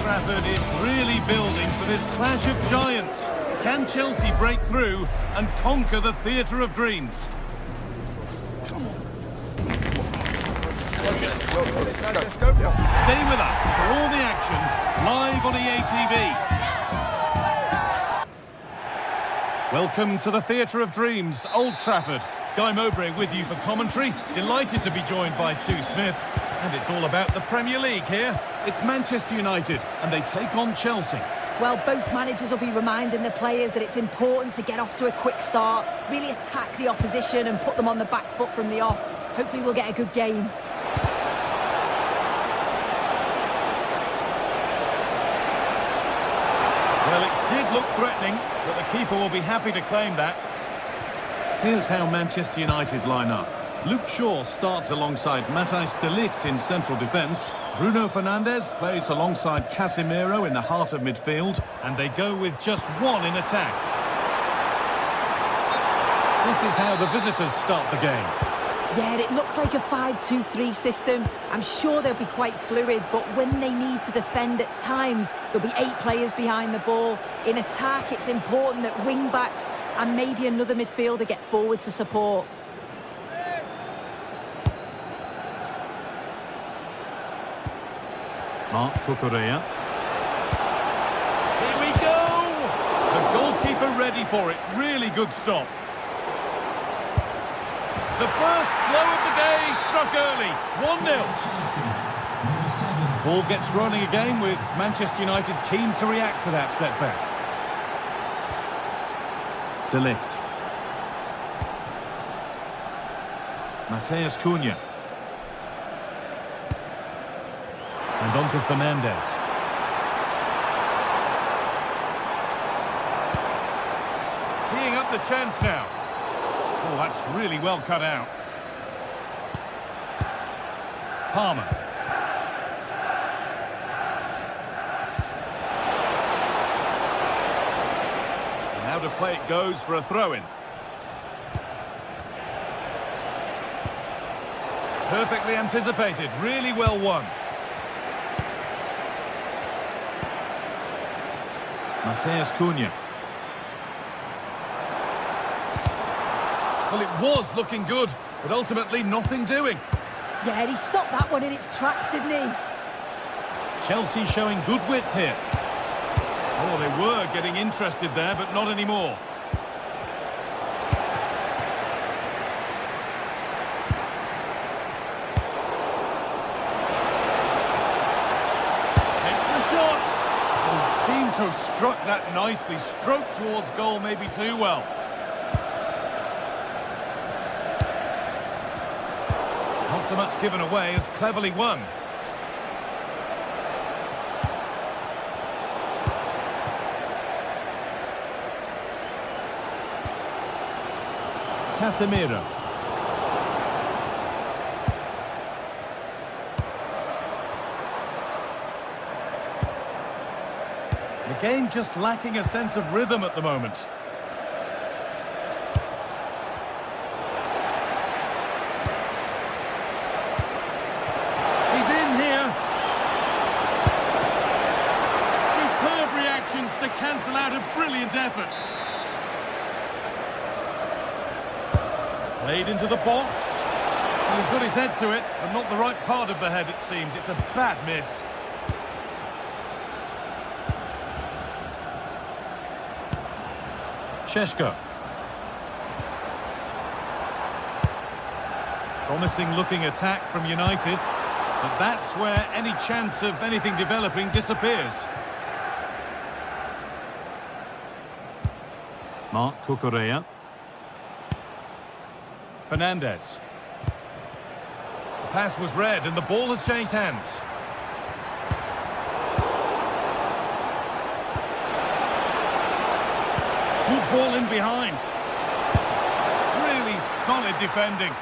Trafford is really building for this clash of giants. Can Chelsea break through and conquer the theatre of dreams? Let's go. Stay with us for all the action live on EA TV. Welcome to the Theatre of Dreams, Old Trafford. Guy Mowbray with you for commentary. Delighted to be joined by Sue Smith. And it's all about the Premier League here. It's Manchester United and they take on Chelsea. Well, both managers will be reminding the players that it's important to get off to a quick start, really attack the opposition and put them on the back foot from the off. Hopefully we'll get a good game. Well, it did look threatening, but the keeper will be happy to claim that. Here's how Manchester United line up. Luke Shaw starts alongside Matthijs de Ligt in central defence. Bruno Fernandes plays alongside Casemiro in the heart of midfield. And they go with just one in attack. This is how the visitors start the game. Yeah, it looks like a 5-2-3 system. I'm sure they'll be quite fluid, but when they need to defend at times, there'll be 8 players behind the ball. In attack, it's important that wing-backs and maybe another midfielder get forward to support. Marc Cucurella. Here we go! The goalkeeper ready for it. Really good stop. The first blow of the day struck early. 1-0. Ball gets running again with Manchester United keen to react to that setback. De Ligt. Matheus Cunha. And on to Fernandes. Teeing up the chance now. Oh, that's really well cut out. Palmer. And how to play it goes for a throw-in. Perfectly anticipated, really well won. Matheus Cunha. Well, it was looking good, but ultimately nothing doing. Yeah, he stopped that one in its tracks, didn't he? Chelsea showing good width here. Oh, they were getting interested there, but not anymore. Takes the shot. He seemed to have struck that nicely. Stroked towards goal maybe too well. Not so much given away as cleverly won. Casemiro. The game just lacking a sense of rhythm at the moment. He's in here. Superb reactions to cancel out a brilliant effort. Played into the box. Well, he's got his head to it, but not the right part of the head, it seems. It's a bad miss. Šeško. Promising looking attack from United, but that's where any chance of anything developing disappears. Marc Cucurella. Fernandes. The pass was read and the ball has changed hands. Good ball in behind. Really solid defending.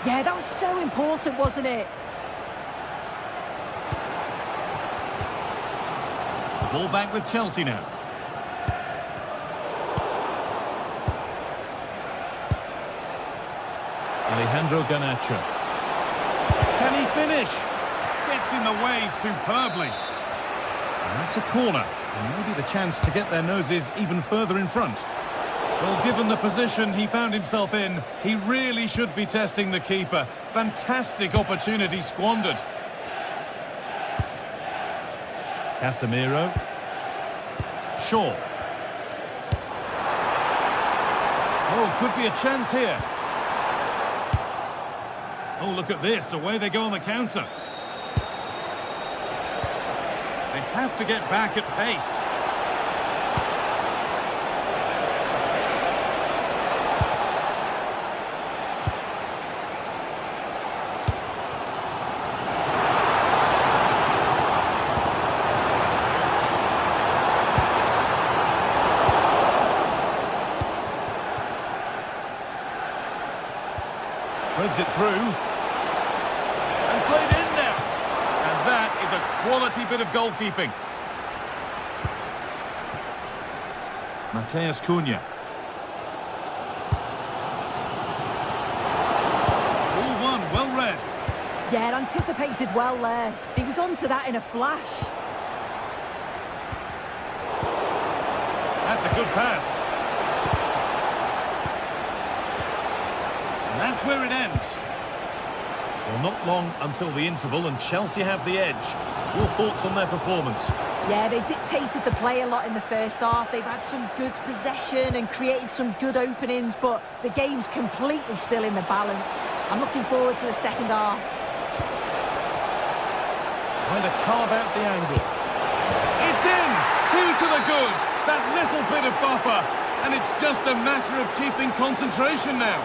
Yeah, that was so important, wasn't it? The ball back with Chelsea now. Alejandro Garnacho. Can he finish? Gets in the way superbly. That's a corner. And maybe the chance to get their noses even further in front. Well, given the position he found himself in, he really should be testing the keeper. Fantastic opportunity squandered. Casemiro. Shaw. Oh, could be a chance here. Oh, look at this. Away they go on the counter. They have to get back at pace. Threads it through. And played in now. And that is a quality bit of goalkeeping. Mateus Cunha. Ball one, well read. Yeah, anticipated well there. He was onto that in a flash. That's a good pass. And that's where it ends. Well, not long until the interval, and Chelsea have the edge. Your thoughts on their performance? Yeah, they've dictated the play a lot in the first half. They've had some good possession and created some good openings, but the game's completely still in the balance. I'm looking forward to the second half. Trying to carve out the angle. It's in! 2 to the good! That little bit of buffer. And it's just a matter of keeping concentration now.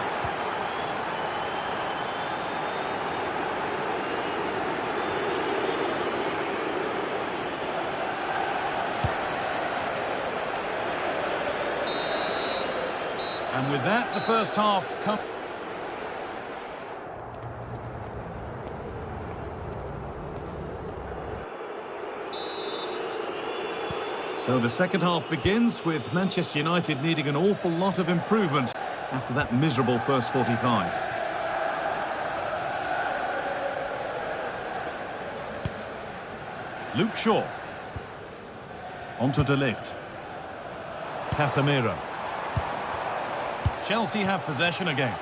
And with that, the first half comes. So the second half begins with Manchester United needing an awful lot of improvement after that miserable first 45. Luke Shaw. Onto De Ligt. Casemiro. Chelsea have possession again.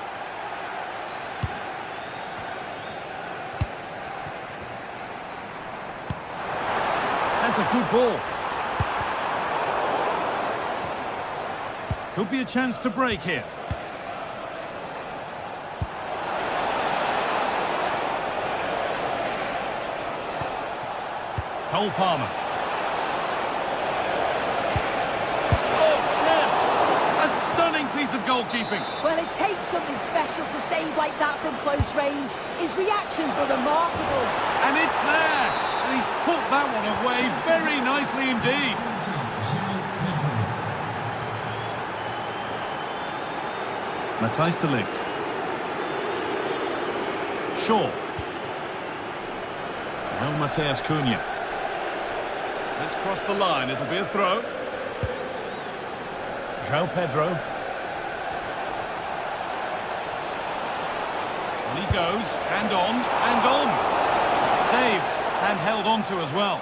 That's a good ball. Could be a chance to break here. Cole Palmer. Piece of goalkeeping. Well, it takes something special to save like that from close range. His reactions were remarkable. And it's there. And he's put that one away very nicely indeed. Matthijs de Ligt. Shaw. Now Mateus Cunha. Let's cross the line. It'll be a throw. João Pedro. He goes, and on. Saved, and held on to as well.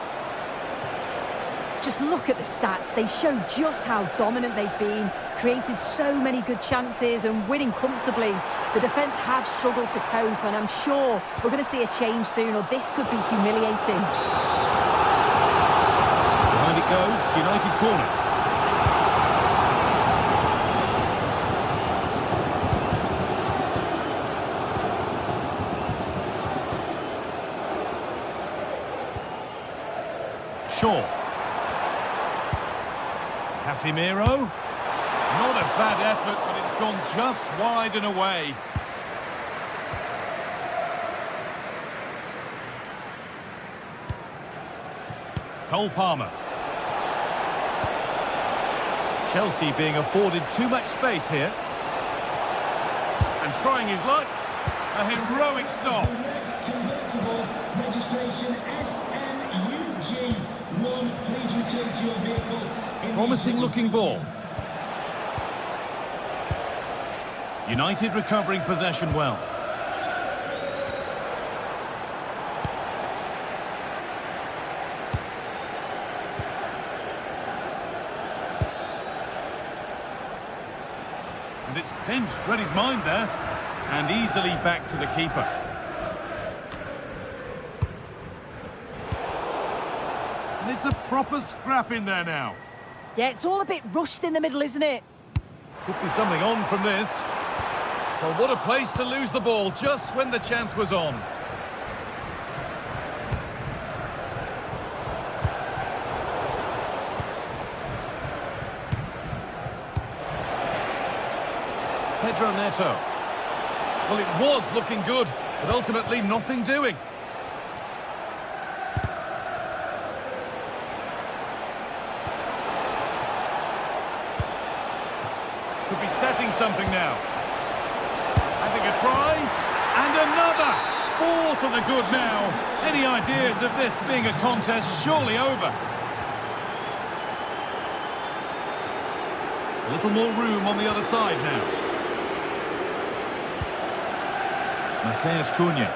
Just look at the stats. They show just how dominant they've been. Created so many good chances and winning comfortably. The defence have struggled to cope, and I'm sure we're going to see a change soon, or this could be humiliating. Behind it goes, United corner. Shaw. Casemiro. Not a bad effort, but it's gone just wide and away. Cole Palmer. Chelsea being afforded too much space here. And trying his luck. A heroic stop. Convertible registration SNUG1. Please return to your vehicle. Promising looking ball. United recovering possession well. Pinch read his mind there. And easily back to the keeper. And it's a proper scrap in there now. Yeah, it's all a bit rushed in the middle, isn't it? Could be something on from this. Well, what a place to lose the ball just when the chance was on. Pedro Neto. Well, it was looking good, but ultimately nothing doing. Could be setting something now. Having a try, and another! 4 to the good now. Any ideas of this being a contest surely over? A little more room on the other side now. Mateus Cunha.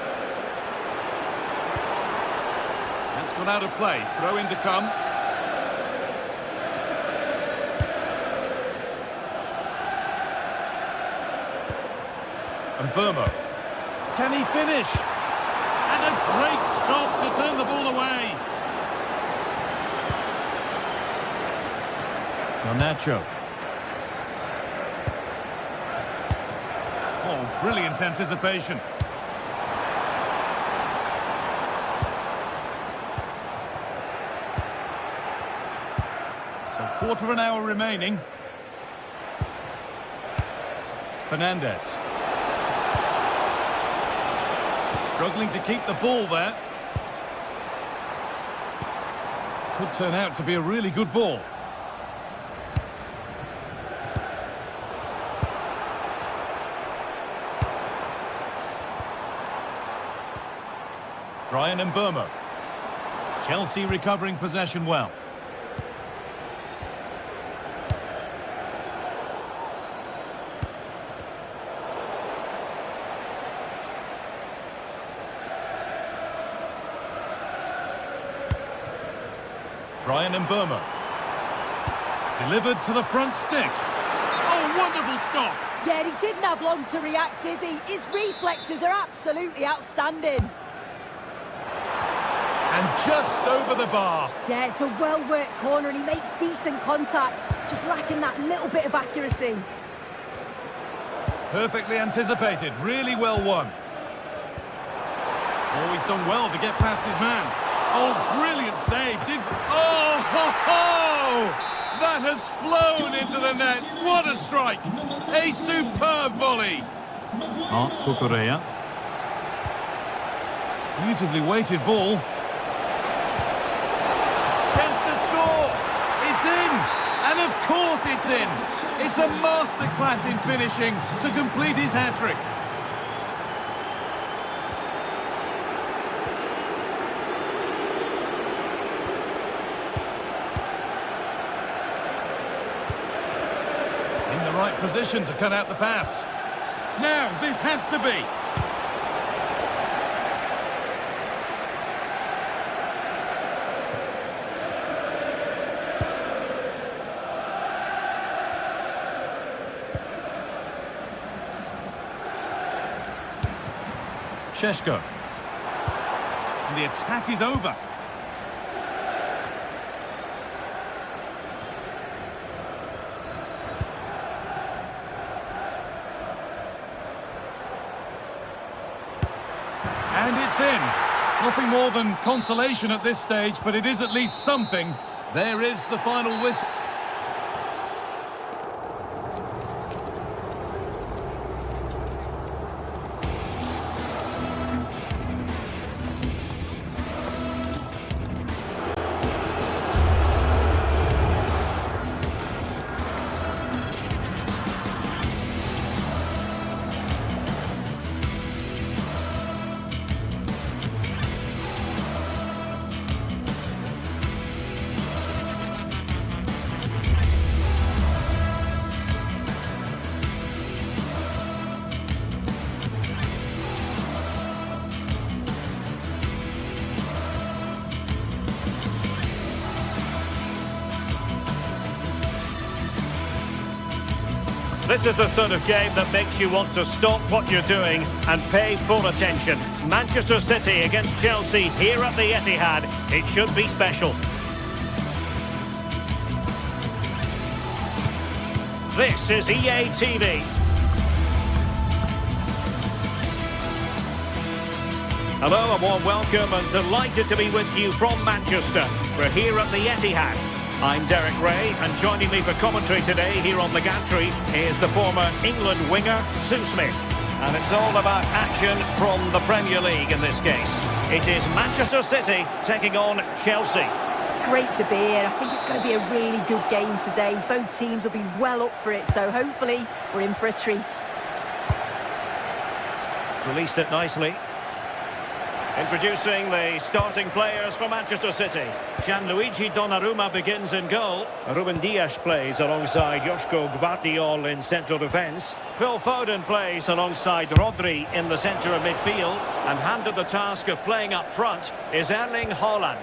That's gone out of play. Throw in to come. And Burmo. Can he finish? And a great stop to turn the ball away. Garnacho. Oh, brilliant anticipation. So, quarter of an hour remaining. Fernandez. Struggling to keep the ball there. Could turn out to be a really good ball. Brian Mbeumo. Chelsea recovering possession well. Brian Mbeumo. Delivered to the front stick. Oh, wonderful stop! Yeah, he didn't have long to react, did he? His reflexes are absolutely outstanding. And just over the bar. Yeah, it's a well-worked corner and he makes decent contact, just lacking that little bit of accuracy. Perfectly anticipated, really well won. Always done well to get past his man. Oh, brilliant save. Oh, ho, ho! That has flown into the net. What a strike. A superb volley. Cucurella. Beautifully weighted ball. Chance to score. It's in. And of course it's in. It's a masterclass in finishing to complete his hat-trick. In the right position to cut out the pass. Now, this has to be. Šeško. And the attack is over. And it's in. Nothing more than consolation at this stage, but it is at least something. There is the final whistle. This is the sort of game that makes you want to stop what you're doing and pay full attention. Manchester City against Chelsea here at the Etihad. It should be special. This is EA TV. Hello, a warm welcome and delighted to be with you from Manchester. We're here at the Etihad. I'm Derek Ray, and joining me for commentary today here on the gantry is the former England winger, Sue Smith. And it's all about action from the Premier League in this case. It is Manchester City taking on Chelsea. It's great to be here. I think it's going to be a really good game today. Both teams will be well up for it, so hopefully we're in for a treat. Released it nicely. Introducing the starting players for Manchester City. Gianluigi Donnarumma begins in goal. Ruben Dias plays alongside Joško Gvardiol in central defence. Phil Foden plays alongside Rodri in the centre of midfield. And handed the task of playing up front is Erling Haaland.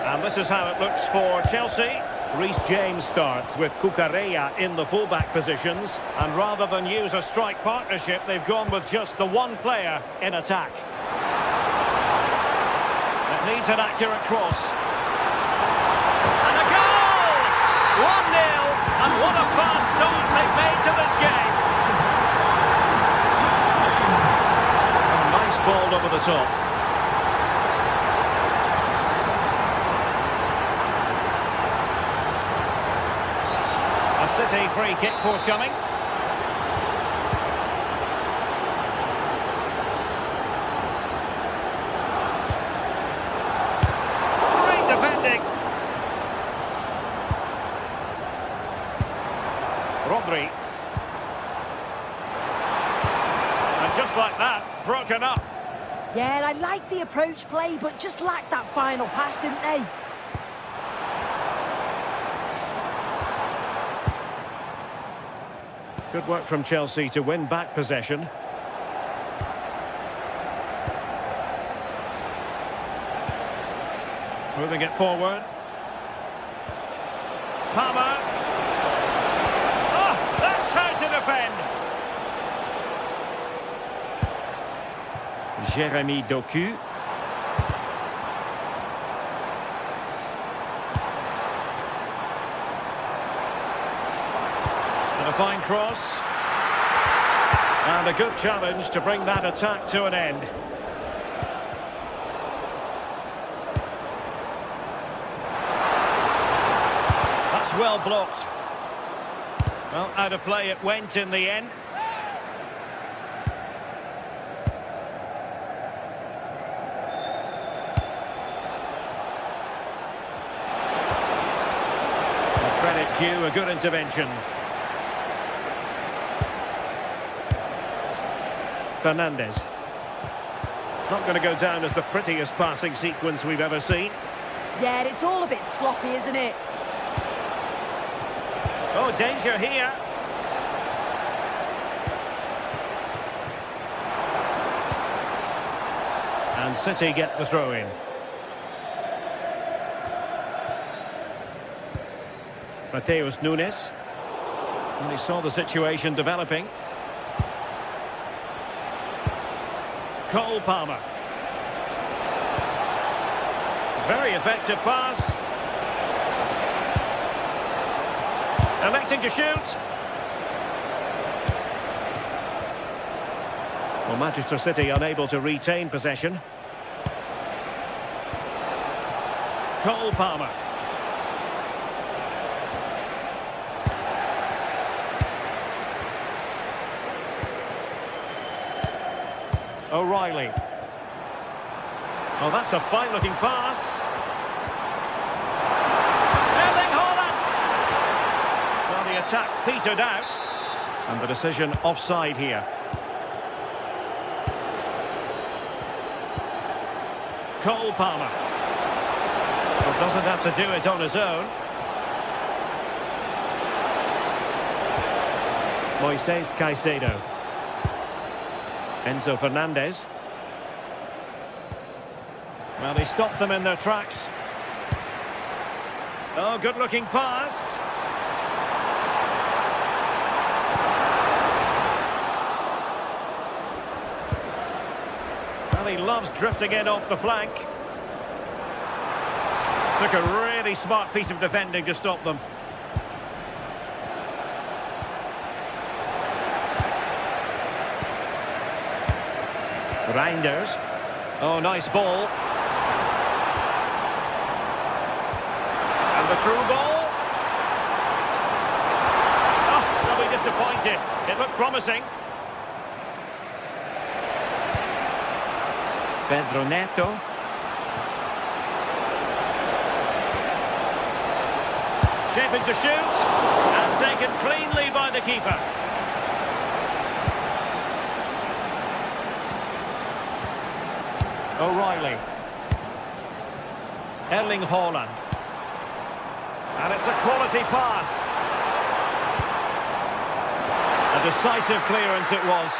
And this is how it looks for Chelsea. Reece James starts with Cucurella in the fullback positions, and rather than use a strike partnership, they've gone with just the one player in attack. It needs an accurate cross. And a goal! 1-0, and what a fast start they've made to this game. A nice ball over the top. City free kick forthcoming. Great defending. Rodri. And just like that, broken up. Yeah, I like the approach play, but just lacked that final pass, didn't they? Good work from Chelsea to win back possession. Moving it forward. Palmer. Oh, that's how to defend. Jérémy Doku. A fine cross. And a good challenge to bring that attack to an end. That's well blocked. Well, out of play it went in the end. Credit due, a good intervention. Fernandes. It's not going to go down as the prettiest passing sequence we've ever seen. Yeah, it's all a bit sloppy, isn't it? Oh, danger here. And City get the throw in. Mateus Nunes. And he saw the situation developing. Cole Palmer. Very effective pass. Electing to shoot. Well, Manchester City unable to retain possession. Cole Palmer. O'Reilly. Oh, that's a fine-looking pass. Erling Haaland! Well, the attack petered out. And the decision offside here. Cole Palmer. Well, doesn't have to do it on his own. Moises Caicedo. Enzo Fernandez. Well, he stopped them in their tracks. Oh, good-looking pass. he loves drifting in off the flank. Took a really smart piece of defending to stop them. Reinders. Oh, nice ball. And the through ball. Oh, they'll be disappointed. It looked promising. Pedro Neto. Shaping to shoot. And taken cleanly by the keeper. O'Reilly. Erling Haaland. And it's a quality pass. A decisive clearance it was.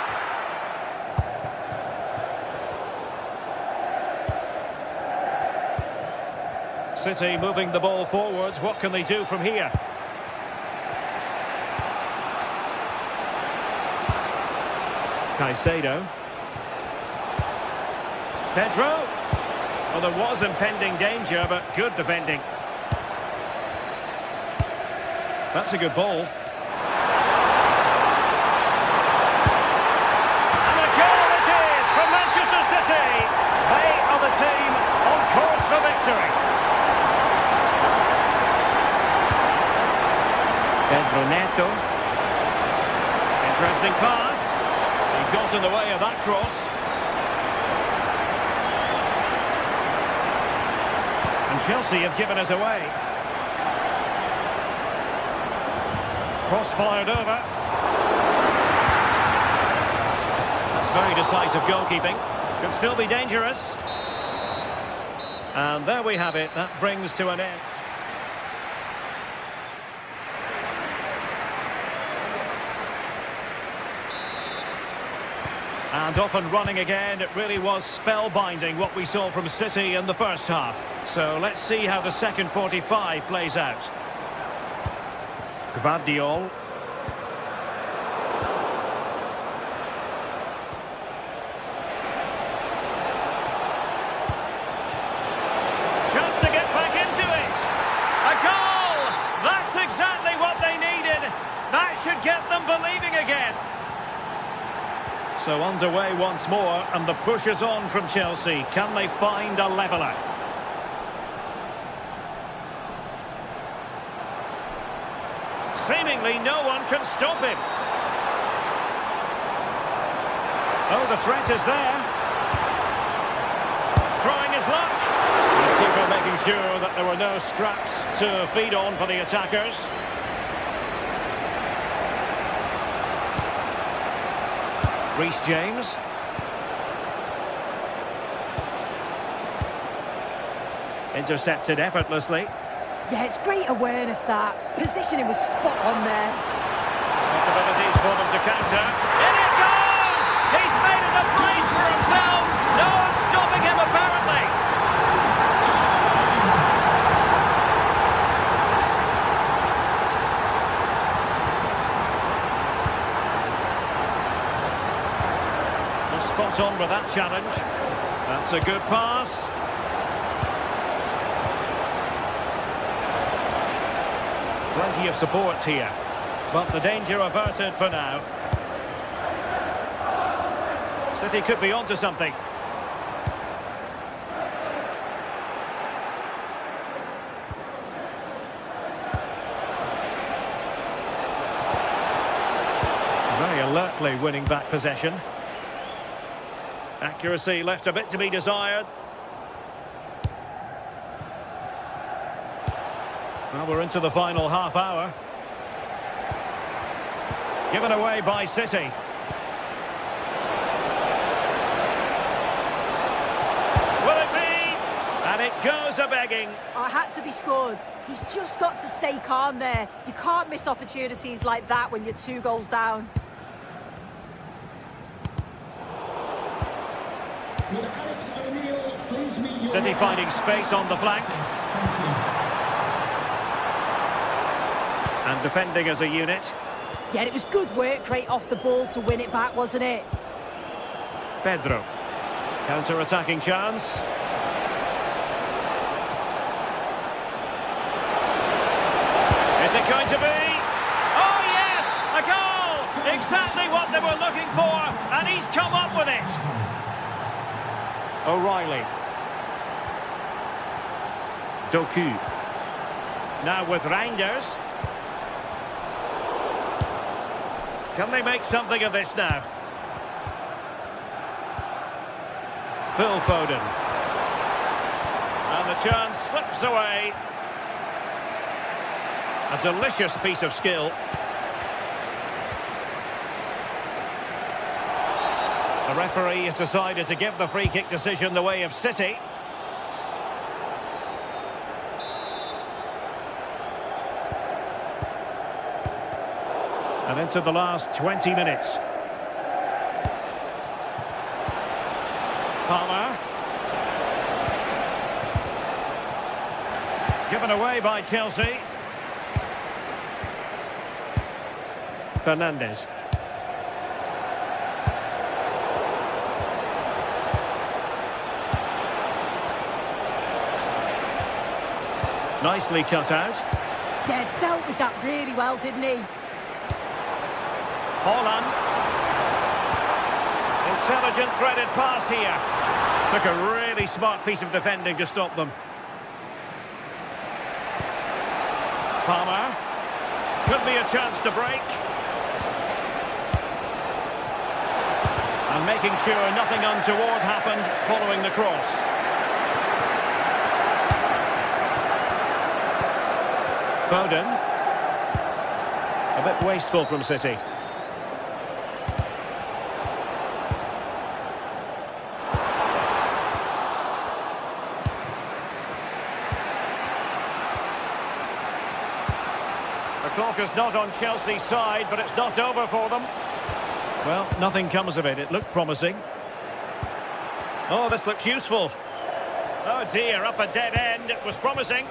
City moving the ball forwards. What can they do from here? Caicedo. Pedro. Well, there was impending danger, but good defending. That's a good ball. And a goal it is for Manchester City. They are the team on course for victory. Pedro Neto. Interesting pass. He got in the way of that cross. And Chelsea have given us away. Cross fired over. That's very decisive goalkeeping. Could still be dangerous. And there we have it. That brings to an end. And off and running again. It really was spellbinding what we saw from City in the first half. So let's see how the second 45 plays out. Gvardiol. Chance to get back into it. A goal! That's exactly what they needed. That should get them believing again. So underway once more, and the push is on from Chelsea. Can they find a leveller? Seemingly no one can stop him. Oh, the threat is there. Trying his luck. The keeper making sure that there were no scraps to feed on for the attackers. Reece James. Intercepted effortlessly. Yeah, it's great awareness, that. Positioning was spot on there. Possibilities for them to counter. In it goes! He's made it a brace for himself. No one stopping him, apparently. Spot on with that challenge. That's a good pass. Plenty of support here, but the danger averted for now. City could be onto something. Very alertly winning back possession. Accuracy left a bit to be desired. Well, we're into the final half hour. Given away by City. Will it be? And it goes a-begging. Oh, it had to be scored. He's just got to stay calm there. You can't miss opportunities like that when you're 2 goals down. City finding space on the flank. And defending as a unit. Yeah, it was good work rate off the ball to win it back, wasn't it? Pedro. Counter-attacking chance. Is it going to be? Oh yes, a goal! Exactly what they were looking for, and he's come up with it. O'Reilly. Doku. Now with Reinders. Can they make something of this now? Phil Foden. And the chance slips away. A delicious piece of skill. The referee has decided to give the free kick decision the way of City. And into the last 20 minutes. Palmer. Given away by Chelsea. Fernandes. Nicely cut out. Yeah, dealt with that really well, didn't he? Haaland. Intelligent threaded pass here. Took a really smart piece of defending to stop them. Palmer. Could be a chance to break. And making sure nothing untoward happened following the cross. Foden. A bit wasteful from City. The clock is not on Chelsea's side, but it's not over for them. Well, nothing comes of it. It looked promising. Oh, this looks useful. Oh dear, up a dead end. It was promising.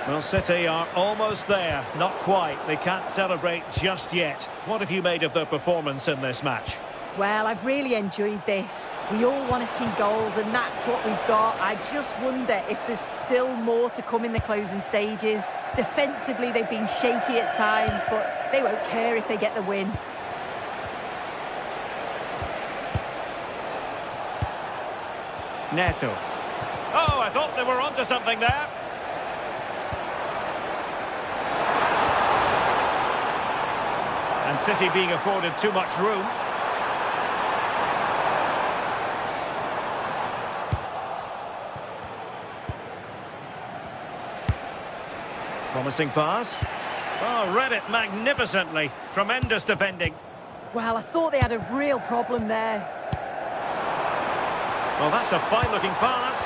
Well, City are almost there. Not quite. They can't celebrate just yet. What have you made of their performance in this match? Well, I've really enjoyed this. We all want to see goals, and that's what we've got. I just wonder if there's still more to come in the closing stages. Defensively, they've been shaky at times, but they won't care if they get the win. Neto. Oh, I thought they were onto something there. And City being afforded too much room. Promising pass. Oh, read it magnificently. Tremendous defending. Well, I thought they had a real problem there. Well, that's a fine-looking pass.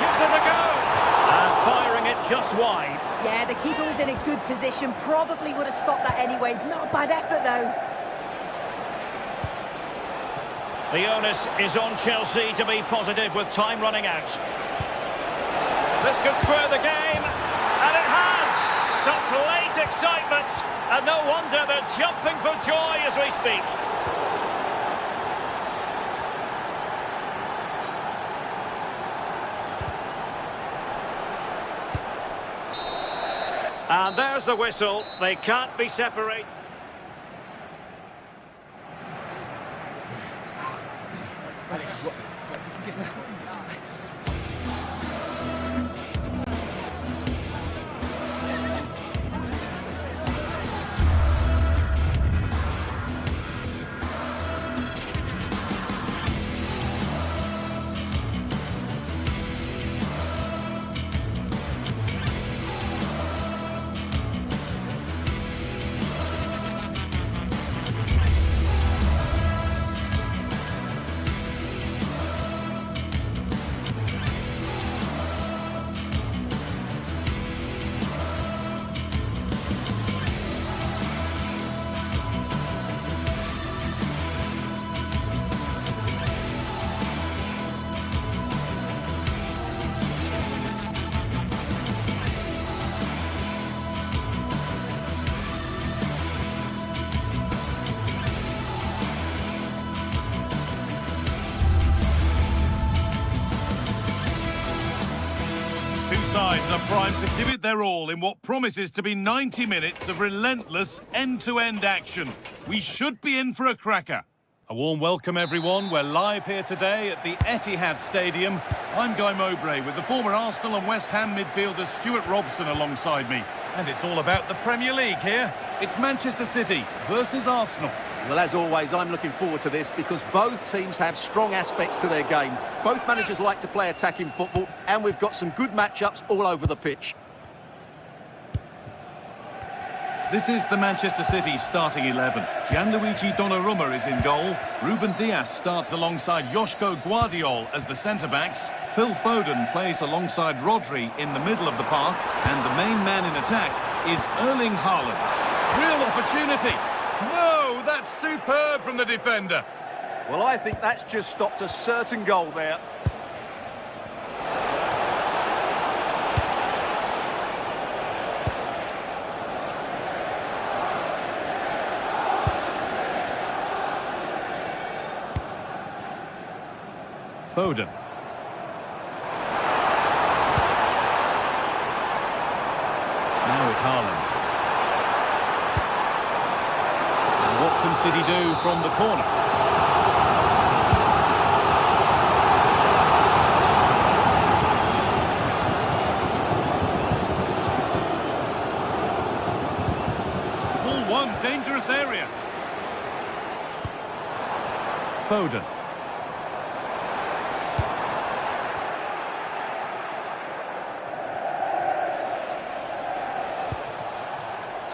Gives it a go. And firing it just wide. Yeah, the keeper was in a good position. Probably would have stopped that anyway. Not a bad effort, though. The onus is on Chelsea to be positive with time running out. This could square the game. And it has. Such late excitement. And no wonder they're jumping for joy as we speak. And there's the whistle. They can't be separated. sides are primed to give it their all in what promises to be 90 minutes of relentless end-to-end action. We should be in for a cracker. A warm welcome, everyone. We're live here today at the Etihad Stadium. I'm Guy Mowbray with the former Arsenal and West Ham midfielder Stuart Robson alongside me. And it's all about the Premier League here. It's Manchester City versus Arsenal. Well, as always, I'm looking forward to this because both teams have strong aspects to their game. Both managers like to play attacking football, and we've got some good matchups all over the pitch. This is the Manchester City starting 11. Gianluigi Donnarumma is in goal. Ruben Dias starts alongside Joško Guardiol as the centre-backs. Phil Foden plays alongside Rodri in the middle of the park. And the main man in attack is Erling Haaland. Real opportunity. No, that's superb from the defender. Well, I think that's just stopped a certain goal there. Foden. Now with Haaland. And what can City do from the corner? Ball one, dangerous area. Foden.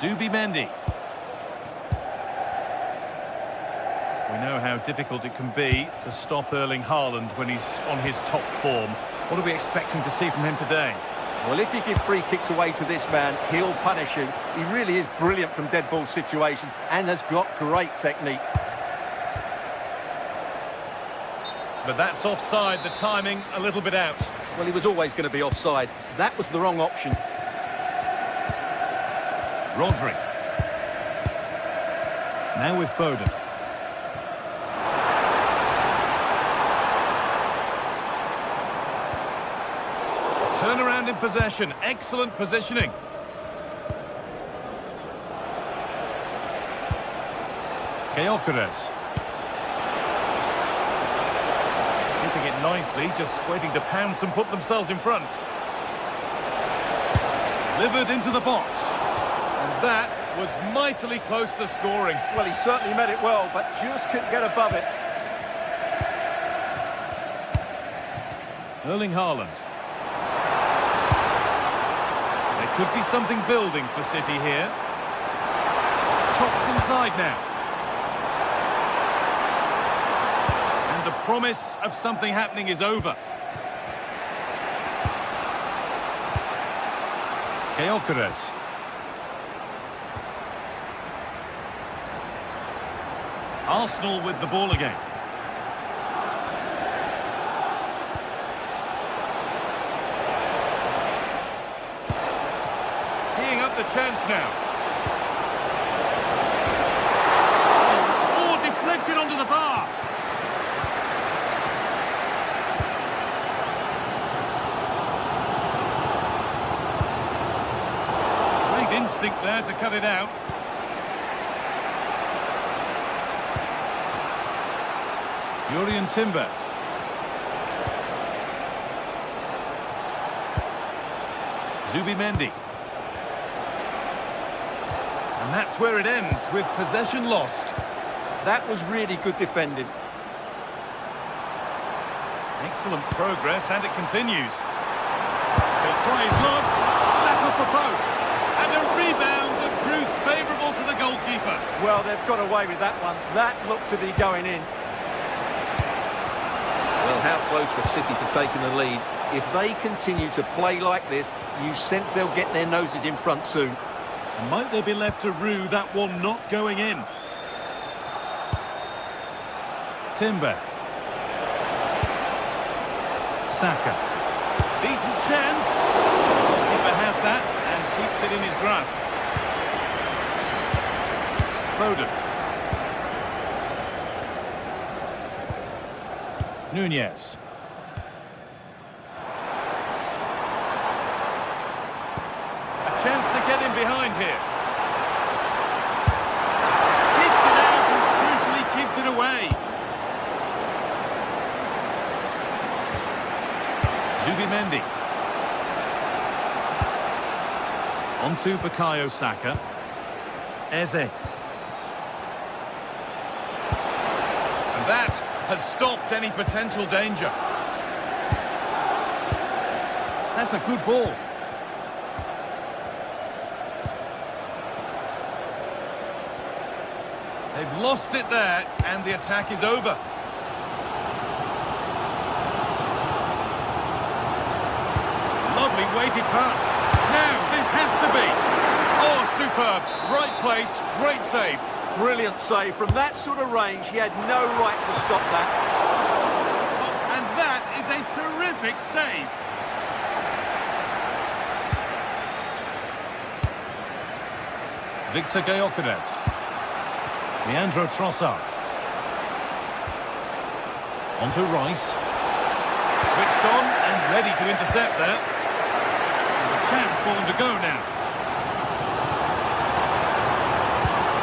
Zubimendi. We know how difficult it can be to stop Erling Haaland when he's on his top form. What are we expecting to see from him today? Well, if you give free kicks away to this man, he'll punish you. He really is brilliant from dead ball situations and has got great technique. But that's offside, the timing a little bit out. Well, he was always going to be offside. That was the wrong option. Rodri. Now with Foden. Turnaround in possession. Excellent positioning. Gyökeres. Keeping it nicely, just waiting to pounce and put themselves in front. Delivered into the box. And that was mightily close to scoring. Well, he certainly meant it well, but just couldn't get above it. Erling Haaland. There could be something building for City here. Chops inside now. And the promise of something happening is over. Gyökeres. Arsenal with the ball again. Teeing up the chance now. Oh, deflected onto the bar. Great instinct there to cut it out. Jurrien Timber. Zubimendi. And that's where it ends, with possession lost. That was really good defending. Excellent progress, and it continues. He'll try his luck. Back off the post. And a rebound that proves favourable to the goalkeeper. Well, they've got away with that one. That looked to be going in. Well, how close was City to taking the lead? If they continue to play like this, you sense they'll get their noses in front soon. And might they be left to rue that one not going in? Timber. Saka. Decent chance. The keeper has that and keeps it in his grasp. Foden. Nunez. to Bukayo Saka. Eze. And that has stopped any potential danger. That's a good ball. They've lost it there, and the attack is over. Lovely weighted pass. Now, this has to be. Oh, superb. Right place, great save. Brilliant save. From that sort of range, he had no right to stop that. And that is a terrific save. Victor Gyökeres. Leandro Trossard. On to Rice. Switched on and ready to intercept there. There's a chance for them to go now.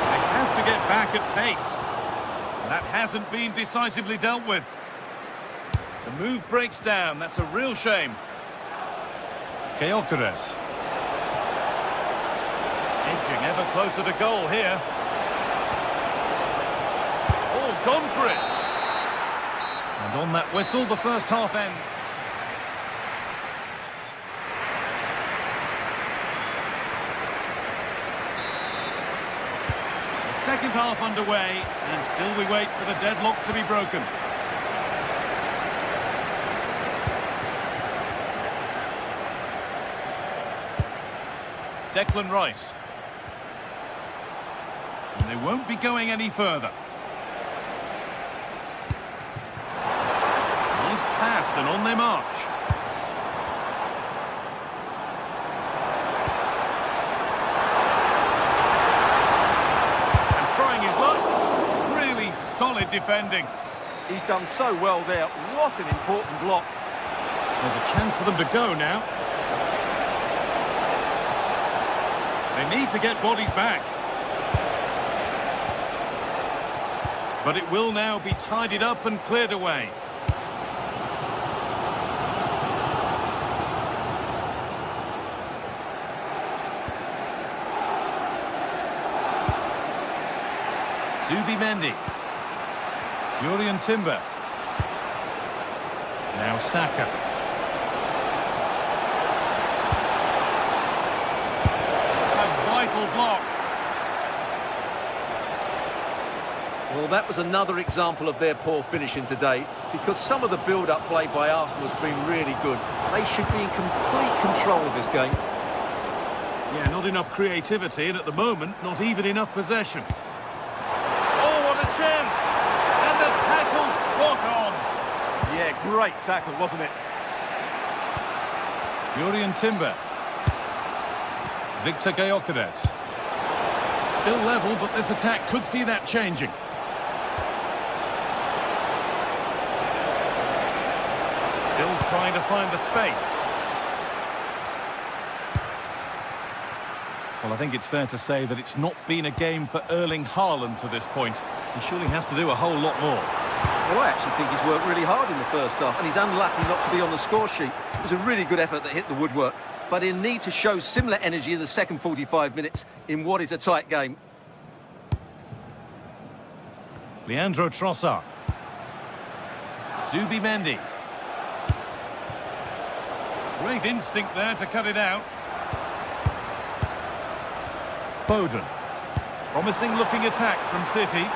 They have to get back at pace. That hasn't been decisively dealt with. The move breaks down. That's a real shame. Gyökeres. Edging ever closer to goal here. All gone for it. And on that whistle, the first half ends. The second half underway, and still we wait for the deadlock to be broken. Declan Rice. And they won't be going any further. Nice pass, and on they march. And trying his luck. Really solid defending. He's done so well there. What an important block. There's a chance for them to go now. They need to get bodies back. But it will now be tidied up and cleared away. Zubimendi. Jurriën Timber. Now Saka. A vital block. Well, that was another example of their poor finishing today, because some of the build-up play by Arsenal has been really good. They should be in complete control of this game. Yeah, not enough creativity, and at the moment, not even enough possession. Oh, what a chance! And the tackle spot on! Yeah, great tackle, wasn't it? Jurriën Timber. Victor Gyökeres. Still level, but this attack could see that changing. Still trying to find the space. Well, I think it's fair to say that it's not been a game for Erling Haaland to this point. He surely has to do a whole lot more. Well, I actually think he's worked really hard in the first half, and he's unlucky not to be on the score sheet. It was a really good effort that hit the woodwork, but he'll need to show similar energy in the second 45 minutes in what is a tight game. Leandro Trossard. Zubimendi. Great instinct there to cut it out. Foden. Promising looking attack from City.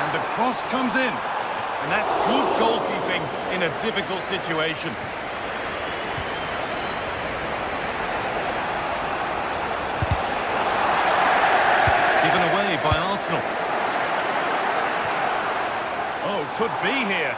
And the cross comes in. And that's good goalkeeping in a difficult situation. Given away by Arsenal. Oh, could be here.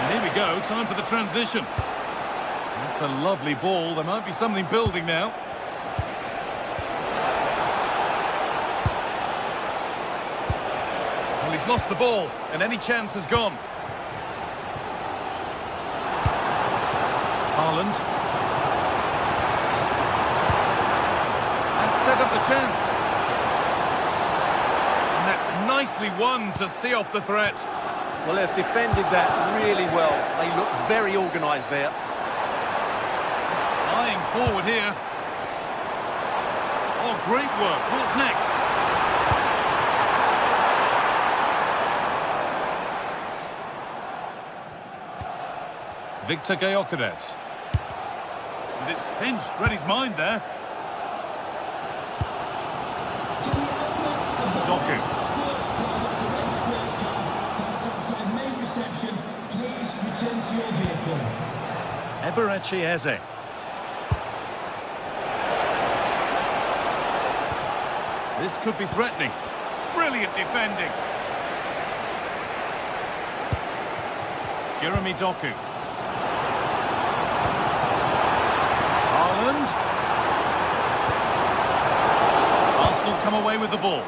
Here we go, time for the transition. That's a lovely ball. There might be something building now. Well, he's lost the ball, and any chance has gone. Haaland. And set up the chance. And that's nice nicely won to see off the threat. Well, they've defended that really well. They look very organised there. Flying forward here. Oh, great work. What's next? Victor Gyökeres. And it's pinched. Read his mind there. Doku. Sports car, that's a red sports car. Parked outside main reception. Please return to your vehicle. Eberechi Eze. This could be threatening. Brilliant defending. Jeremy Doku. Haaland. Arsenal come away with the ball.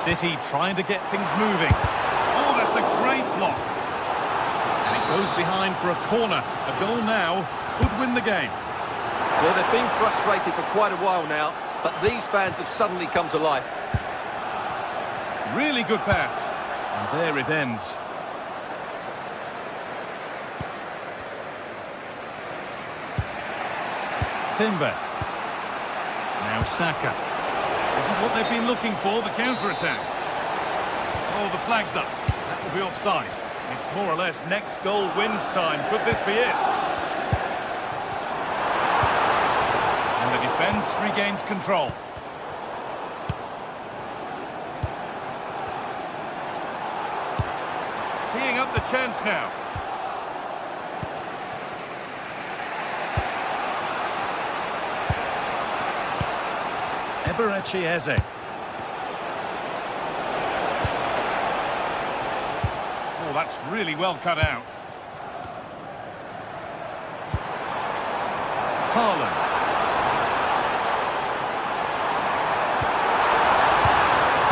City trying to get things moving. Oh, that's a great block. And it goes behind for a corner. A goal now could win the game. Well, they've been frustrated for quite a while now, but these fans have suddenly come to life. Really good pass. And there it ends. Timber. Now Saka. This is what they've been looking for, the counter-attack. Oh, the flag's up. That will be offside. It's more or less next goal wins time. Could this be it? And the defence regains control. Teeing up the chance now. Eberechi Eze. Oh, that's really well cut out. Haaland.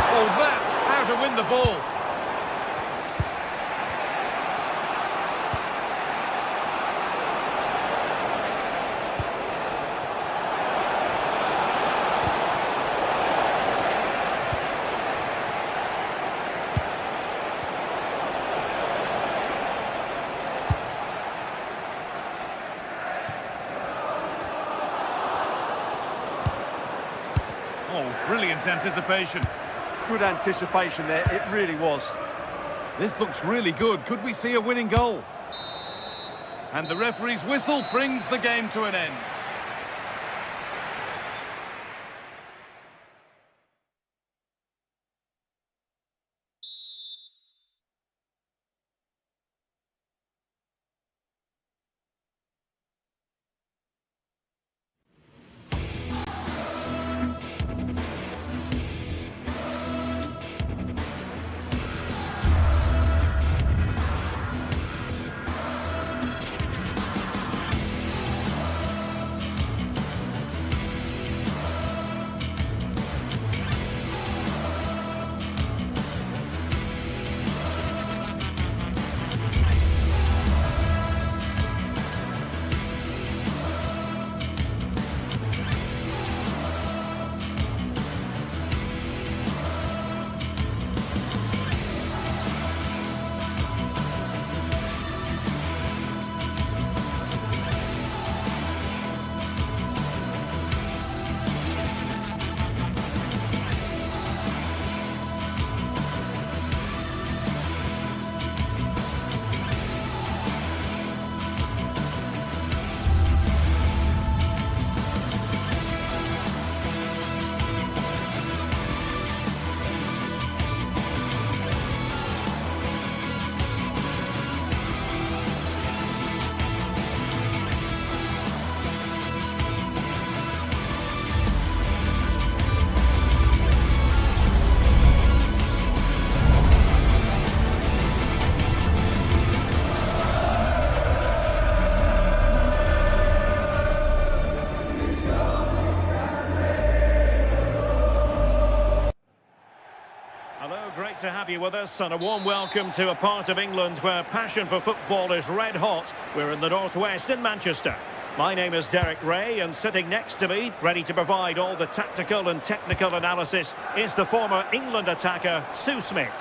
Oh, that's how to win the ball. Oh, brilliant anticipation. Good anticipation there, it really was. This looks really good. Could we see a winning goal? And the referee's whistle brings the game to an end. To have you with us, and a warm welcome to a part of England where passion for football is red hot. We're in the northwest in Manchester. My name is Derek Ray, and sitting next to me, ready to provide all the tactical and technical analysis, is the former England attacker, Sue Smith.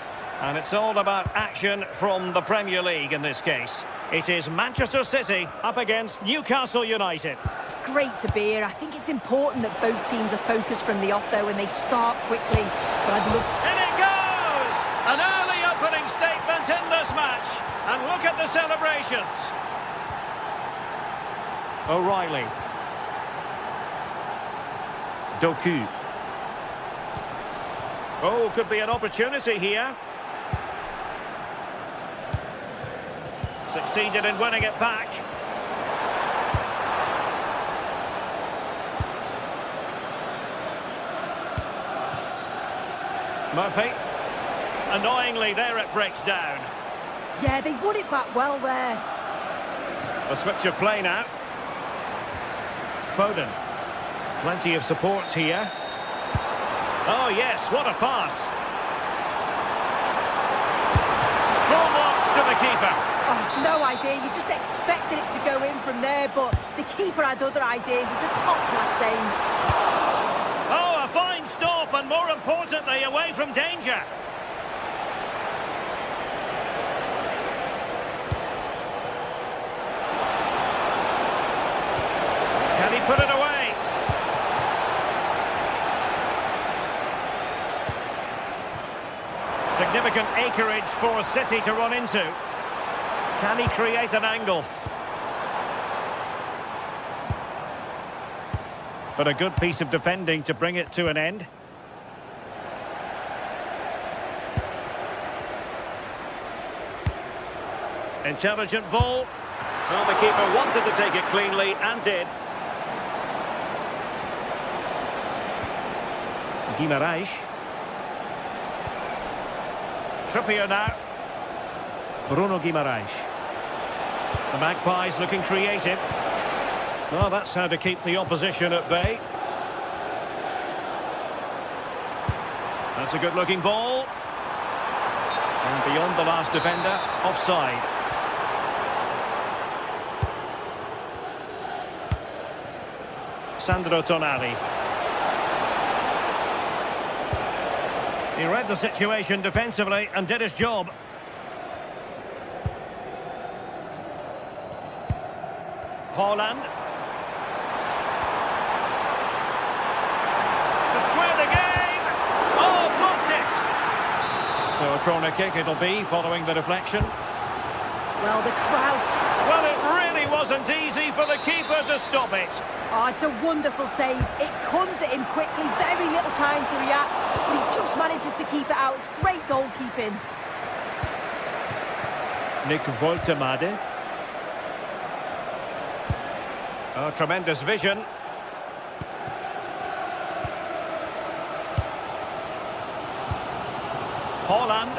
And it's all about action from the Premier League in this case. It is Manchester City up against Newcastle United. It's great to be here. I think it's important that both teams are focused from the off, though, and they start quickly. But I'd love... In it goes! An early opening statement in this match. And look at the celebrations. O'Reilly. Doku. Oh, could be an opportunity here. Succeeded in winning it back. Murphy. Annoyingly, there it breaks down. Yeah, they won it back well there. A switch of play now. Foden. Plenty of support here. Oh, yes, what a pass. Full marks to the keeper. Oh, no idea. You just expected it to go in from there, but the keeper had other ideas. It's a top-class save. Oh, a fine stop, and more importantly, away from danger. Can he put it away? Significant acreage for City to run into. Can he create an angle? But a good piece of defending to bring it to an end. Intelligent ball. Well, the keeper wanted to take it cleanly and did. Guimaraes. Trippier now. Bruno Guimaraes. The Magpies looking creative. Well, that's how to keep the opposition at bay. That's a good-looking ball. And beyond the last defender, offside. Sandro Tonali. He read the situation defensively and did his job. Haaland. To square the game. Oh, blocked it. So a corner kick it'll be following the deflection. Well, the crowd... Well, it really wasn't easy for the keeper to stop it. Oh, it's a wonderful save. It comes at him quickly, very little time to react. But he just manages to keep it out. It's great goalkeeping. Nick Woltemade. Oh, tremendous vision. Haaland.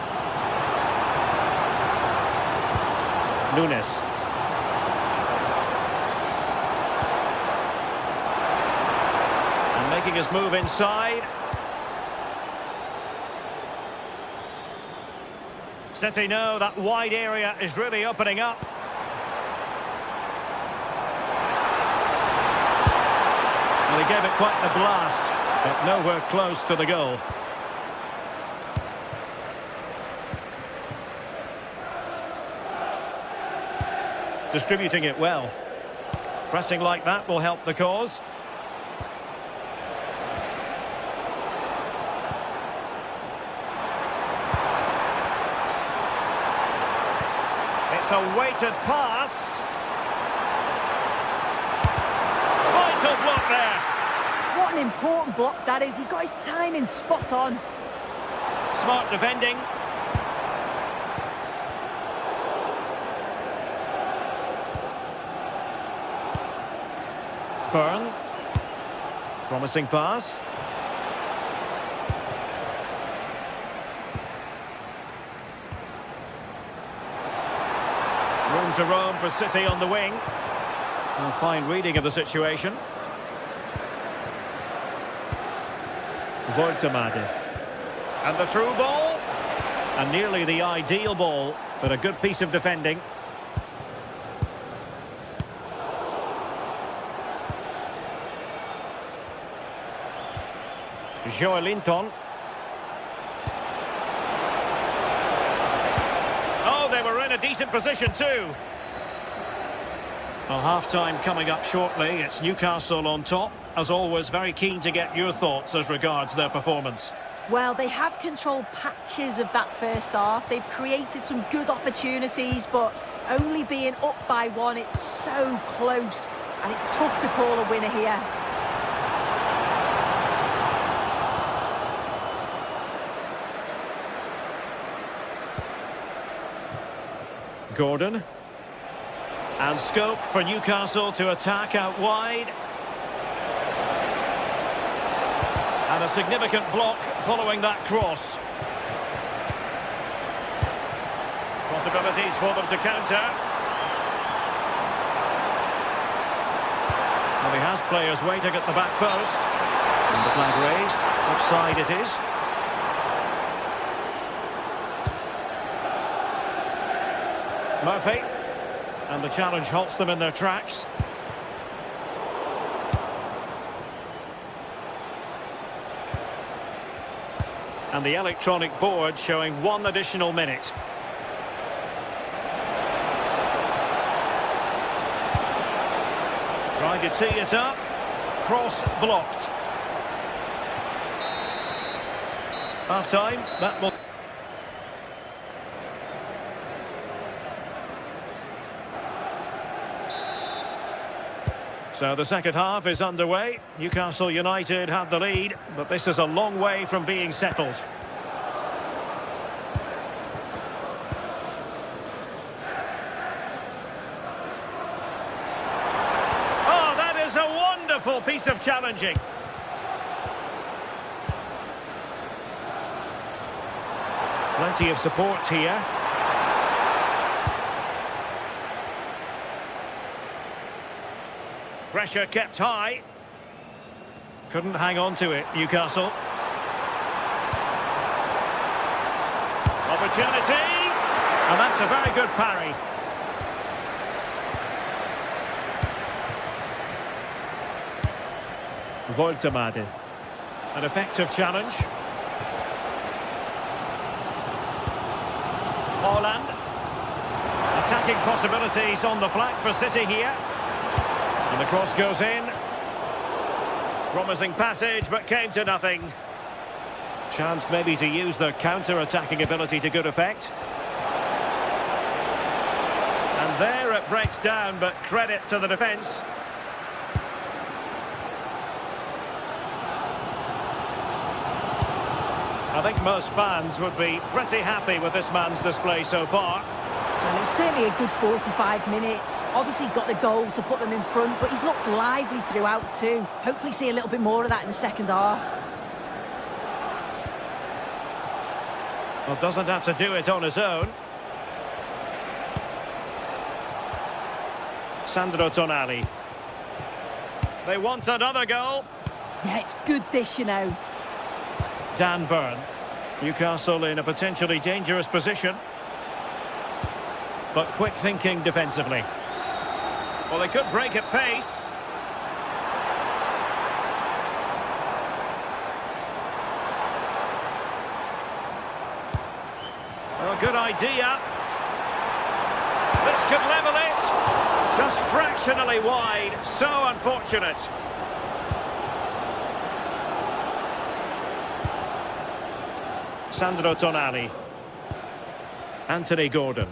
Nunes. And making his move inside. City know that wide area is really opening up. Well, he gave it quite the blast, but nowhere close to the goal. Distributing it well. Pressing like that will help the cause. It's a weighted pass. Vital block there. What an important block that is. He got his timing spot on. Smart defending. Byrne. Promising pass. Room to roam for City on the wing. A fine reading of the situation. Woltemade. And the through ball. And nearly the ideal ball, but a good piece of defending. Joelinton. Oh, they were in a decent position too. Well, half-time coming up shortly. It's Newcastle on top. As always, very keen to get your thoughts as regards their performance. Well, they have controlled patches of that first half. They've created some good opportunities, but only being up by one, it's so close. And it's tough to call a winner here. Gordon. And scope for Newcastle to attack out wide. And a significant block following that cross. Possibilities for them to counter. Well, he has players waiting at the back post. And the flag raised. Offside it is. Murphy. And the challenge halts them in their tracks. And the electronic board showing 1 additional minute. Trying to tee it up. Cross blocked. Half time. That will. So the second half is underway. Newcastle United have the lead, but this is a long way from being settled. Oh, that is a wonderful piece of challenging. Plenty of support here. Pressure kept high. Couldn't hang on to it, Newcastle. Opportunity! And that's a very good parry. Voltemade. An effective challenge. Holland. Attacking possibilities on the flank for City here. And the cross goes in. Promising passage, but came to nothing. Chance maybe to use their counter-attacking ability to good effect. And there it breaks down, but credit to the defence. I think most fans would be pretty happy with this man's display so far. Well, it was certainly a good 45 minutes. Obviously got the goal to put them in front, but he's looked lively throughout too. Hopefully see a little bit more of that in the second half. Well, doesn't have to do it on his own. Sandro Tonali. They want another goal. Yeah, it's good this, you know. Dan Burn. Newcastle in a potentially dangerous position. But quick thinking defensively. Well, they could break at pace. Well, good idea. This could level it. Just fractionally wide. So unfortunate. Sandro Tonali. Anthony Gordon.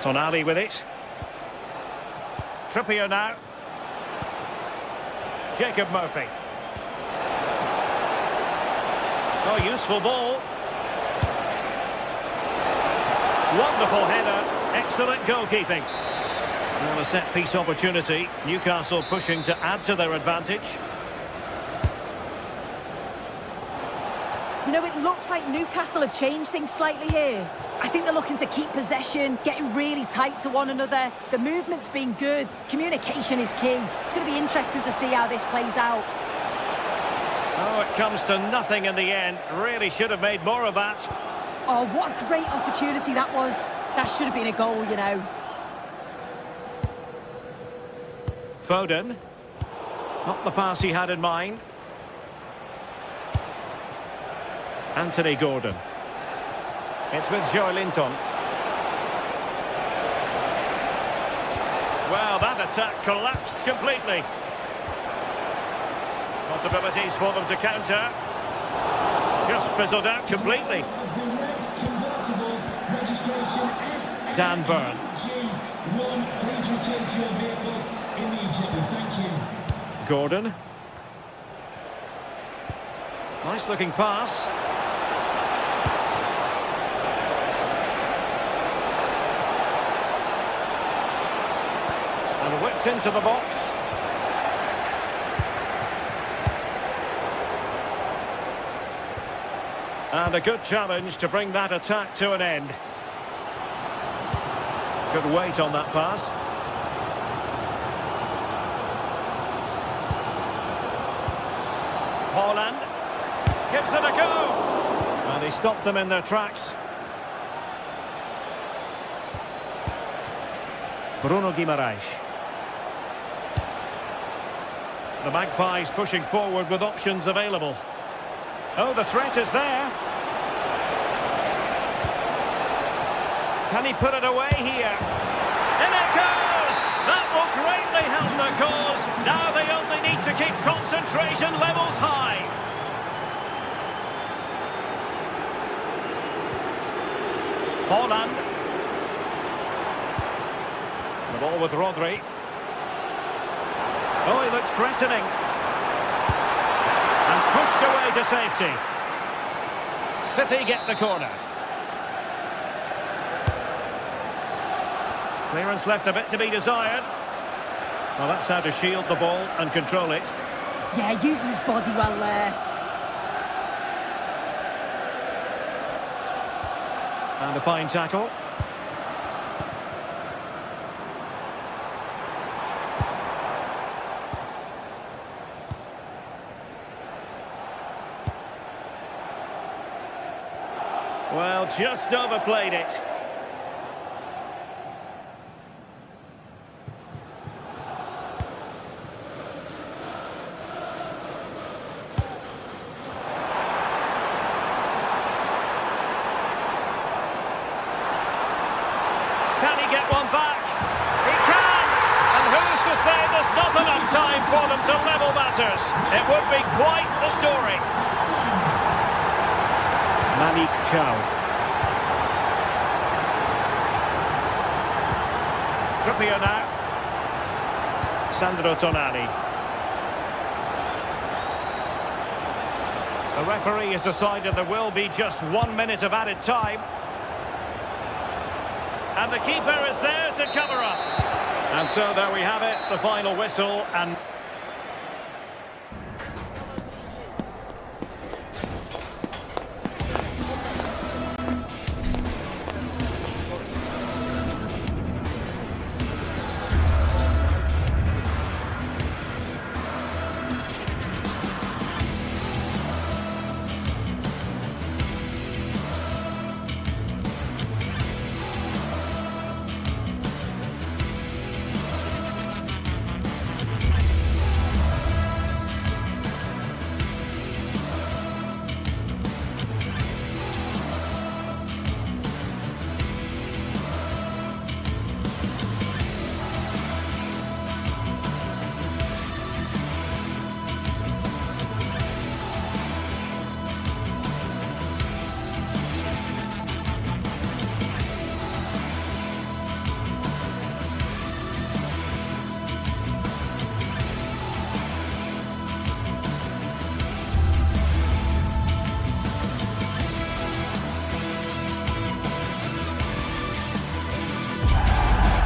Tonali with it. Trippier now. Jacob Murphy. Oh, useful ball. Wonderful header. Excellent goalkeeping. Well, a set-piece opportunity. Newcastle pushing to add to their advantage. You know, it looks like Newcastle have changed things slightly here. I think they're looking to keep possession, getting really tight to one another. The movement's been good. Communication is key. It's going to be interesting to see how this plays out. Oh, it comes to nothing in the end. Really should have made more of that. Oh, what a great opportunity that was. That should have been a goal, you know. Foden. Not the pass he had in mind. Anthony Gordon. It's with Joelinton. Well, that attack collapsed completely. Possibilities for them to counter. Just fizzled out completely. Dan Burn. Please return to your vehicle immediately. Thank you. Gordon. Nice looking pass. And whipped into the box. And a good challenge to bring that attack to an end. Good weight on that pass. Holland gives it a go. And he stopped them in their tracks. Bruno Guimaraes. The Magpies pushing forward with options available. Oh, the threat is there. Can he put it away here? In it goes! That will greatly help the cause. Now they only need to keep concentration levels high. Holland. The ball with Rodri. Oh, he looks threatening. And pushed away to safety. City get the corner. Clearance left a bit to be desired. Well, that's how to shield the ball and control it. Yeah, uses his body well there. And a fine tackle. Well, just overplayed it. Can he get one back? He can! And who's to say there's not enough time for them to level matters? It would be quite the story. Malik Chow. Trippier now. Sandro Tonali. The referee has decided there will be just 1 minute of added time. And the keeper is there to cover up. And so there we have it, the final whistle. And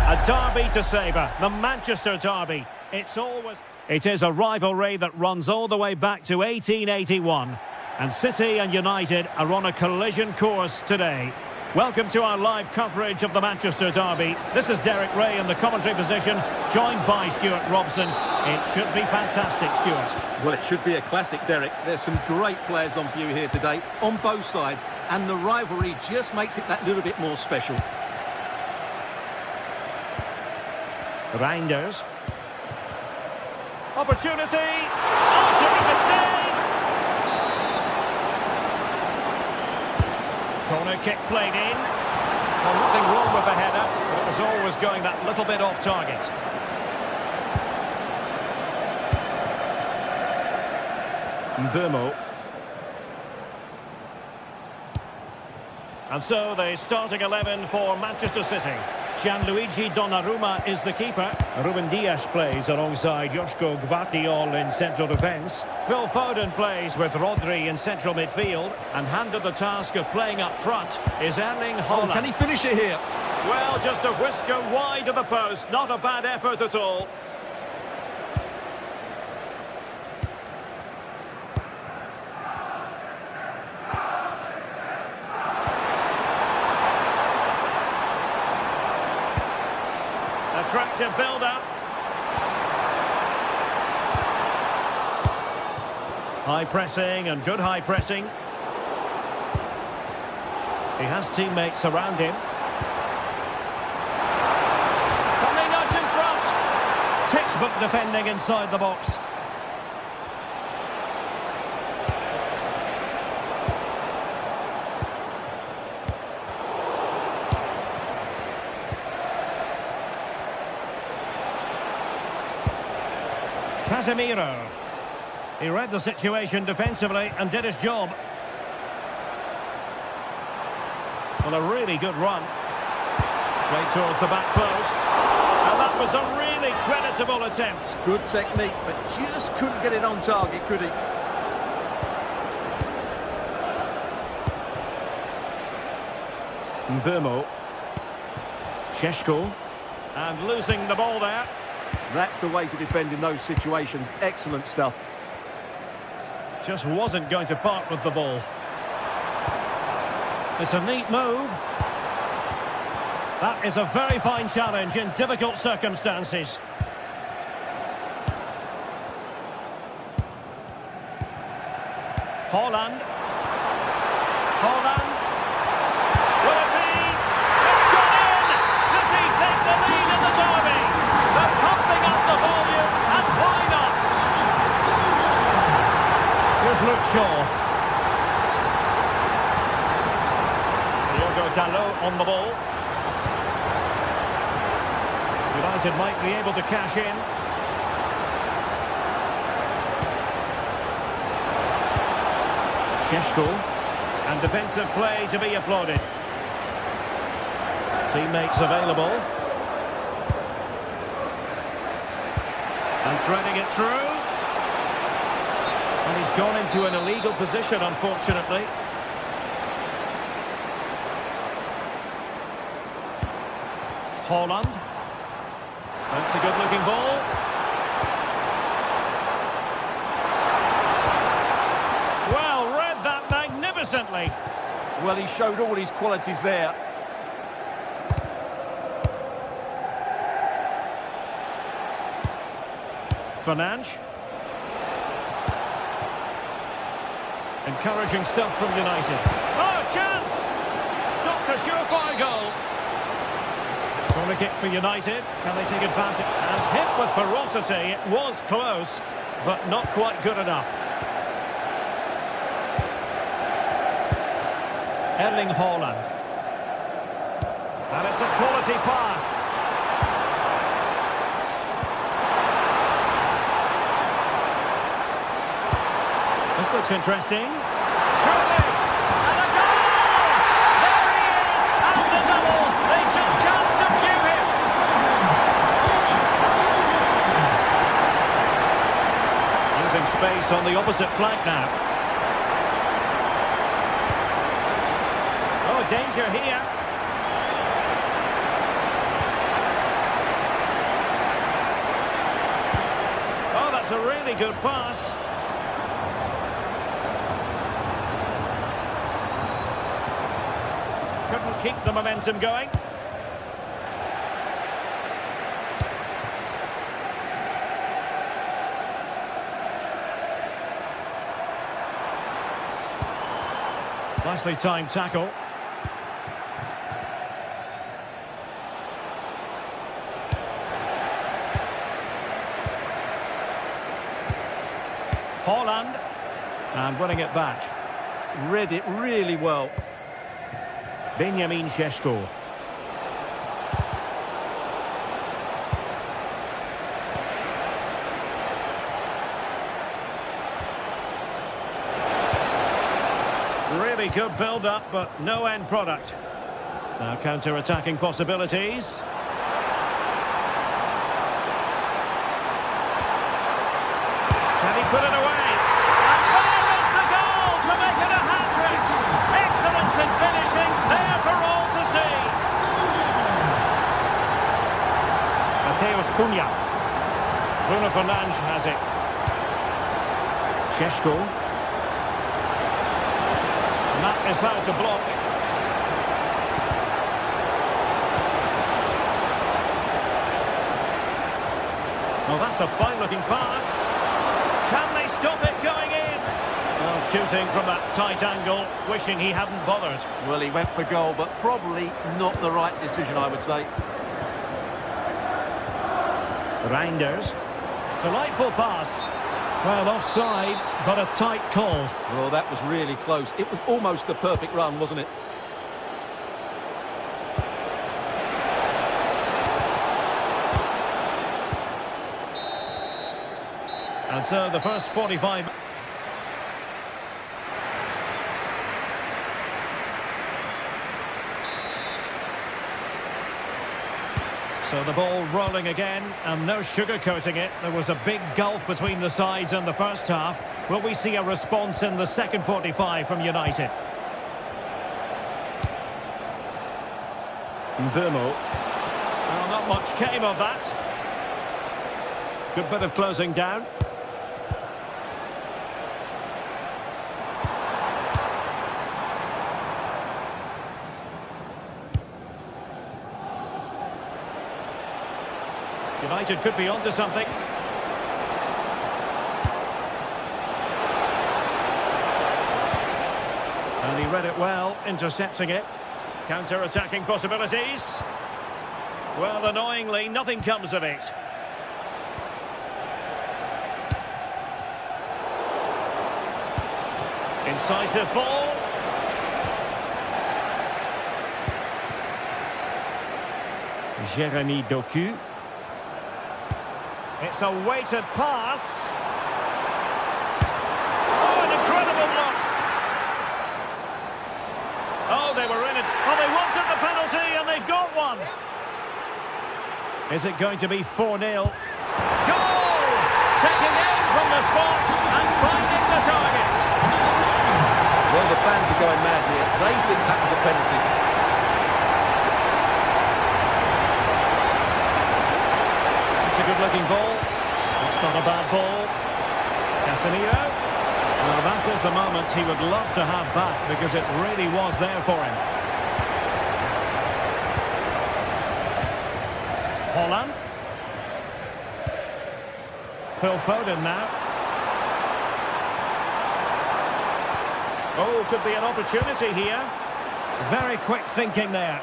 a derby to savour, the Manchester derby. It is a rivalry that runs all the way back to 1881. And City and United are on a collision course today. Welcome to our live coverage of the Manchester derby. This is Derek Ray in the commentary position, joined by Stuart Robson. It should be fantastic, Stuart. Well, it should be a classic, Derek. There's some great players on view here today, on both sides, and the rivalry just makes it that little bit more special. Reinders. Opportunity. Oh, terrific save. Corner kick played in. Well, nothing wrong with the header, but it was always going that little bit off target. Mbeumo. And so the starting 11 for Manchester City. Gianluigi Donnarumma is the keeper. Ruben Dias plays alongside Joško Gvardiol in central defence. Phil Foden plays with Rodri in central midfield. And handed the task of playing up front is Erling Haaland. Can he finish it here? Well, just a whisker wide of the post. Not a bad effort at all. Attractive build-up. High pressing and good high pressing. He has teammates around him. Can they nudge in front? Textbook defending inside the box. Casemiro. He read the situation defensively and did his job. Well, a really good run. Straight towards the back post. And that was a really creditable attempt. Good technique, but just couldn't get it on target, could he? Mbeumo. Šeško. And losing the ball there. That's the way to defend in those situations. Excellent stuff. Just wasn't going to part with the ball. It's a neat move. That is a very fine challenge in difficult circumstances. Haaland. Haaland. Will it be? It's gone in! City take the lead in the derby. They're pumping up the volume, and why not? Here's Luke Shaw. Diogo Dalot on the ball. United might be able to cash in. Šeško. And defensive play to be applauded. Teammates available. And threading it through. And he's gone into an illegal position, unfortunately. Haaland. That's a good-looking ball. Well, read that magnificently. Well, he showed all his qualities there. Fernandes. Encouraging stuff from United. Oh, chance! Stopped a surefire goal. Corner kick for United. Can they take advantage? And hit with ferocity. It was close, but not quite good enough. Erling Haaland. And it's a quality pass. This looks interesting. Surely! And a goal! There he is! And the double! They just can't subdue him! Using space on the opposite flank now. Oh, danger here. Oh, that's a really good pass. Couldn't keep the momentum going. Nicely timed tackle. Holland. And winning it back. Read it really well. Benjamin Šeško. Really good build-up, but no end product. Now counter-attacking possibilities. Can he put it away? And there is the goal to make it a hat-trick! Excellence in finishing, there for all to see. Mateus Cunha. Bruno Fernandes has it. Šeško. And that is how to block. Well, that's a fine-looking pass. Can they stop it going in? Well, shooting from that tight angle, wishing he hadn't bothered. Well, he went for goal, but probably not the right decision, I would say. Reinders. Delightful pass. Well, offside, but a tight call. Well, that was really close. It was almost the perfect run, wasn't it? And so the first 45... So the ball rolling again, and no sugarcoating it. There was a big gulf between the sides in the first half. Will we see a response in the second 45 from United? Mbeumo. Well, not much came of that. Good bit of closing down. United could be onto something. And he read it well, intercepting it. Counter-attacking possibilities. Well, annoyingly, nothing comes of it. Incisive ball. Jérémy Doku. It's a weighted pass. Oh, an incredible block. Oh, they were in it. Oh, they wanted the penalty, and they've got one. Is it going to be 4-0? Goal! Taking aim from the spot and finding the target. Well, the fans are going mad here. They think that was a penalty. Good-looking ball. It's not a bad ball. Casemiro. Well, that is the moment he would love to have back because it really was there for him. Holland. Phil Foden now. Oh, could be an opportunity here. Very quick thinking there.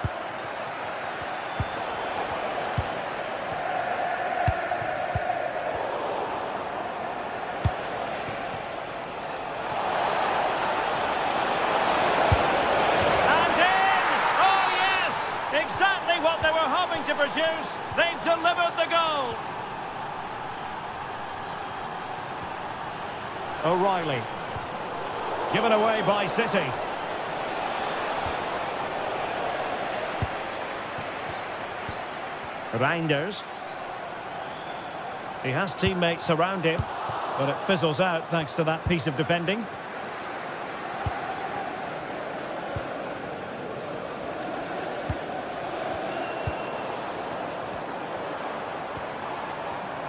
Exactly what they were hoping to produce. They've delivered the goal. O'Reilly. Given away by City. Reinders. He has teammates around him, but it fizzles out thanks to that piece of defending.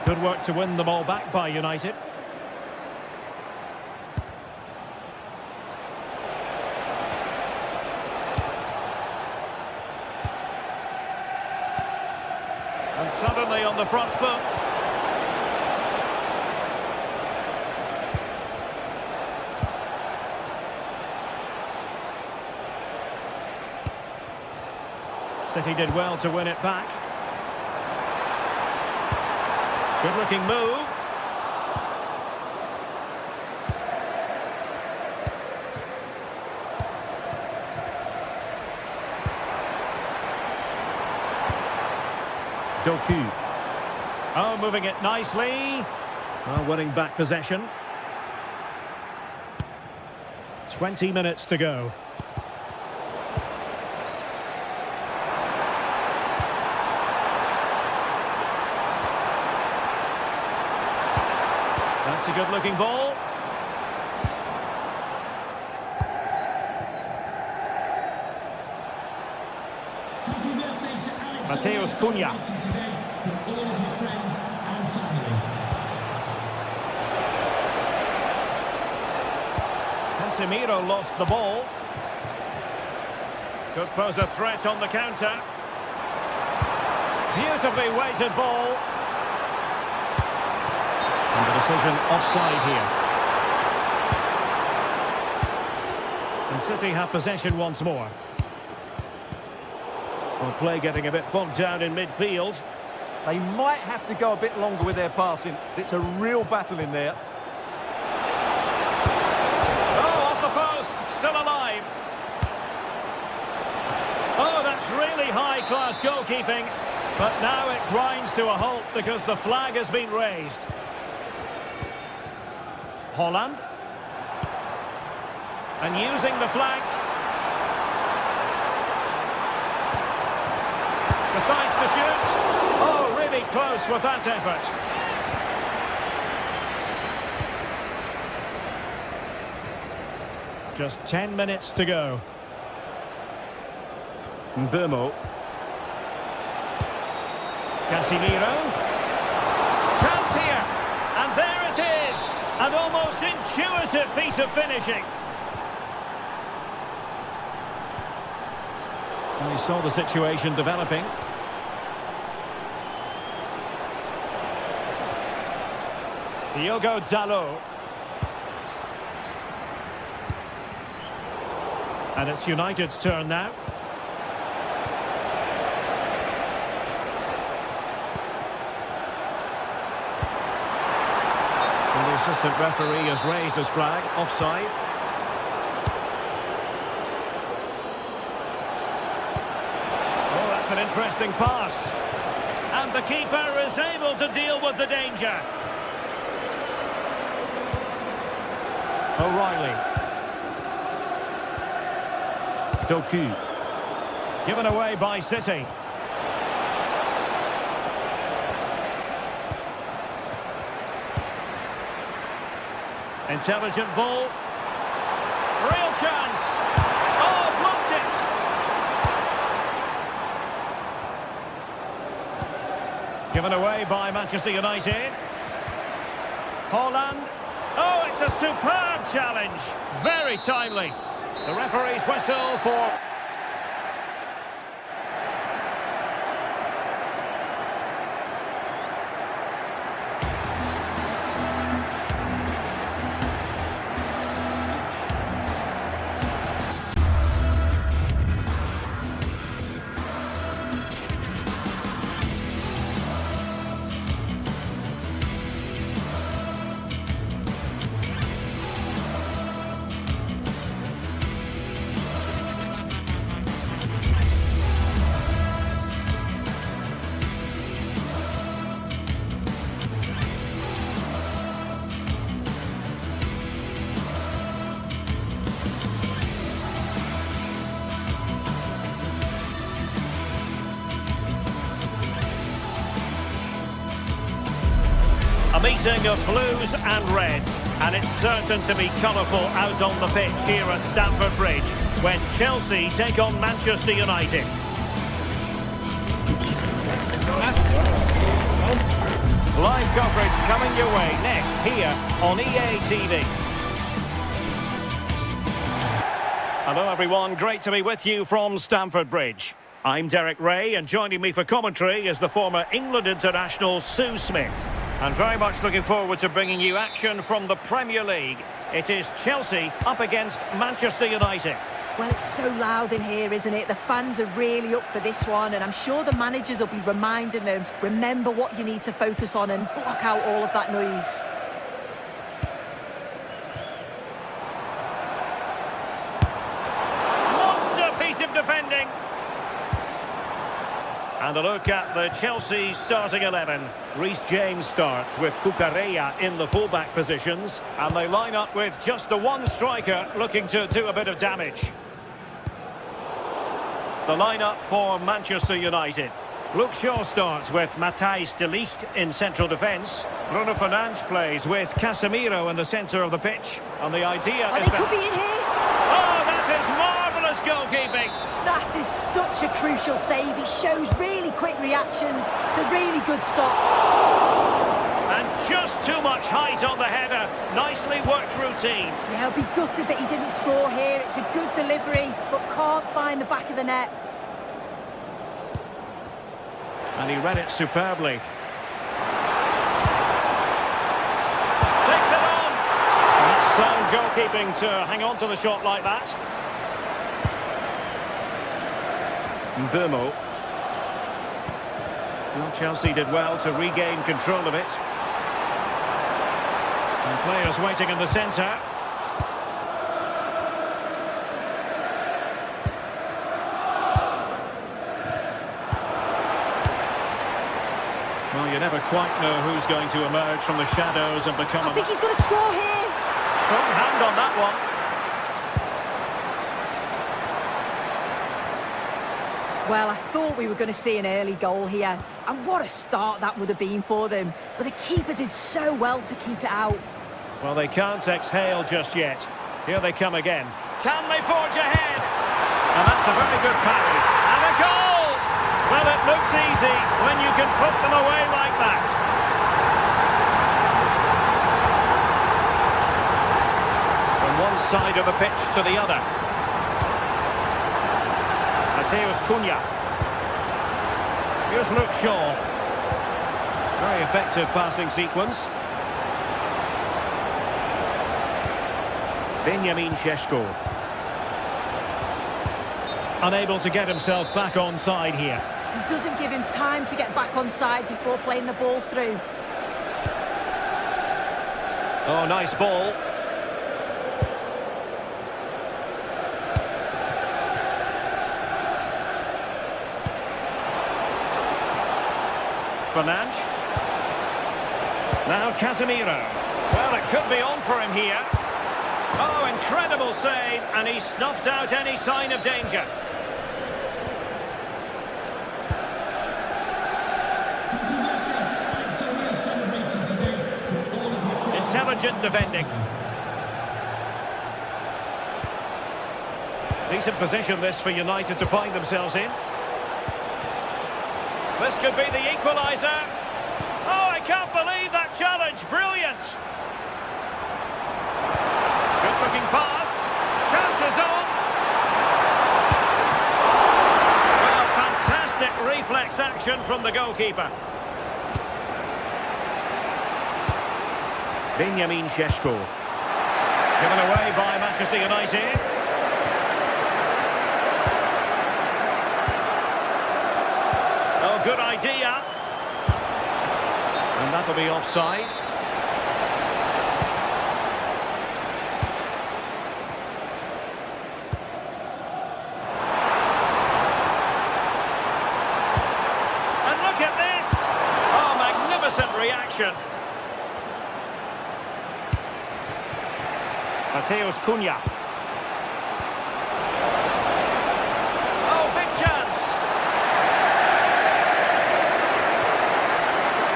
Good work to win the ball back by United. And suddenly on the front foot. City did well to win it back. Good-looking move. Doku. Oh, moving it nicely. Oh, winning back possession. 20 minutes to go. That's a good-looking ball. Happy birthday to Alex. Mateus Cunha. Today from all of your friends and family. Casemiro lost the ball. Could pose a threat on the counter. Beautifully weighted ball. And the decision offside here. And City have possession once more. Well, play getting a bit bogged down in midfield. They might have to go a bit longer with their passing. It's a real battle in there. Oh, off the post, still alive. Oh, that's really high-class goalkeeping. But now it grinds to a halt because the flag has been raised. Holland. And using the flank. Decides to shoot. Oh, really close with that effort. Just 10 minutes to go. Mbomo. Casemiro. Chance here. And there it is. An almost intuitive piece of finishing. And we saw the situation developing. Diogo Dalot. And it's United's turn now. And the assistant referee has raised his flag, offside. Oh, that's an interesting pass. And the keeper is able to deal with the danger. O'Reilly. Doku. Given away by City. Intelligent ball. Real chance. Oh, blocked it. Given away by Manchester United. Holland. Oh, it's a superb challenge. Very timely. The referee's whistle for... A meeting of blues and reds, and it's certain to be colourful out on the pitch here at Stamford Bridge when Chelsea take on Manchester United. Live coverage coming your way next here on EA TV. Hello everyone, great to be with you from Stamford Bridge. I'm Derek Ray, and joining me for commentary is the former England international Sue Smith. And very much looking forward to bringing you action from the Premier League. It is Chelsea up against Manchester United. Well, it's so loud in here, isn't it? The fans are really up for this one, and I'm sure the managers will be reminding them, remember what you need to focus on and block out all of that noise. And a look at the Chelsea starting 11. Reece James starts with Cucurella in the fullback positions. And they line up with just the one striker looking to do a bit of damage. The lineup for Manchester United. Luke Shaw starts with Matthijs de Ligt in central defence. Bruno Fernandes plays with Casemiro in the centre of the pitch. And the idea is they could be in here. Oh, that is marvellous goalkeeping. That is such a crucial save. It shows really quick reactions. It's a really good stop. And just too much height on the header. Nicely worked routine. Yeah, he'll be gutted that he didn't score here. It's a good delivery, but can't find the back of the net. And he read it superbly. Takes it on. That's sound goalkeeping to hang on to the shot like that. Mbeumo. Well, Chelsea did well to regain control of it. And players waiting in the centre. Well, you never quite know who's going to emerge from the shadows and become... I think he's going to score here. Strong hand on that one. Well, I thought we were going to see an early goal here. And what a start that would have been for them. But the keeper did so well to keep it out. Well, they can't exhale just yet. Here they come again. Can they forge ahead? And that's a very good parry. And a goal! Well, it looks easy when you can put them away like that. From one side of the pitch to the other. Matheus Cunha. Here's Luke Shaw. Very effective passing sequence. Benjamin Šeško. Unable to get himself back on side here. He doesn't give him time to get back on side before playing the ball through. Oh, nice ball. Fernandes. Now Casemiro. Well, it could be on for him here. Oh, incredible save, and he snuffed out any sign of danger. Intelligent defending. Decent position this for United to find themselves in. This could be the equaliser. Oh, I can't believe that challenge. Brilliant. Good looking pass. Chances on. Well, fantastic reflex action from the goalkeeper. Benjamin Šeško. Given away by Manchester United. Oh, good idea. And that'll be offside. And look at this. Oh, magnificent reaction. Matheus Cunha. Oh, big chance.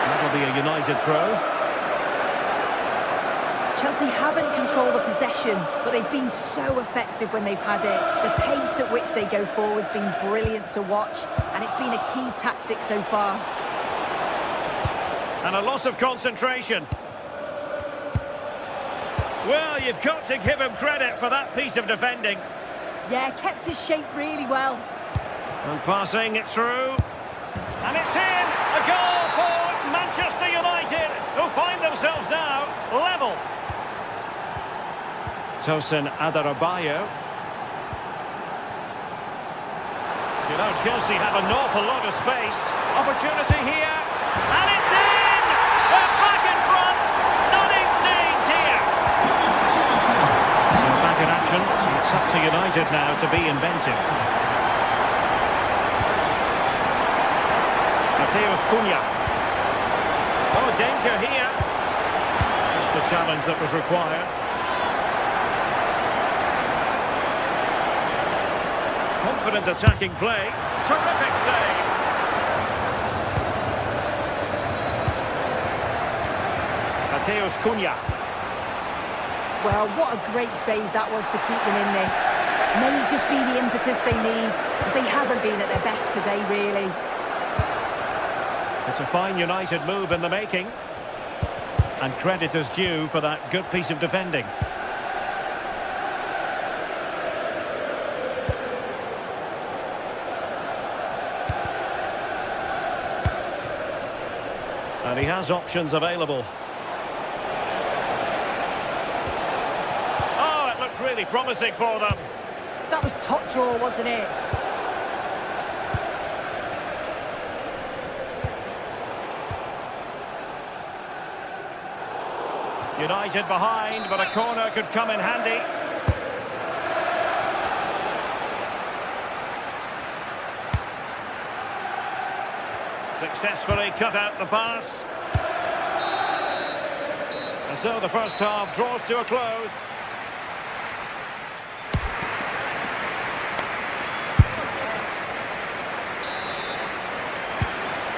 That'll be a United throw. Chelsea haven't controlled the possession, but they've been so effective when they've had it. The pace at which they go forward has been brilliant to watch, and it's been a key tactic so far. And a loss of concentration. Well, you've got to give him credit for that piece of defending. Yeah, kept his shape really well. And passing it through. And it's in! A goal for Manchester United, who find themselves now level. Tosin Adarabioyo. You know, Chelsea have an awful lot of space. Opportunity here. And it's in! They're back in front! Stunning scenes here! So back in action. It's up to United now to be inventive. Cunha. Oh, danger here. That's the challenge that was required. Confident attacking play. Terrific save. Cunha. Well, what a great save that was to keep them in this. May just be the impetus they need, as they haven't been at their best today, really. It's a fine United move in the making. And credit is due for that good piece of defending. And he has options available. Oh, it looked really promising for them. That was top draw, wasn't it? United behind, but a corner could come in handy. Successfully cut out the pass. And so the first half draws to a close.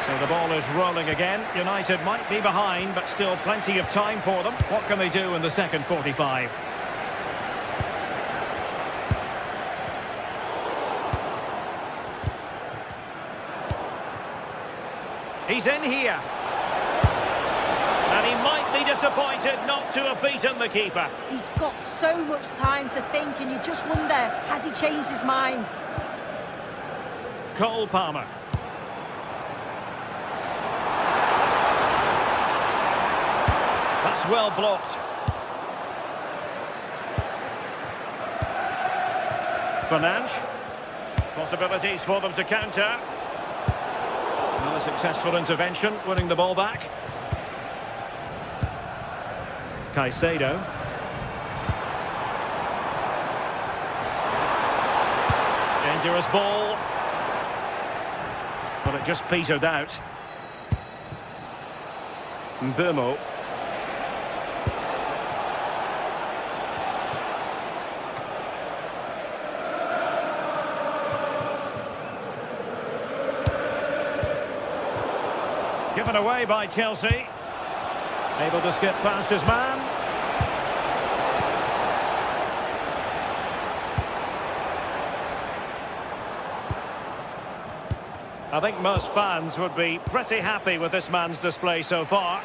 So the ball is rolling again. United might be behind, but still plenty of time for them. What can they do in the second 45? He's in here. And he might be disappointed not to have beaten the keeper. He's got so much time to think, and you just wonder, has he changed his mind? Cole Palmer. That's well blocked. Fernandes. Possibilities for them to counter. Another successful intervention, winning the ball back. Caicedo. Dangerous ball. But it just petered out. Mbeumo. Given away by Chelsea. Able to skip past his man. I think most fans would be pretty happy with this man's display so far.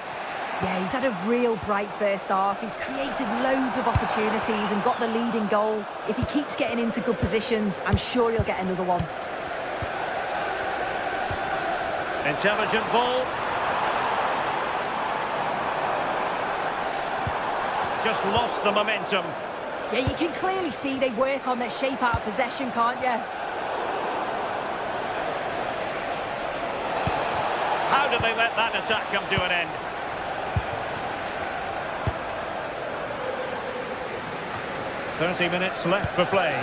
Yeah, he's had a real bright first half. He's created loads of opportunities and got the leading goal. If he keeps getting into good positions, I'm sure he'll get another one. Intelligent ball. Just lost the momentum. Yeah, you can clearly see they work on their shape out of possession, can't you? How did they let that attack come to an end? "30 minutes left for play.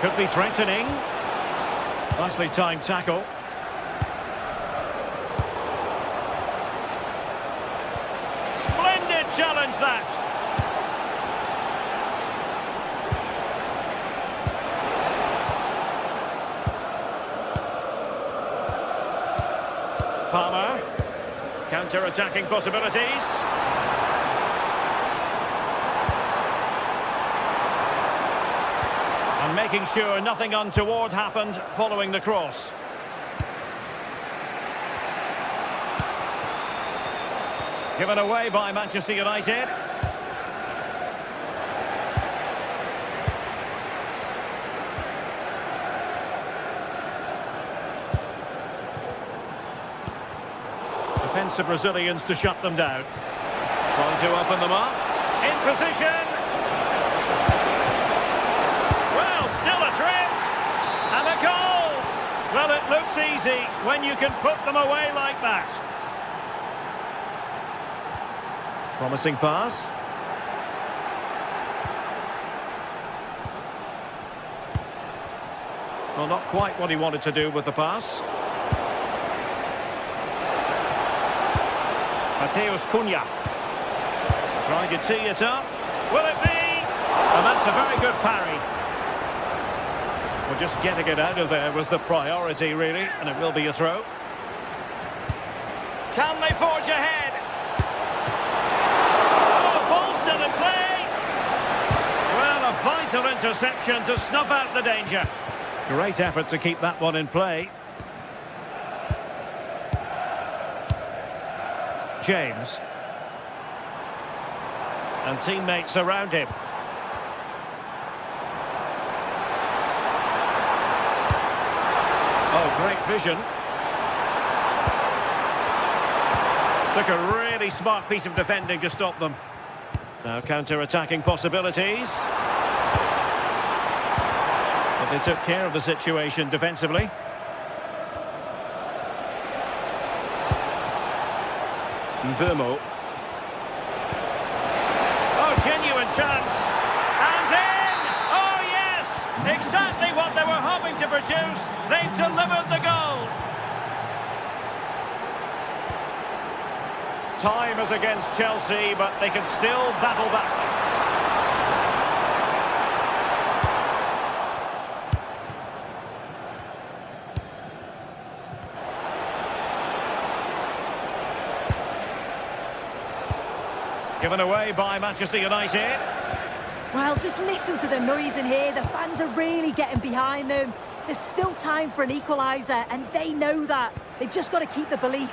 Could be threatening. Nicely timed tackle. Splendid challenge that. Palmer. Counter-attacking possibilities. And making sure nothing untoward happened following the cross. Given away by Manchester United. Defensive Brazilians to shut them down. Trying to open them up. In position. Well, still a threat. And a goal. Well, it looks easy when you can put them away like that. Promising pass. Well, not quite what he wanted to do with the pass. Mateus Cunha. Trying to tee it up. Will it be? And that's a very good parry. Well, just getting it out of there was the priority, really, and it will be a throw. Can they forge ahead? Oh, ball still in play. Well, a vital interception to snuff out the danger. Great effort to keep that one in play. James. And teammates around him. Oh, great vision. Took a really smart piece of defending to stop them. Now counter-attacking possibilities. But they took care of the situation defensively. Burmo. Oh, genuine chance. And in! Oh, yes! Exactly what they were hoping to produce. They've delivered the goal. Time is against Chelsea, but they can still battle back. Given away by Manchester United. Well, just listen to the noise in here. The fans are really getting behind them. There's still time for an equaliser, and they know that. They've just got to keep the belief.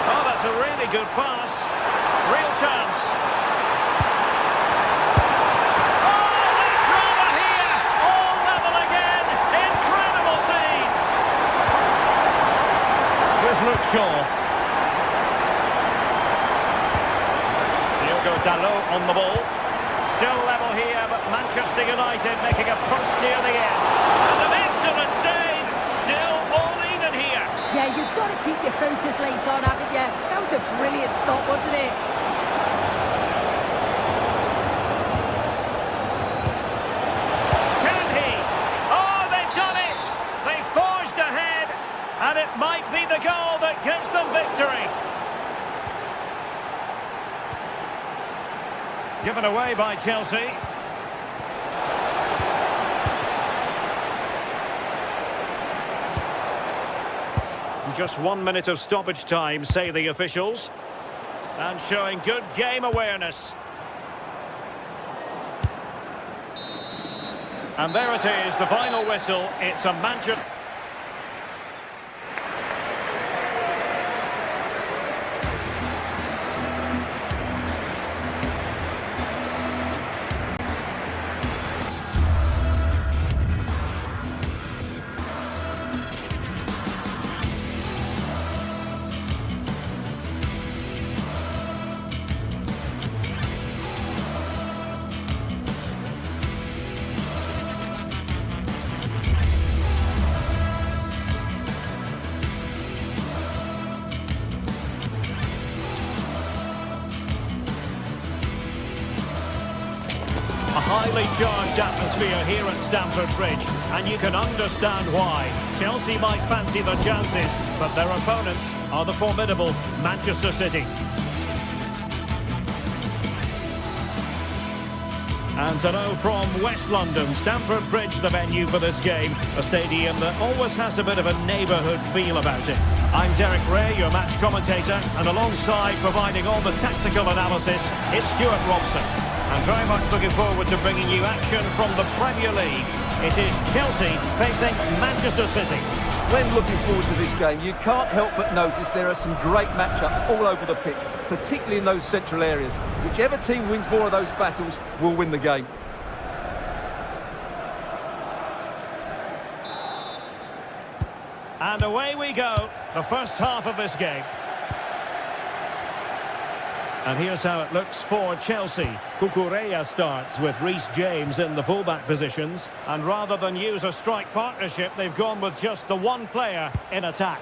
Oh, that's a really good pass. Real chance. Shaw. Diogo Dalot on the ball. Still level here, but Manchester United making a push near the end. And an excellent save. Still all even here. Yeah, you've got to keep your focus late on, haven't you? That was a brilliant stop, wasn't it? Can he? Oh, they've done it. They forged ahead. And it might be the goal that gives them victory. Given away by Chelsea. Just 1 minute of stoppage time, say the officials. And showing good game awareness. And there it is, the final whistle. It's a Manchester... highly charged atmosphere here at Stamford Bridge, and you can understand why. Chelsea might fancy the chances, but their opponents are the formidable Manchester City. And to know from West London, Stamford Bridge the venue for this game, a stadium that always has a bit of a neighbourhood feel about it. I'm Derek Ray, your match commentator, and alongside providing all the tactical analysis is Stuart Robson. I'm very much looking forward to bringing you action from the Premier League. It is Chelsea facing Manchester City. When looking forward to this game, you can't help but notice there are some great matchups all over the pitch, particularly in those central areas. Whichever team wins more of those battles will win the game. And away we go, the first half of this game. And here's how it looks for Chelsea. Cucurella starts with Reece James in the fullback positions. And rather than use a strike partnership, they've gone with just the one player in attack.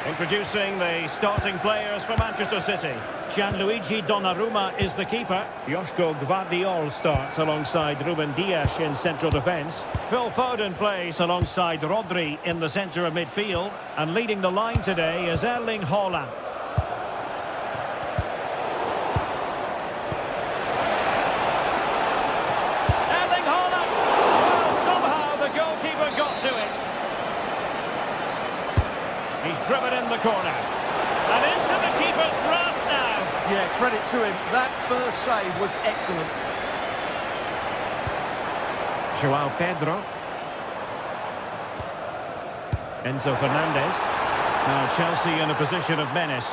Introducing the starting players for Manchester City. Gianluigi Donnarumma is the keeper. Joško Gvardiol starts alongside Ruben Dias in central defence. Phil Foden plays alongside Rodri in the centre of midfield. And leading the line today is Erling Haaland. Erling Haaland! Well, somehow the goalkeeper got to it. He's driven in the corner. And into the keeper's grasp now. Yeah, credit to him. That first save was excellent. João Pedro. Enzo Fernandez. Now Chelsea in a position of menace.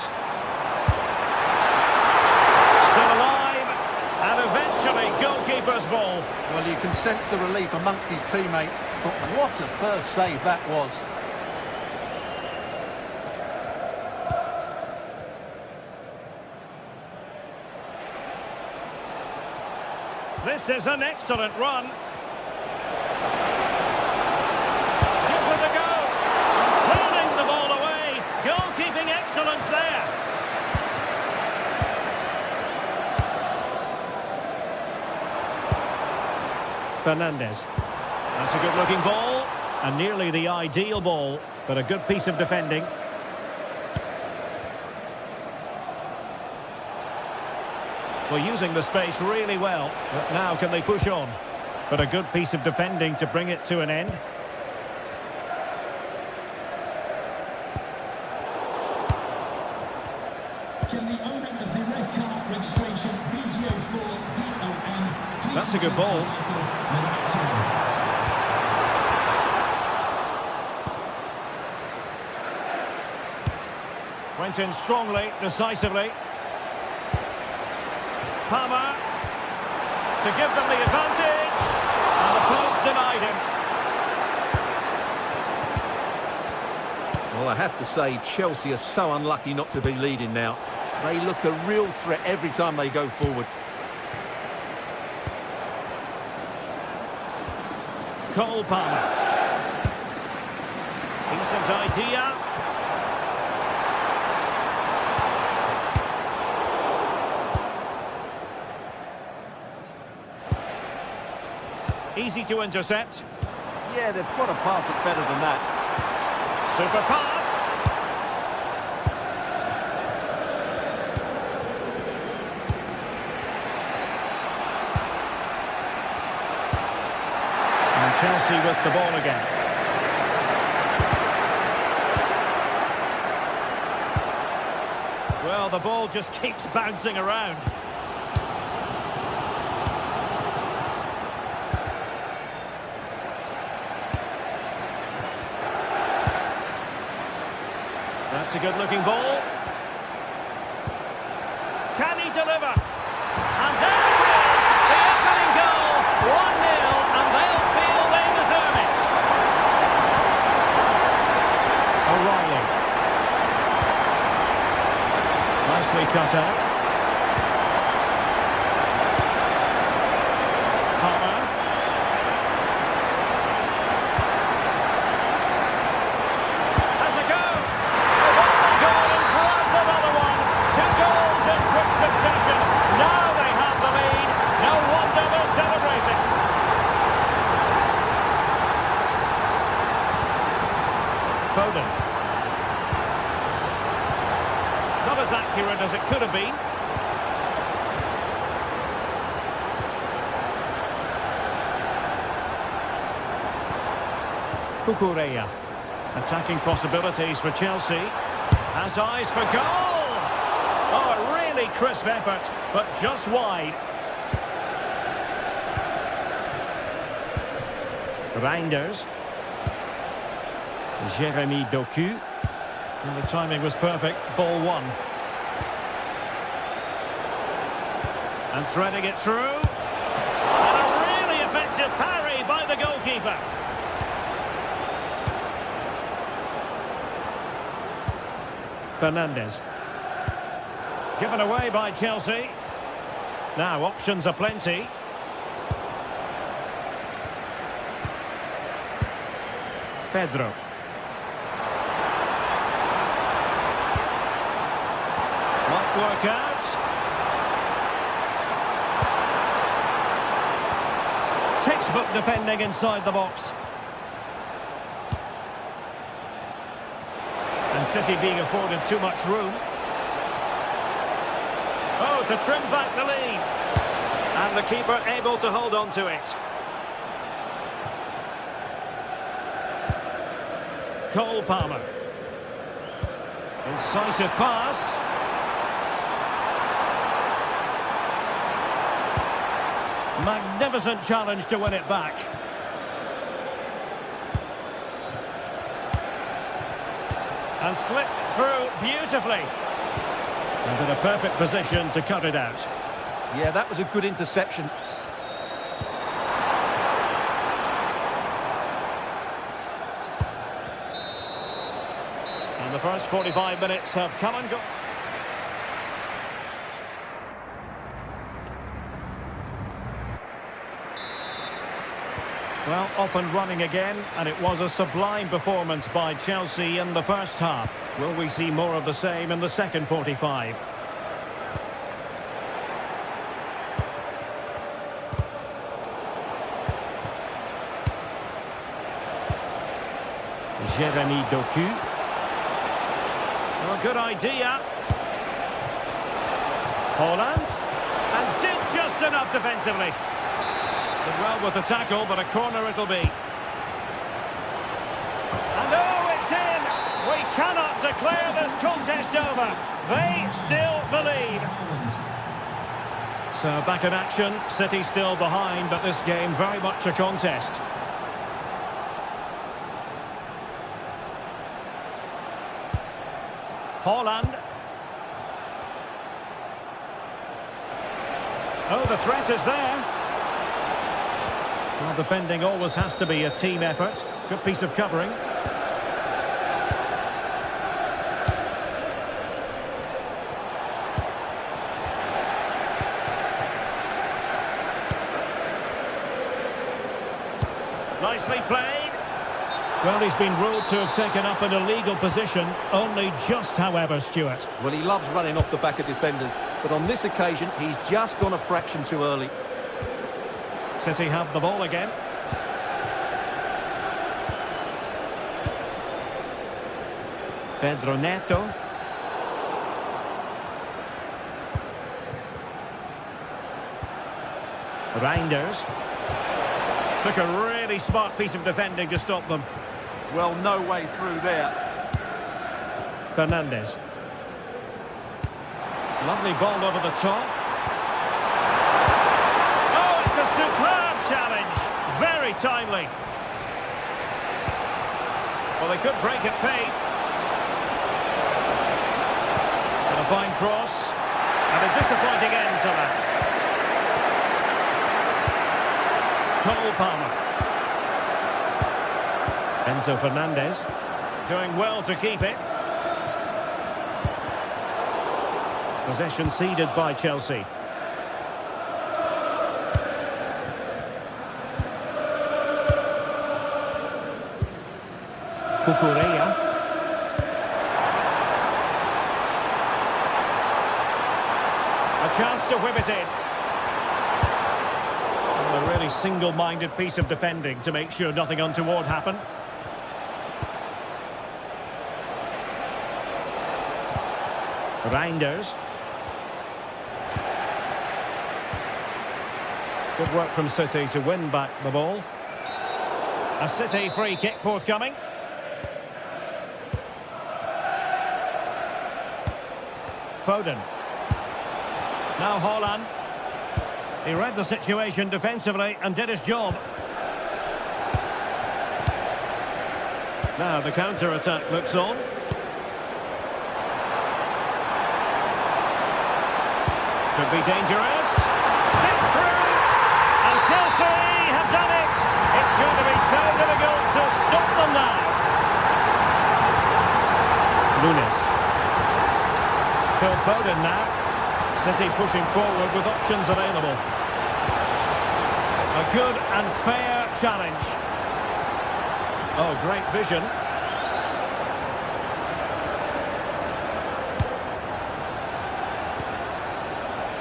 Still alive. And eventually goalkeeper's ball. Well, you can sense the relief amongst his teammates. But what a first save that was. This is an excellent run. Gives it a go. Turning the ball away. Goalkeeping excellence there. Fernandez. That's a good-looking ball. And nearly the ideal ball, but a good piece of defending. Well, using the space really well, but now can they push on? But a good piece of defending to bring it to an end. Can the owner of the red car registration BGO4DOM... That's a good ball. Went in strongly, decisively. Palmer to give them the advantage, and the post denied him. Well, I have to say, Chelsea are so unlucky not to be leading now. They look a real threat every time they go forward. Cole Palmer. Decent idea. Easy to intercept. Yeah, they've got to pass it better than that. Super pass. And Chelsea with the ball again. Well, the ball just keeps bouncing around. That's a good-looking ball. Can he deliver? And there it is! The opening goal! 1-0, and they'll feel they deserve it. O'Reilly. Nicely cut out. Palmer. Has a go! Goal and grabs another one. 2 goals in quick succession. Now they have the lead. No wonder they're celebrating. Foden. Not as accurate as it could have been. Cucurella. Attacking possibilities for Chelsea. Has eyes for goal! Oh, a really crisp effort, but just wide. Reinders. Jeremy Doku. And the timing was perfect. Ball one. And threading it through. And a really effective parry by the goalkeeper. Fernandez. Given away by Chelsea. Now options are plenty. Pedro. Didn't work out. Textbook defending inside the box. And City being afforded too much room. Oh, to trim back the lead. And the keeper able to hold on to it. Cole Palmer. Incisive pass. Magnificent challenge to win it back. And slipped through beautifully. And in a perfect position to cut it out. Yeah, that was a good interception. And the first 45 minutes have come and gone. Well, off and running again, and it was a sublime performance by Chelsea in the first half. Will we see more of the same in the second 45? Jeremy Doku. Well, good idea. Holland. And did just enough defensively. Did well with the tackle, but a corner it'll be. And oh, it's in! We cannot declare this contest over. They still believe. So back in action, City still behind, but this game very much a contest. Holland. Oh, the threat is there. Well, defending always has to be a team effort. Good piece of covering. Nicely played. Well, he's been ruled to have taken up an illegal position, only just, however, Stuart. Well, he loves running off the back of defenders, but on this occasion, he's just gone a fraction too early. City have the ball again. Pedro Neto. Reinders. Took a really smart piece of defending to stop them. Well, no way through there. Fernandes. Lovely ball over the top. Oh, it's a superb challenge. Very timely. Well, they could break at pace. And a fine cross. And a disappointing end to that. Cole Palmer. Enzo Fernandez doing well to keep it. Possession ceded by Chelsea. Cucurella. A chance to whip it in. A really single-minded piece of defending to make sure nothing untoward happened. Reinders. Good work from City to win back the ball. A City free kick forthcoming. Foden. Now Holland. He read the situation defensively and did his job. Now the counter-attack looks on. Could be dangerous. Sit through. And Chelsea have done it. It's going to be so difficult to stop them now. Nunes. Phil Foden now. City pushing forward with options available. A good and fair challenge. Oh, great vision.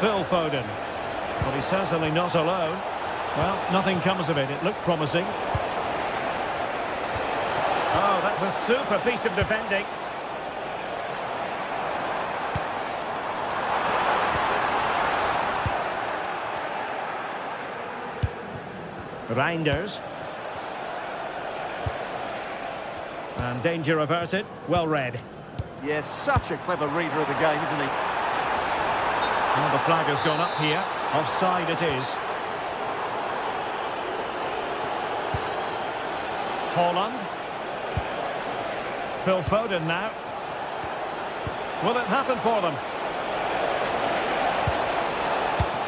Phil Foden. But he's certainly not alone. Well, nothing comes of it. It looked promising. Oh, that's a super piece of defending. Reinders. And danger averted. Well read. Yes, such a clever reader of the game, isn't he? Well, the flag has gone up here. Offside it is. Haaland. Phil Foden now. Will it happen for them?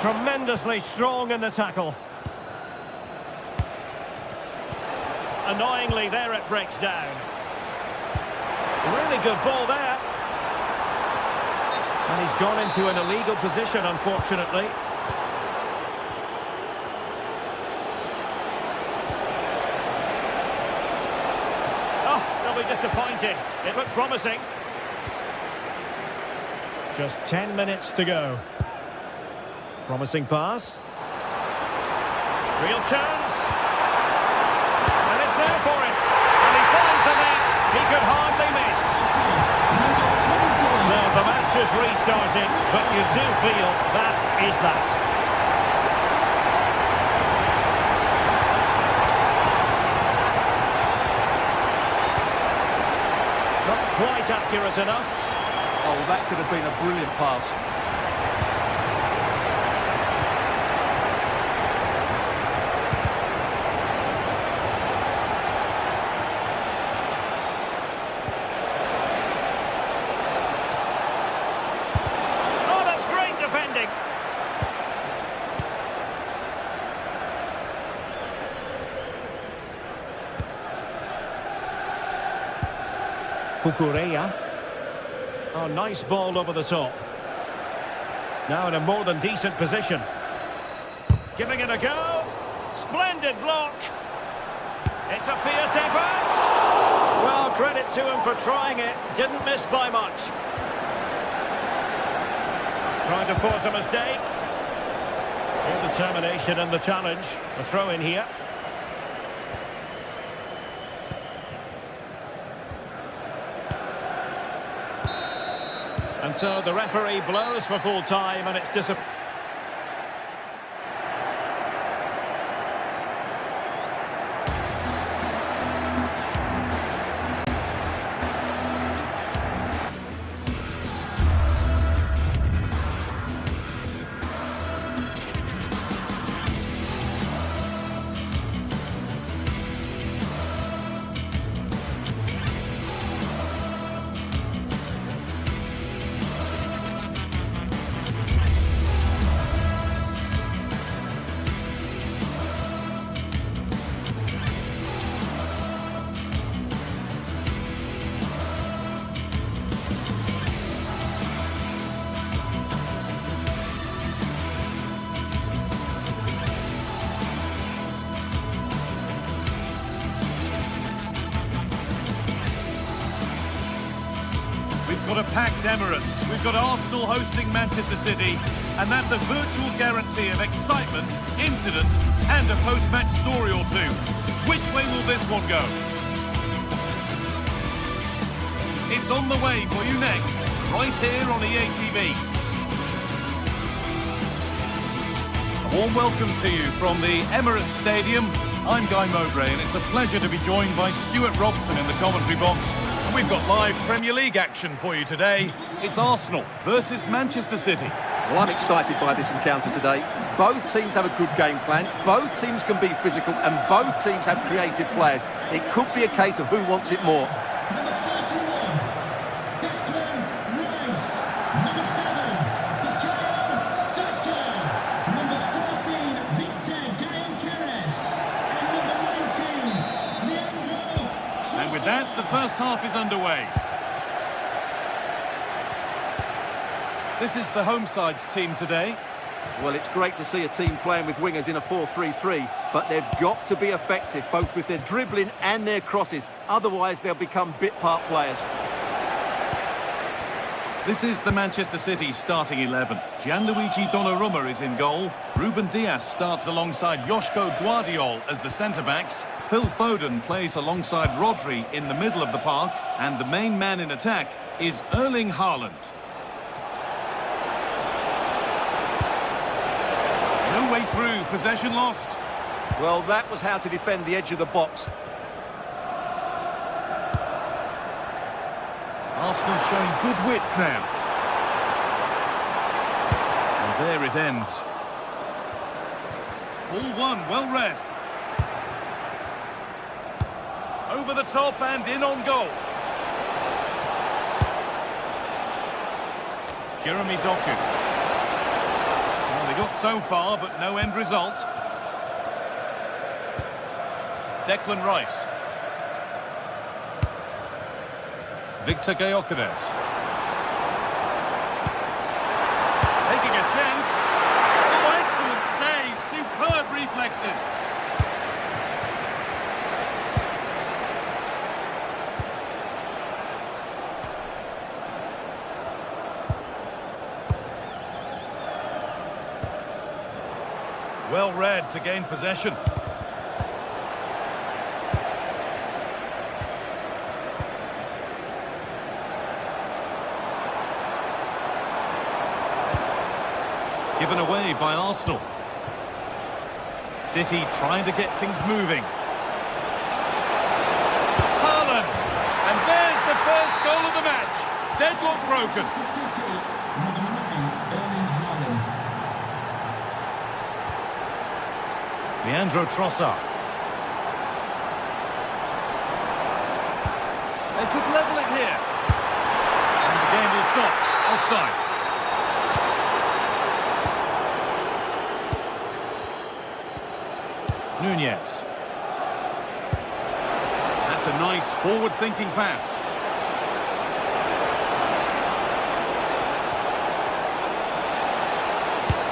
Tremendously strong in the tackle. Annoyingly, there it breaks down. Really good ball there. And he's gone into an illegal position, unfortunately. Oh, they'll be disappointed. It looked promising. Just 10 minutes to go. Promising pass. Real chance. And it's there for him. And he finds the net. He could hardly miss. So the match has restarted, but you do feel that is that. Not quite accurate enough. Oh, that could have been a brilliant pass. Oh, that's great defending. Kukureya. Oh, nice ball over the top. Now in a more than decent position. Giving it a go. Splendid block. It's a fierce effort. Well, credit to him for trying it. Didn't miss by much. Trying to force a mistake. Real determination in the challenge. A throw in here. And so the referee blows for full time, and it's disappointing. We've got a packed Emirates, we've got Arsenal hosting Manchester City, and that's a virtual guarantee of excitement, incident, and a post-match story or two. Which way will this one go? It's on the way for you next, right here on EA TV. A warm welcome to you from the Emirates Stadium. I'm Guy Mowbray, and it's a pleasure to be joined by Stuart Robson in the commentary box. And we've got live Premier League action for you today. It's Arsenal versus Manchester City. Well, I'm excited by this encounter today. Both teams have a good game plan, both teams can be physical, and both teams have creative players. It could be a case of who wants it more. Number 31, Declan Rice. Number 7, Bukayo Saka. Number 14, Victor Gyokeres. And number 19, Leandro Trossard. And with that, the first half is underway. This is the home side's team today. Well, it's great to see a team playing with wingers in a 4-3-3, but they've got to be effective, both with their dribbling and their crosses. Otherwise, they'll become bit-part players. This is the Manchester City starting 11. Gianluigi Donnarumma is in goal. Ruben Dias starts alongside Joško Guardiol as the centre-backs. Phil Foden plays alongside Rodri in the middle of the park. And the main man in attack is Erling Haaland. No way through, possession lost. Well, that was how to defend the edge of the box. Arsenal showing good width now. And there it ends. All one, well read. Over the top and in on goal. Jeremy Doku. Well, they got so far, but no end result. Declan Rice. Victor Gyökeres. Taking a chance. Oh, excellent save. Superb reflexes. Well read to gain possession. Given away by Arsenal. City trying to get things moving. Haaland! And there's the first goal of the match. Deadlock broken. Manchester City, number 9, Erling Haaland. Leandro Trossard. They could level it here. And the game will stop. Offside. Nunez. That's a nice forward-thinking pass.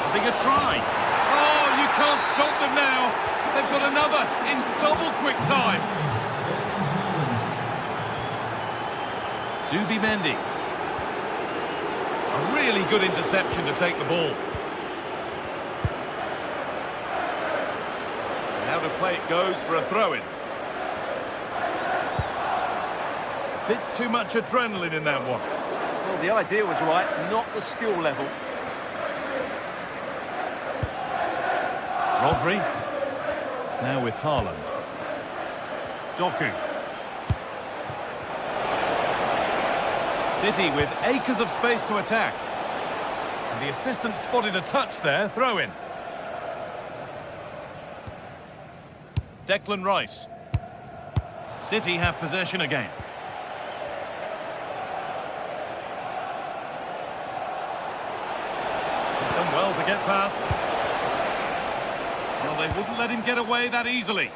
Having a try. Oh, you can't stop them now. They've got another in double quick time. Zubimendi. A really good interception to take the ball. Out of play it goes for a throw-in. Bit too much adrenaline in that one. Well, the idea was right, not the skill level. Rodri. Now with Haaland. Doku. City with acres of space to attack. And the assistant spotted a touch there, throw-in. Declan Rice. City have possession again. He's done well to get past. Well, they wouldn't let him get away that easily.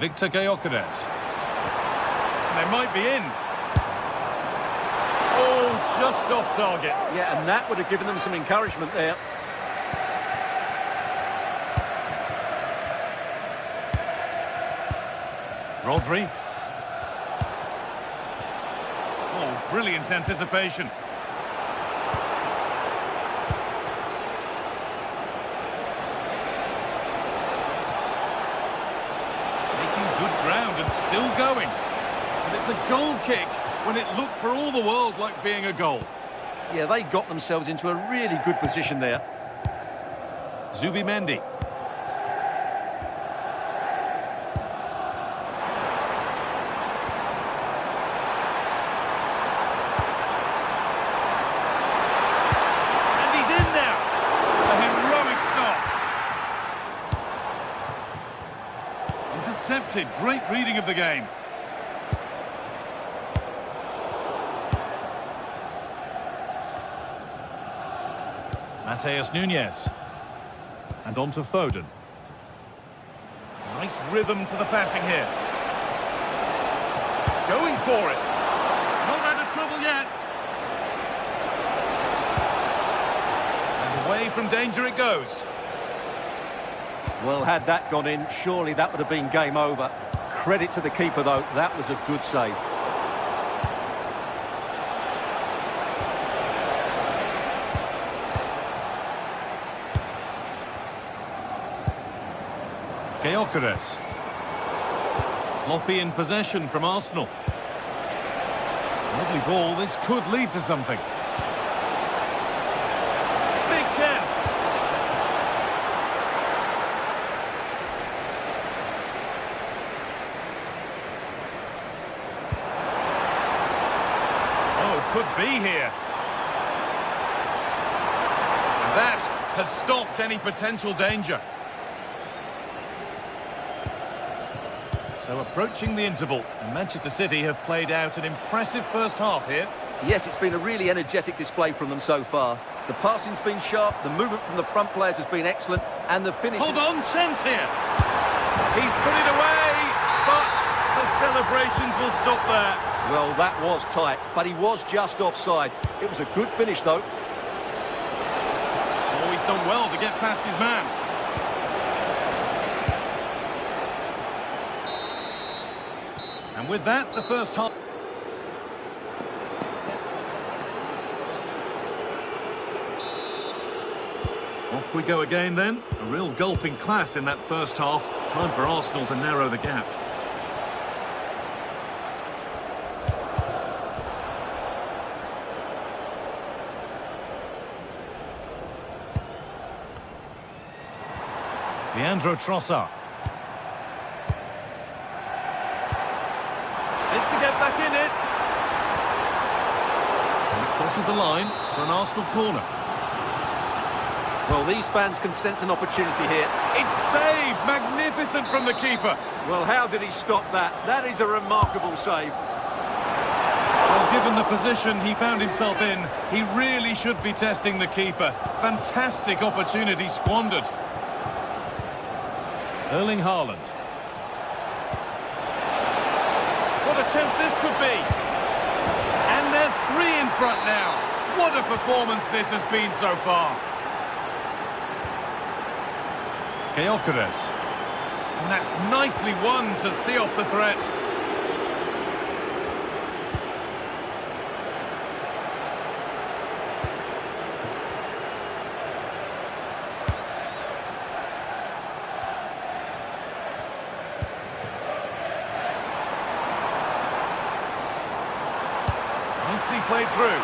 Victor Gyökeres. They might be in. Oh, just off target. Yeah, and that would have given them some encouragement there. Rodri. Oh, brilliant anticipation. Making good ground and still going. And it's a goal kick when it looked for all the world like being a goal. Yeah, they got themselves into a really good position there. Zubimendi. Intercepted, great reading of the game. Matheus Nunez. And on to Foden. Nice rhythm to the passing here. Going for it. Not out of trouble yet. And away from danger it goes. Well, had that gone in, surely that would have been game over. Credit to the keeper, though. That was a good save. Gyökeres. Sloppy in possession from Arsenal. Lovely ball, this could lead to something. Big chance. Oh, could be here. And that has stopped any potential danger. So approaching the interval, Manchester City have played out an impressive first half here. Yes, it's been a really energetic display from them so far. The passing's been sharp, the movement from the front players has been excellent, and the finish... Hold on, chance here. He's put it away, but the celebrations will stop there. Well, that was tight, but he was just offside. It was a good finish, though. Oh, he's done well to get past his man. And with that, the first half... Off we go again then. A real golfing class in that first half. Time for Arsenal to narrow the gap. Leandro Trossard. It's to get back in it. And it crosses the line for an Arsenal corner. Well, these fans can sense an opportunity here. It's saved! Magnificent from the keeper. Well, how did he stop that? That is a remarkable save. Well, given the position he found himself in, he really should be testing the keeper. Fantastic opportunity squandered. Erling Haaland. What a chance this could be. And they're 3 in front now. What a performance this has been so far. Gyökeres. And that's nicely won to see off the threat. Nicely played through.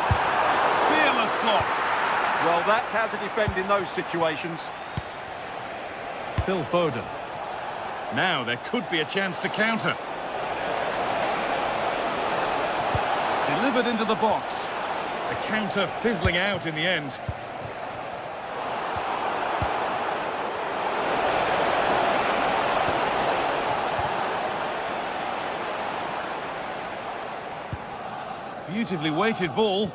Fearless block. Well, that's how to defend in those situations. Phil Foden. Now there could be a chance to counter. Delivered into the box. The counter fizzling out in the end. Beautifully weighted ball.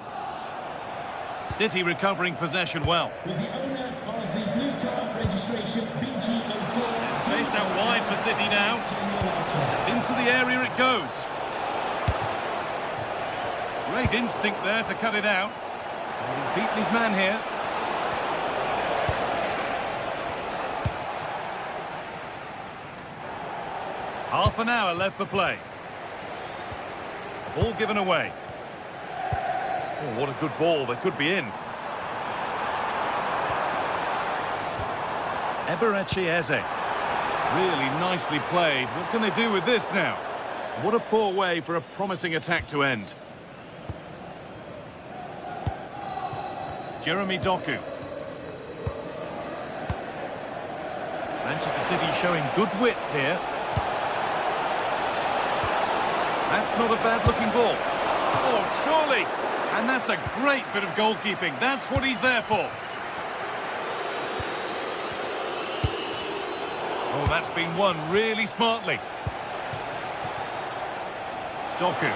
City recovering possession well. With the owner of the blue card registration, BG04. Space out wide for City now. Into the area it goes. Great instinct there to cut it out. And he's beaten his man here. Half an hour left for play. Ball given away. Oh, what a good ball. They could be in. Eberechi Eze. Really nicely played. What can they do with this now? What a poor way for a promising attack to end. Jeremy Doku. Manchester City showing good width here. That's not a bad-looking ball. Oh, surely! And that's a great bit of goalkeeping. That's what he's there for. Oh, that's been won really smartly. Doku.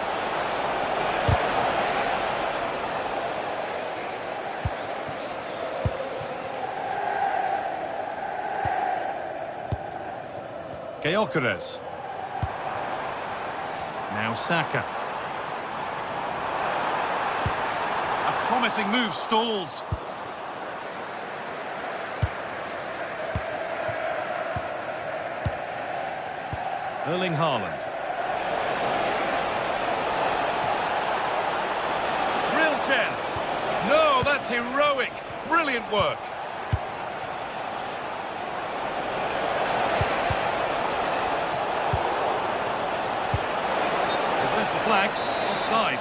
Gyökeres. Now Saka. A promising move stalls. Erling Haaland. Real chance. No, that's heroic. Brilliant work. flag. Offside.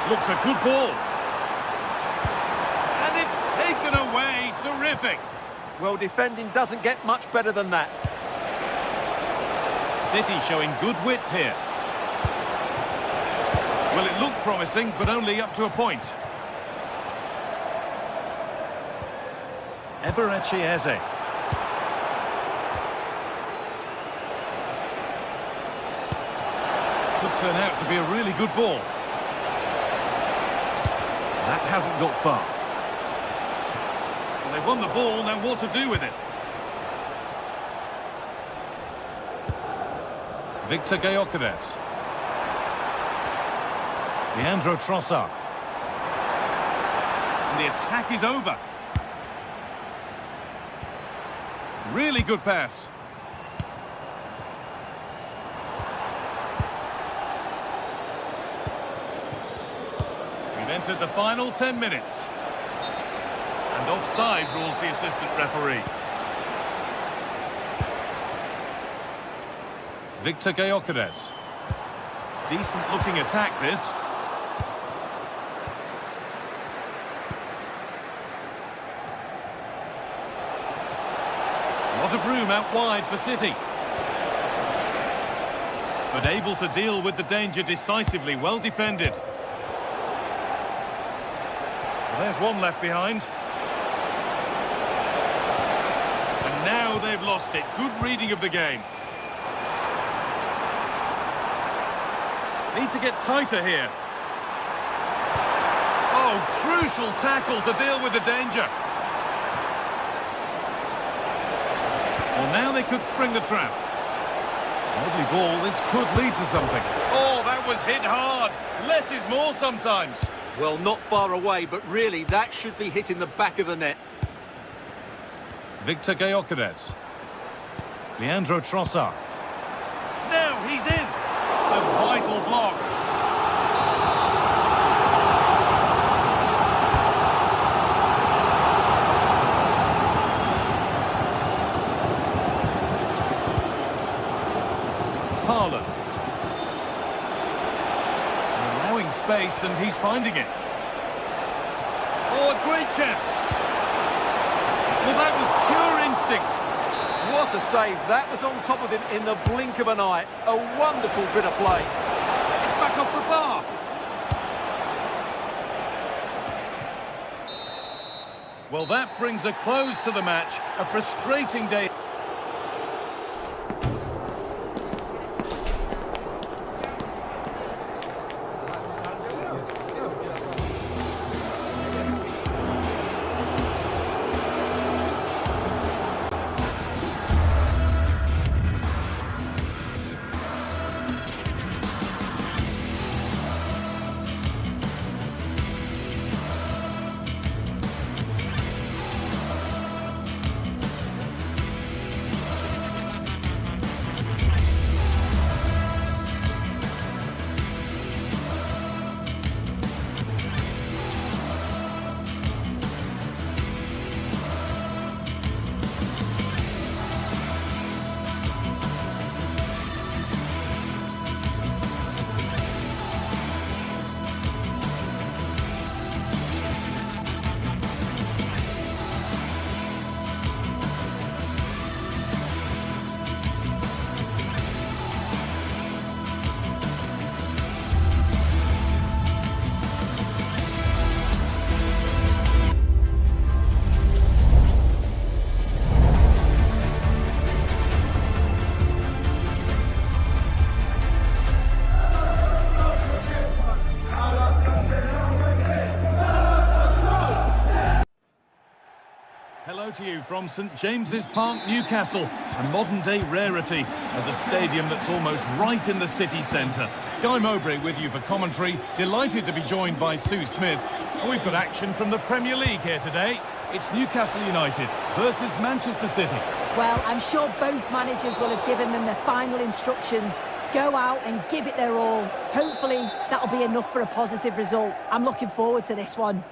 Looks a good ball. And it's taken away. Terrific. Well, defending doesn't get much better than that. City showing good width here. Well, it looked promising, but only up to a point. Eberechi Eze. Could turn out to be a really good ball. That hasn't got far. Well, they've won the ball, now what to do with it? Victor Gyökeres. Leandro Trossard. And the attack is over. Really good pass. We've entered the final 10 minutes. And offside rules the assistant referee. Victor Gyökeres. Decent looking attack this. A lot of room out wide for City. But able to deal with the danger decisively, well defended. There's one left behind. And now they've lost it. Good reading of the game. Need to get tighter here. Oh, crucial tackle to deal with the danger. Well, now they could spring the trap. Lovely ball, this could lead to something. Oh, that was hit hard. Less is more sometimes. Well, not far away, but really that should be hitting the back of the net. Victor Gyökeres. Leandro Trossard. Now he's in. A vital block. Haaland. Allowing space and he's finding it. Oh, a great chance. Well, that was pure instinct. What a save. That was on top of him in the blink of an eye. A wonderful bit of play. It's back off the bar. Well, that brings a close to the match. A frustrating day. To you from St James's Park, Newcastle, a modern-day rarity as a stadium that's almost right in the city centre. Guy Mowbray with you for commentary. Delighted to be joined by Sue Smith. We've got action from the Premier League here today. It's Newcastle United versus Manchester City. Well, I'm sure both managers will have given them their final instructions. Go out and give it their all. Hopefully, that'll be enough for a positive result. I'm looking forward to this one.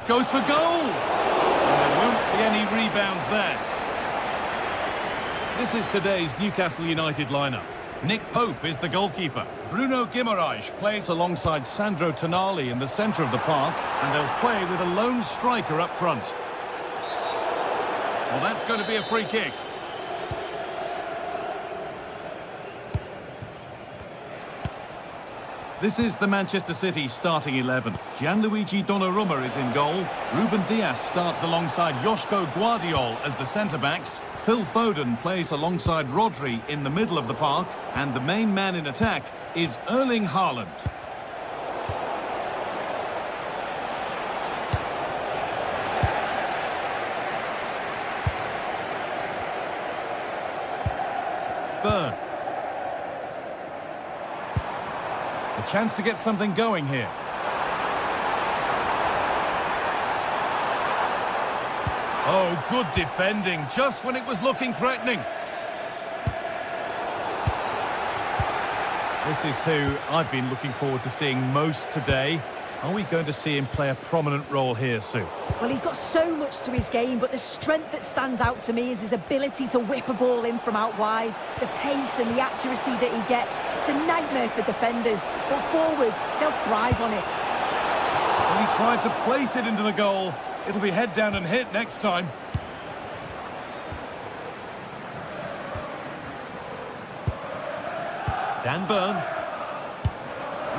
Goes for goal! And there won't be any rebounds there. This is today's Newcastle United lineup. Nick Pope is the goalkeeper. Bruno Guimaraes plays alongside Sandro Tonali in the centre of the park, and they'll play with a lone striker up front. Well, that's going to be a free kick. This is the Manchester City starting 11. Gianluigi Donnarumma is in goal. Ruben Dias starts alongside Joško Guardiol as the centre-backs. Phil Foden plays alongside Rodri in the middle of the park. And the main man in attack is Erling Haaland. Burn. A chance to get something going here. Oh, good defending, just when it was looking threatening. This is who I've been looking forward to seeing most today. Are we going to see him play a prominent role here, Sue? Well, he's got so much to his game, but the strength that stands out to me is his ability to whip a ball in from out wide. The pace and the accuracy that he gets. It's a nightmare for defenders, but forwards, they'll thrive on it. Well, he tried to place it into the goal. It'll be head down and hit next time. Dan Burn.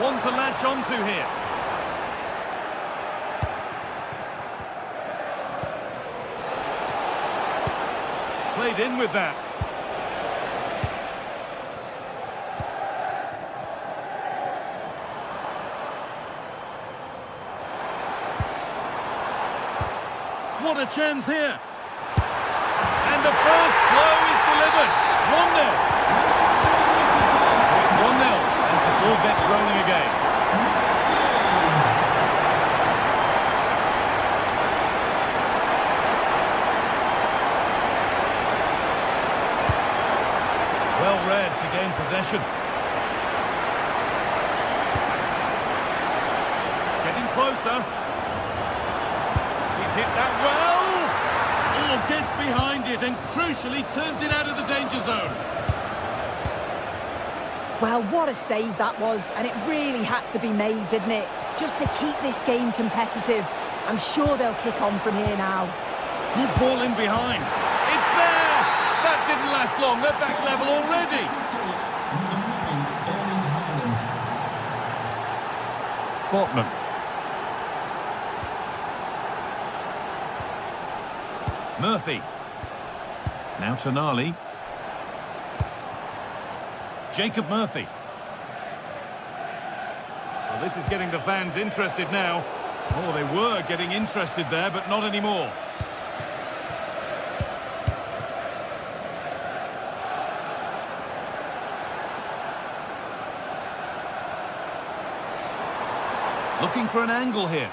One to latch onto here. Played in with that. What a chance here. And the first blow is delivered. 1-0. It's 1-0 as the ball gets rolling again. Well read to gain possession. Getting closer. He's hit that well. Oh, gets behind it and crucially turns it out of the danger zone. Well, what a save that was, and it really had to be made, didn't it? Just to keep this game competitive. I'm sure they'll kick on from here now. Good ball in behind. It's there! That didn't last long. They're back level already. Botman. Murphy. Now Tonali. Jacob Murphy. Well, this is getting the fans interested now. Oh, they were getting interested there, but not anymore. Looking for an angle here.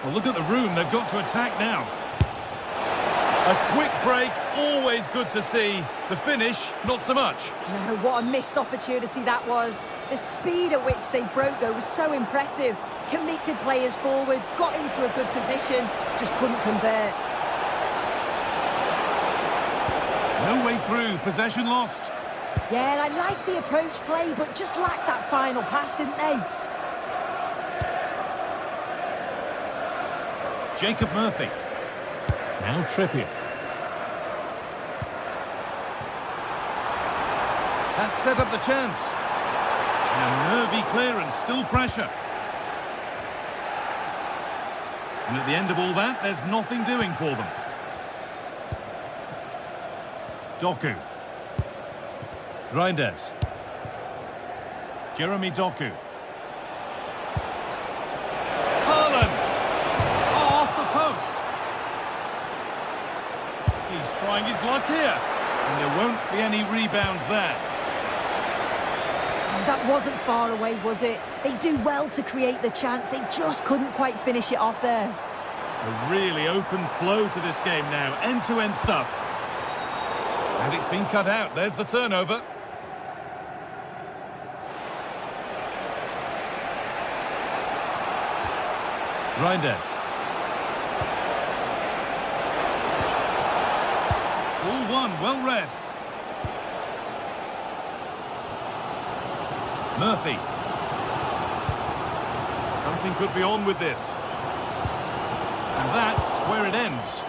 Well, look at the room they've got to attack now. A quick break, always good to see. The finish, not so much. No, what a missed opportunity that was. The speed at which they broke, though, was so impressive. Committed players forward, got into a good position, just couldn't convert. No way through, possession lost. Yeah, I liked the approach play, but just lacked that final pass, didn't they? Jacob Murphy. Now Trippier. That set up the chance. And a nervy clearance, still pressure. And at the end of all that, there's nothing doing for them. Doku. Reinders. Jeremy Doku. Haaland. Oh, off the post. He's trying his luck here. And there won't be any rebounds there. That wasn't far away, was it? They do well to create the chance. They just couldn't quite finish it off there. A really open flow to this game now. End-to-end stuff. And it's been cut out. There's the turnover. Reinders. All one, well read. Murphy. Something could be on with this. And that's where it ends.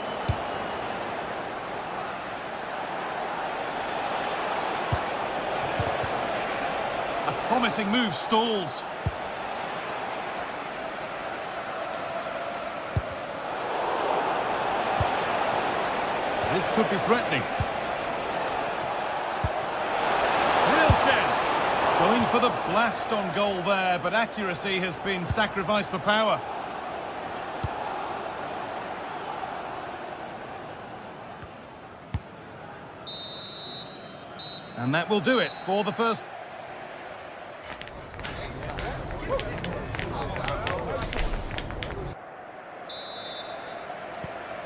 A promising move stalls. This could be threatening. Real chance. Going for the blast on goal there, but accuracy has been sacrificed for power. And that will do it for the first.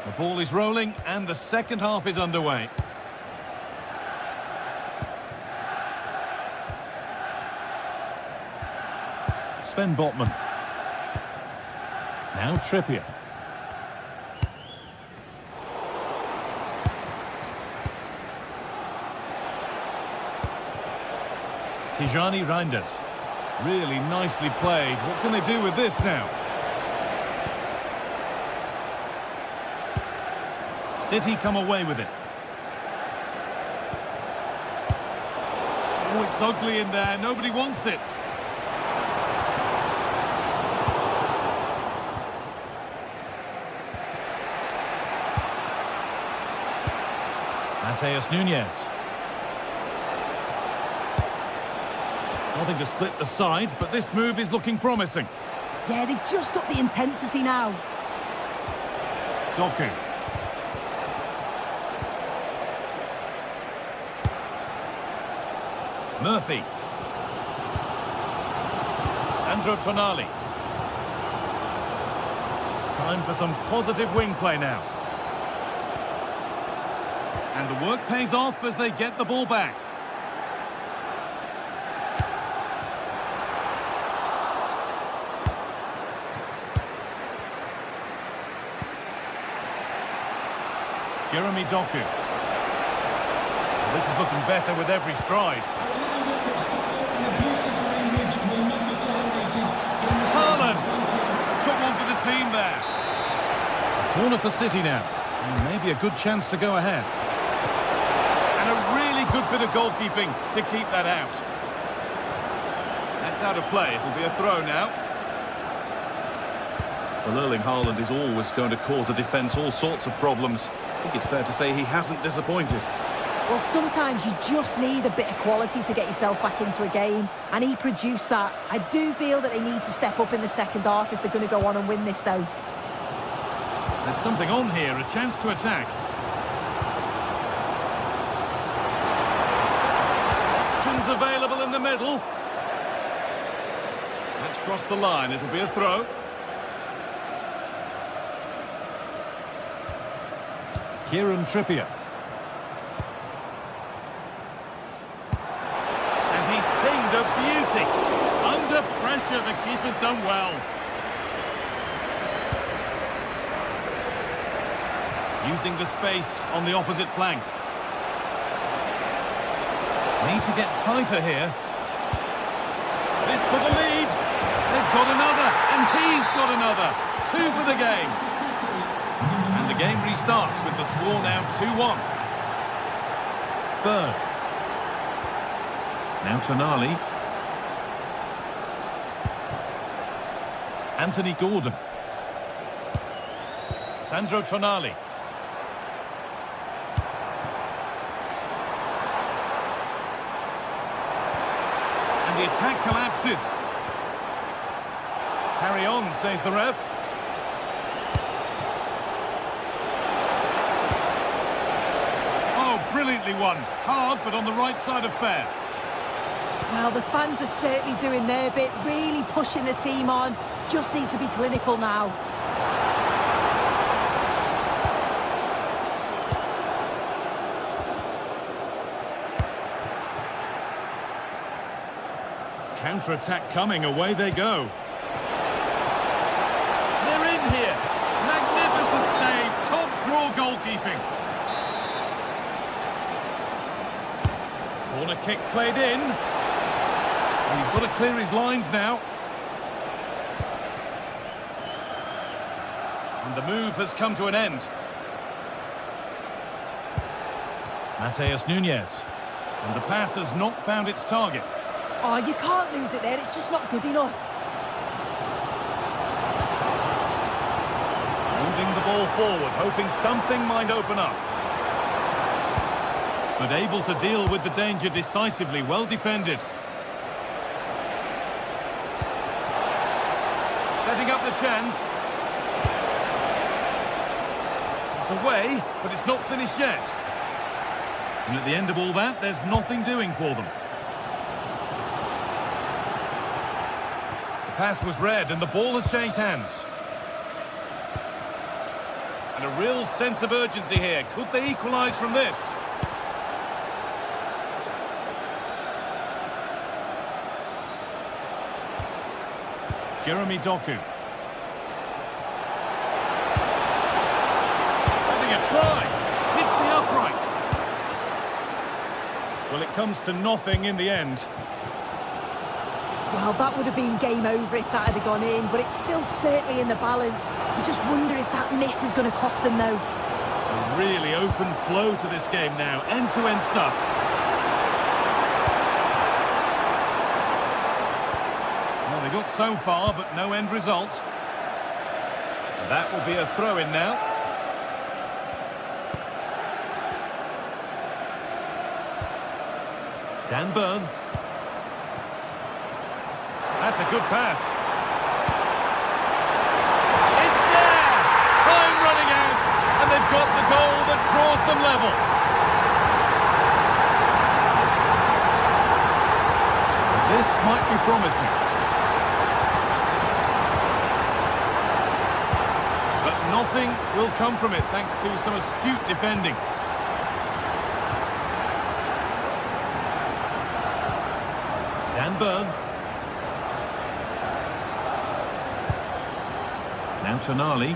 The ball is rolling and the second half is underway. Sven Botman. Now Trippier. Tijani Reinders. Really nicely played. What can they do with this now? City come away with it. Oh, it's ugly in there. Nobody wants it. Mateus Nunes. Nothing to split the sides, but this move is looking promising. Yeah, they've just upped the intensity now. Doku. Murphy. Sandro Tonali. Time for some positive wing play now. And the work pays off as they get the ball back. Jeremy Doku. This is looking better with every stride. Haaland took one for the team there. Corner for City now. And maybe a good chance to go ahead. And a really good bit of goalkeeping to keep that out. That's out of play. It'll be a throw now. Well, Erling Haaland is always going to cause a defence all sorts of problems. I think it's fair to say he hasn't disappointed. Well, sometimes you just need a bit of quality to get yourself back into a game, and he produced that. I do feel that they need to step up in the second half if they're going to go on and win this, though. There's something on here, a chance to attack. Options available in the middle. Let's cross the line, it'll be a throw. Kieran Trippier. And he's pinged a beauty. Under pressure, the keeper's done well. Using the space on the opposite flank. Need to get tighter here. This for the lead. They've got another, and he's got another. 2 for the game. And the game restarts with the score now 2-1. Bird. Now Tonali. Anthony Gordon. Sandro Tonali. And the attack collapses. Carry on, says the ref. Oh, brilliantly won. Hard, but on the right side of fair. Well, the fans are certainly doing their bit, really pushing the team on. Just need to be clinical now. Counter-attack coming, away they go. They're in here. Magnificent save, top draw goalkeeping. Corner kick played in. And he's got to clear his lines now. And the move has come to an end. Mateus Nunes. And the pass has not found its target. Oh, you can't lose it there. It's just not good enough. Moving the ball forward, hoping something might open up. But able to deal with the danger decisively, well defended. Setting up the chance. It's away, but it's not finished yet. And at the end of all that, there's nothing doing for them. The pass was read and the ball has changed hands. And a real sense of urgency here. Could they equalise from this? Jeremy Doku. Having a try. Hits the upright. Well, it comes to nothing in the end. Well, that would have been game over if that had gone in, but it's still certainly in the balance. You just wonder if that miss is going to cost them, though. A really open flow to this game now. End-to-end stuff. Well, they got so far, but no end result. And that will be a throw-in now. Dan Burn. That's a good pass. It's there! Time running out, and they've got the goal that draws them level. This might be promising. But nothing will come from it thanks to some astute defending. Dan Burn. Now Tonali.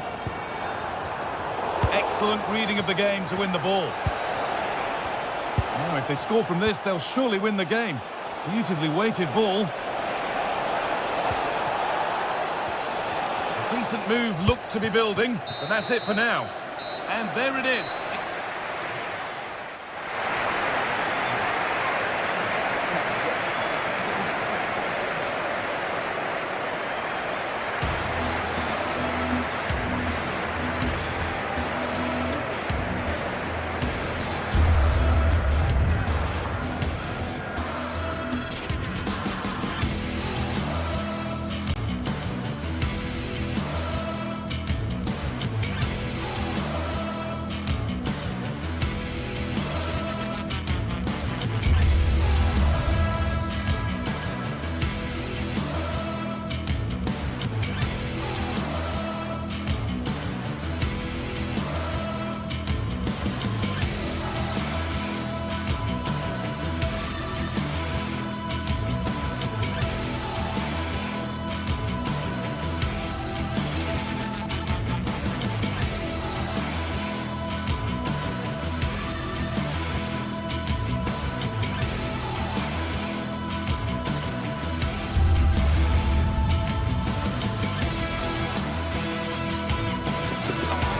Excellent reading of the game to win the ball. Now, if they score from this, they'll surely win the game. Beautifully weighted ball. A decent move looked to be building, but that's it for now. And there it is.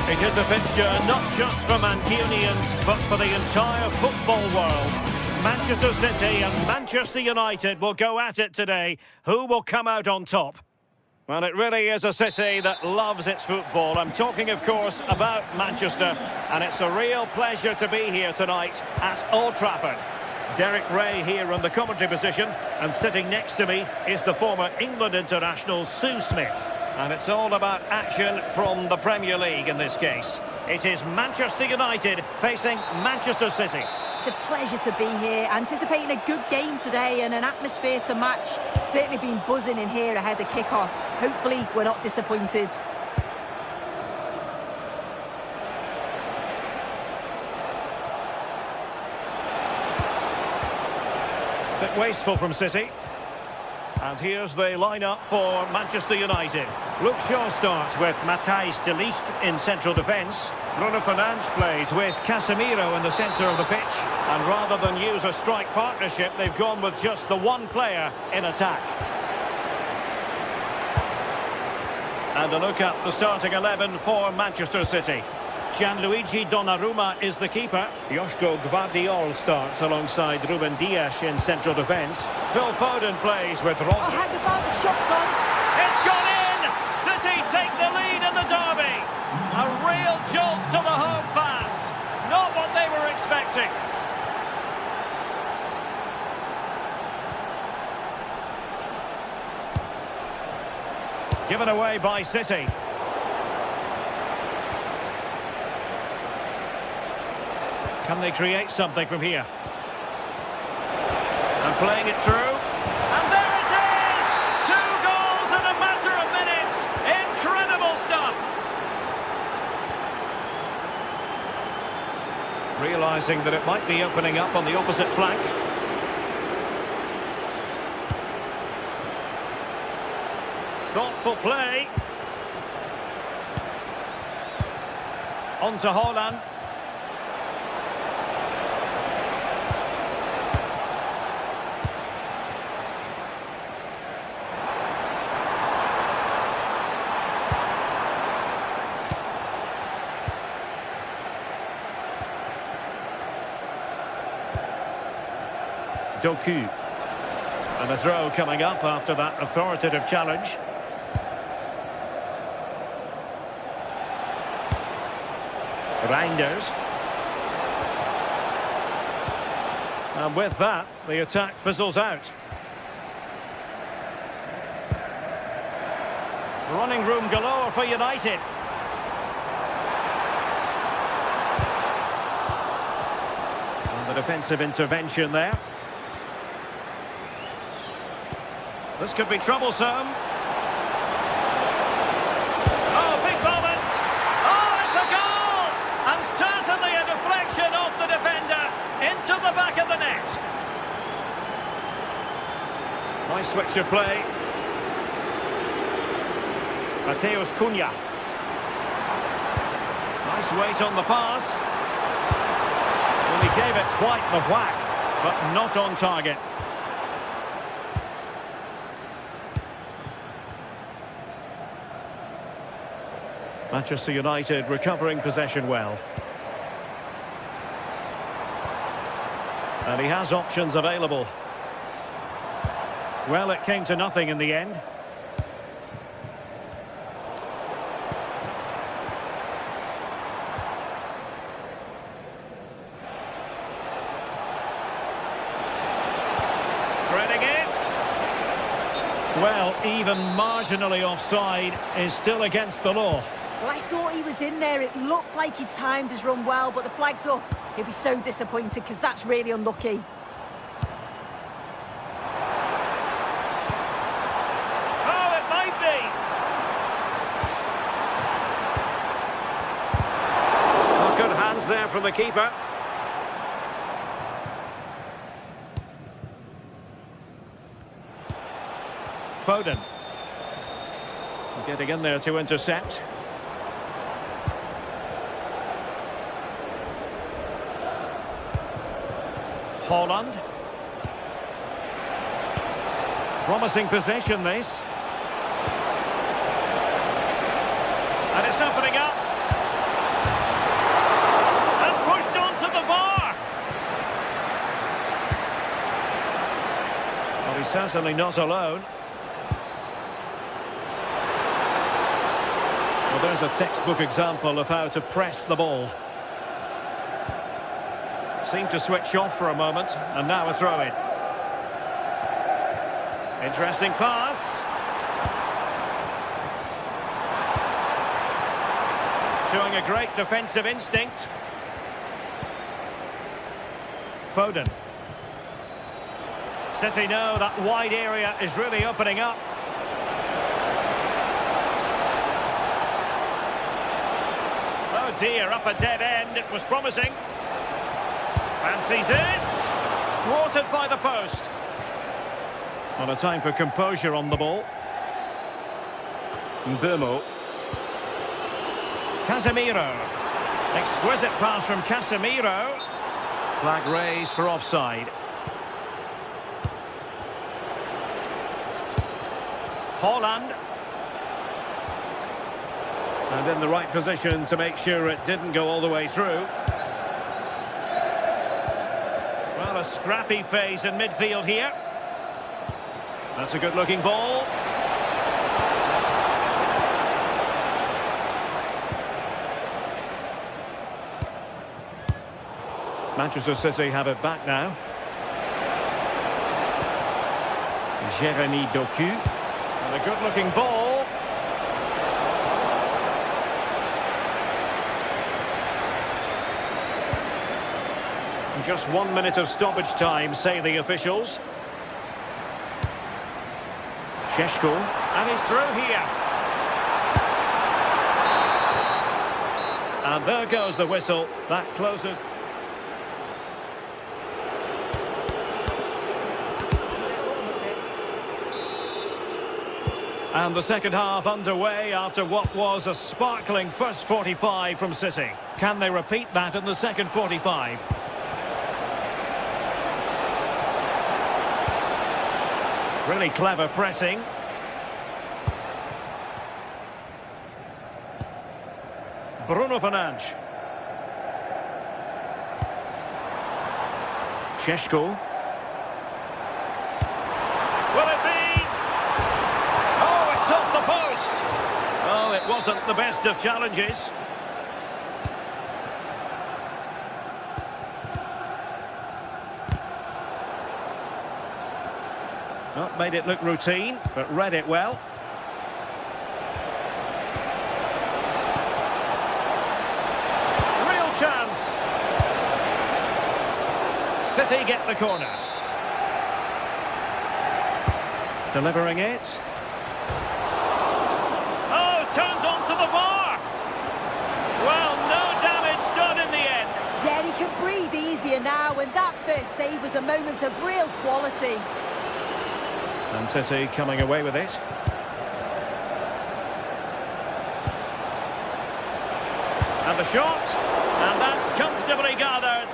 It is a fixture not just for Mancunians, but for the entire football world. Manchester City and Manchester United will go at it today. Who will come out on top? Well, it really is a city that loves its football. I'm talking, of course, about Manchester, and it's a real pleasure to be here tonight at Old Trafford. Derek Ray here in the commentary position, and sitting next to me is the former England international Sue Smith. And it's all about action from the Premier League in this case. It is Manchester United facing Manchester City. It's a pleasure to be here, anticipating a good game today and an atmosphere to match. Certainly been buzzing in here ahead of kick-off. Hopefully we're not disappointed. Bit wasteful from City. And here's the lineup for Manchester United. Luke Shaw starts with Matthijs de Ligt in central defence. Bruno Fernandes plays with Casemiro in the centre of the pitch. And rather than use a strike partnership, they've gone with just the one player in attack. And a look at the starting 11 for Manchester City. Gianluigi Donnarumma is the keeper. Joško Gvardiol starts alongside Ruben Dias in central defence. Phil Foden plays with Rodri. Oh, how about the shots on? It's gone in! City take the lead in the derby. A real jolt to the home fans. Not what they were expecting. Given away by City. Can they create something from here? And playing it through. And there it is! 2 goals in a matter of minutes. Incredible stuff. Realising that it might be opening up on the opposite flank. Thoughtful play. On to Haaland. Doku. And a throw coming up after that authoritative challenge. Reinders. And with that, the attack fizzles out. Running room galore for United. And the defensive intervention there. This could be troublesome. Oh, big moment! Oh, it's a goal! And certainly a deflection off the defender into the back of the net. Nice switch of play. Mateus Cunha. Nice weight on the pass. Well, he gave it quite the whack, but not on target. Manchester United recovering possession well. And he has options available. Well, it came to nothing in the end. Threading it. Well, even marginally offside is still against the law. Well, I thought he was in there. It looked like he timed his run well, but the flag's up. He'll be so disappointed because that's really unlucky. Oh, it might be. Oh, good hands there from the keeper. Foden. Getting in there to intercept. Haaland. Promising possession, this. And it's opening up. And pushed onto the bar. Well, he's certainly not alone. Well, there's a textbook example of how to press the ball. Seemed to switch off for a moment, and now a throw-in. Interesting pass. Showing a great defensive instinct. Foden. City know that wide area is really opening up. Oh dear, up a dead end. It was promising. Fancies it. Thwarted by the post. On a time for composure on the ball. Mbeumo. Casemiro. Exquisite pass from Casemiro. Flag raised for offside. Haaland. And in the right position to make sure it didn't go all the way through. Well, a scrappy phase in midfield here. That's a good-looking ball. Manchester City have it back now. Jeremy Doku. And a good-looking ball. Just 1 minute of stoppage time, say the officials. Šeško, and he's through here. And there goes the whistle. That closes. And the second half underway after what was a sparkling first 45 from City. Can they repeat that in the second 45? Really clever pressing. Bruno Fernandes. Šeško. Will it be? Oh, it's off the post. Oh, it wasn't the best of challenges. Not made it look routine, but read it well. Real chance. City get the corner. Delivering it. Oh, turned onto the bar. Well, no damage done in the end. Yeah, he can breathe easier now, and that first save was a moment of real quality. And City coming away with it. And the shot. And that's comfortably gathered.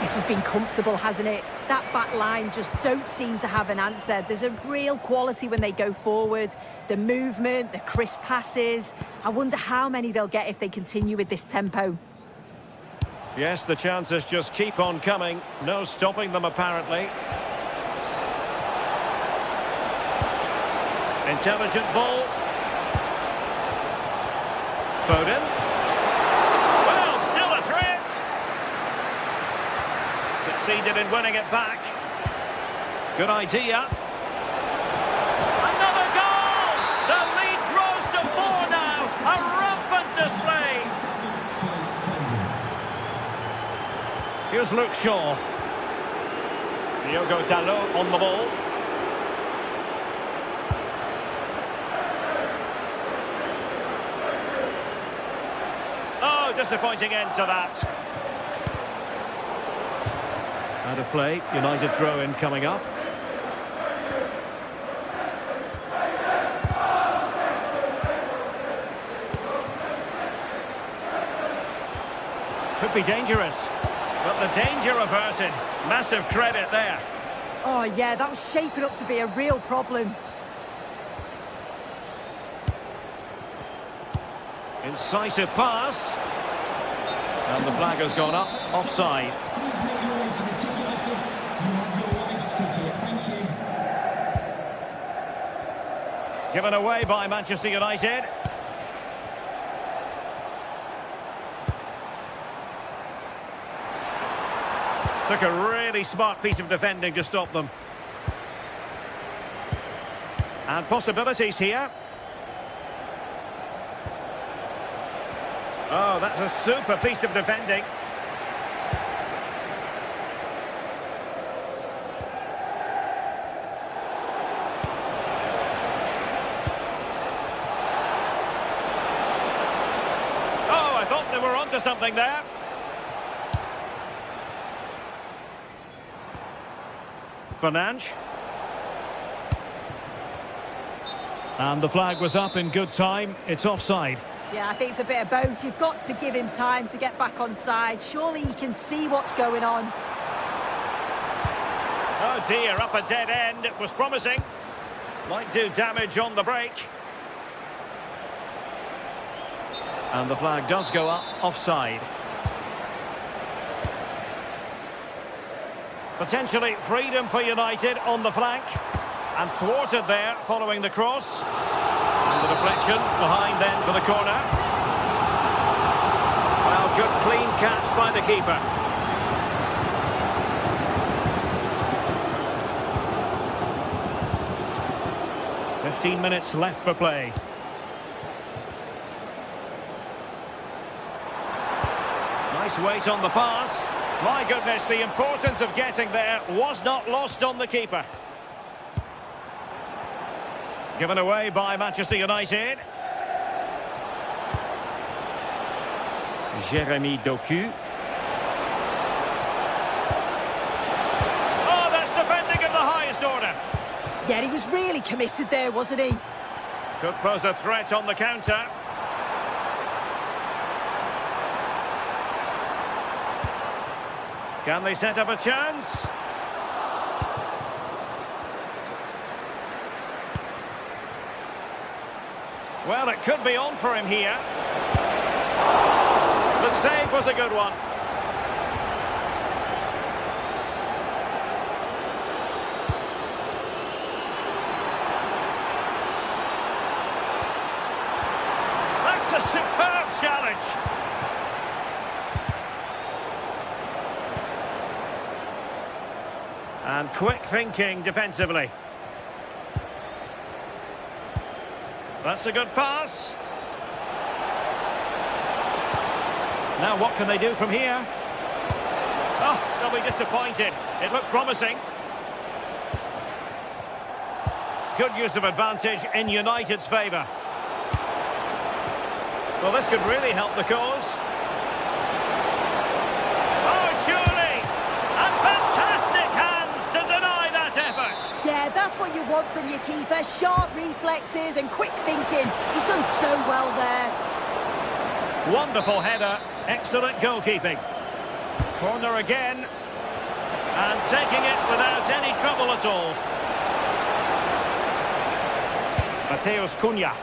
This has been comfortable, hasn't it? That back line just don't seem to have an answer. There's a real quality when they go forward. The movement, the crisp passes. I wonder how many they'll get if they continue with this tempo. Yes, the chances just keep on coming. No stopping them, apparently. Intelligent ball. Foden. Well, still a threat. Succeeded in winning it back. Good idea. Another goal! The lead grows to 4 now. A rampant display. Here's Luke Shaw. Diogo Dalot on the ball. Disappointing end to that. Out of play, United throw-in coming up. Could be dangerous, but the danger averted. Massive credit there. Oh yeah, that was shaping up to be a real problem. Incisive pass. And the flag has gone up, offside. Please make your way to the ticket office. You have your wife's ticket. Thank you. Given away by Manchester United. Took a really smart piece of defending to stop them. And possibilities here. Oh, that's a super piece of defending. we're onto something there. Fernandes. And the flag was up in good time. It's offside. Yeah, I think it's a bit of both. You've got to give him time to get back on side. Surely he can see what's going on. Oh dear, up a dead end. It was promising. Might do damage on the break. And the flag does go up, offside. Potentially freedom for United on the flank. And thwarted there following the cross. And the deflection behind then for the corner. Well, good clean catch by the keeper. "15 minutes left for play. Nice weight on the pass. My goodness, the importance of getting there was not lost on the keeper. Given away by Manchester United. Jeremy Doku. Oh, that's defending of the highest order. Yeah, he was really committed there, wasn't he? Could pose a threat on the counter. Can they set up a chance? Well, it could be on for him here. The save was a good one. That's a superb challenge. And quick thinking defensively. That's a good pass. Now what can they do from here? Oh, they'll be disappointed. It looked promising. Good use of advantage in United's favour. Well, this could really help the cause. Oh, surely! And fantastic hands to deny that effort. Yeah, that's what you want from your keeper. Sharp reflexes and quick thinking. He's done so well there. Wonderful header. Excellent goalkeeping. Corner again. And taking it without any trouble at all. Mateus Cunha.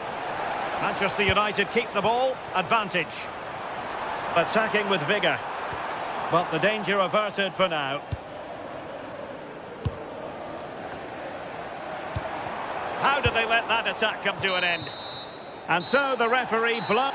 Manchester United keep the ball. Advantage. Attacking with vigour. But the danger averted for now. How did they let that attack come to an end? And so the referee blows.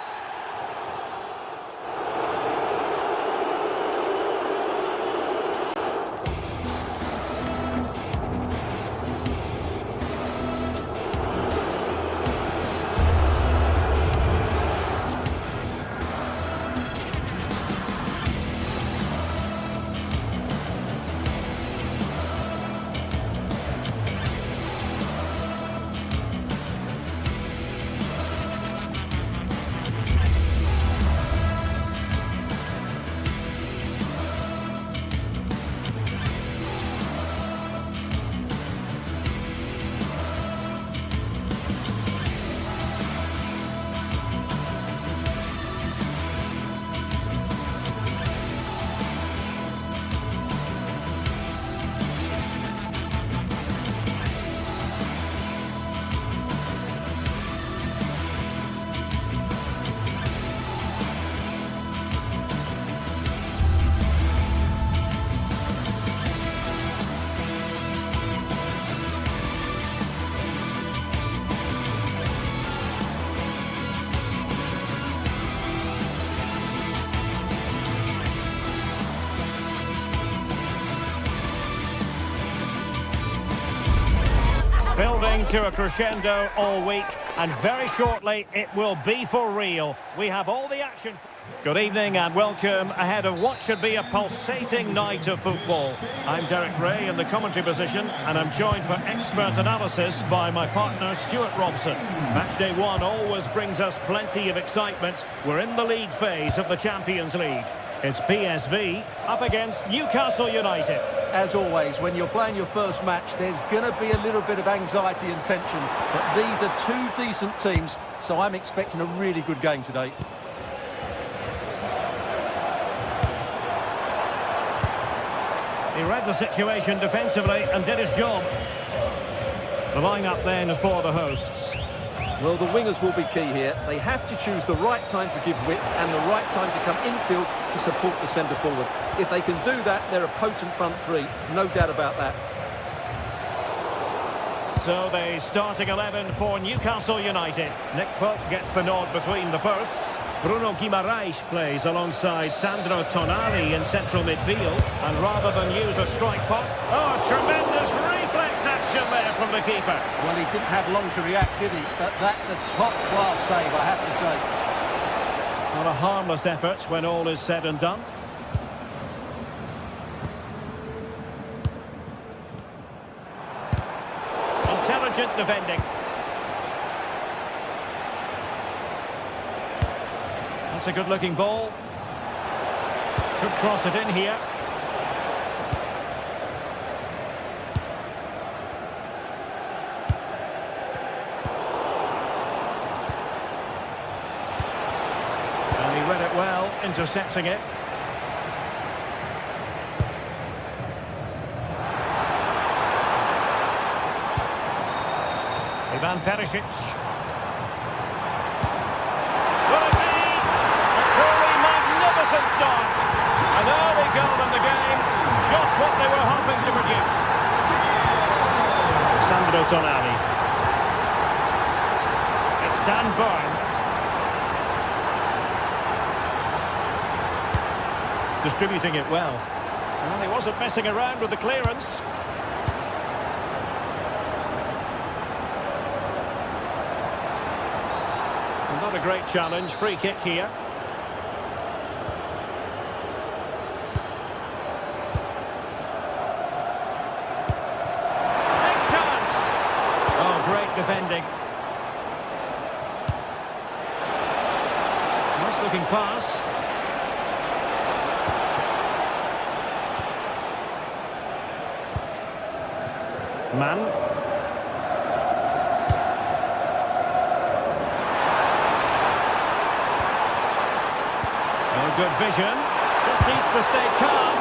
Building to a crescendo all week, and very shortly it will be for real. We have all the action. Good evening and welcome ahead of what should be a pulsating night of football. I'm Derek Ray in the commentary position and I'm joined for expert analysis by my partner Stuart Robson. Match day one always brings us plenty of excitement. We're in the league phase of the Champions League. It's PSV up against Newcastle United. As always, when you're playing your first match, there's going to be a little bit of anxiety and tension. But these are two decent teams, so I'm expecting a really good game today. He read the situation defensively and did his job. The line-up then for the hosts. Well, the wingers will be key here. They have to choose the right time to give width and the right time to come infield to support the centre forward. If they can do that, they're a potent front three. No doubt about that. So the starting 11 for Newcastle United. Nick Pope gets the nod between the posts. Bruno Guimaraes plays alongside Sandro Tonali in central midfield. And rather than use a strike pot, tremendous reflex action there from the keeper. Well, he didn't have long to react, did he? But that's a top-class save, I have to say. Not a harmless effort when all is said and done. Intelligent defending. That's a good-looking ball. Could cross it in here. And he read it well, intercepting it. Ivan Perisic. Start. An early goal in the game, just what they were hoping to produce. Sandro Tonali. It's Dan Burn. Distributing it well. And he wasn't messing around with the clearance. And not a great challenge, free kick here. Defending. Nice looking pass. Man. Oh, good vision. Just needs to stay calm.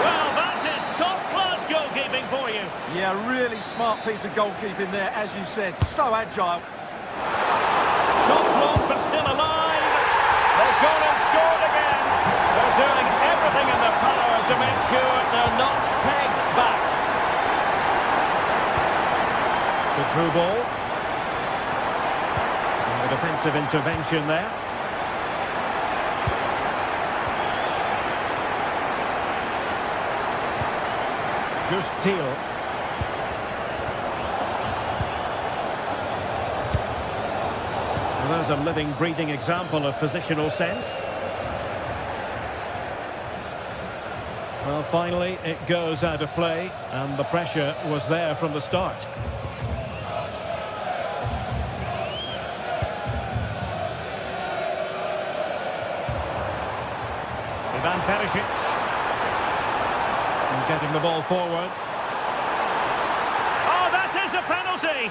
Well, that is top-class goalkeeping for you. Yeah, really smart piece of goalkeeping there, as you said. So agile. Shot blocked, but still alive. They've gone and scored again. They're doing everything in their power to make sure they're not pegged back. The through ball. And the defensive intervention there. Steele. Well, there's a living, breathing example of positional sense. Well, finally, it goes out of play, and the pressure was there from the start. Ivan Perisic. Getting the ball forward. Oh, that is a penalty!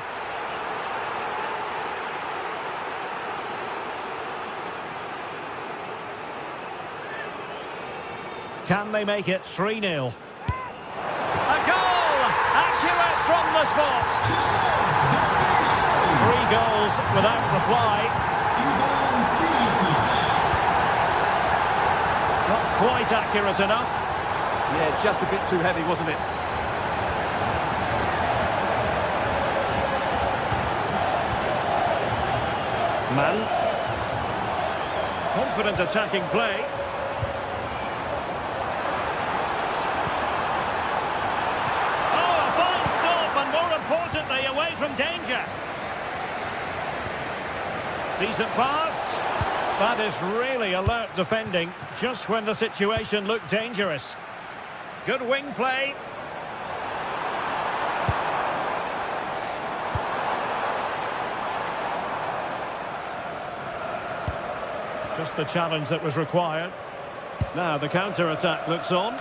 Can they make it 3-0? A goal! Accurate from the spot! 3 goals without reply. Not quite accurate enough. Yeah, just a bit too heavy, wasn't it? Man. Confident attacking play. Oh, a fine stop, and more importantly, away from danger. Decent pass. That is really alert defending, just when the situation looked dangerous. Good wing play. Just the challenge that was required. Now the counter-attack looks on.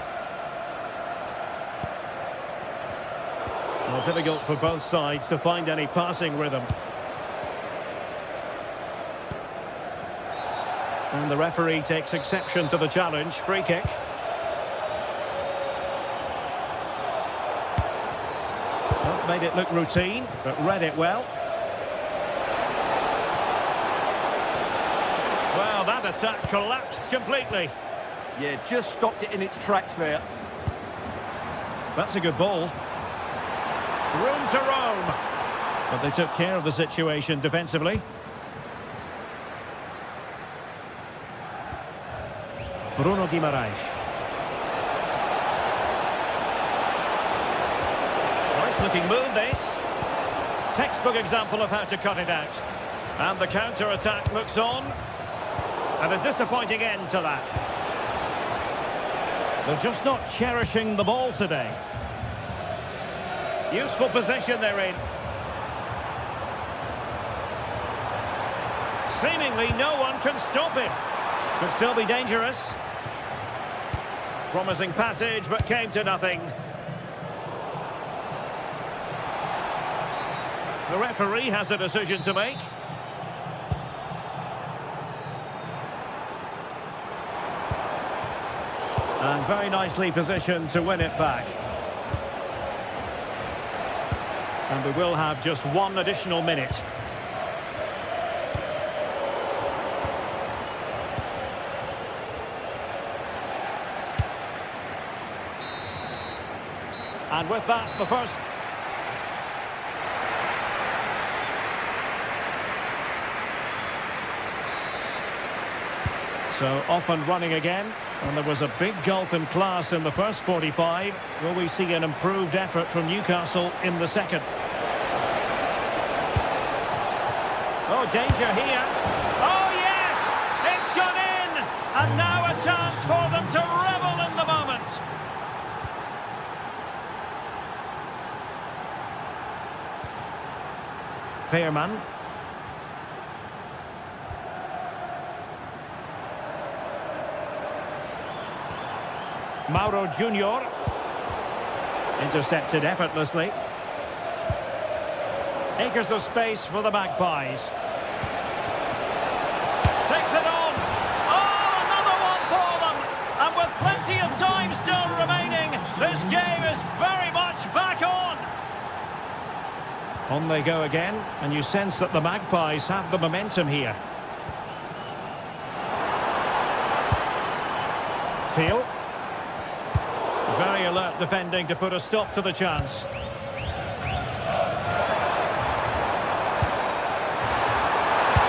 Well, difficult for both sides to find any passing rhythm. And the referee takes exception to the challenge. Free kick. Well, made it look routine, but read it well. Well, that attack collapsed completely. Yeah, just stopped it in its tracks there. That's a good ball. Room to roam. But they took care of the situation defensively. Bruno Guimaraes. Nice looking move this. Textbook example of how to cut it out. And the counter-attack looks on. And a disappointing end to that. They're just not cherishing the ball today. Useful position they're in. Seemingly no one can stop it. Could still be dangerous. Promising passage, but came to nothing. The referee has a decision to make. And very nicely positioned to win it back. And we will have just one additional minute. And with that, the first... So off and running again. And there was a big gulf in class in the first 45. Will we see an improved effort from Newcastle in the second? Oh, danger here. Oh, yes! It's gone in! And now a chance for them to revel in the moment. Fairman. Mauro Junior. Intercepted effortlessly. Acres of space for the Magpies. Takes it on. Oh, another one for them. And with plenty of time still remaining, this game is very much back on. On they go again, and you sense that the Magpies have the momentum here. Teal. Very alert defending to put a stop to the chance.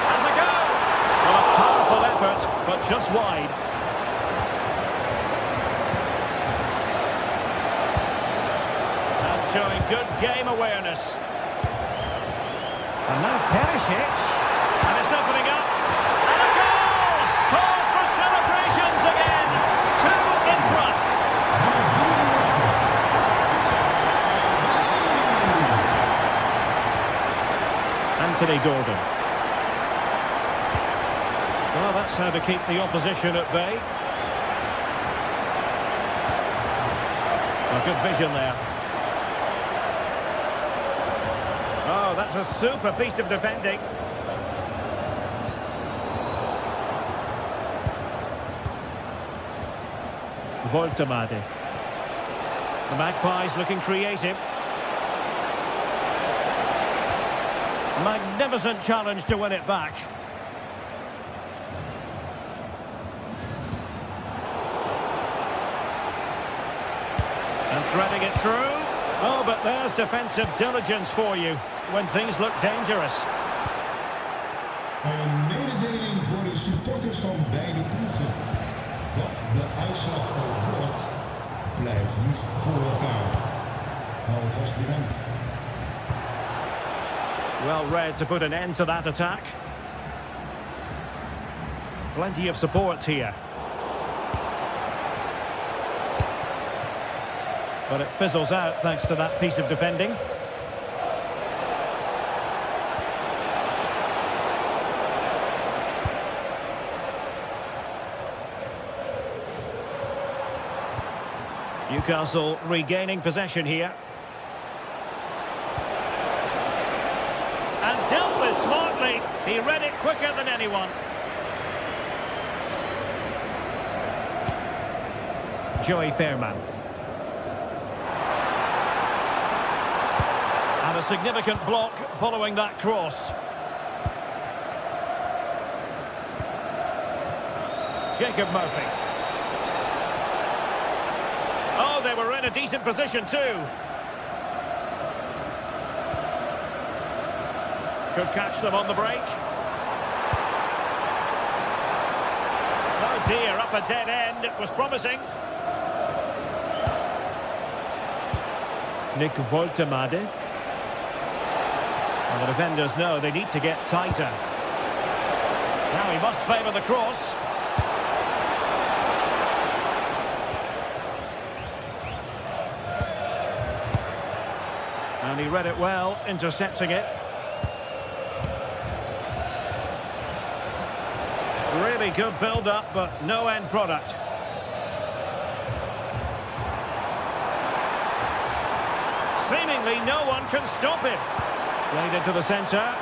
Has a go! Well, a powerful effort, but just wide. And showing good game awareness. And now Perisic. And it's opening up. And a goal! Cause for celebrations again. 2 in front. Anthony Gordon. Well, that's how to keep the opposition at bay. A good vision there. Oh, that's a super piece of defending. Voltemade. The Magpies looking creative. Magnificent challenge to win it back. And threading it through. Oh, but there's defensive diligence for you when things look dangerous. Een mededeling voor de supporters van beide ploegen. Wat de uitslag ook wordt, blijft lief voor elkaar. Alvast bedankt. Well read to put an end to that attack. Plenty of support here. But it fizzles out thanks to that piece of defending. Newcastle regaining possession here. And dealt with smartly. He read it quicker than anyone. Joey Fairman. And a significant block following that cross. Jacob Murphy. Oh, they were in a decent position too. Could catch them on the break. Oh dear, up a dead end. It was promising. Nick Woltemade. Well, the defenders know they need to get tighter. Now he must favour the cross. And he read it well, intercepting it. Really good build-up, but no end product. Seemingly no one can stop him. Played into the centre.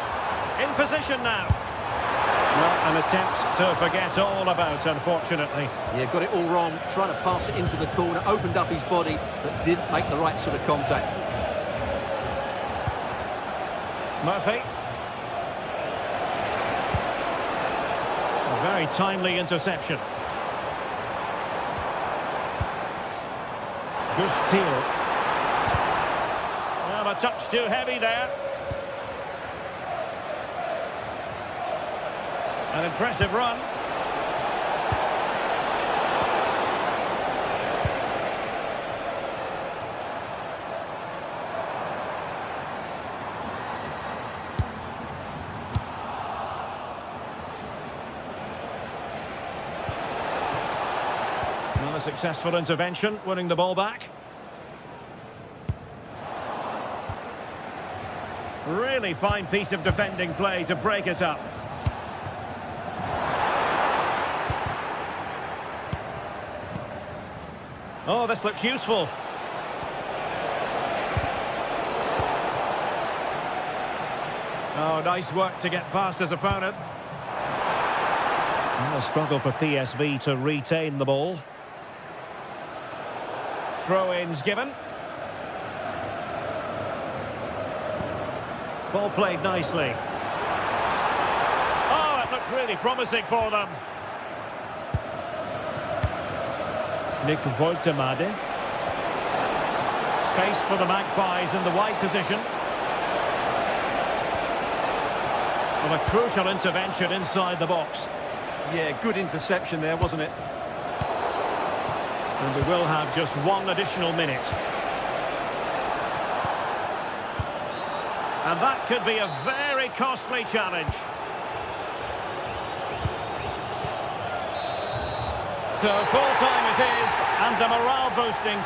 In position now. Well, an attempt to forget all about, unfortunately. Yeah, got it all wrong. Trying to pass it into the corner, opened up his body, but didn't make the right sort of contact. Murphy. A very timely interception. Gustil. Well, a touch too heavy there. An impressive run. Well, a successful intervention, winning the ball back. Really fine piece of defending play to break it up. Oh, this looks useful. Oh, nice work to get past his opponent. And a struggle for PSV to retain the ball. Throw-ins given. Ball played nicely. Oh, it looked really promising for them. Nick Woltemade. Space for the Magpies in the wide position. Well, a crucial intervention inside the box. Yeah, good interception there, wasn't it? And we will have just one additional minute. And that could be a very costly challenge. So full time it is, and a morale boosting.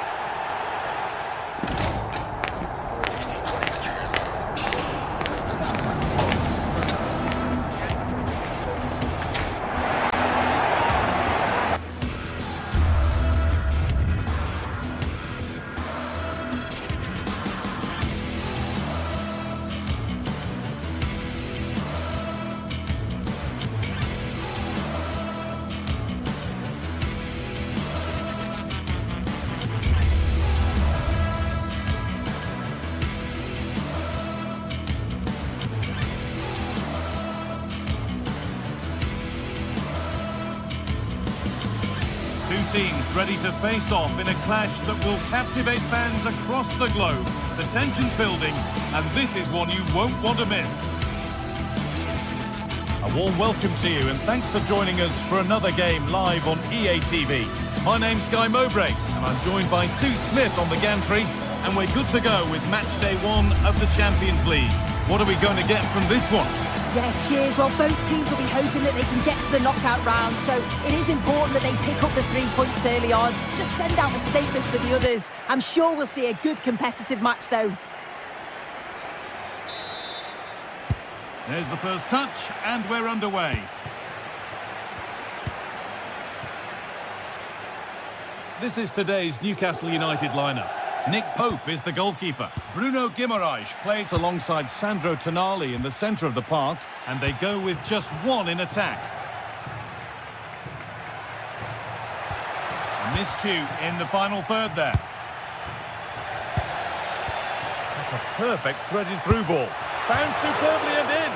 Two teams ready to face off in a clash that will captivate fans across the globe. The tension's building, and this is one you won't want to miss. A warm welcome to you, and thanks for joining us for another game live on EA TV. My name's Guy Mowbray, and I'm joined by Sue Smith on the gantry, and we're good to go with match day 1 of the Champions League. What are we going to get from this one? Yeah, cheers. Well, both teams will be hoping that they can get to the knockout round, so it is important that they pick up the 3 points early on. Just send out a statement to the others. I'm sure we'll see a good competitive match, though. There's the first touch, and we're underway. This is today's Newcastle United lineup. Nick Pope is the goalkeeper. Bruno Guimaraes plays alongside Sandro Tonali in the centre of the park, and they go with just one in attack. A miscue in the final third there. That's a perfect threaded through ball. Found superbly and in.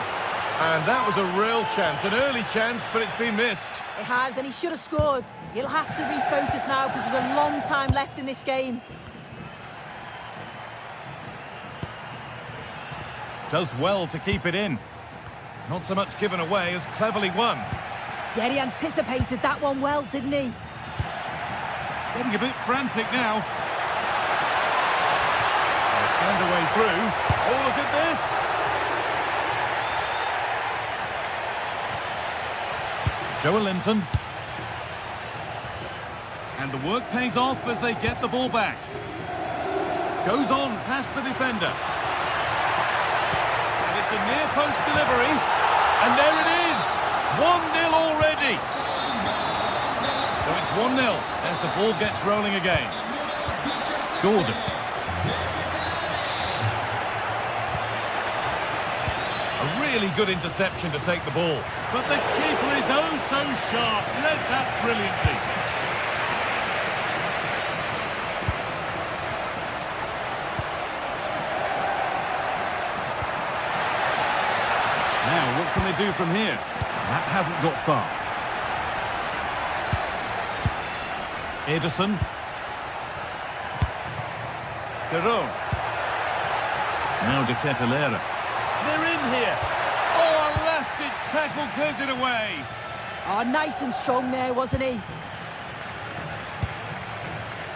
And that was a real chance, an early chance, but it's been missed. It has, and he should have scored. He'll have to refocus now because there's a long time left in this game. Does well to keep it in. Not so much given away as cleverly won. Yeah, he anticipated that one well, didn't he? Getting a bit frantic now. They'll find a way through. Oh, look at this! Joelinton. And the work pays off as they get the ball back. Goes on past the defender. It's a near post delivery, and there it is! 1-0 already! So it's 1-0 as the ball gets rolling again. Gordon. A really good interception to take the ball. But the keeper is oh so sharp, led that brilliantly. Now, what can they do from here? That hasn't got far. Ederson. Derone. Now De Ketelaere. They're in here. Oh, a last-ditch tackle clears it away. Oh, nice and strong there, wasn't he?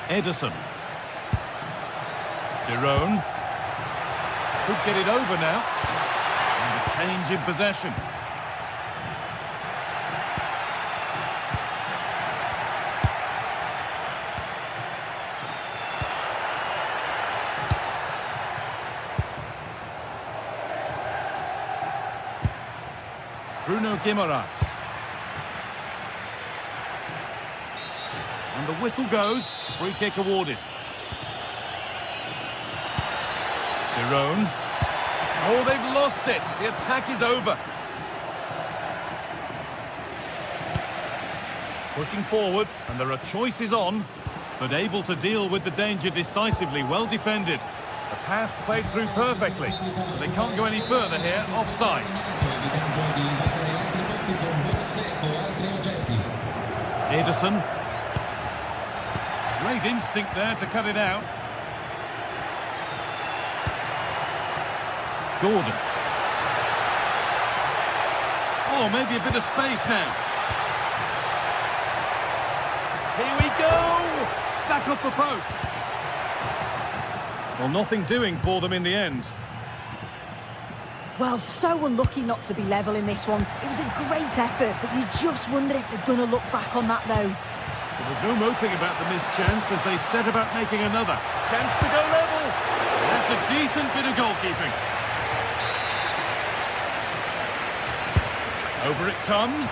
Ederson. Derone. Could get it over now. Change in possession. Bruno Guimaraes. And the whistle goes. Free kick awarded. Derone. Oh, they've lost it. The attack is over. Pushing forward, and there are choices on, but able to deal with the danger decisively. Well defended. The pass played through perfectly. But they can't go any further here. Offside. Ederson. Great instinct there to cut it out. Gordon. Oh, maybe a bit of space now. Here we go! Back off the post. Well, nothing doing for them in the end. Well, so unlucky not to be level in this one. It was a great effort, but you just wonder if they're going to look back on that, though. There was no moping about the missed chance as they set about making another. Chance to go level! That's a decent bit of goalkeeping. Over it comes.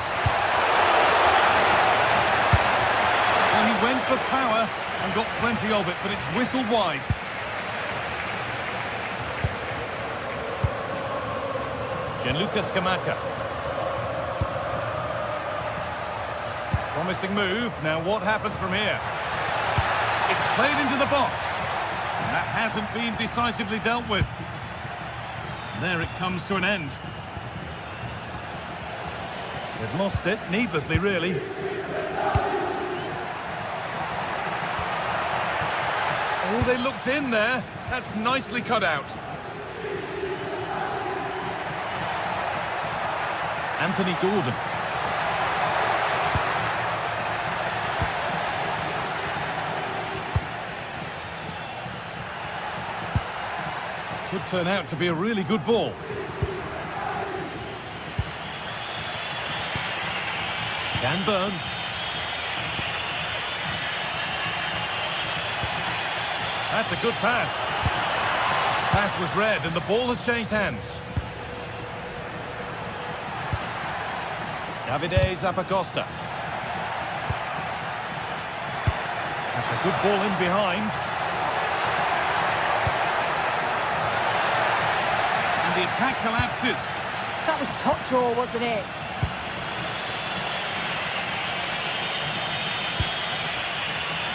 Well, he went for power and got plenty of it, but it's whistled wide. Gianluca Scamacca. Promising move. Now what happens from here? It's played into the box. That hasn't been decisively dealt with. There it comes to an end. They've lost it, needlessly, really. Oh, they looked in there. That's nicely cut out. Anthony Gordon. Could turn out to be a really good ball. Can burn. That's a good pass. Pass was read and the ball has changed hands. Davide Zappacosta. That's a good ball in behind. And the attack collapses. That was top draw, wasn't it?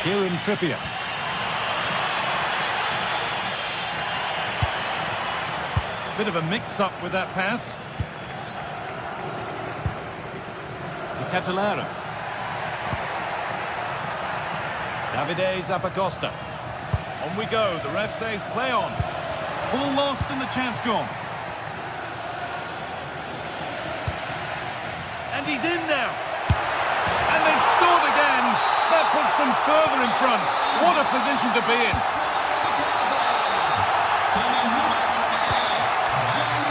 Kieran Trippier. Bit of a mix-up with that pass. De Catalera. Davide Zappacosta. On we go. The ref says play on. Ball lost and the chance gone. And he's in now. And they've scored again. That puts them further in front. What a position to be in.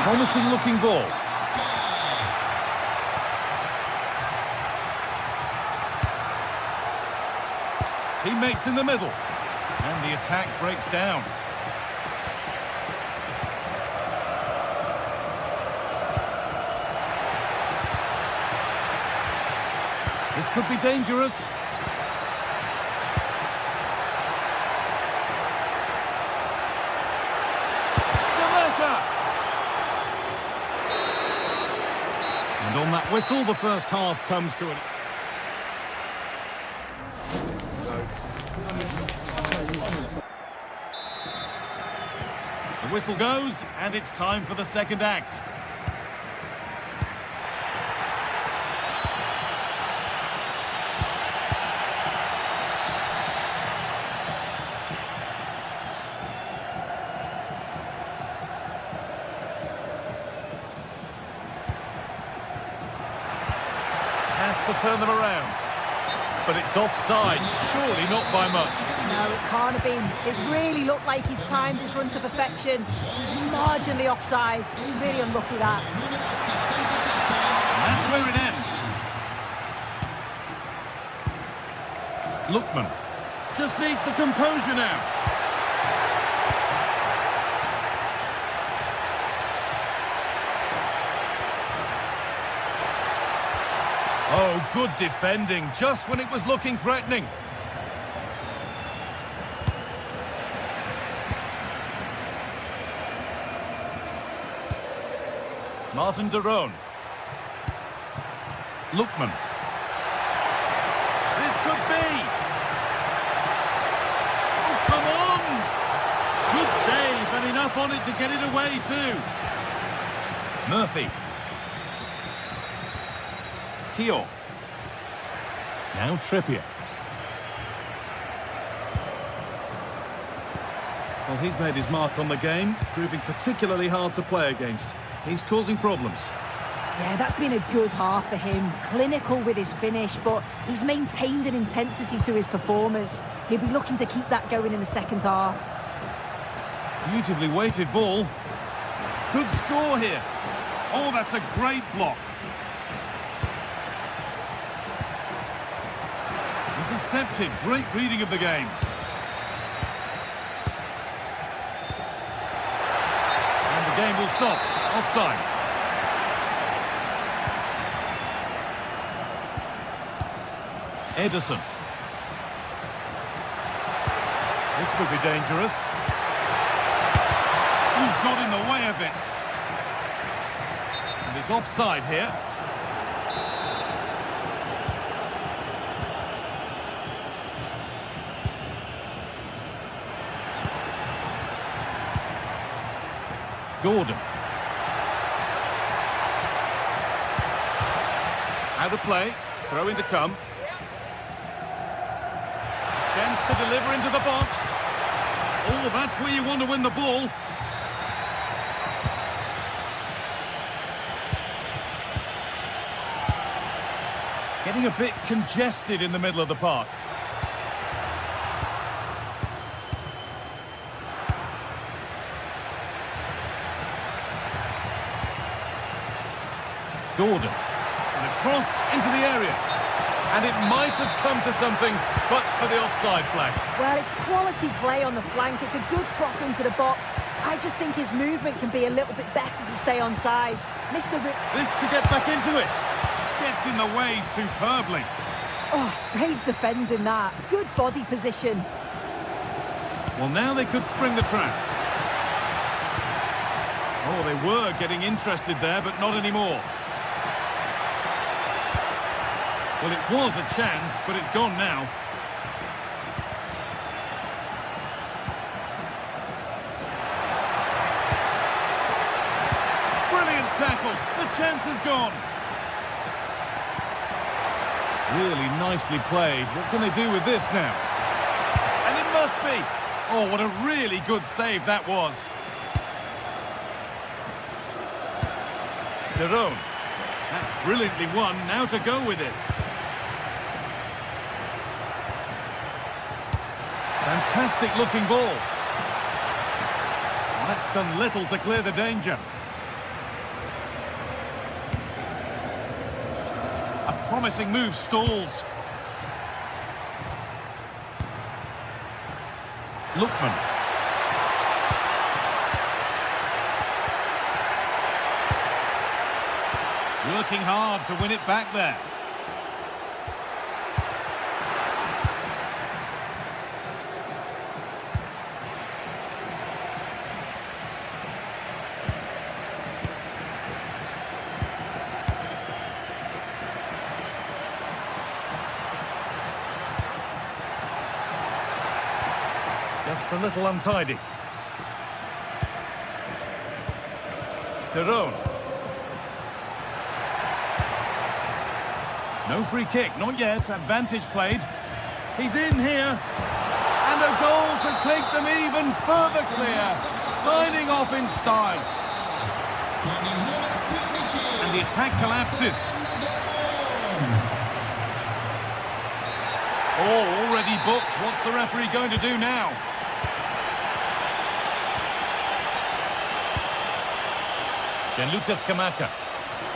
Promising looking ball. Teammates in the middle. And the attack breaks down. This could be dangerous. And on that whistle, the first half comes to an... The whistle goes, and it's time for the second act. To turn them around, but it's offside, surely not by much. No, it can't have been. It really looked like he timed his run to perfection. He's marginally offside. Really unlucky that. And that's where it ends. Lookman just needs the composure now. Oh, good defending, just when it was looking threatening. Martin de Roon. Lookman. This could be. Oh, come on! Good save, and enough on it to get it away too. Murphy. Tio. Now Trippier. Well, he's made his mark on the game, proving particularly hard to play against. He's causing problems. Yeah, that's been a good half for him. Clinical with his finish, but he's maintained an intensity to his performance. He'll be looking to keep that going in the second half. Beautifully weighted ball. Good score here. Oh, that's a great block. Intercepted. Great reading of the game. And the game will stop. Offside. Ederson. This could be dangerous. Ooh, got in the way of it. And it's offside here. Gordon. Out of play. Throw in to come. Chance to deliver into the box. Oh, that's where you want to win the ball. Getting a bit congested in the middle of the park. Gordon. And a cross into the area. And it might have come to something, but for the offside flag. Well, it's quality play on the flank. It's a good cross into the box. I just think his movement can be a little bit better to stay onside. Missed the... This to get back into it. Gets in the way superbly. Oh, it's brave defending that. Good body position. Well, now they could spring the trap. Oh, they were getting interested there, but not anymore. Well, it was a chance, but it's gone now. Brilliant tackle. The chance is gone. Really nicely played. What can they do with this now? And it must be. Oh, what a really good save that was. Derone. That's brilliantly won. Now to go with it. Fantastic looking ball. That's done little to clear the danger. A promising move stalls. Lookman. Working hard to win it back there. Just a little untidy. Derone. No free kick, not yet. Advantage played. He's in here. And a goal to take them even further clear. Signing off in style. And the attack collapses. Oh, already booked. What's the referee going to do now? Gianluca Scamacca.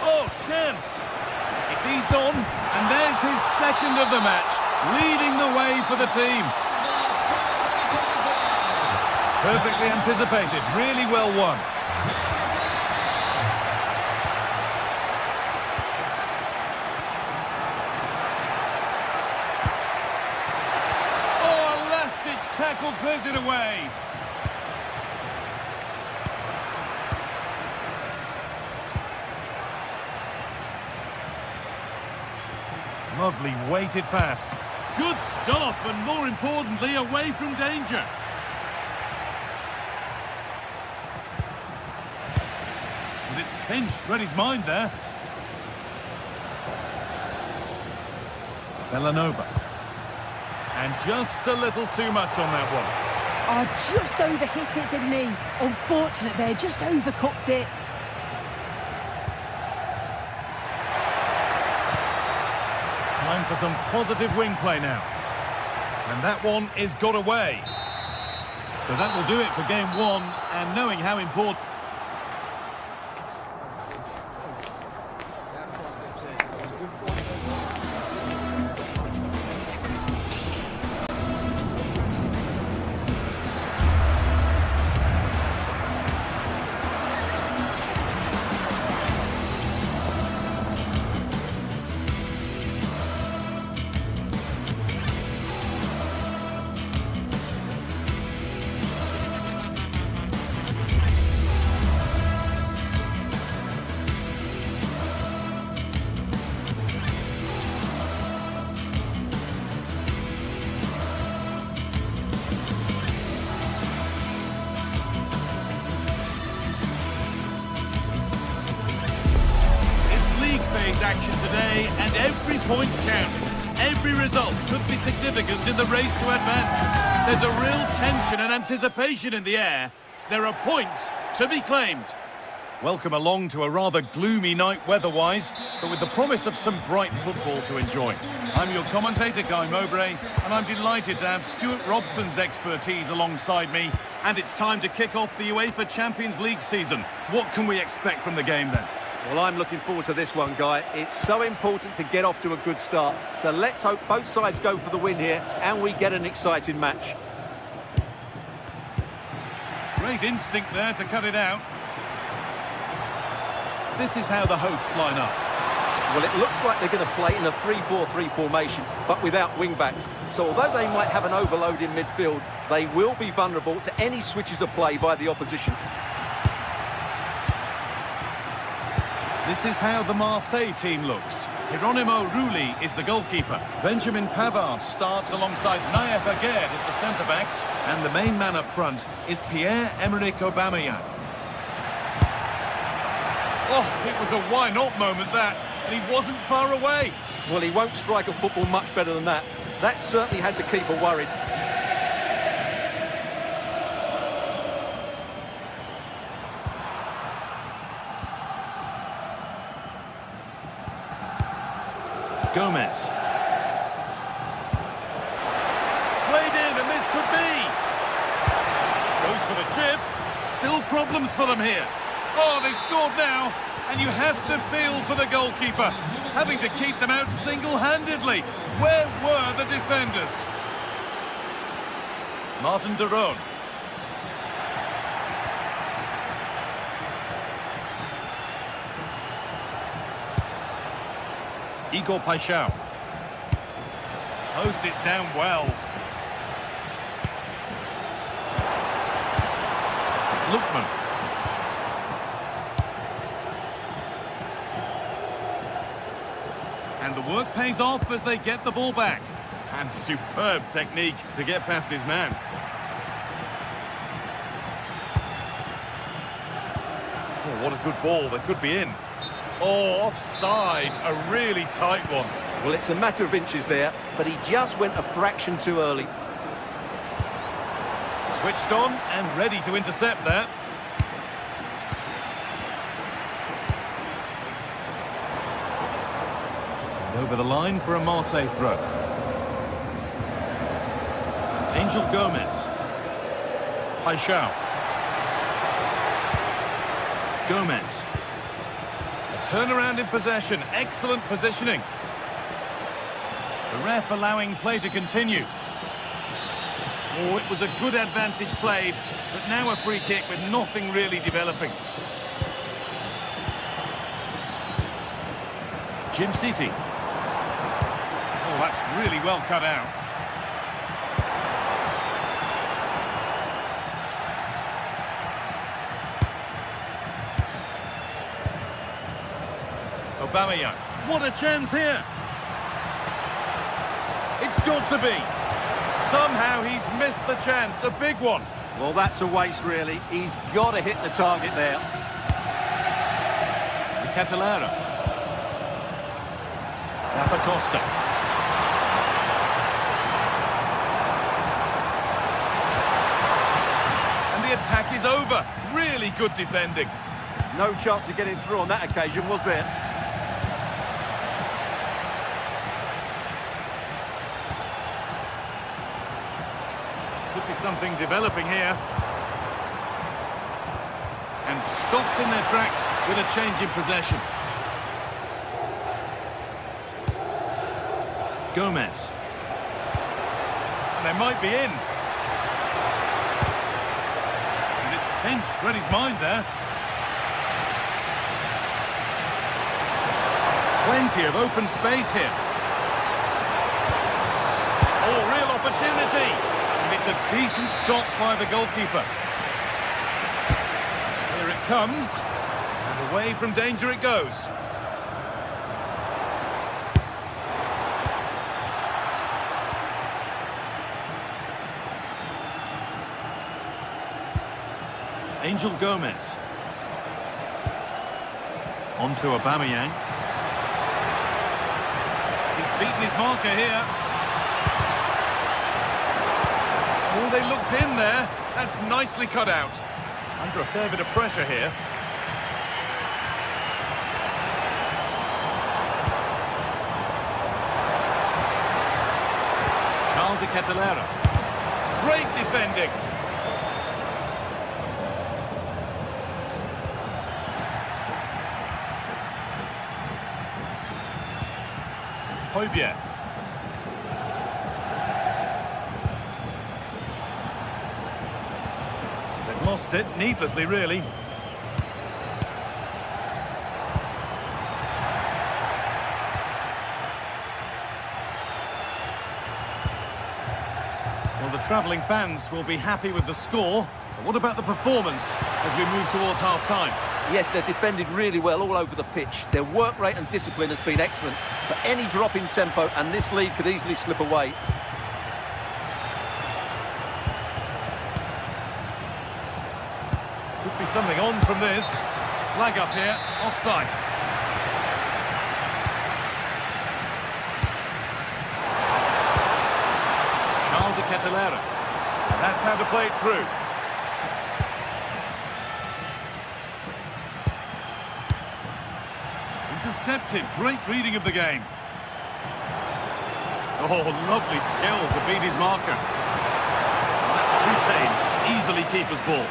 Oh, chance. It's eased on, and there's his second of the match, leading the way for the team. Perfectly anticipated, really well won. Oh, a last-ditch tackle clears it away. Lovely weighted pass. Good stop, and more importantly, away from danger. But it's pinched, read his mind there. Villanova. And just a little too much on that one. Oh, just overhit it, didn't he? Unfortunate there, just overcooked it. Time for some positive wing play now. And that one is got away. So that will do it for game one, and knowing how important... action today, and every point counts. Every result could be significant in the race to advance. There's a real tension and anticipation in the air. There are points to be claimed. Welcome along to a rather gloomy night weather-wise, but with the promise of some bright football to enjoy. I'm your commentator, Guy Mowbray, and I'm delighted to have Stuart Robson's expertise alongside me. And it's time to kick off the UEFA Champions League season. What can we expect from the game then? Well, I'm looking forward to this one, Guy. It's so important to get off to a good start. So let's hope both sides go for the win here and we get an exciting match. Great instinct there to cut it out. This is how the hosts line up. Well, it looks like they're going to play in a 3-4-3 formation, but without wing-backs. So although they might have an overload in midfield, they will be vulnerable to any switches of play by the opposition. This is how the Marseille team looks. Hieronymo Rulli is the goalkeeper. Benjamin Pavard starts alongside Naïef Aguerd as the centre-backs. And the main man up front is Pierre-Emerick Aubameyang. Oh, it was a why-not moment, that. And he wasn't far away. Well, he won't strike a football much better than that. That certainly had the keeper worried. Gomez. Played in, and this could be. Goes for the chip. Still problems for them here. Oh, they've scored now. And you have to feel for the goalkeeper, having to keep them out single-handedly. Where were the defenders? Martin de Roon. Igor Paixão. Closed it down well. Lookman. And the work pays off as they get the ball back. And superb technique to get past his man. Oh, what a good ball. They could be in. Oh, offside. A really tight one. Well, it's a matter of inches there, but he just went a fraction too early. Switched on and ready to intercept that. And over the line for a Marseille throw. Angel Gomez. Paixão. Gomez. Turnaround in possession. Excellent positioning. The ref allowing play to continue. Oh, it was a good advantage played, but now a free kick with nothing really developing. Jim City. Oh, that's really well cut out. Aubameyang. What a chance here. It's got to be. Somehow he's missed the chance. A big one. Well, that's a waste, really. He's got to hit the target there. Catalara. Zappacosta. And the attack is over. Really good defending. No chance of getting through on that occasion, was there? Could be something developing here. And stopped in their tracks with a change in possession. Gomez. And they might be in. And it's pinched, read his mind there. Plenty of open space here. Oh, real opportunity. And it's a decent stop by the goalkeeper. Here it comes. And away from danger it goes. Angel Gomez. On to Aubameyang. He's beaten his marker here. Oh, they looked in there. That's nicely cut out. Under a fair bit of pressure here. Charles de Catalera. Great defending. Højbjerg. They've lost it needlessly, really. Well, the travelling fans will be happy with the score. But what about the performance as we move towards half-time? Yes, they've defended really well all over the pitch. Their work rate and discipline has been excellent. But any drop in tempo and this lead could easily slip away. Could be something on from this. Flag up here, offside. That's how to play it through. Intercepted. Great reading of the game. Oh, lovely skill to beat his marker. That's too tame. Easily keeper's ball.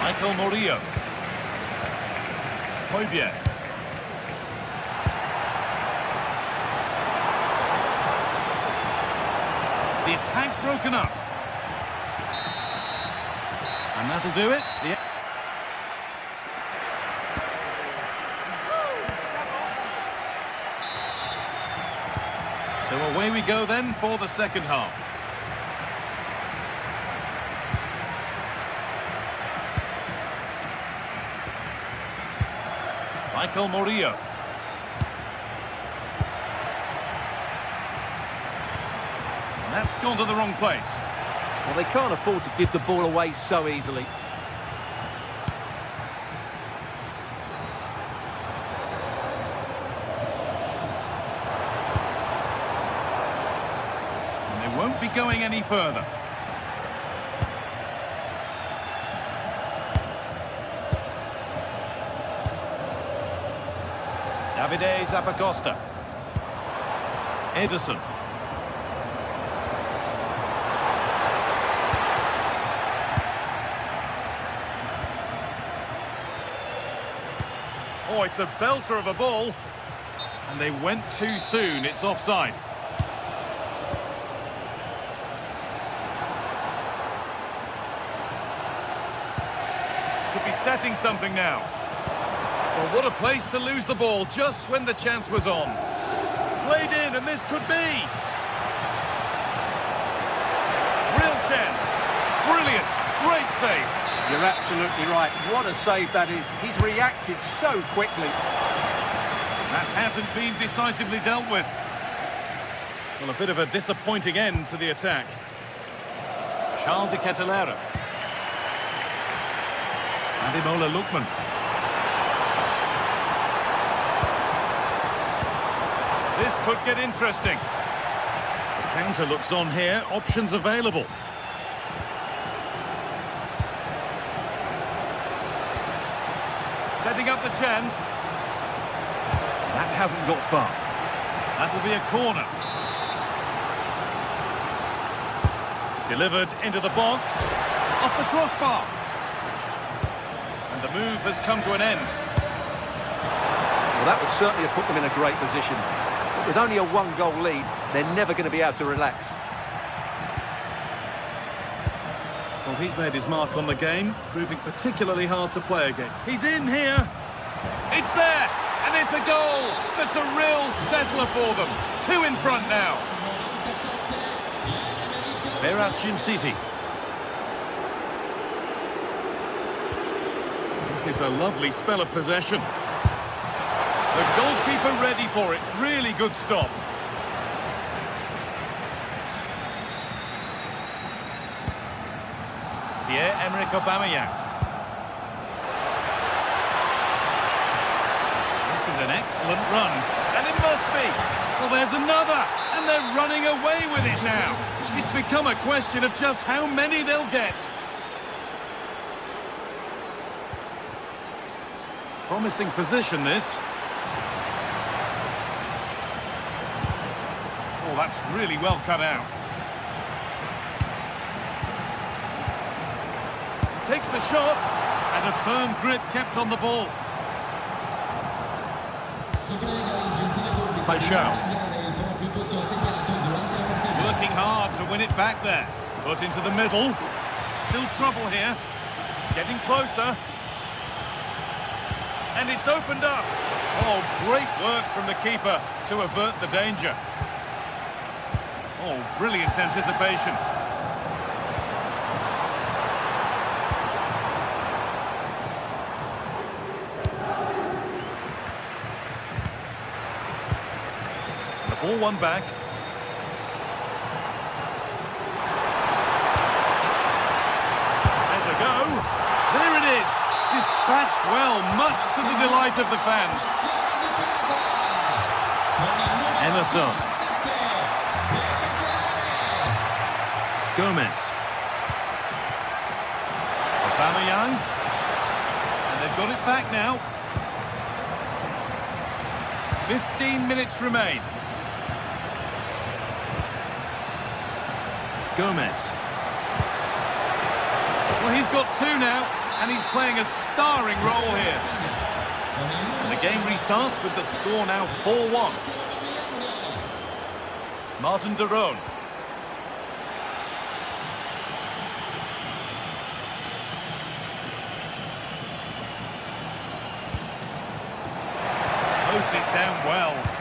Michael Murillo. Højbjerg. The attack broken up. And that'll do it. So away we go then for the second half. Michael Murillo. That's gone to the wrong place. Well, they can't afford to give the ball away so easily. And they won't be going any further. Davide Zappacosta. Ederson. Oh, it's a belter of a ball. And they went too soon. It's offside. Could be setting something now. Well, what a place to lose the ball just when the chance was on. Played in, and this could be. Real chance. Brilliant. Great save. You're absolutely right. What a save that is. He's reacted so quickly. That hasn't been decisively dealt with. Well, a bit of a disappointing end to the attack. Charles de Kettelera. Ademola Lookman. This could get interesting. The counter looks on here. Options available. Setting up the chance. That hasn't got far. That'll be a corner. Delivered into the box. Off the crossbar. And the move has come to an end. Well, that would certainly have put them in a great position. But with only a one-goal lead, they're never going to be able to relax. Well, he's made his mark on the game, proving particularly hard to play again. He's in here. It's there, and it's a goal. That's a real settler for them. 2 in front now. Berat City. This is a lovely spell of possession. The goalkeeper ready for it. Really good stop. Pierre-Emerick Aubameyang. This is an excellent run, and it must be. Well, there's another, and they're running away with it now. It's become a question of just how many they'll get. Promising position, this. Oh, that's really well cut out. Takes the shot, and a firm grip kept on the ball. Paixão. Working hard to win it back there. Put into the middle. Still trouble here. Getting closer. And it's opened up. Oh, great work from the keeper to avert the danger. Oh, brilliant anticipation. The ball won back. There's a go. There it is. Dispatched well, much to the delight of the fans. Emerson. Gomez. Aubameyang. And they've got it back now. 15 minutes remain. Gomez. Well, he's got two now, and he's playing a starring role here. And the game restarts with the score now 4-1. Martin de Roon. Closed it down well.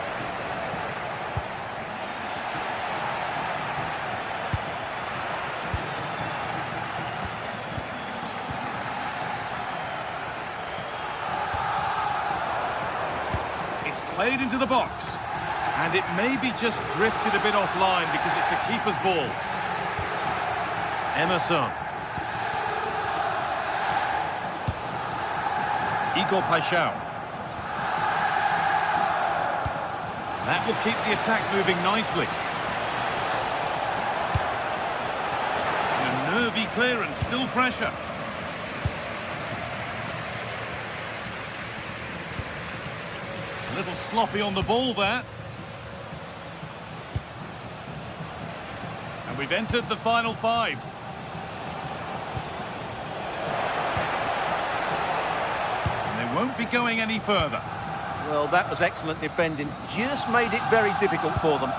Played into the box, and it maybe just drifted a bit offline because it's the keeper's ball. Emerson. Igor Paixão. That will keep the attack moving nicely. And a nervy clearance, still pressure. A little sloppy on the ball there. And we've entered the final five. And they won't be going any further. Well, that was excellent defending. Just made it very difficult for them.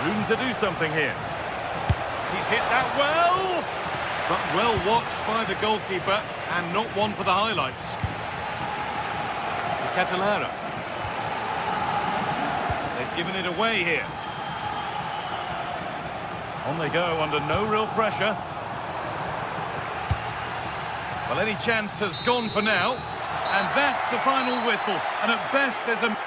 Room to do something here. He's hit that well. But well watched by the goalkeeper, and not one for the highlights. Catalera. They've given it away here. On they go under no real pressure. Well, any chance has gone for now. And that's the final whistle. And at best, there's a...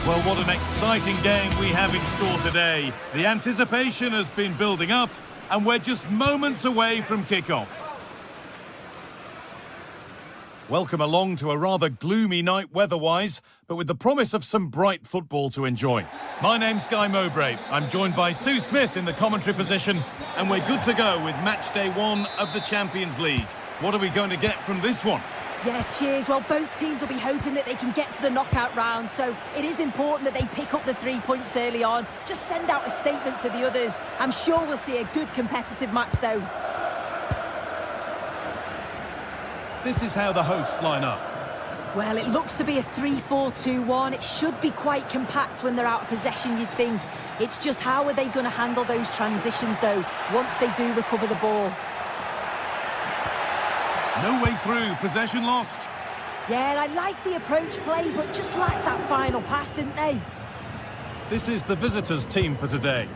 Well, what an exciting game we have in store today. The anticipation has been building up, and we're just moments away from kickoff. Welcome along to a rather gloomy night weather-wise, but with the promise of some bright football to enjoy. My name's Guy Mowbray. I'm joined by Sue Smith in the commentary position, and we're good to go with match day one of the Champions League. What are we going to get from this one? Yeah, cheers. Well, both teams will be hoping that they can get to the knockout round, so it is important that they pick up the 3 points early on. Just send out a statement to the others. I'm sure we'll see a good competitive match, though. This is how the hosts line up. Well, it looks to be a 3-4-2-1. It should be quite compact when they're out of possession, you'd think. It's just how are they going to handle those transitions, though, once they do recover the ball? No way through, possession lost. Yeah, and I like the approach play, but just lacked that final pass, didn't they? This is the visitors' team for today.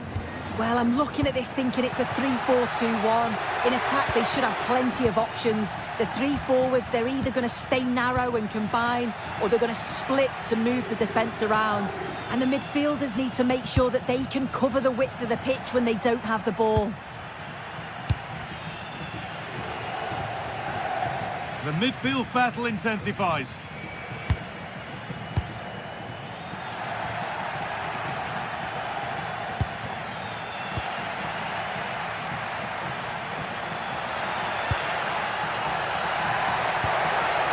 Well, I'm looking at this thinking it's a 3-4-2-1. In attack, they should have plenty of options. The 3 forwards, they're either going to stay narrow and combine, or they're going to split to move the defence around. And the midfielders need to make sure that they can cover the width of the pitch when they don't have the ball. The midfield battle intensifies.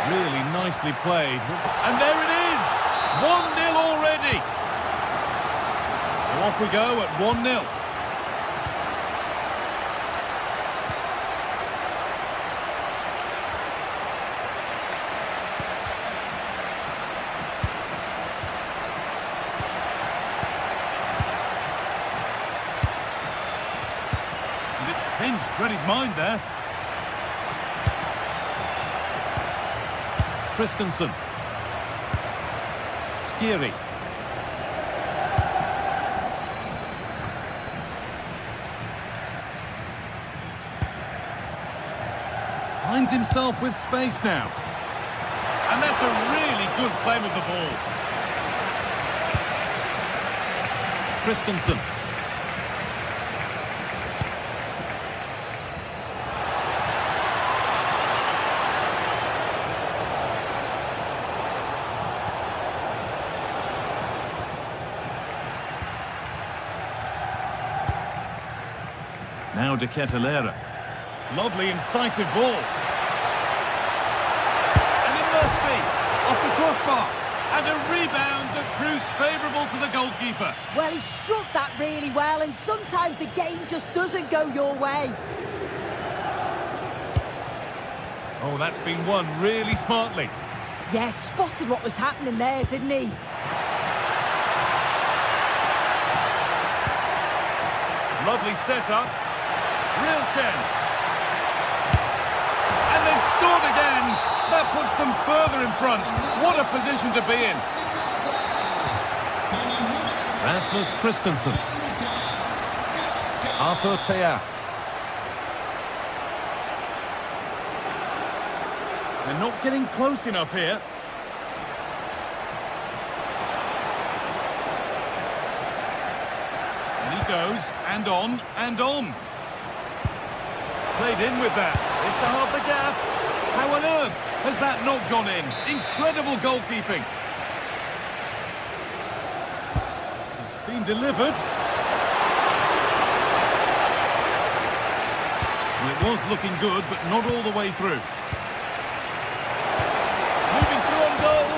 Really nicely played. And there it is! 1-0 already! So off we go at 1-0. Pinched, read his mind there. Christensen. Skiri. Finds himself with space now. And that's a really good claim of the ball. Christensen. Now De Ketelaere. Lovely, incisive ball. And it must be off the crossbar. And a rebound that proves favourable to the goalkeeper. Well, he struck that really well, and sometimes the game just doesn't go your way. Oh, that's been won really smartly. Yeah, spotted what was happening there, didn't he? Lovely setup. Real chance. And they've scored again. That puts them further in front. What a position to be in. Rasmus Christensen. Arthur Theat. They're not getting close enough here. And he goes, and on, and on. Played in with that. It's to half the gap. How on earth has that not gone in? Incredible goalkeeping. It's been delivered. Well, it was looking good, but not all the way through. Moving through on goal.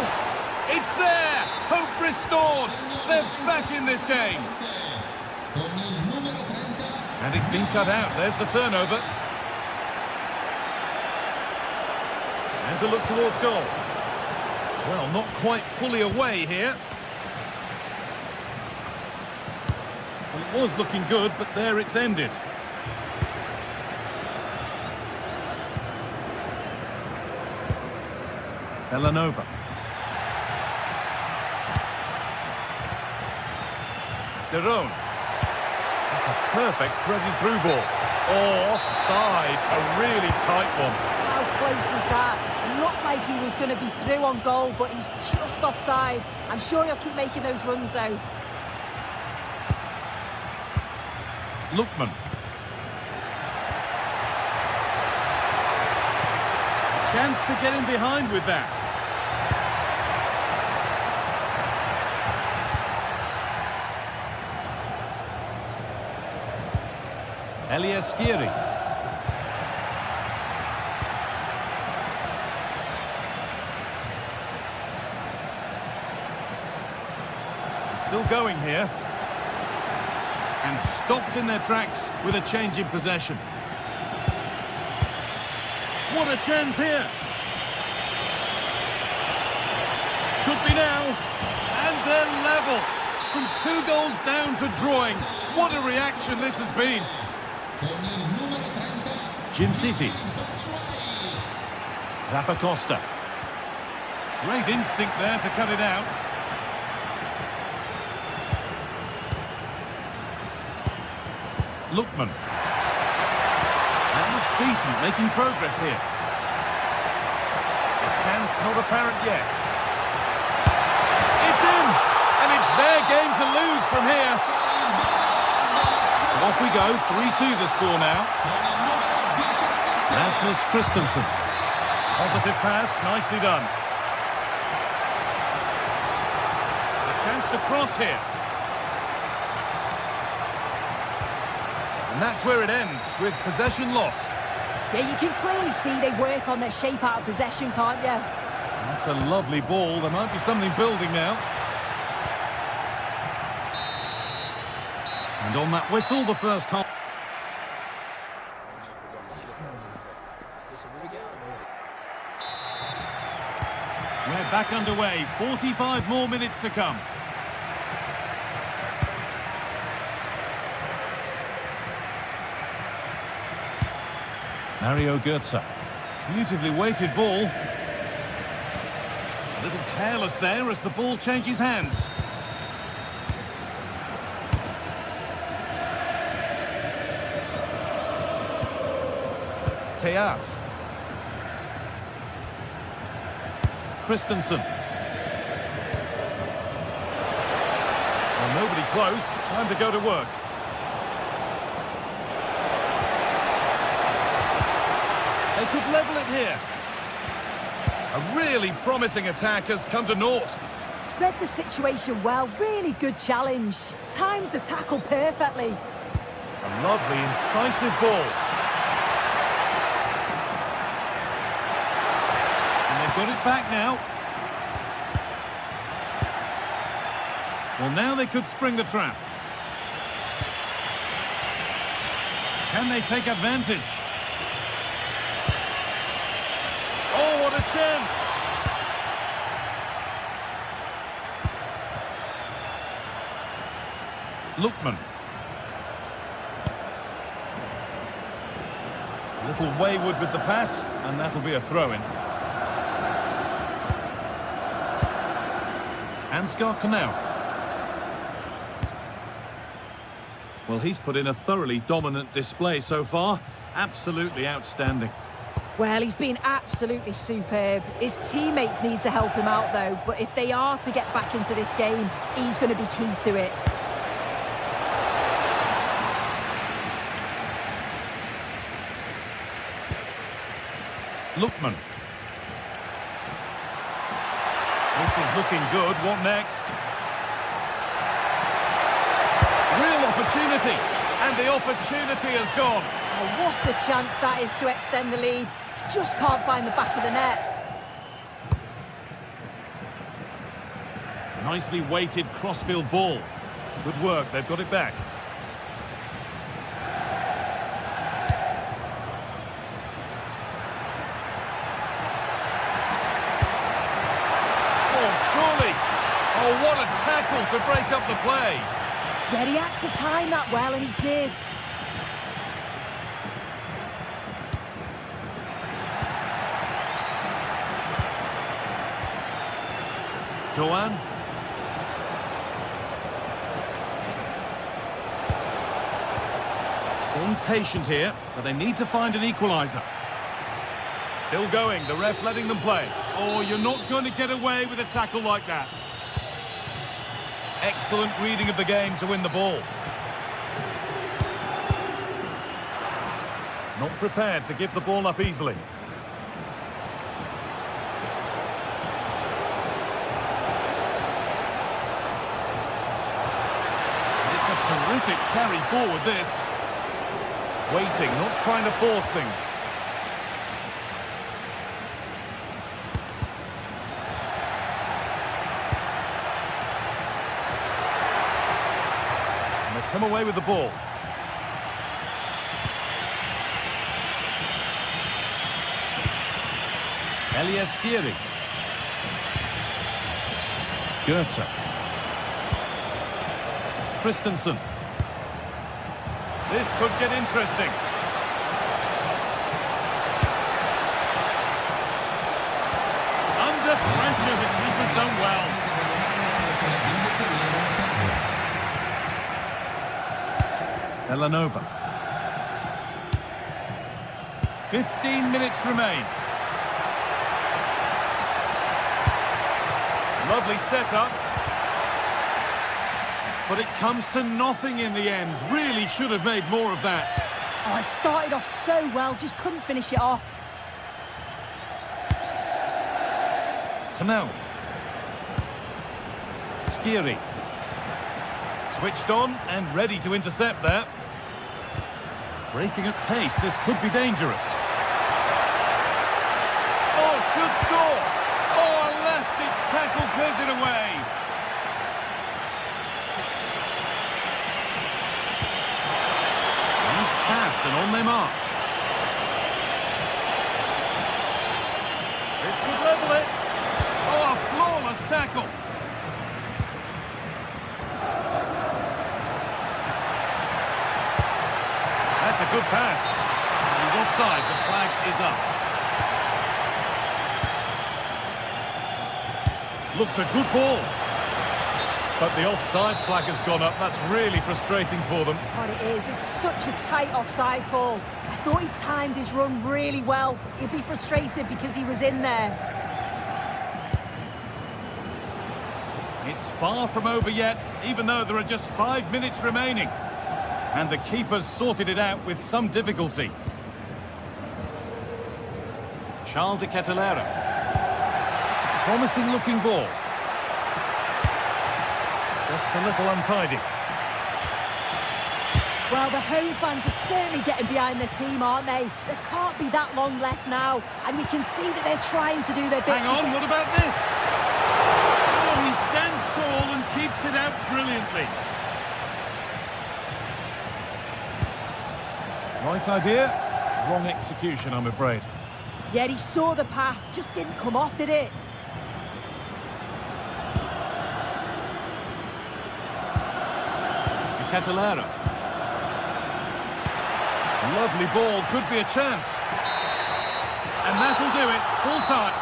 It's there. Hope restored. They're back in this game. And it's been cut out. There's the turnover. And to look towards goal. Well, not quite fully away here. Well, it was looking good, but there it's ended. Belanova. Derone. That's a perfect threaded through ball. Oh, offside. A really tight one. How close was that? Looked like he was going to be through on goal, but he's just offside. I'm sure he'll keep making those runs, though. Lookman. Chance to get in behind with that. Elias Skiri. Still going here. And stopped in their tracks with a change in possession. What a chance here. Could be now. And they're level. From 2 goals down to drawing. What a reaction this has been. Jim City. Zappacosta. Great instinct there to cut it out. Lookman. That looks decent, making progress here. The chance not apparent yet. It's in! And it's their game to lose from here. So off we go, 3-2 the score now. Rasmus Christensen. Positive pass, nicely done. A chance to cross here. And that's where it ends, with possession lost. Yeah, you can clearly see they work on their shape out of possession, can't you? That's a lovely ball. There might be something building now. And on that whistle, the first half. We're back underway. 45 more minutes to come. Mario Götze. Beautifully weighted ball. A little careless there as the ball changes hands. Teat. Christensen. Well, nobody close. Time to go to work. They could level it here. A really promising attack has come to naught. Read the situation well. Really good challenge. Times the tackle perfectly. A lovely, incisive ball. And they've got it back now. Well, now they could spring the trap. Can they take advantage? Oh, what a chance! Lookman. A little wayward with the pass, and that'll be a throw-in. Ansgar Knauf. Well, he's put in a thoroughly dominant display so far. Absolutely outstanding. Well, he's been absolutely superb. His teammates need to help him out, though. But if they are to get back into this game, he's going to be key to it. Lookman. This is looking good. What next? Real opportunity. And the opportunity has gone. Oh, what a chance that is to extend the lead. He just can't find the back of the net. Nicely weighted crossfield ball. Good work, they've got it back. Oh, surely! Oh, what a tackle to break up the play! Yeah, he had to time that well, and he did. Doan. Staying patient here, but they need to find an equaliser. Still going, the ref letting them play. Oh, you're not going to get away with a tackle like that. Excellent reading of the game to win the ball. Not prepared to give the ball up easily. Terrific carry forward, this. Waiting, not trying to force things. come away with the ball. Eliaskiri. Goethe. Christensen. This could get interesting. Under pressure, the keeper's done well. Elanova. 15 minutes remain. Lovely setup. But it comes to nothing in the end. Really should have made more of that. Oh, it started off so well, just couldn't finish it off. Knauf. Skiri. Switched on and ready to intercept there. Breaking at pace, this could be dangerous. Oh, should score! Oh, a last-ditch tackle clears it away. Nice pass and on they march. This could level it. Oh, a flawless tackle. That's a good pass. He's offside, the flag is up. Looks a good ball. But the offside flag has gone up. That's really frustrating for them. What it is, it's such a tight offside call. I thought he timed his run really well. He'd be frustrated because he was in there. It's far from over yet, even though there are just 5 minutes remaining. And the keeper's sorted it out with some difficulty. Charles de Kettelera. Promising looking ball. Just a little untidy. Well, the home fans are certainly getting behind their team, aren't they? There can't be that long left now. And you can see that they're trying to do their bit. Hang on, what about this? Oh, he stands tall and keeps it out brilliantly. Right idea, wrong execution, I'm afraid. Yeah, he saw the pass, just didn't come off, did it? Kettelera. Lovely ball, could be a chance. And that'll do it, full time.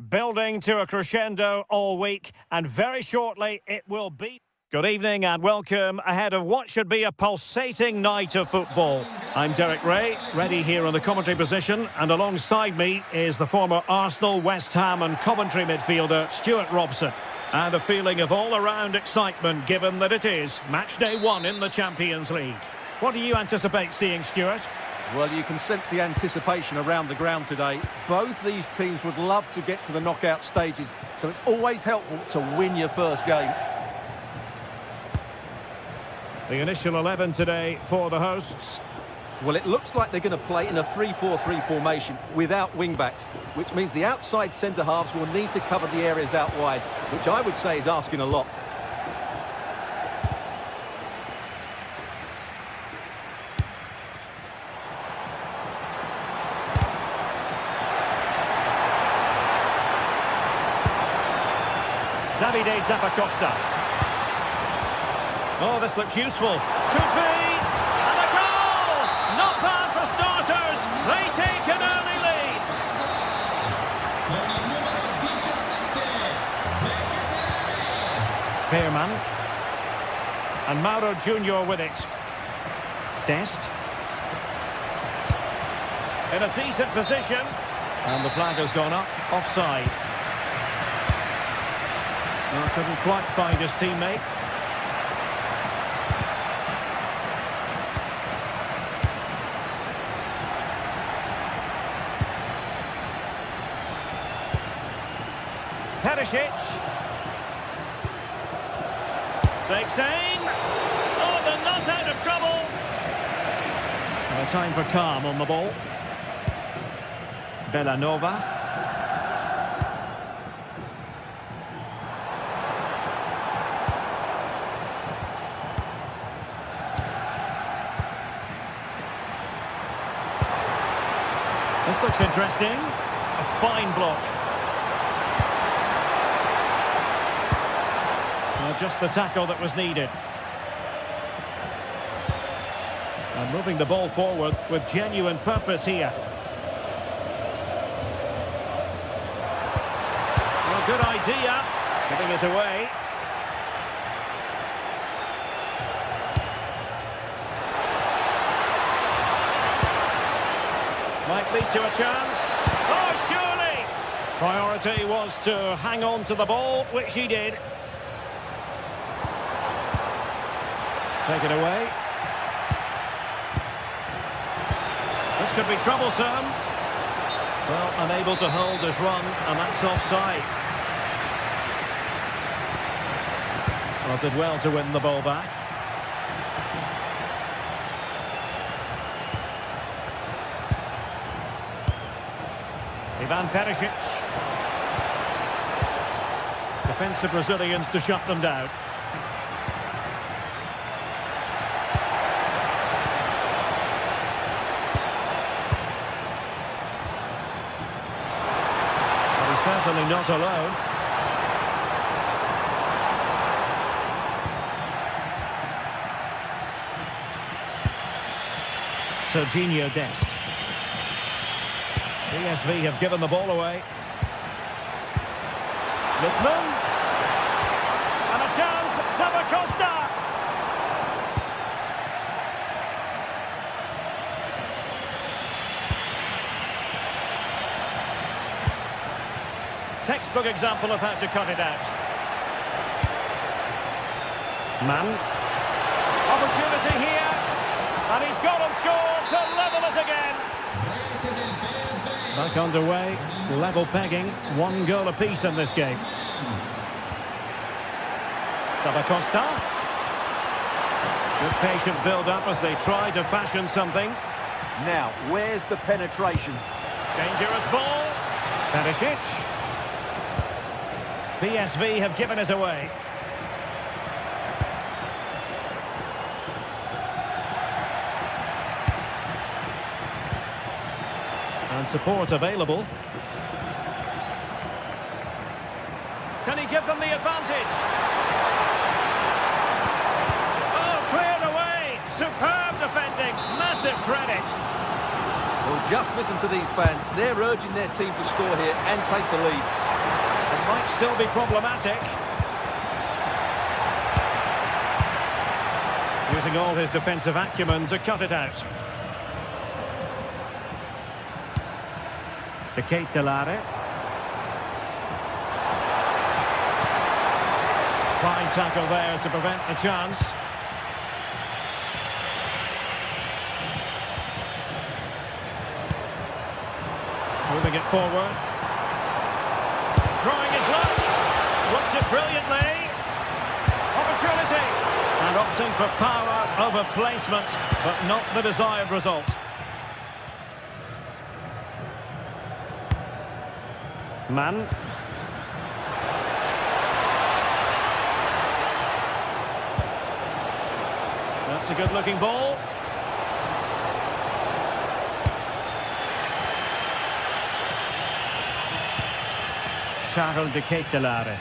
Building to a crescendo all week, and very shortly it will be. Good evening and welcome ahead of what should be a pulsating night of football. I'm Derek Ray, ready here on the commentary position, and alongside me is the former Arsenal, West Ham and Coventry midfielder Stuart Robson. And a feeling of all-around excitement given that it is match day 1 in the Champions League. What do you anticipate seeing, Stuart? Well, you can sense the anticipation around the ground today. Both these teams would love to get to the knockout stages, so it's always helpful to win your first game. The initial 11 today for the hosts. Well, it looks like they're going to play in a 3-4-3 formation without wing-backs, which means the outside centre-halves will need to cover the areas out wide, which I would say is asking a lot. Davide Zappacosta. Oh, this looks useful. Could be! And a goal! Not bad for starters. They take an early lead. Fairman. And Mauro Junior with it. Dest. In a decent position. And the flag has gone up. Offside. Well, couldn't quite find his teammate. Perisic. Takes aim. Oh, they're not out of trouble. And a time for calm on the ball. Bellanova. This looks interesting. A fine block. Well, just the tackle that was needed. And moving the ball forward with genuine purpose here. Well, good idea. Giving it away. Might lead to a chance. Oh, surely! Priority was to hang on to the ball, which he did. Take it away. This could be troublesome. Well, unable to hold his run, and that's offside. Well, did well to win the ball back. Ivan Perisic. Defensive Brazilians to shut them down. But he's certainly not alone. Serginho Dest. PSV have given the ball away. Littman. And a chance, Zappacosta. Textbook example of how to cut it out. Mann. Opportunity here. And he's gone and scored to level it again. Back underway, level pegging, 1 goal apiece in this game. Zappacosta. Good patient build-up as they try to fashion something. Now, where's the penetration? Dangerous ball. Perisic. PSV have given it away. And support available. Can he give them the advantage? Oh, cleared away. Superb defending. Massive credit. Well, just listen to these fans. They're urging their team to score here and take the lead. It might still be problematic. Using all his defensive acumen to cut it out. De Ketelare. Fine tackle there to prevent the chance. Moving it forward. Trying his luck. Looks it brilliantly. Opportunity. And opting for power over placement, but not the desired result. Mann. That's a good-looking ball. Charles de Ketelaere.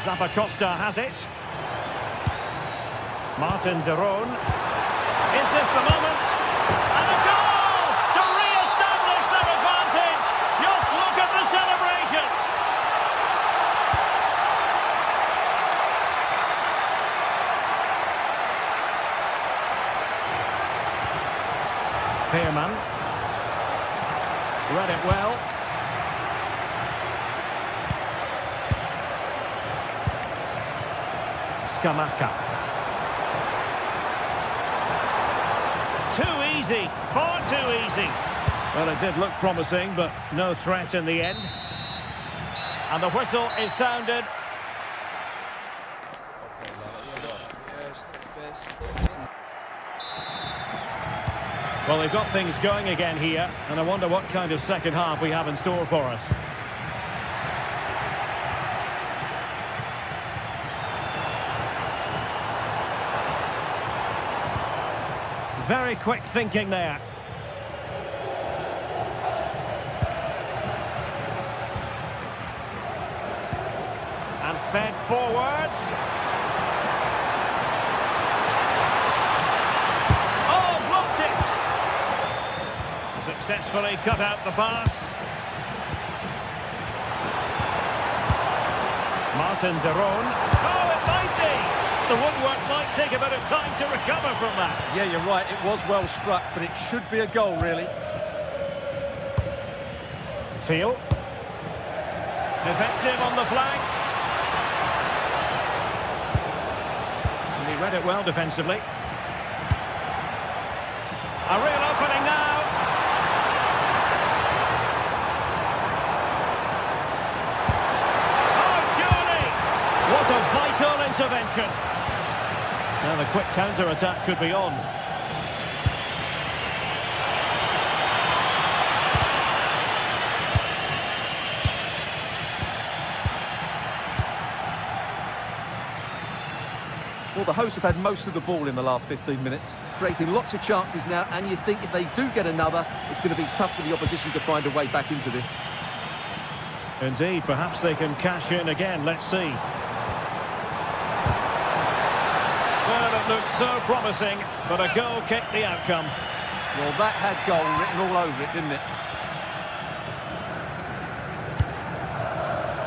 Zappacosta has it. Martin de Roon. Is this the moment? And a goal to re-establish their advantage. Just look at the celebrations. Veerman. Read it well. Scamacca. Too easy, far too easy. Well, it did look promising, but no threat in the end. And the whistle is sounded. Well, they've got things going again here, and I wonder what kind of second half we have in store for us. Very quick thinking there. And fed forwards. Oh, blocked it! Successfully cut out the pass. Martin de Roon. Oh, it might be! The woodwork might take a bit of time to recover from that. Yeah, you're right, it was well struck, but it should be a goal, really. Teal. Effective on the flank. And he read it well defensively. A real opening now. Oh, surely! What a vital intervention. Now the quick counter-attack could be on. Well, the hosts have had most of the ball in the last 15 minutes, creating lots of chances now, and you think if they do get another, it's going to be tough for the opposition to find a way back into this. Indeed, perhaps they can cash in again. Let's see. Well, it looked so promising, but a goal kicked the outcome. Well, that had goal written all over it, didn't it?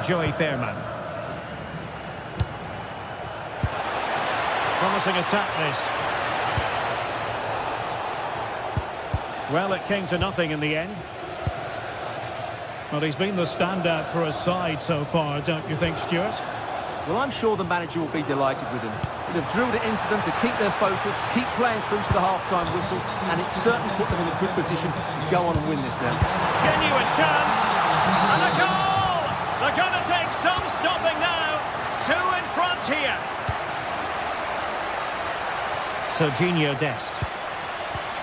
Joey Veerman. Promising attack, this. Well, it came to nothing in the end. Well, he's been the standout for his side so far, don't you think, Stuart? Well, I'm sure the manager will be delighted with him. They've drilled it into them to keep their focus, keep playing through to the half-time whistle, and it certainly put them in a good position to go on and win this now. Genuine chance, and a goal! They're going to take some stopping now. 2 in front here. Serginho Dest.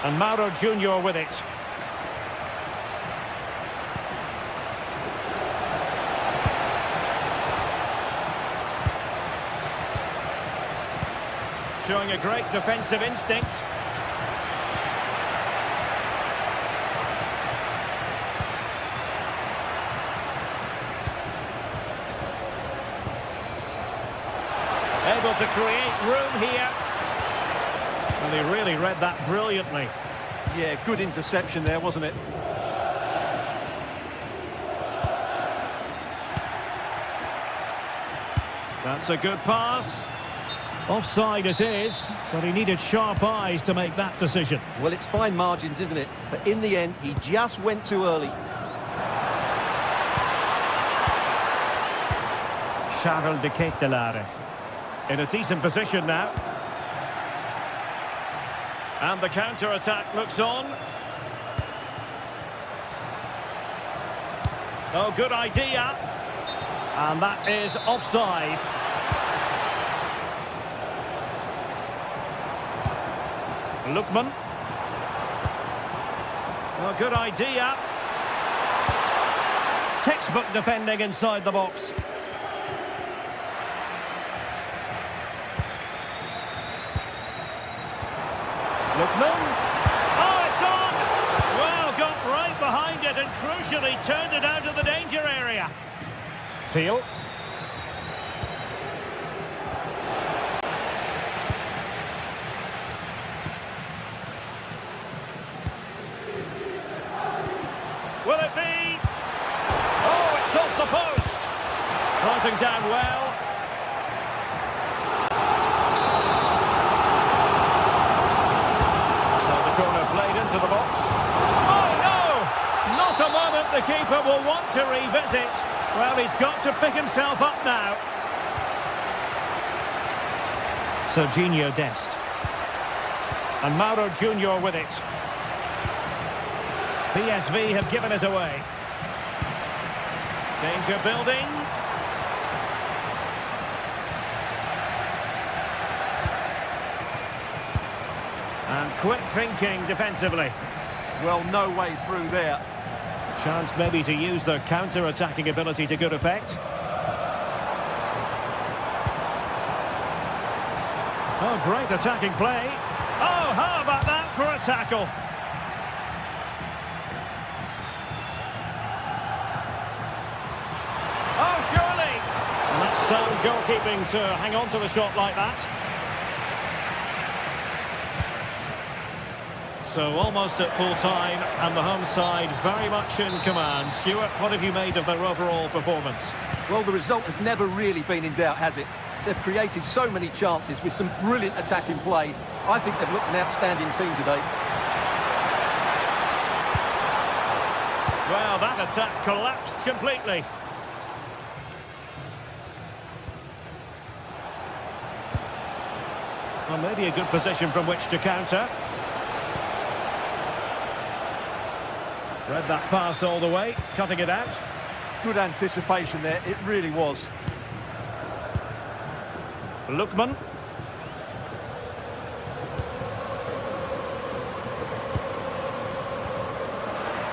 And Mauro Junior with it. Showing a great defensive instinct. Able to create room here. And he really read that brilliantly. Yeah, good interception there, wasn't it? That's a good pass. Offside it is, but he needed sharp eyes to make that decision. Well, it's fine margins, isn't it? But in the end, he just went too early. Charles de Ketelaere. In a decent position now. And the counter-attack looks on. Oh, good idea. And that is offside. Lookman. Well, good idea. Textbook defending inside the box. Lookman. Oh, it's on! Well, got right behind it and crucially turned it out of the danger area. Seal. Will it be? Oh, it's off the post. Crossing down well. So the corner played into the box. Oh, no! Not a moment the keeper will want to revisit. Well, he's got to pick himself up now. Serginho Dest. And Mauro Junior with it. PSV have given us away. Danger building. And quick thinking defensively. Well, no way through there. Chance maybe to use their counter-attacking ability to good effect. Oh, great attacking play. Oh, how about that for a tackle? Oh, surely! And that's sound goalkeeping to hang on to the shot like that. So almost at full time, and the home side very much in command. Stuart, what have you made of their overall performance? Well, the result has never really been in doubt, has it? They've created so many chances with some brilliant attacking play. I think they've looked an outstanding team today. Well, that attack collapsed completely. Well, maybe a good position from which to counter. Read that pass all the way, cutting it out. Good anticipation there, it really was. Lookman.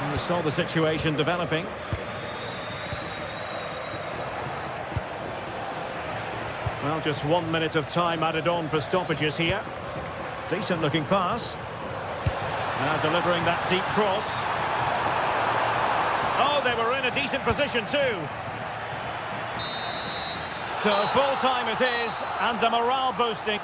And we saw the situation developing. Well, just 1 minute of time added on for stoppages here. Decent looking pass. Now delivering that deep cross. Oh, they were in a decent position too. So full time it is, and a morale boosting.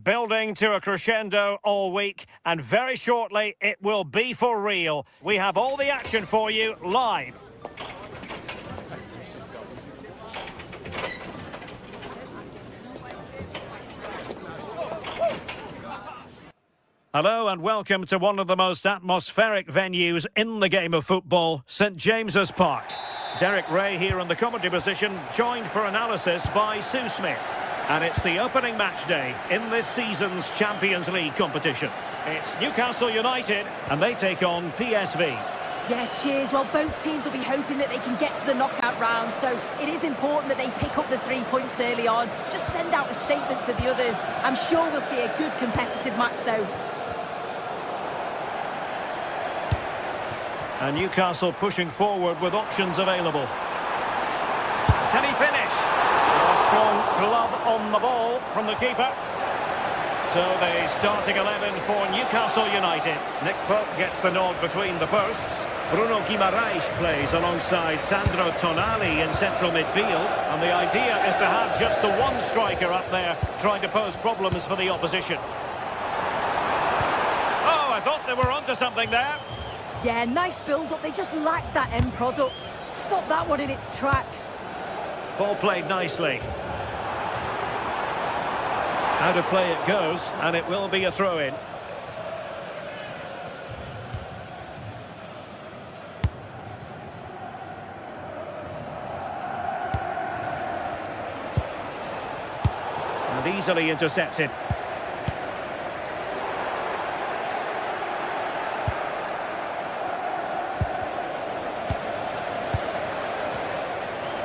building to a crescendo all week, and very shortly it will be for real. We have all the action for you live. Hello and welcome to one of the most atmospheric venues in the game of football, St James's Park. Derek Ray here in the commentary position, joined for analysis by Sue Smith. And it's the opening match day in this season's Champions League competition. It's Newcastle United and they take on PSV. Yeah, cheers. Well, both teams will be hoping that they can get to the knockout round, so it is important that they pick up the 3 points early on. Just send out a statement to the others. I'm sure we'll see a good competitive match though. And Newcastle pushing forward with options available. Can he finish? A strong glove on the ball from the keeper. So the starting 11 for Newcastle United. Nick Pope gets the nod between the posts. Bruno Guimaraes plays alongside Sandro Tonali in central midfield. And the idea is to have just the one striker up there trying to pose problems for the opposition. Oh, I thought they were onto something there. Yeah, nice build-up. They just lacked that end product. Stop that one in its tracks. Ball played nicely. Out of play it goes, and it will be a throw-in. And easily intercepted.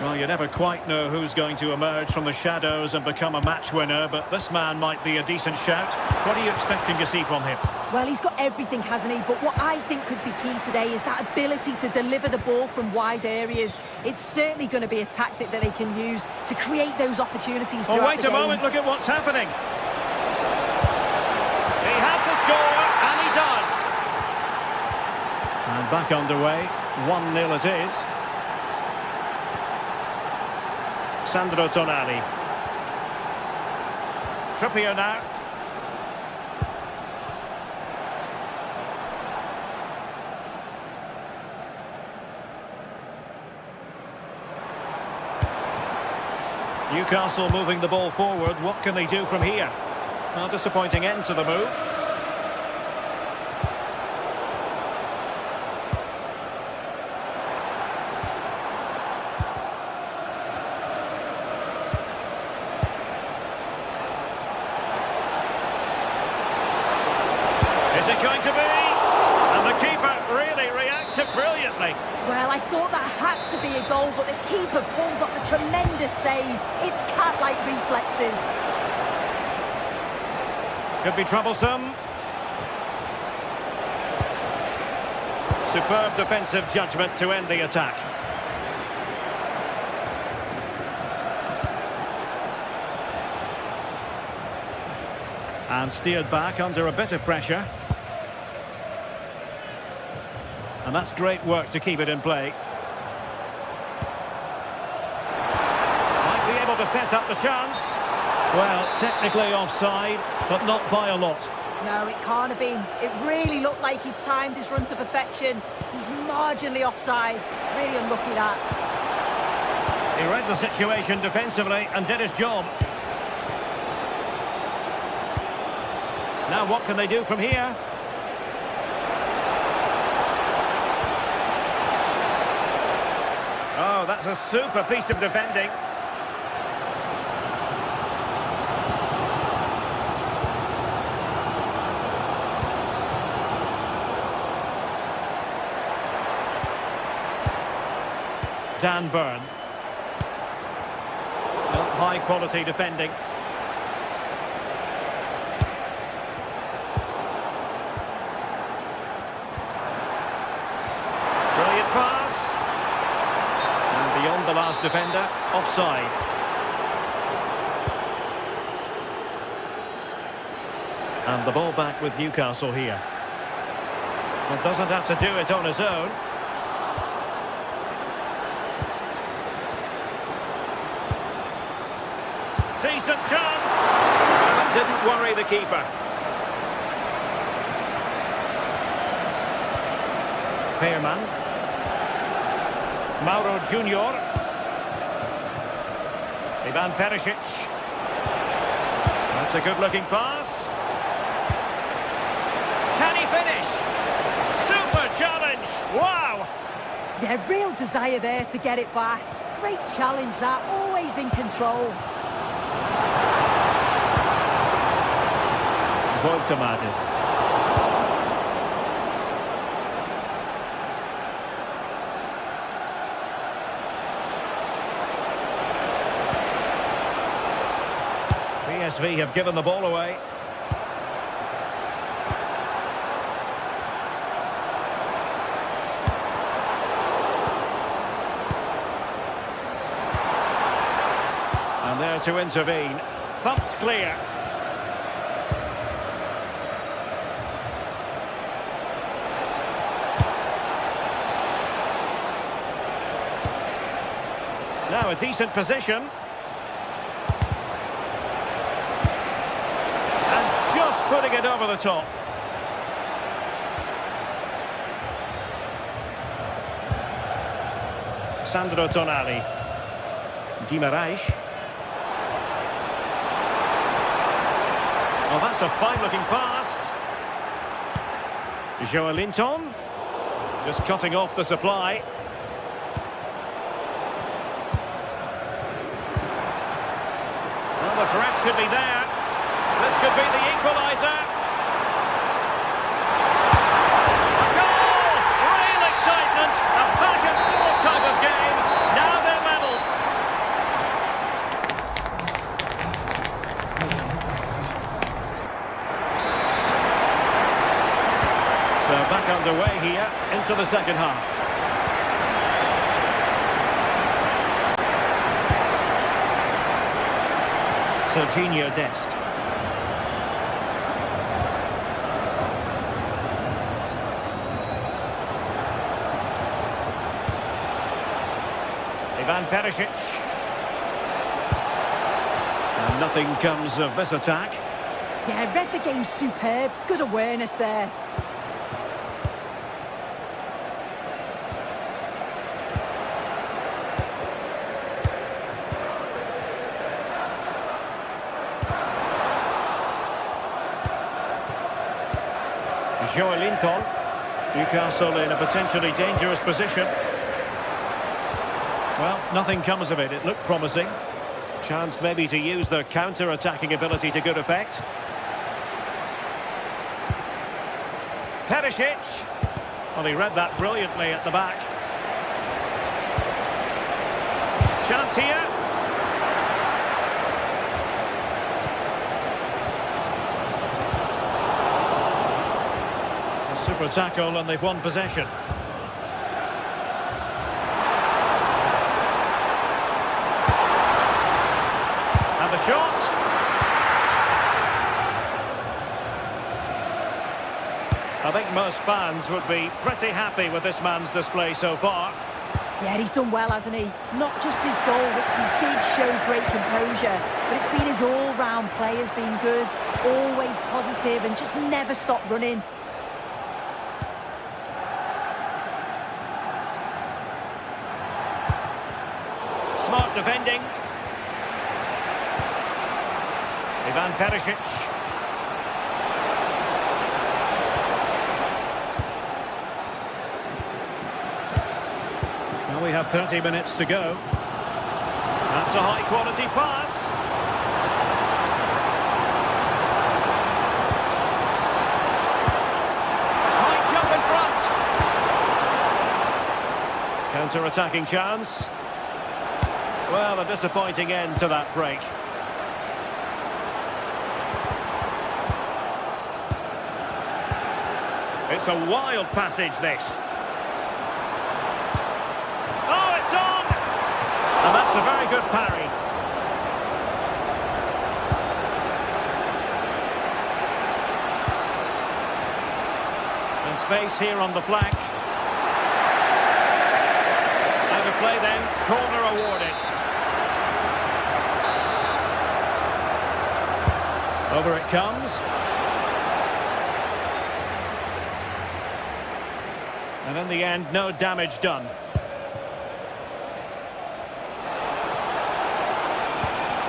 Well, you never quite know who's going to emerge from the shadows and become a match winner, but this man might be a decent shout. What are you expecting to see from him? Well, he's got everything, hasn't he? But what I think could be key today is that ability to deliver the ball from wide areas. It's certainly going to be a tactic that they can use to create those opportunities throughout the game. Oh, wait a moment, look at what's happening. He had to score, and he does. And back underway, 1-0 it is. Sandro Tonali. Trippier now. Newcastle moving the ball forward. What can they do from here? Well, disappointing end to the move. Is it going to be? And the keeper really reacted brilliantly. Well, I thought that had to be a goal, but the keeper pulls off a tremendous save. It's cat-like reflexes. Could be troublesome. Superb defensive judgment to end the attack. And steered back under a bit of pressure. And that's great work to keep it in play. Might be able to set up the chance. Well, technically offside, but not by a lot. No, it can't have been. It really looked like he timed his run to perfection. He's marginally offside. Really unlucky that. He read the situation defensively and did his job. Now what can they do from here? Oh, that's a super piece of defending. Dan Burn. High quality defending. Brilliant pass. And beyond the last defender, offside. And the ball back with Newcastle here. Well, doesn't have to do it on his own. Decent chance. Didn't worry the keeper. Fairman. Mauro Junior. Ivan Perisic. That's a good-looking pass. Can he finish? Super challenge! Wow! Yeah, real desire there to get it back. Great challenge that, always in control. Voltamade. PSV have given the ball away. And there to intervene. Thumped clear. Now a decent position. And just putting it over the top. Sandro Tonali. Guimaraes. Oh, that's a fine-looking pass. Joelinton. Just cutting off the supply. Well, the threat could be there. This could be the equaliser. A goal! Real excitement. A back-and-forth type of game. Now they're level. So back underway here into the second half. Serginho Dest. Ivan Perisic. And nothing comes of this attack. Yeah, read the game superb. Good awareness there. Joelinton. Newcastle in a potentially dangerous position. Well, nothing comes of it. It looked promising. Chance maybe to use their counter-attacking ability to good effect. Perisic. Well, he read that brilliantly at the back. Chance here. Super tackle and they've won possession. And the shot. I think most fans would be pretty happy with this man's display so far. Yeah, he's done well, hasn't he? Not just his goal, which he did show great composure, but it's been his all-round play has been good, always positive and just never stopped running. Smart defending. Ivan Perisic. Well, we have 30 minutes to go. That's a high-quality pass. High jump in front. Counter-attacking chance. Well, a disappointing end to that break. It's a wild passage, this. Oh, it's on! And that's a very good parry. And space here on the flank. Out of play then, corner awarded. Over it comes. And in the end, no damage done.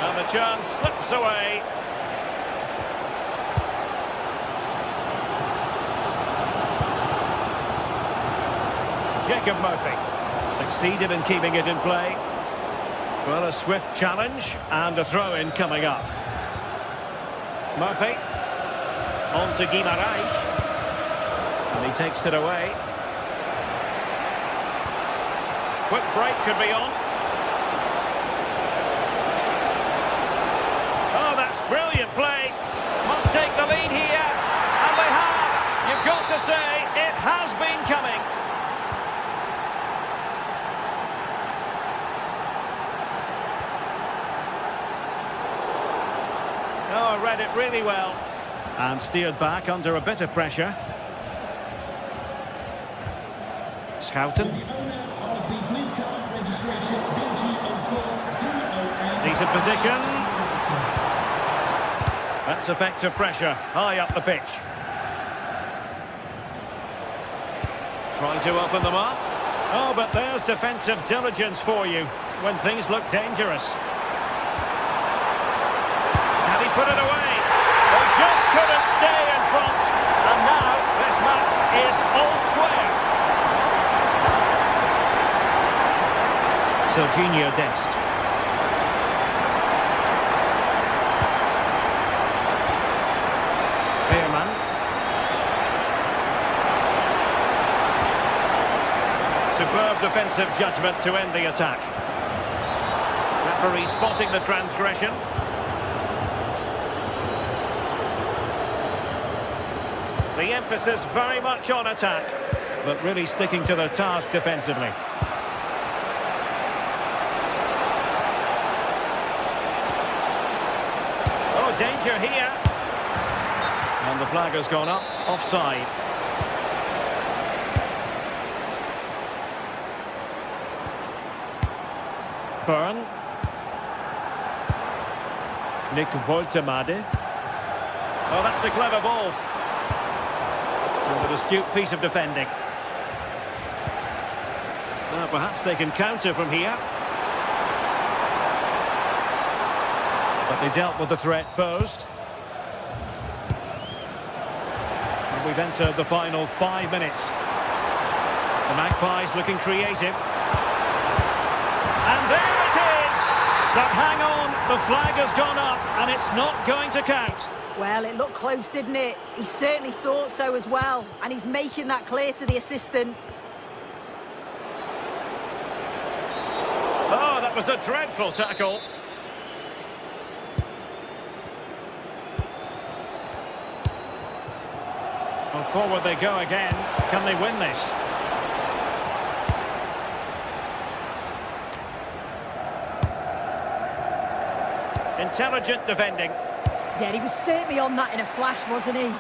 And the chance slips away. Jacob Murphy succeeded in keeping it in play. Well, a swift challenge and a throw-in coming up. Murphy on to Guimaraes, and he takes it away. Quick break could be on. Oh, that's brilliant play. Must take the lead here, and they have. You've got to say, it has been coming. Oh, read it really well. And steered back under a bit of pressure. Schouten. Decent position. That's effective pressure, high up the pitch. Trying to open them up. Oh, but there's defensive diligence for you when things look dangerous. Have he put it away? They just couldn't stay in front. And now this match is all square. Serginho Dest. Veerman. Superb defensive judgment to end the attack. Referee spotting the transgression. The emphasis very much on attack, but really sticking to the task defensively. Oh, danger here. And the flag has gone up, offside. Byrne. Nick Woltemade. Oh, that's a clever ball. And an astute piece of defending. Now, perhaps they can counter from here. But they dealt with the threat posed. And we've entered the final 5 minutes. The Magpies looking creative. And there it is! But hang on, the flag has gone up and it's not going to count. Well, it looked close, didn't it? He certainly thought so as well. And he's making that clear to the assistant. Oh, that was a dreadful tackle. Well, forward they go again. Can they win this? Intelligent defending. Yeah, he was certainly on that in a flash, wasn't he?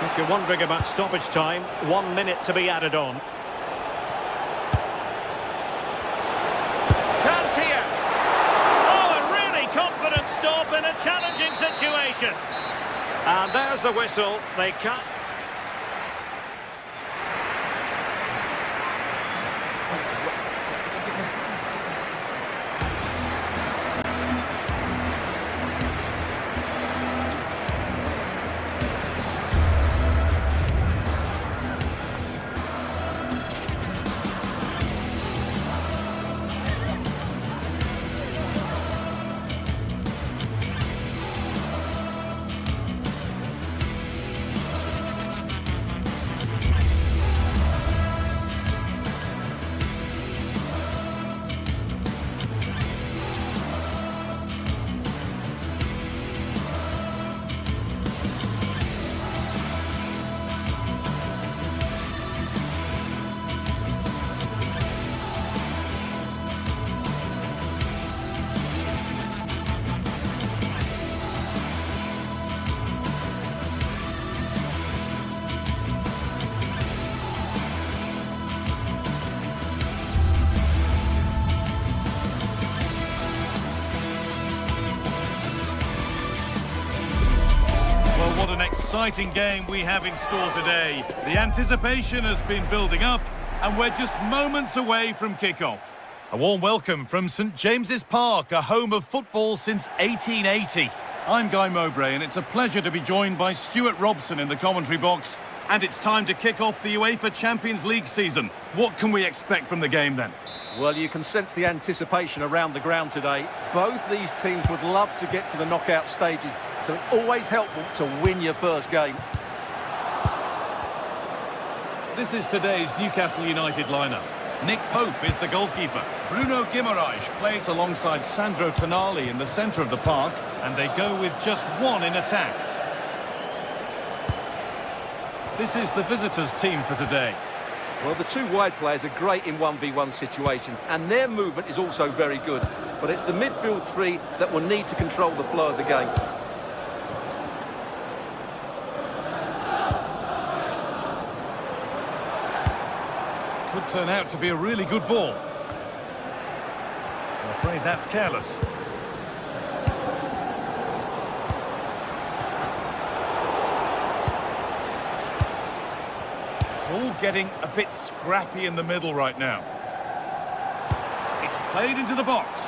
If you're wondering about stoppage time, 1 minute to be added on. Chance here. Oh, a really confident stop in a challenging situation. And there's the whistle. They cut. exciting game we have in store today. The anticipation has been building up, and we're just moments away from kick-off. A warm welcome from St James's Park, a home of football since 1880. I'm Guy Mowbray, and it's a pleasure to be joined by Stuart Robson in the commentary box. And it's time to kick off the UEFA Champions League season. What can we expect from the game then? Well, you can sense the anticipation around the ground today. Both these teams would love to get to the knockout stages, so it's always helpful to win your first game. This is today's Newcastle United lineup. Nick Pope is the goalkeeper. Bruno Guimaraes plays alongside Sandro Tonali in the centre of the park, and they go with just one in attack. This is the visitors' team for today. Well, the two wide players are great in 1v1 situations, and their movement is also very good. But it's the midfield three that will need to control the flow of the game. Could turn out to be a really good ball. I'm afraid that's careless. It's all getting a bit scrappy in the middle right now. It's played into the box.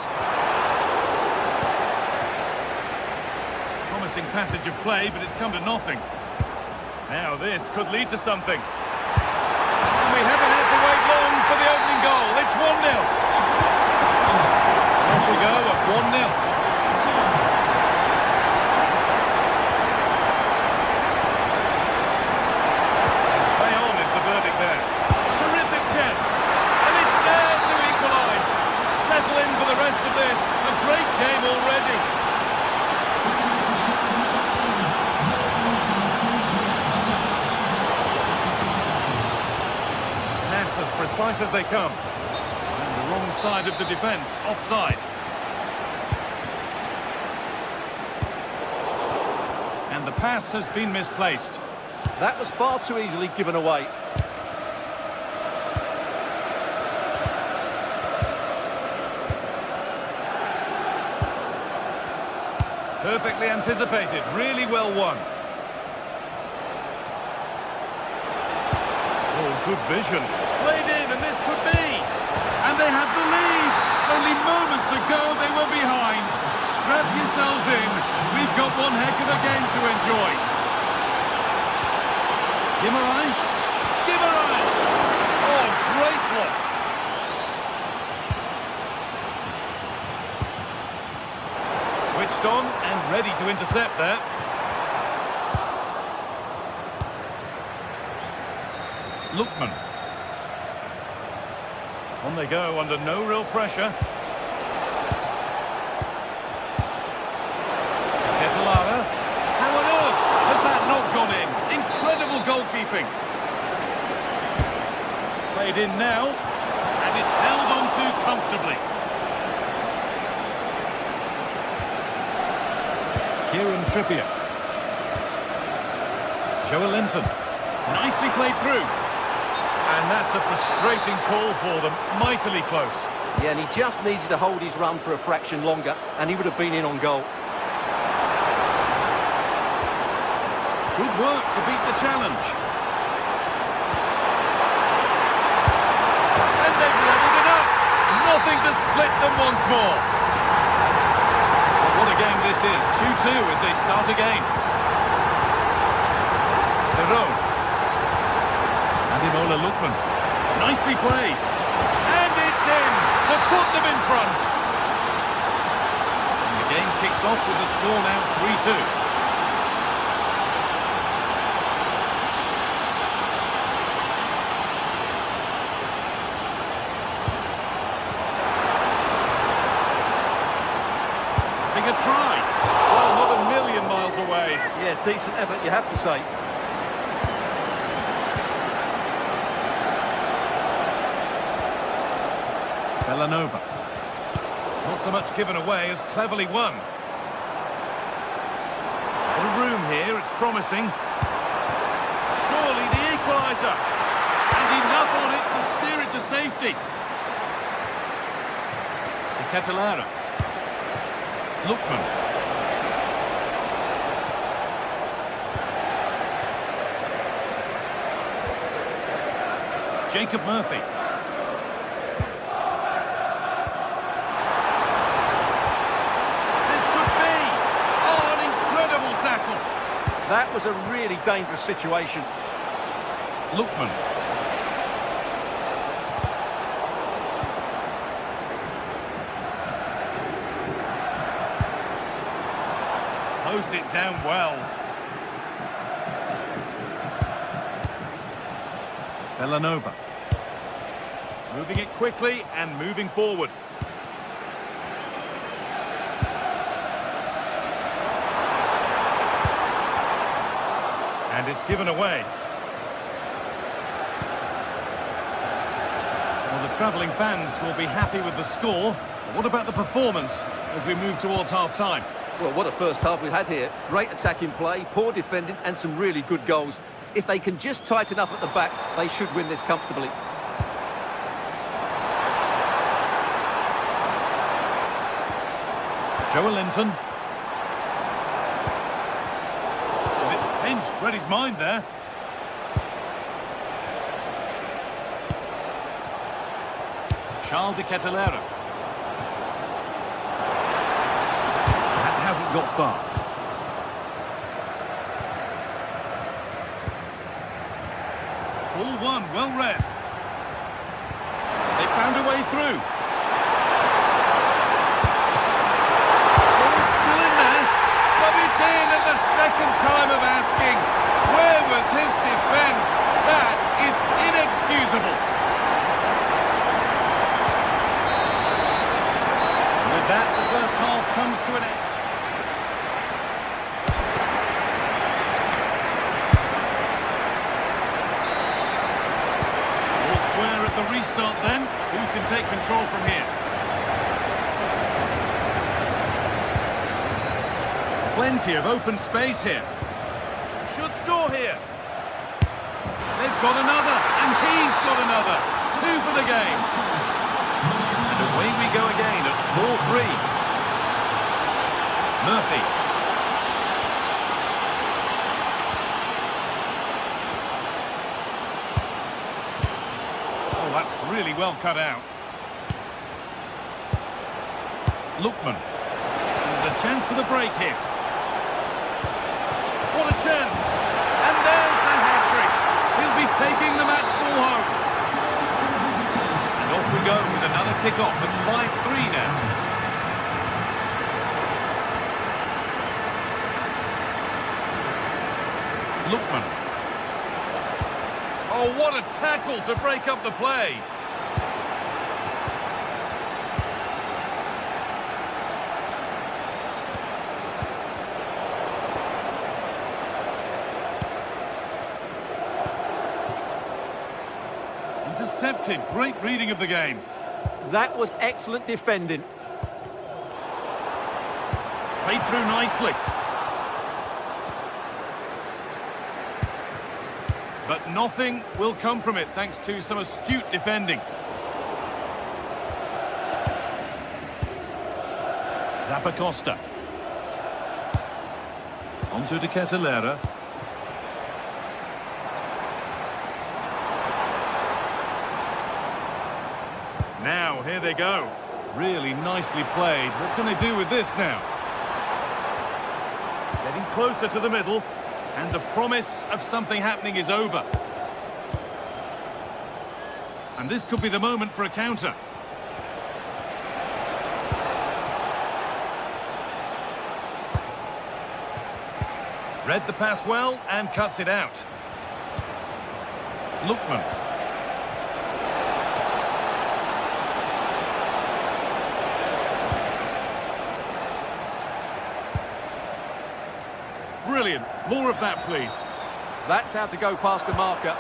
Promising passage of play, but it's come to nothing. Now this could lead to something. We haven't had to wait long for the opening goal. It's 1-0. Off we go at 1-0. Play on is the verdict there. Terrific chance. And it's there to equalise. Settle in for the rest of this. A great game already. As precise as they come. And the wrong side of the defence, offside. And the pass has been misplaced. That was far too easily given away. Perfectly anticipated, really well won. Oh, good vision. Played in, and this could be. And they have the lead. Only moments ago they were behind. Strap yourselves in. We've got one heck of a game to enjoy. Guimaraes. Guimaraes. Oh, great block. Switched on and ready to intercept there. Lookman. On they go under no real pressure. Ketelara. How on earth has that not gone in? Incredible goalkeeping. It's played in now, and it's held on to comfortably. Kieran Trippier. Joe Linton. Nicely played through. And that's a frustrating call for them, mightily close. Yeah, and he just needed to hold his run for a fraction longer, and he would have been in on goal. Good work to beat the challenge. And they've levelled it up. Nothing to split them once more. But what a game this is. 2-2 as they start again. Perron. Ademola Lookman. Nicely played. And it's in to put them in front. And the game kicks off with the score now 3-2. Having a try. Well, not a million miles away. Yeah, decent effort, you have to say. Villanova. Not so much given away as cleverly won. The room here, it's promising. Surely the equaliser. And enough on it to steer it to safety. Ketelara. Lookman. Jacob Murphy. This could be! Oh, an incredible tackle! That was a really dangerous situation. Lookman. Closed it down well. Villanova. Moving it quickly and moving forward. And it's given away. Well, the travelling fans will be happy with the score. But what about the performance as we move towards half-time? Well, what a first half we had here. Great attacking play, poor defending, and some really good goals. If they can just tighten up at the back, they should win this comfortably. Joe Linton. And it's pinched, read his mind there. Charles de Ketelera. That hasn't got far. Ball one, well read. They found a way through. Oh, it's still in there. But it's in at the second time of asking. Where was his defence? That is inexcusable. And with that, the first half comes to an end. The restart then, who can take control from here? Plenty of open space here. Should score here. They've got another, and he's got another. 2 for the game. And away we go again at 4-3. Murphy. That's really well cut out. Lookman. There's a chance for the break here. What a chance! And there's the hat-trick. He'll be taking the match ball home. And off we go with another kick-off at 5-3 now. Lookman. Oh, what a tackle to break up the play. Intercepted. Great reading of the game. That was excellent defending. Played through nicely. But nothing will come from it thanks to some astute defending. Zappacosta. Onto de Ketelera. Now, here they go. Really nicely played. What can they do with this now? Getting closer to the middle. And the promise of something happening is over. And this could be the moment for a counter. Read the pass well and cuts it out. Lookman. Brilliant. More of that, please. That's how to go past the marker.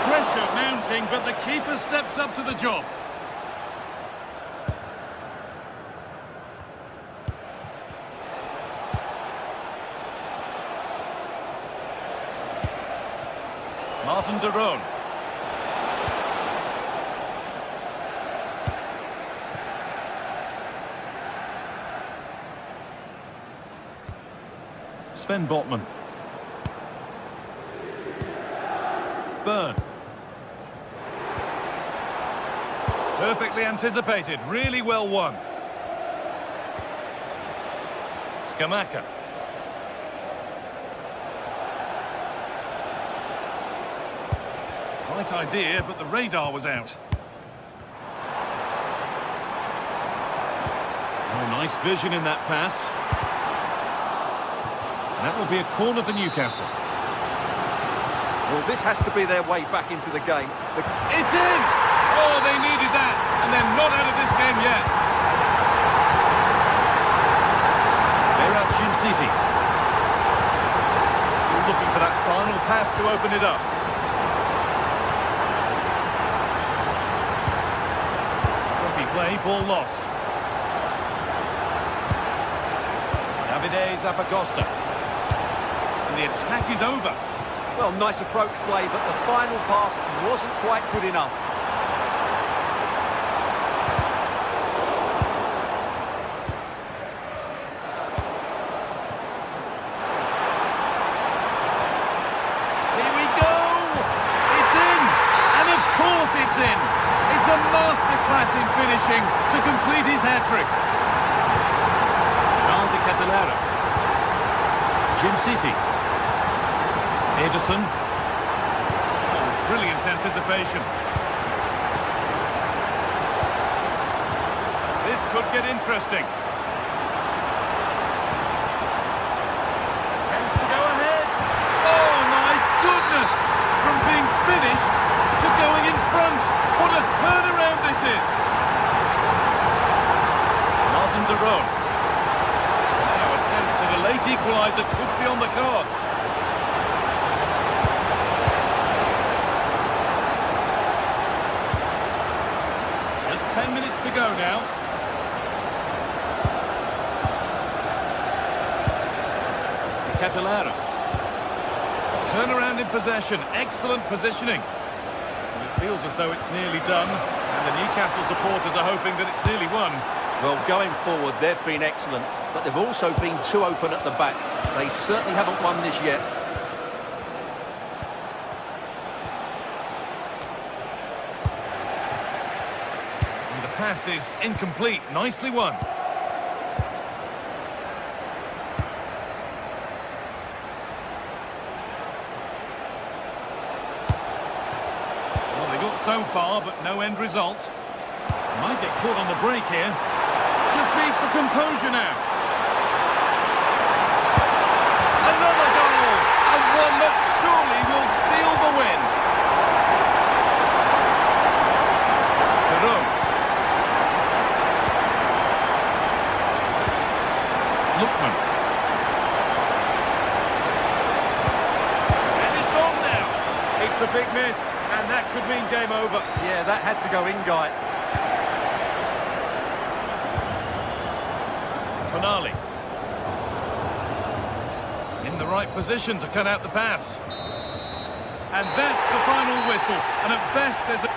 Pressure mounting, but the keeper steps up to the job. Martin de Roon. Sven Botman. Byrne. Perfectly anticipated, really well won. Skamaka. Right idea, but the radar was out. Oh, nice vision in that pass. That will be a corner for Newcastle. Well, this has to be their way back into the game. It's in! Oh, they needed that, and they're not out of this game yet. They're at Gym City. Still looking for that final pass to open it up. Scruffy play, ball lost. Davide Zappacosta. And the attack is over. Well, nice approach play, but the final pass wasn't quite good enough. Here we go! It's in! And of course it's in! It's a masterclass in finishing to complete his hat-trick. Charles de Catalera. Gym City. Ederson. Oh, brilliant anticipation. This could get interesting. Chance to go ahead. Oh my goodness! From being finished to going in front. What a turnaround this is! Martin de Roon. Now a sense that a late equaliser could be on the cards. Just 10 minutes to go now. Catalara. Turnaround in possession. Excellent positioning. And it feels as though it's nearly done. And the Newcastle supporters are hoping that it's nearly won. Well, going forward, they've been excellent, but they've also been too open at the back. They certainly haven't won this yet. And the pass is incomplete. Nicely won. Well, they got so far, but no end result. Might get caught on the break here. Just needs the composure now. Another goal! And one that surely will seal the win. Giroud. Lookman. And it's on now. It's a big miss, and that could mean game over. Yeah, that had to go in, Guy. Finale. In the right position to cut out the pass. And that's the final whistle. And at best there's a...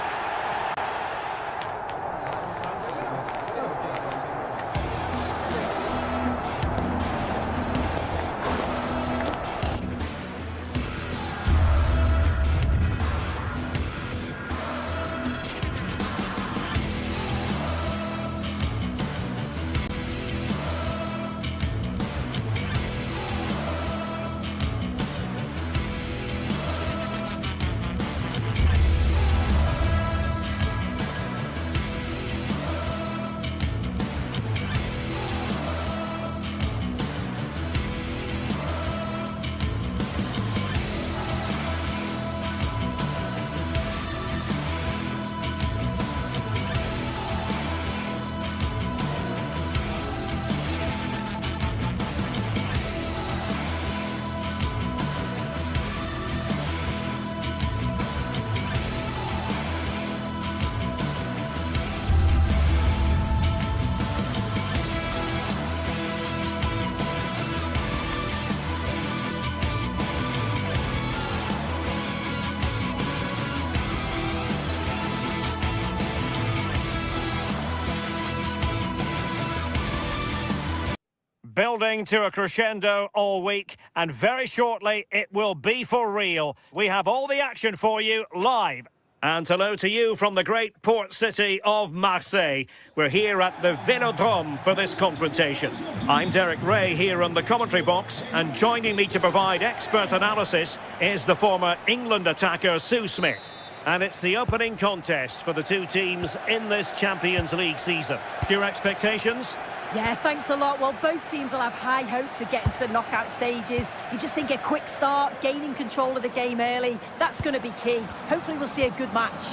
building to a crescendo all week, and very shortly it will be for real. We have all the action for you live. And hello to you from the great port city of Marseille. We're here at the Vélodrome for this confrontation. I'm Derek Ray here on the commentary box, and joining me to provide expert analysis is the former England attacker Sue Smith. And it's the opening contest for the two teams in this Champions League season. Your expectations? Yeah, thanks a lot. Well, both teams will have high hopes of getting to the knockout stages. You just think a quick start, gaining control of the game early, that's going to be key. Hopefully we'll see a good match.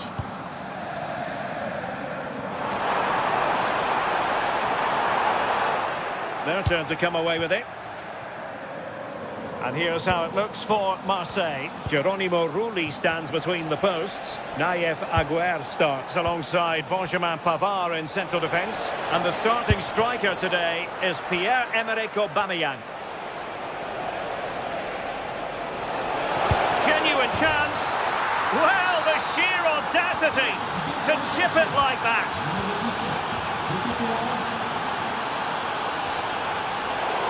Their turn to come away with it. And here's how it looks for Marseille. Geronimo Rulli stands between the posts. Naïef Aguerd starts alongside Benjamin Pavard in central defence. And the starting striker today is Pierre-Emerick Aubameyang. Genuine chance. Well, the sheer audacity to chip it like that.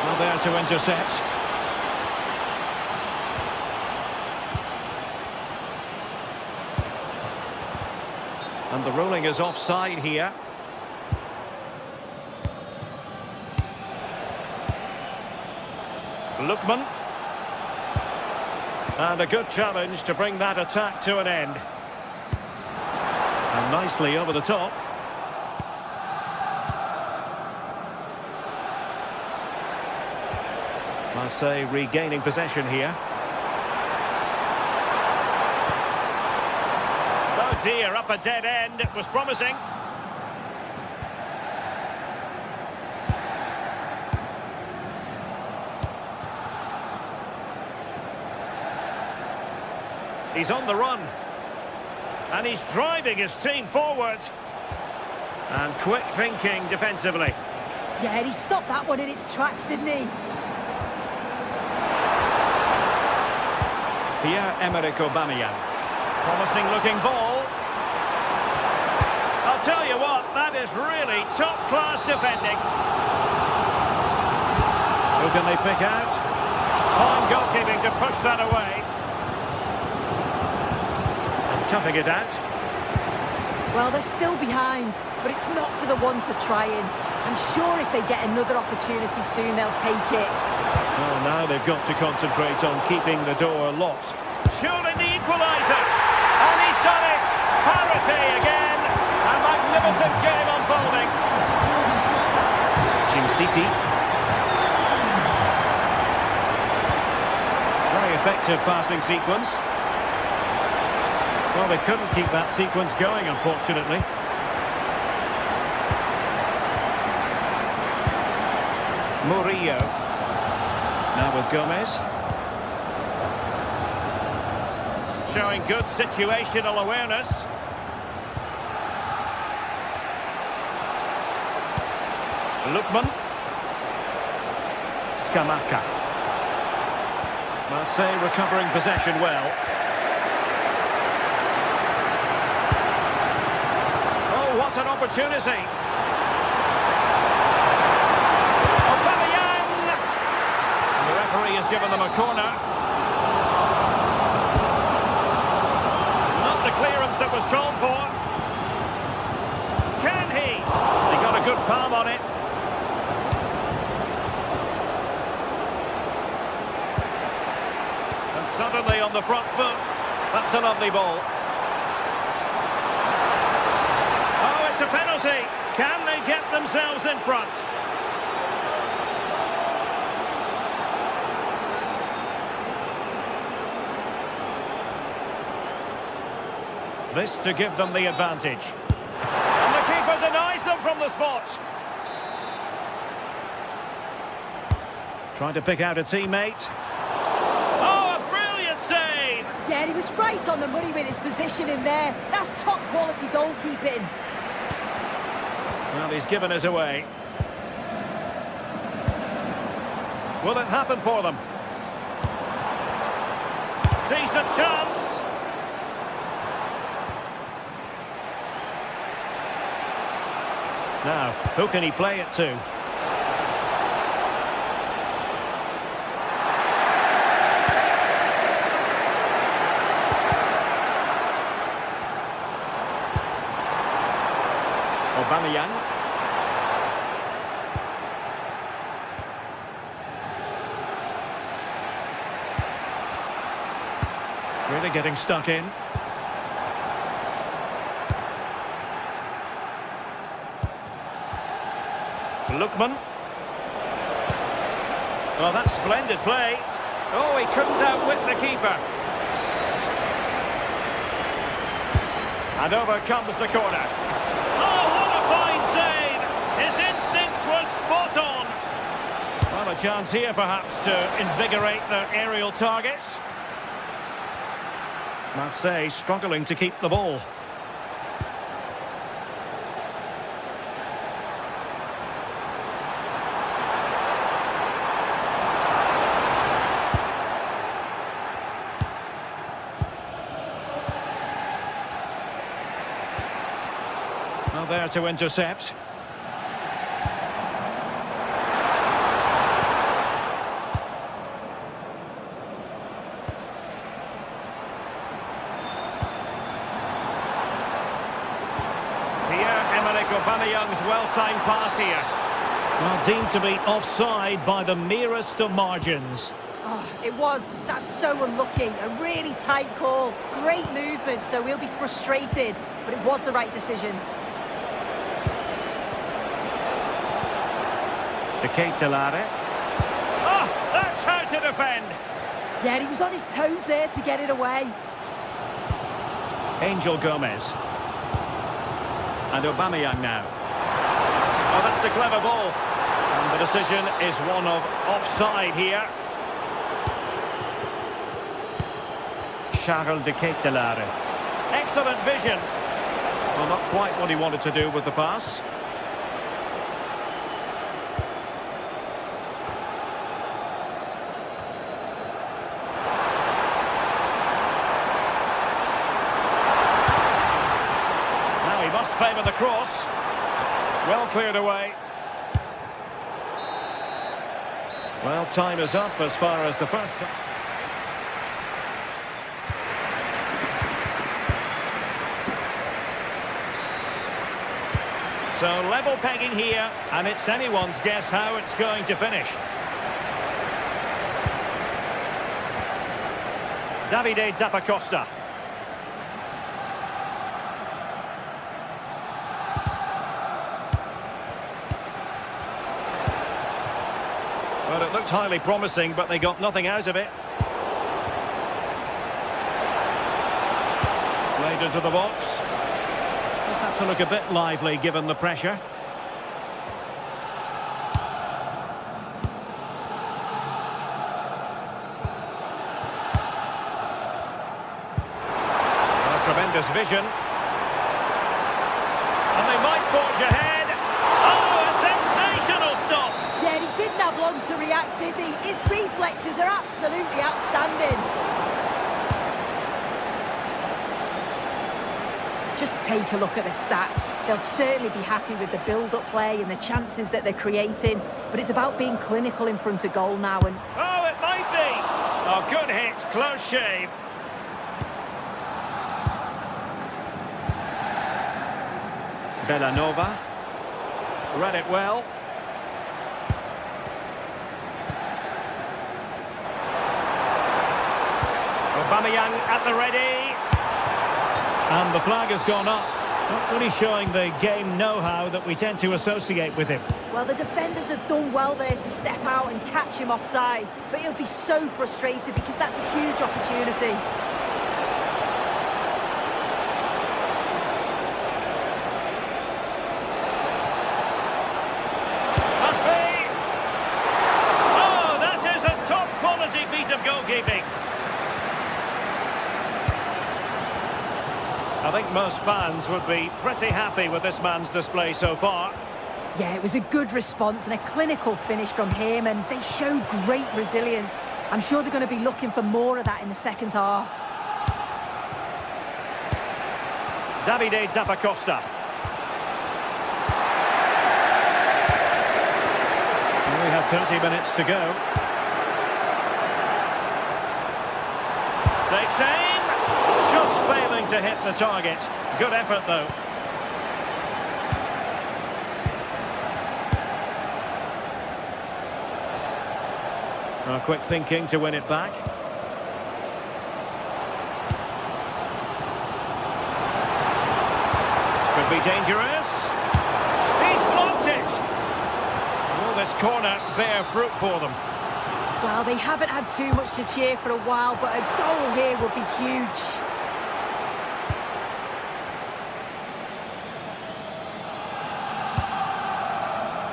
Well, there to intercept. And the ruling is offside here. Lookman. And a good challenge to bring that attack to an end. And nicely over the top. Marseille regaining possession here. Oh dear, up a dead end. It was promising. He's on the run. And he's driving his team forward. And quick thinking defensively. Yeah, he stopped that one in its tracks, didn't he? Pierre-Emerick Aubameyang. Promising looking ball. I'll tell you what, that is really top-class defending. Who can they pick out? Fine goalkeeping to push that away. And toughing it out. Well, they're still behind, but it's not for the one to try in. I'm sure if they get another opportunity soon, they'll take it. Well, now they've got to concentrate on keeping the door locked. Surely the equaliser. And he's done it! Parity again! A magnificent game unfolding. Team City. Very effective passing sequence. Well, they couldn't keep that sequence going, unfortunately. Murillo. Now with Gomez. Showing good situational awareness. Lookman. Scamacca. Marseille recovering possession well. Oh, what an opportunity. Aubameyang! And the referee has given them a corner. Not the clearance that was called for. Can he? He got a good palm on it. And suddenly on the front foot. That's a lovely ball. Oh, it's a penalty. Can they get themselves in front? This to give them the advantage. And the keeper denies them from the spot. Trying to pick out a teammate. Oh, a brilliant save! Yeah, and he was right on the money with his position in there. That's top quality goalkeeping. Well, he's given us away. Will it happen for them? Decent chance. Now, who can he play it to? Aubameyang. Really getting stuck in. Lookman. Well, that's splendid play. Oh, he couldn't outwit the keeper. And over comes the corner. Oh, what a fine save! His instincts were spot on. Well, a chance here perhaps to invigorate their aerial targets. Marseille struggling to keep the ball. Well, there to intercept. Aubameyang's well-timed pass here. Well, deemed to be offside by the merest of margins. Oh, it was. That's so unlucky. A really tight call. Great movement, so we'll be frustrated. But it was the right decision. Delare. Oh, that's how to defend. Yeah, he was on his toes there to get it away. Angel Gomez. And Aubameyang now. Oh, that's a clever ball. And the decision is one of offside here. Charles de Ketelaere. Excellent vision. Well, not quite what he wanted to do with the pass. Favour the cross. Well cleared away. Well, time is up as far as the first. So level pegging here, and it's anyone's guess how it's going to finish. Davide Zappacosta. Well, it looked highly promising, but they got nothing out of it. Played into the box. Just had to look a bit lively given the pressure. Well, tremendous vision. And they might forge ahead. Didn't have long to react, did he? His reflexes are absolutely outstanding. Just take a look at the stats. They'll certainly be happy with the build-up play and the chances that they're creating, but it's about being clinical in front of goal now. And oh, it might be. Oh, good hit, close shave. Bellanova read it well. Aubameyang at the ready. And the flag has gone up. Not really showing the game know-how that we tend to associate with him. Well, the defenders have done well there to step out and catch him offside. But he'll be so frustrated because that's a huge opportunity. Must be! Oh, that is a top-quality piece of goalkeeping. I think most fans would be pretty happy with this man's display so far. Yeah, it was a good response and a clinical finish from him, and they showed great resilience. I'm sure they're going to be looking for more of that in the second half. Davide Zappacosta. We have 30 minutes to go. Takes aim. Just failing to hit the target. Good effort, though. Quick thinking to win it back. Could be dangerous. He's blocked it. Will this corner bear fruit for them? Well, they haven't had too much to cheer for a while, but a goal here would be huge.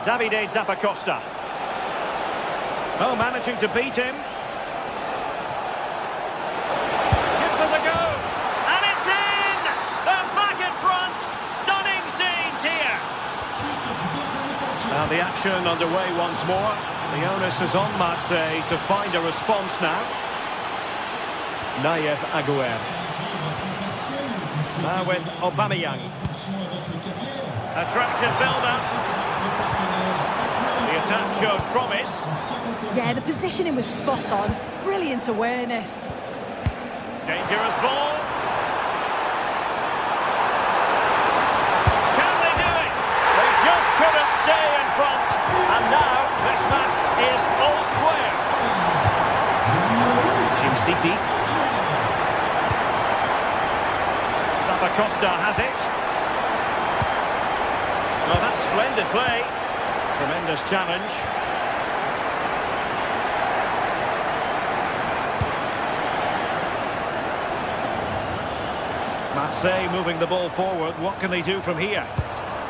Davide Zappacosta. Oh, managing to beat him. Gives them the go. And it's in! They're back in front. Stunning scenes here. Now the action underway once more. The onus is on Marseille to find a response now. Nayef Aguer. Now with Aubameyang. Attractive build-up. The attack showed promise. Yeah, the positioning was spot on. Brilliant awareness. Dangerous ball. Can they do it? They just couldn't stay in front. And now this match is all square. Team City. Zappacosta has it. Well, that's splendid play. Tremendous challenge. Marseille moving the ball forward. What can they do from here?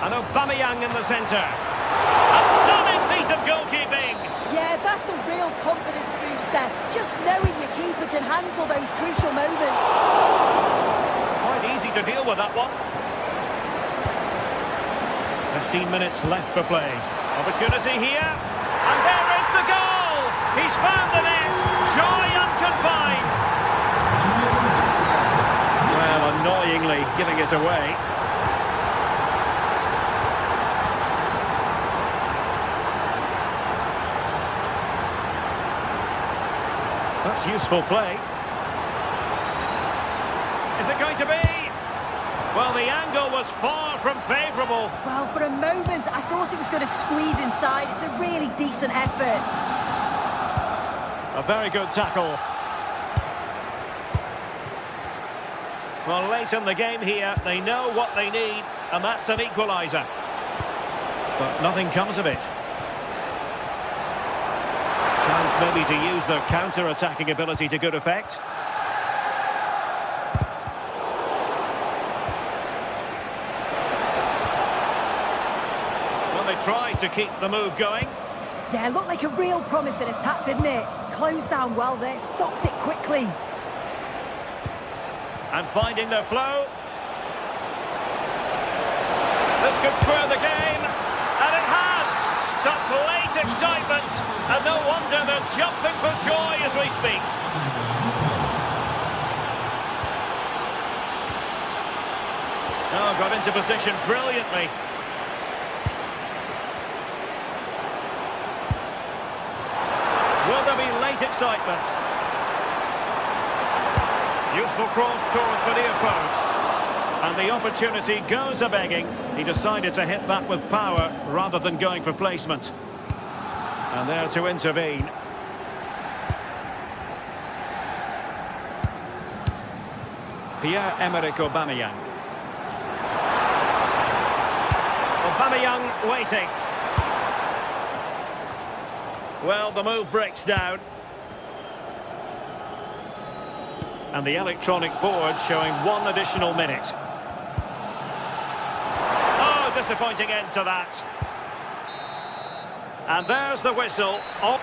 And Aubameyang in the centre. A stunning piece of goalkeeping. Yeah, that's a real confidence booster. Just knowing your keeper can handle those crucial moments. Quite easy to deal with that one. 15 minutes left for play. Opportunity here. And there is the goal. He's found the net. Joy unconfined. Well, annoyingly giving it away. That's useful play. Is it going to be? Well, the angle was far from favourable. Well, for a moment, I thought it was going to squeeze inside. It's a really decent effort. A very good tackle. Well, late in the game here, they know what they need, and that's an equaliser. But nothing comes of it. Chance maybe to use their counter-attacking ability to good effect. Well, they tried to keep the move going. Yeah, looked like a real promising attack, didn't it? Closed down well there, stopped it quickly. And finding their flow. This could square the game. And it has! Such late excitement. And no wonder they're jumping for joy as we speak. Oh, got into position brilliantly. Will there be late excitement? Useful cross towards the near post. And the opportunity goes a-begging. He decided to hit that with power rather than going for placement. And there to intervene. Pierre-Emerick Aubameyang. Aubameyang waiting. Well, the move breaks down. And the electronic board showing 1 additional minute. Oh, disappointing end to that. And there's the whistle. Oh.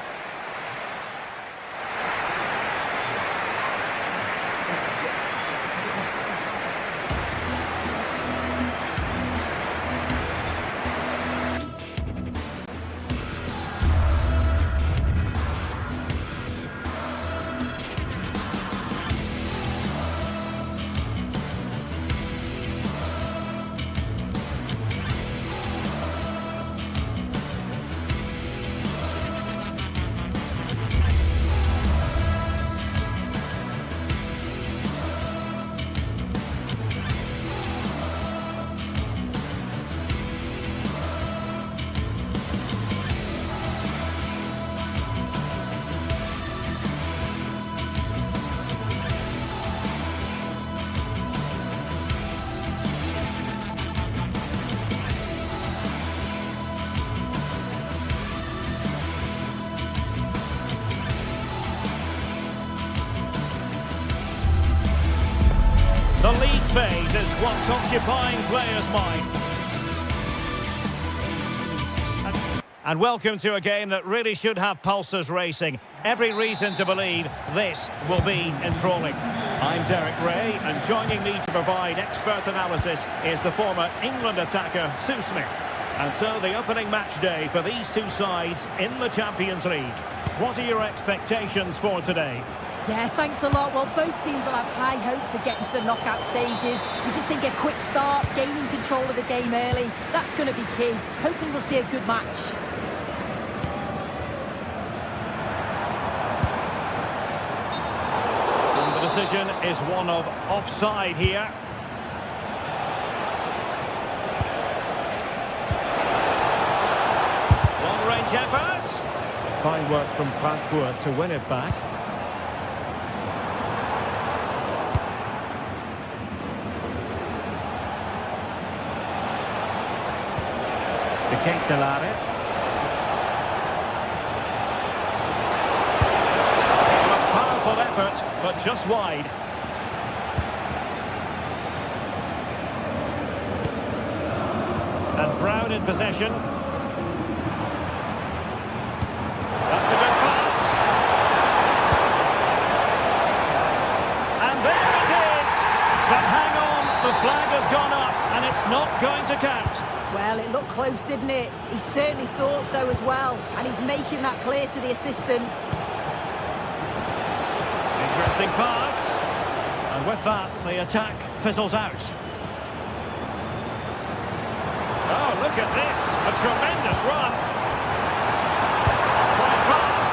occupying players' mind. And welcome to a game that really should have pulses racing. Every reason to believe this will be enthralling. I'm Derek Ray, and joining me to provide expert analysis is the former England attacker, Sue Smith. And so the opening match day for these two sides in the Champions League. What are your expectations for today? Yeah, thanks a lot. Well, both teams will have high hopes of getting to the knockout stages. We just think a quick start, gaining control of the game early, that's going to be key. Hopefully we'll see a good match. And the decision is one of offside here. Long-range effort. Fine work from Frankfurt to win it back. GTSports. A powerful effort, but just wide. And Brown in possession. That's a good pass. And there it is. But hang on, the flag has gone up, and it's not going to count. Well, it looked close, didn't it? He certainly thought so as well, and he's making that clear to the assistant. Interesting pass. And with that, the attack fizzles out. Oh, look at this. A tremendous run. Great pass.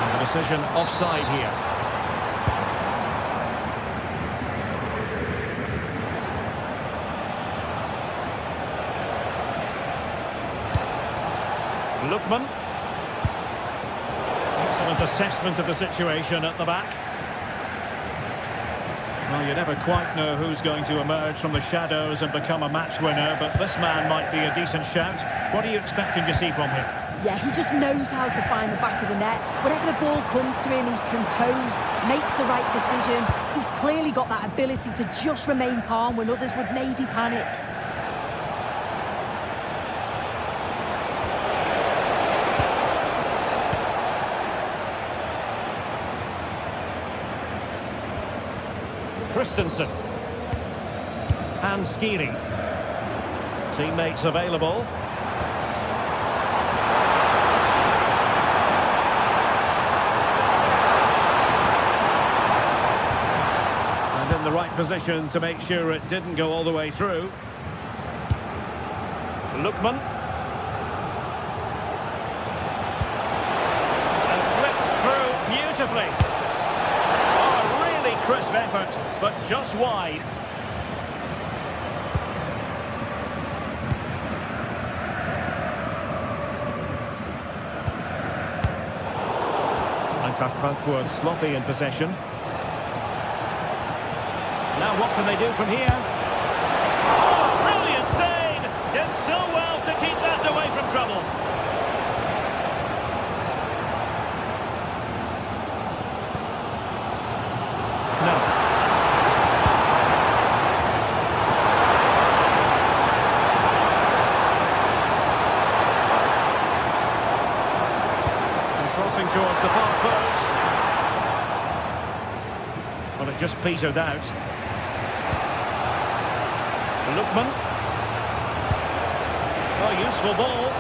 And the decision offside here. Lookman. Excellent assessment of the situation at the back. Well, you never quite know who's going to emerge from the shadows and become a match winner, but this man might be a decent shout. What are you expecting to see from him? Yeah, he just knows how to find the back of the net. Whenever the ball comes to him, he's composed, makes the right decision. He's clearly got that ability to just remain calm when others would maybe panic. Christensen. And Skiri. Teammates available. And in the right position to make sure it didn't go all the way through. Lookman. And slipped through beautifully. Crisp effort, but just wide. Eintracht Frankfurt sloppy in possession. Now what can they do from here? Oh, brilliant save! Did so well to keep that away from trouble. Towards the far post. Well, it just petered out. Lookman. Oh, useful ball.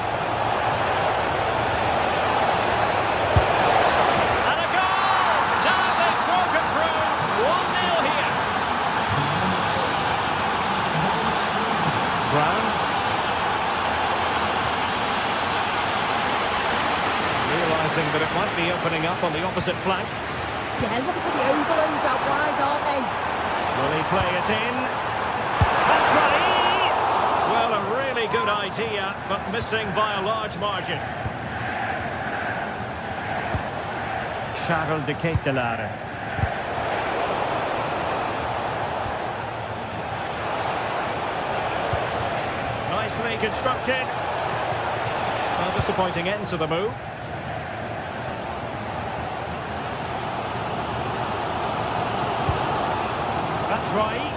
And a goal! Now they've broken through. 1-0 here. Brown. Realising that it might be opening up on the opposite flank. Yeah, look for the overloads out wide, aren't they? Will he play it in? That's right! Well, a really good idea, but missing by a large margin. Charles de Ketelaere. Nicely constructed. Well, disappointing end to the move. That's right.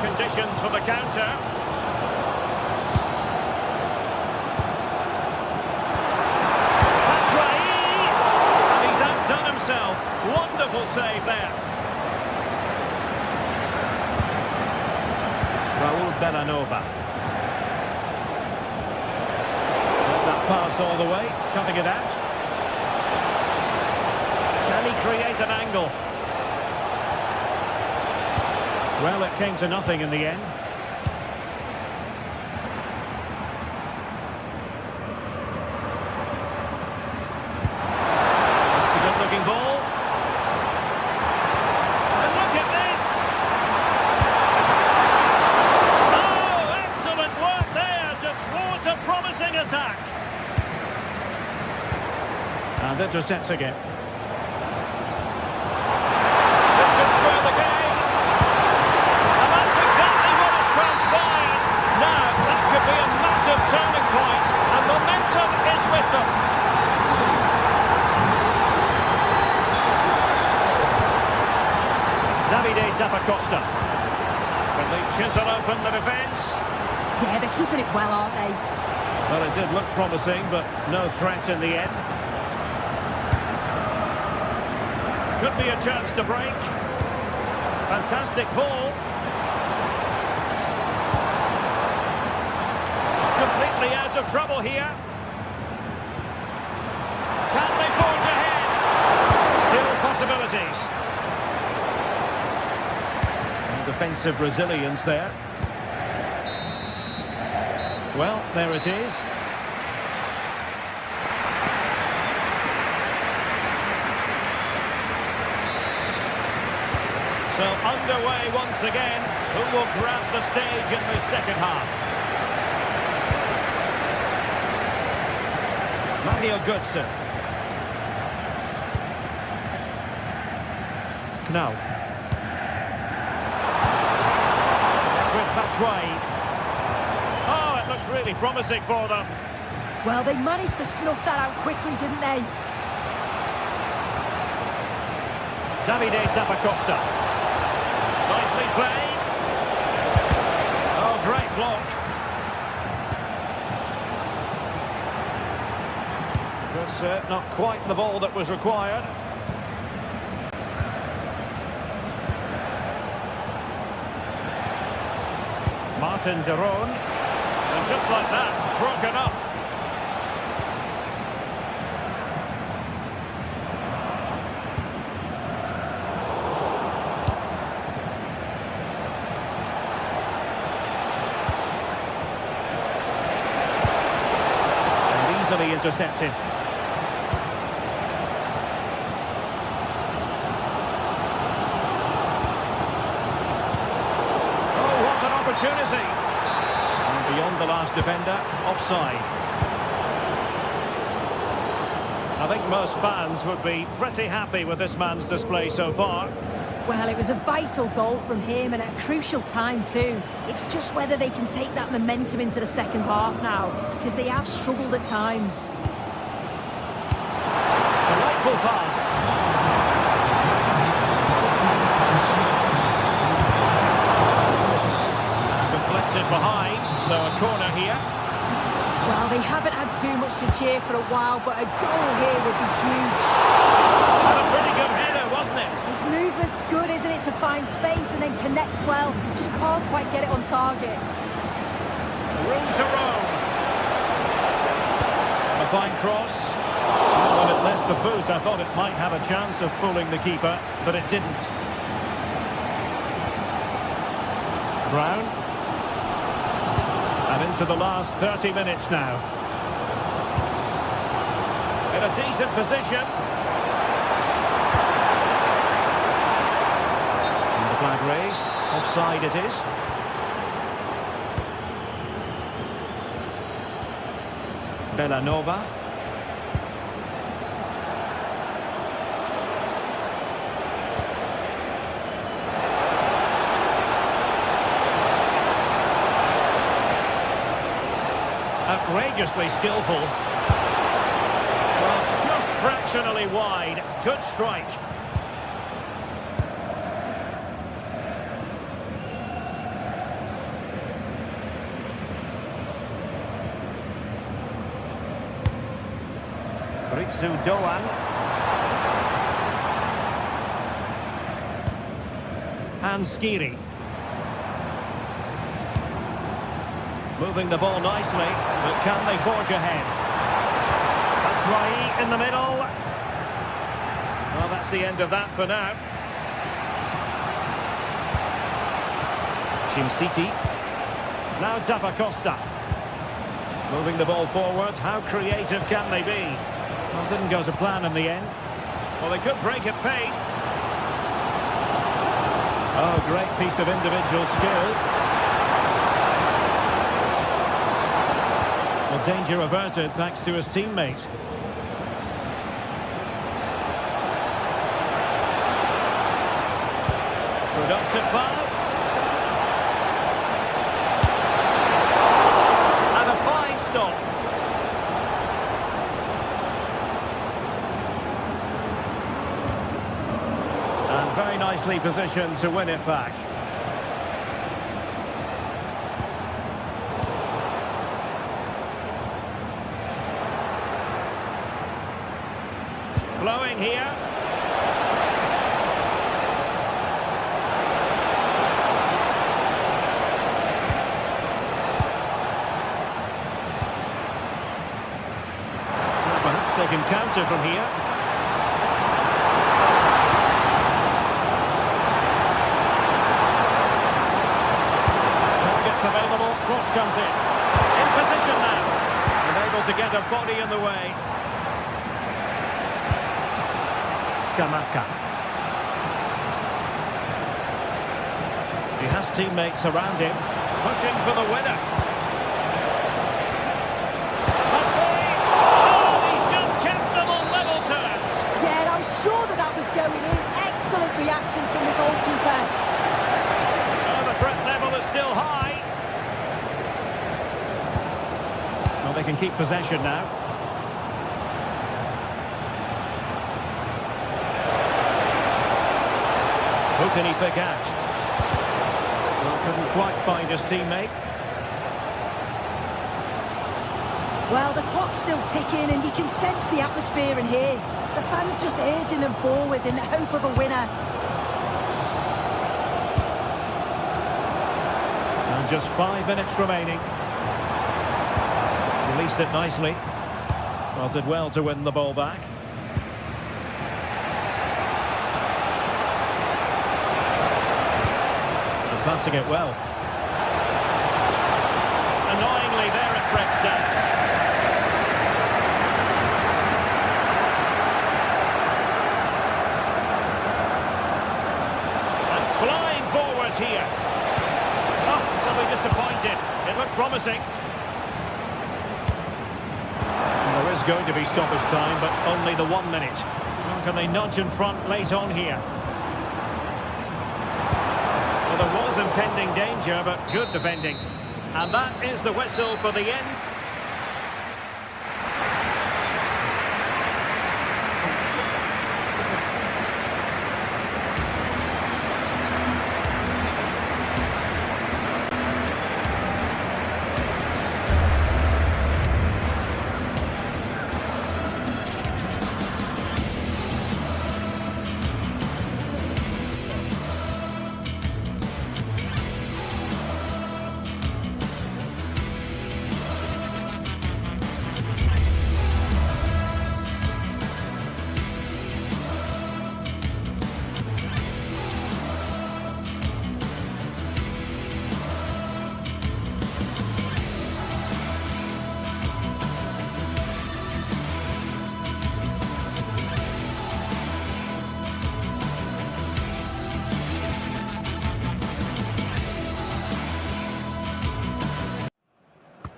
conditions for the counter. That's Raheem! And he's outdone himself. Wonderful save there. Raul Bellanova. Let that pass all the way, cutting it out. Can he create an angle? Well, it came to nothing in the end. That's a good-looking ball. And look at this! Oh, excellent work there to thwart a promising attack. And intercepts again. Turning point, and momentum is with them. Davide Zappacosta. Can they chisel open the defence? Yeah, they're keeping it well, aren't they? Well, it did look promising, but no threat in the end. Could be a chance to break. Fantastic ball. Completely out of trouble here. Can they forge ahead? Still possibilities. And defensive resilience there. Well, there it is. So underway once again. Who will grab the stage in the second half? Mario Götze. Knauf. With Batshuayi. Oh, it looked really promising for them. Well, they managed to snuff that out quickly, didn't they? Davide Zappacosta. Nicely played. Oh, great block. Not quite the ball that was required. Martin Jerome. And just like that, broken up. And easily intercepted. Opportunity. And beyond the last defender, offside. I think most fans would be pretty happy with this man's display so far. Well, it was a vital goal from him and at a crucial time too. It's just whether they can take that momentum into the second half now, because they have struggled at times. Delightful pass. Behind, so a corner here. Well, they haven't had too much to cheer for a while, but a goal here would be huge. And a pretty good header, wasn't it? His movement's good, isn't it, to find space and then connects well. Just can't quite get it on target. Room to roam. A fine cross. When it left the boot, I thought it might have a chance of fooling the keeper, but it didn't. Brown. And into the last 30 minutes now. In a decent position. And the flag raised. Offside it is. Bellanova. Outrageously skillful. Well, just fractionally wide. Good strike. Ritsu Doan. And Skiri. Moving the ball nicely, but can they forge ahead? That's Rai in the middle. Well, that's the end of that for now. City. Now Zappacosta. Moving the ball forward. How creative can they be? Well, didn't go to plan in the end. Well, they could break at pace. Oh, great piece of individual skill. Well, danger averted thanks to his teammate. Productive pass. And a fine stop. And very nicely positioned to win it back. Flowing here. Perhaps they can counter from here. Targets available. Cross comes in. In position now. Unable to get a body in the way. Skamaka. He has teammates around him, pushing for the winner. Must be! Oh, he's just kept them on level terms. Yeah, I'm sure that was going in. Excellent reactions from the goalkeeper. Oh, the threat level is still high. Well, they can keep possession now. Who can he pick out? Well, couldn't quite find his teammate. Well, the clock's still ticking and you can sense the atmosphere in here. The fans just urging them forward in the hope of a winner. And just 5 minutes remaining. Released it nicely. Well, did well to win the ball back. Passing it well. Annoyingly, there it breaks down. And flying forward here. Oh, they'll be disappointed. It looked promising. And there is going to be stoppage time, but only the 1 minute. How can they nudge in front late on here? Well, there was impending danger, but good defending. And that is the whistle for the end.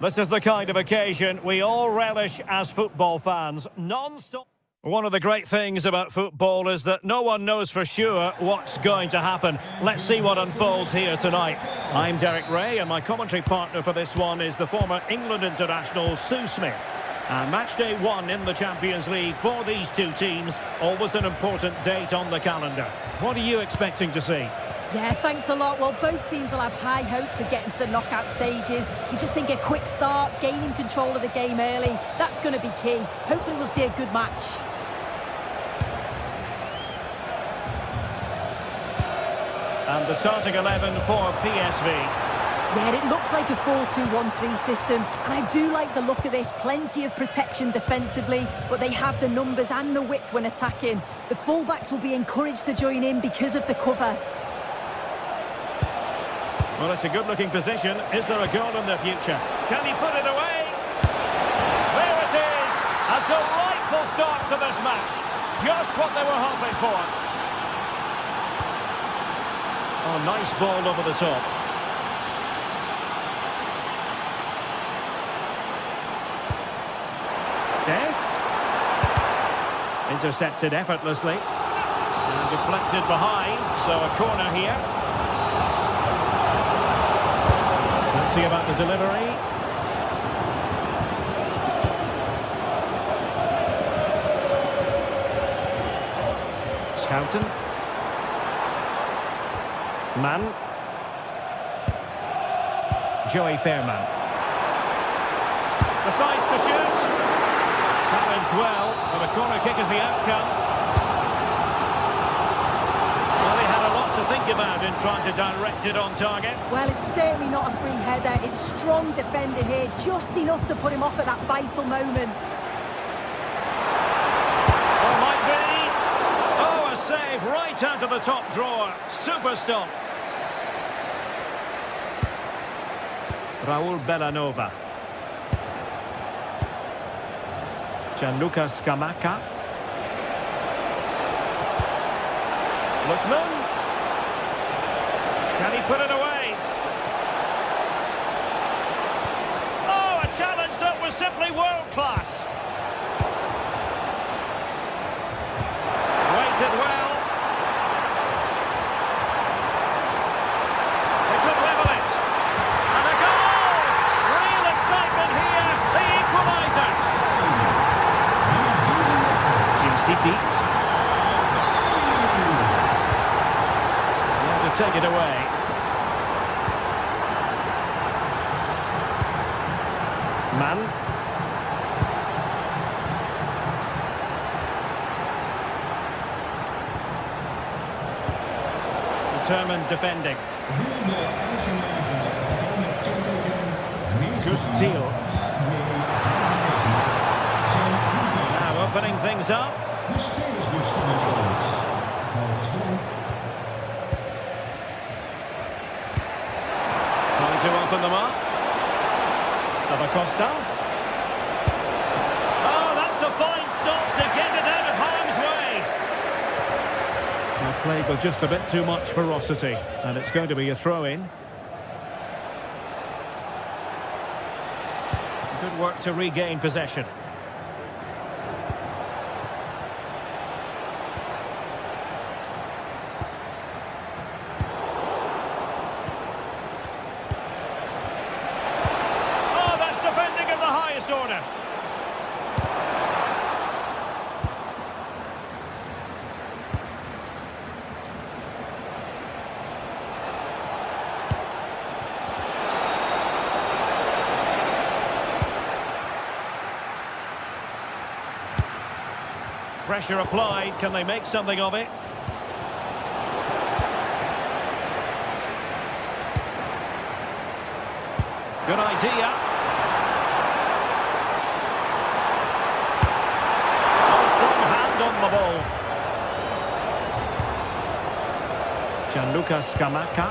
This is the kind of occasion we all relish as football fans. Non-stop. One of the great things about football is that no one knows for sure what's going to happen. Let's see what unfolds here tonight. I'm Derek Ray, and my commentary partner for this one is the former England international Sue Smith. And match day 1 in the Champions League for these two teams, always an important date on the calendar. What are you expecting to see? Yeah, thanks a lot. Well, both teams will have high hopes of getting to the knockout stages. You just think a quick start, gaining control of the game early, that's going to be key. Hopefully we'll see a good match. And the starting 11 for PSV. Yeah, it looks like a 4-2-1-3 system, and I do like the look of this. Plenty of protection defensively, but they have the numbers and the width when attacking. The fullbacks will be encouraged to join in because of the cover. Well, it's a good-looking position. Is there a goal in the future? Can he put it away? There it is! A delightful start to this match. Just what they were hoping for. Oh, nice ball over the top. Dest. Intercepted effortlessly. And deflected behind, so a corner here. Let's see about the delivery. Schouten. Mann. Joey Fairman. Decides to shoot. Challenged well, so the corner kick is the outcome. Well, he had a lot to think about in trying to direct it on target. Well, it's certainly not a free header. It's strong defending here, just enough to put him off at that vital moment. Well, might be. Oh, a save right out of the top drawer. Super stop. Raul Bellanova. Gianluca Scamacca. Lookman. Can he put it away? Oh, a challenge that was simply world-class. Waited well. They could level it. And a goal! Real excitement here. The equaliser. City. You have to take it away. Mann. Determined defending. Gustil. Now opening things up. De spelers dus van de goals. Trying to open them up. Costa. Oh, that's a fine stop to get it out of harm's way. Well, played with just a bit too much ferocity, and it's going to be a throw-in. Good work to regain possession. Order. Pressure applied. Can they make something of it? Good idea. The ball. Gianluca Scamacca.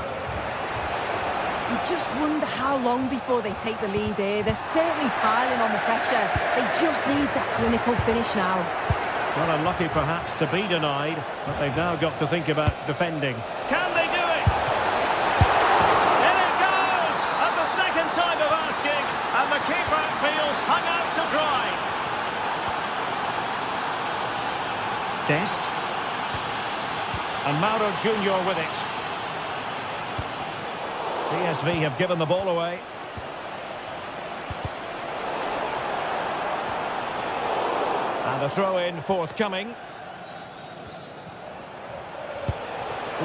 You just wonder how long before they take the lead here. They're certainly piling on the pressure. They just need that clinical finish now. Well, unlucky perhaps to be denied, but they've now got to think about defending. Can they do it? In it goes! At the second time of asking, and the keeper feels hung out to dry. Dest. And Mauro Junior with it. PSV have given the ball away. And a throw-in forthcoming.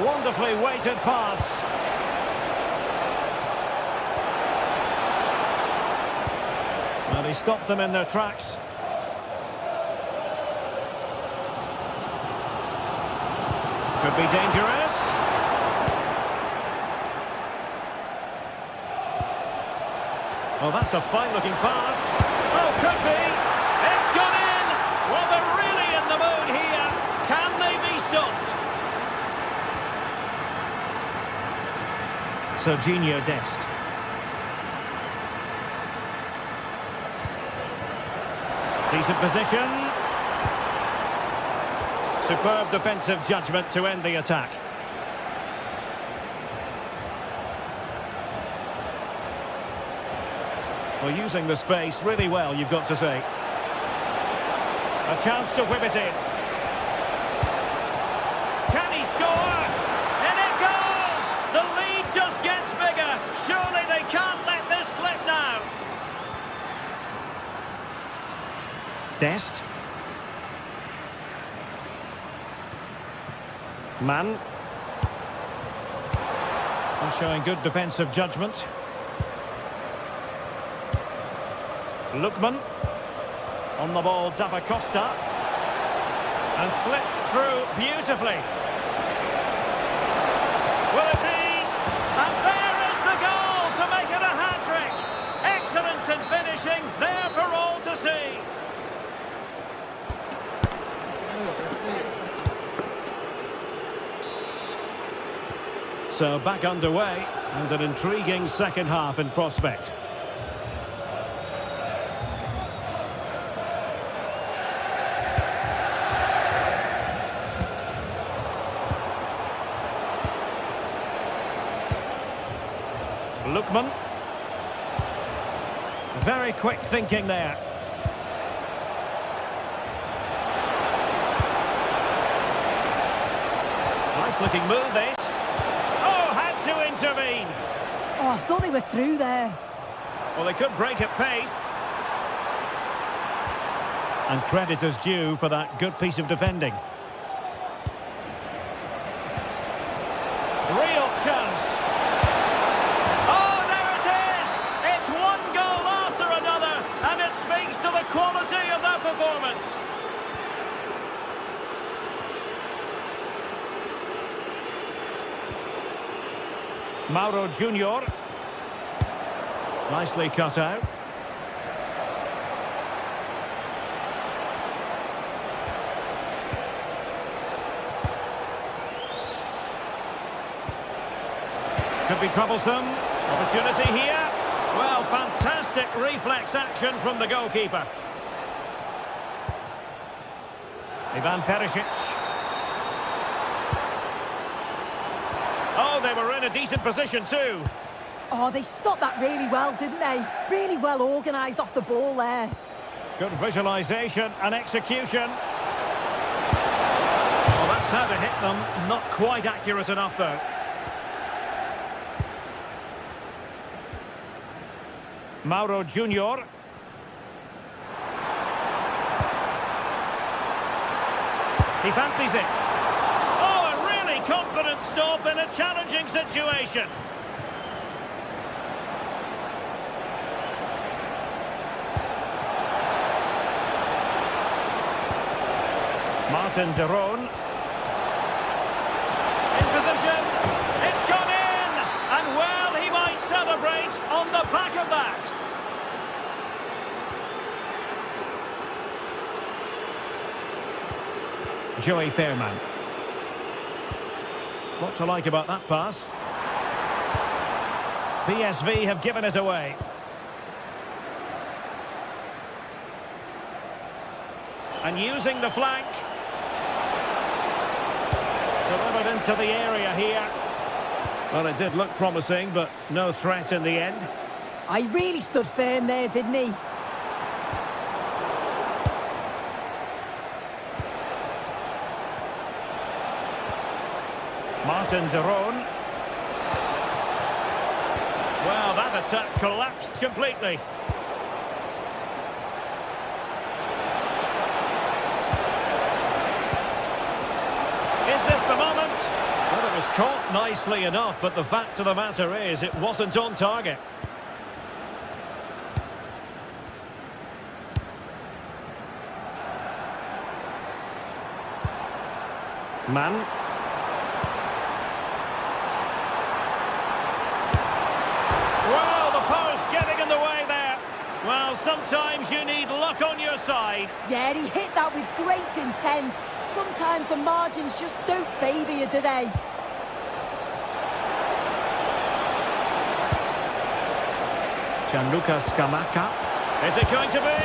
Wonderfully weighted pass. Well, he stopped them in their tracks. Could be dangerous. Oh, that's a fine-looking pass. Oh, could be. It's gone in. Well, they're really in the mood here. Can they be stopped? Serginho Dest. Decent position. Superb defensive judgment to end the attack. Well, using the space really well, you've got to say. A chance to whip it in. Can he score? And it goes! The lead just gets bigger. Surely they can't let this slip now. Dest. Mann. And showing good defensive judgment. Lookman. On the ball, Zappacosta. And slipped through beautifully. Will it be? And there is the goal to make it a hat-trick. Excellence in finishing, there for all to see. So back underway, and an intriguing second half in prospect. Lookman. Very quick thinking there. Nice looking move this. Oh, had to intervene. Oh, I thought they were through there. Well, they could break at pace. And credit is due for that good piece of defending. Real chance. Oh, there it is! It's one goal after another, and it speaks to the quality of their performance. Mauro Junior. Nicely cut out. Could be troublesome. Opportunity here. Well, fantastic reflex action from the goalkeeper. Ivan Perisic. Oh, they were in a decent position too. Oh, they stopped that really well, didn't they? Really well organised off the ball there. Good visualisation and execution. Well, that's how to hit them. Not quite accurate enough, though. Mauro Junior. He fancies it. Oh, a really confident stop in a challenging situation. Martin de Roon. In position. It's gone in. And well, he might celebrate on the back of that. Joey Fairman. What to like about that pass? PSV have given it away. And using the flank. Delivered into the area here. Well, it did look promising, but no threat in the end. I really stood firm there, didn't he? Martin de Roon. Well, that attack collapsed completely. Is this the moment? Well, it was Caught nicely enough, but the fact of the matter is it wasn't on target. Man. Well, the post getting in the way there. Well, sometimes you need luck on your side. Yeah, he hit that with great intent. Sometimes the margins just don't favour you, do they? Gianluca Scamacca. Is it going to be?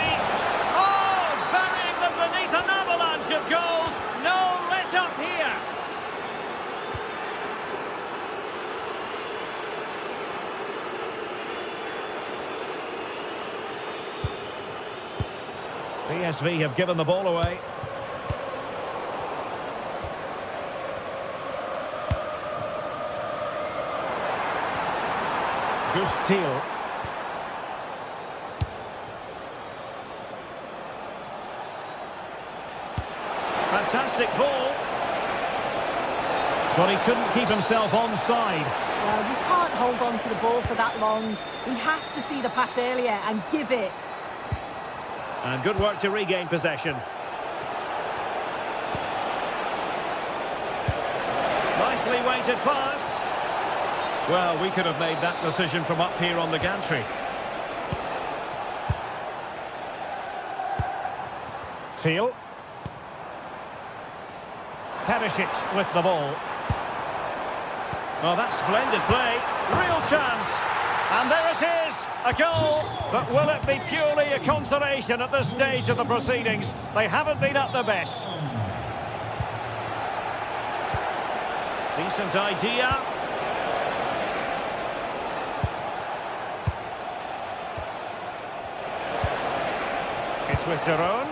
Oh, burying them beneath an avalanche of goals. No let up here. PSV have given the ball away. Gustil. Fantastic ball. But he couldn't keep himself onside. Well, you can't hold on to the ball for that long. He has to see the pass earlier and give it. And good work to regain possession. Nicely weighted pass. Well, we could have made that decision from up here on the gantry. Teal. Perisic with the ball. Oh, that's splendid play. Real chance. And there it is, a goal. But will it be purely a consolation at this stage of the proceedings? They haven't been at their best. Decent idea. It's with Daron.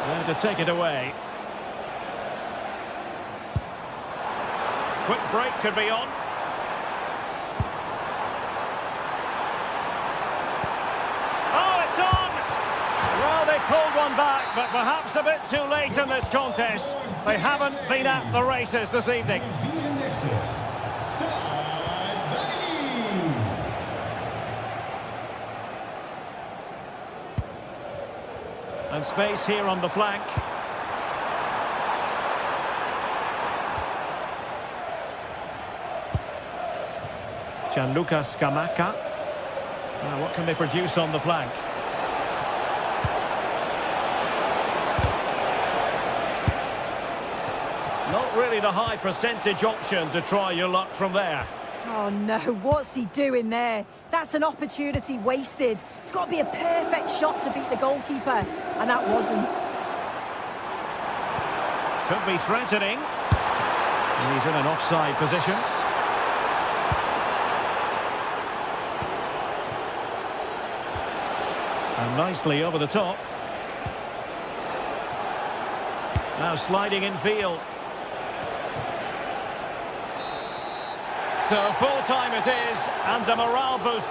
There to take it away. Quick break could be on. Oh, it's on! Well, they pulled one back, but perhaps a bit too late in this contest. They haven't been at the races this evening. And space here on the flank. Gianluca Scamacca. Now, what can they produce on the flank? Not really the high percentage option to try your luck from there. Oh no, what's he doing there? That's an opportunity wasted. It's got to be a perfect shot to beat the goalkeeper, and that wasn't. Could be threatening. And he's in an offside position. And nicely over the top. Now sliding in field. So full time it is, and a morale boost.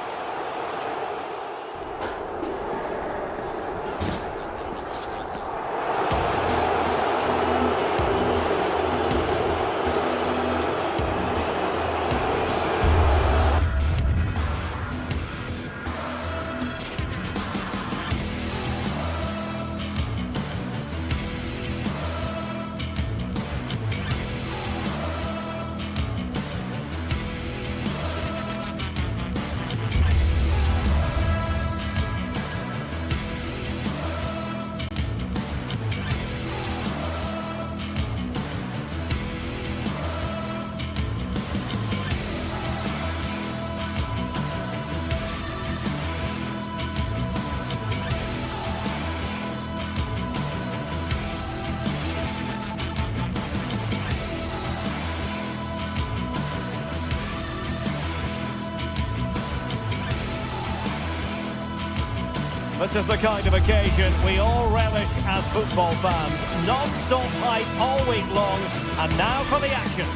This is the kind of occasion we all relish as football fans. Non-stop hype all week long, and now for the action.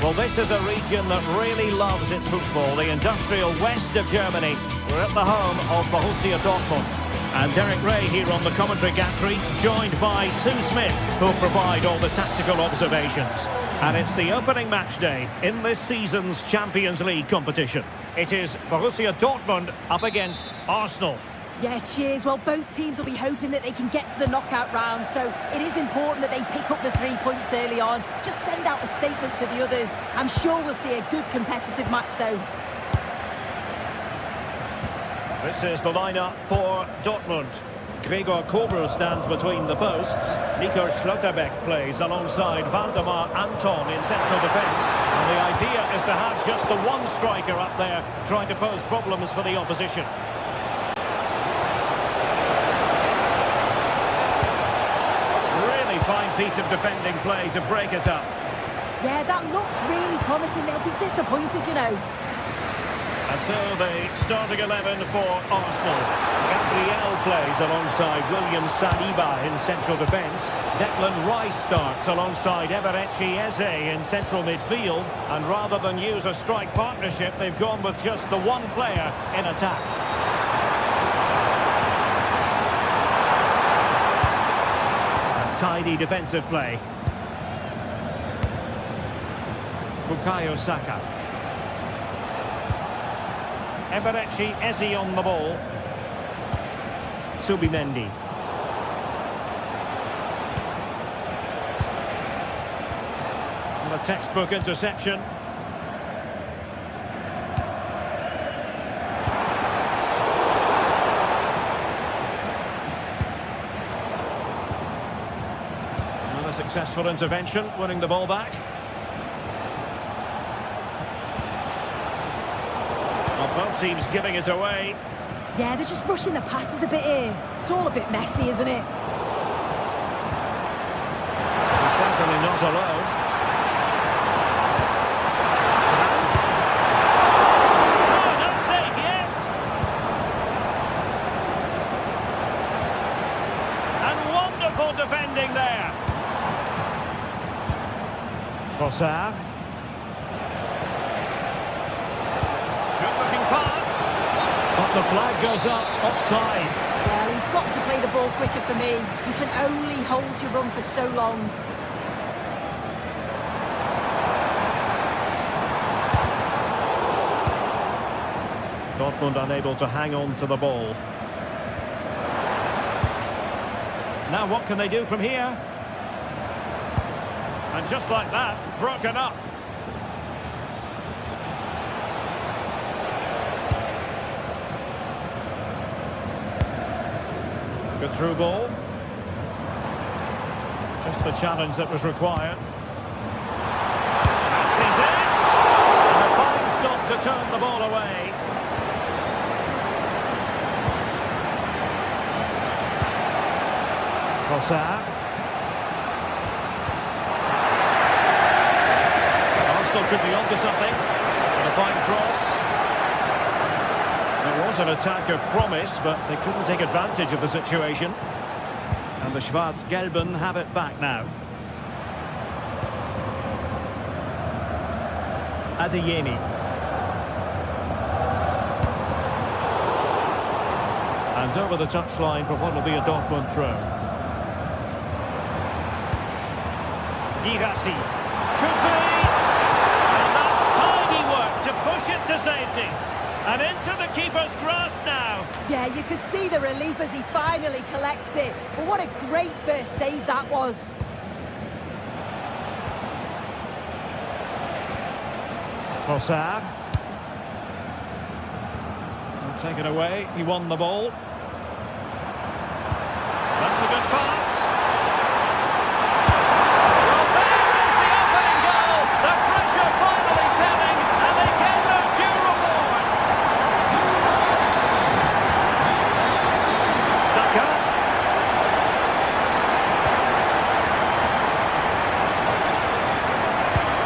Well, this is a region that really loves its football, the industrial west of Germany. We're at the home of Borussia Dortmund. And Derek Ray here on the commentary gantry, joined by Sue Smith, who'll provide all the tactical observations. And it's the opening match day in this season's Champions League competition. It is Borussia Dortmund up against Arsenal. Yeah, cheers. Well, both teams will be hoping that they can get to the knockout round, so it is important that they pick up the 3 points early on. Just send out a statement to the others. I'm sure we'll see a good competitive match, though. This is the lineup for Dortmund. Gregor Kobel stands between the posts. Nico Schlotterbeck plays alongside Valdemar Anton in central defence. And the idea is to have just the one striker up there trying to pose problems for the opposition. Really fine piece of defending play to break it up. Yeah, that looks really promising. They'll be disappointed, you know. And so the starting 11 for Arsenal. Gabriel plays alongside William Saliba in central defence. Declan Rice starts alongside Eberechi Eze in central midfield. And rather than use a strike partnership, they've gone with just the one player in attack. And tidy defensive play. Bukayo Saka. Eberechi Eze on the ball. Subimendi. And a textbook interception. Another successful intervention, winning the ball back. Both teams giving it away. Yeah, they're just rushing the passes a bit here. It's all a bit messy, isn't it? He's certainly not alone. Oh, not safe yet. And wonderful defending there. Trossard. But the flag goes up, offside. Well, he's got to play the ball quicker for me. You can only hold your run for so long. Dortmund unable to hang on to the ball. Now what can they do from here? And just like that, broken up. Good through ball. Just the challenge that was required. That's it! And a fine stop to turn the ball away. Trossard. Arsenal could be onto something. And a fine cross. It was an attack of promise, but they couldn't take advantage of the situation. And the Schwarz-Gelben have it back now. Adeyemi. And over the touchline for what will be a Dortmund throw. Girassi. Could be! And that's tidy work to push it to safety. And into the keeper's grasp now. Yeah, you could see the relief as he finally collects it. But what a great first save that was. Trossard. He'll take it away. He won the ball. That's a good pass. Well, there is the opening goal. The pressure finally telling, and they get their due reward. Saka.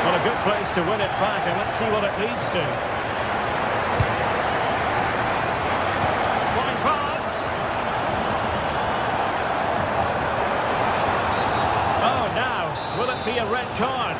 Well, a good place to win it back, and let's see what it leads to. Flying pass. Oh, now, will it be a red card?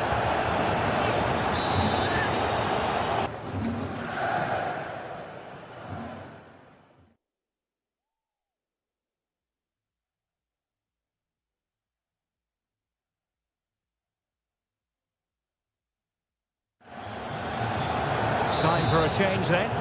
for a change then.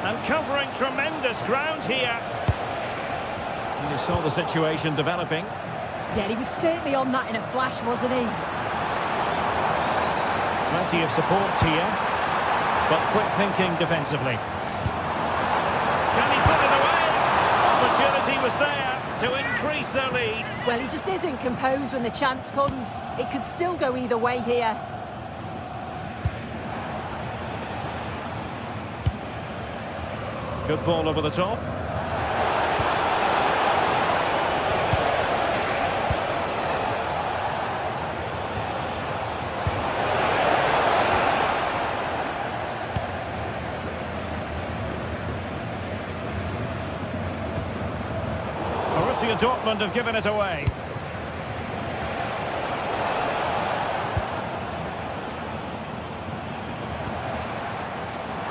And covering tremendous ground here. You saw the situation developing. Yeah, he was certainly on that in a flash, wasn't he? Plenty of support here, but quick thinking defensively. Can he put it away? Opportunity was there to increase their lead. Well, he just isn't composed when the chance comes. It could still go either way here. Good ball over the top. Borussia Dortmund have given it away.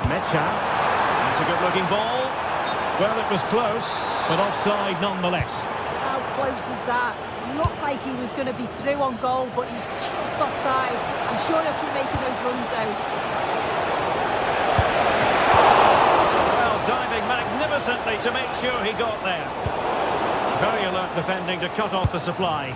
Mecha. It's a good-looking ball. Well, it was close, but offside nonetheless. How close was that? Looked like he was going to be through on goal, but he's just offside. I'm sure he'll keep making those runs, though. Well, diving magnificently to make sure he got there. Very alert defending to cut off the supply.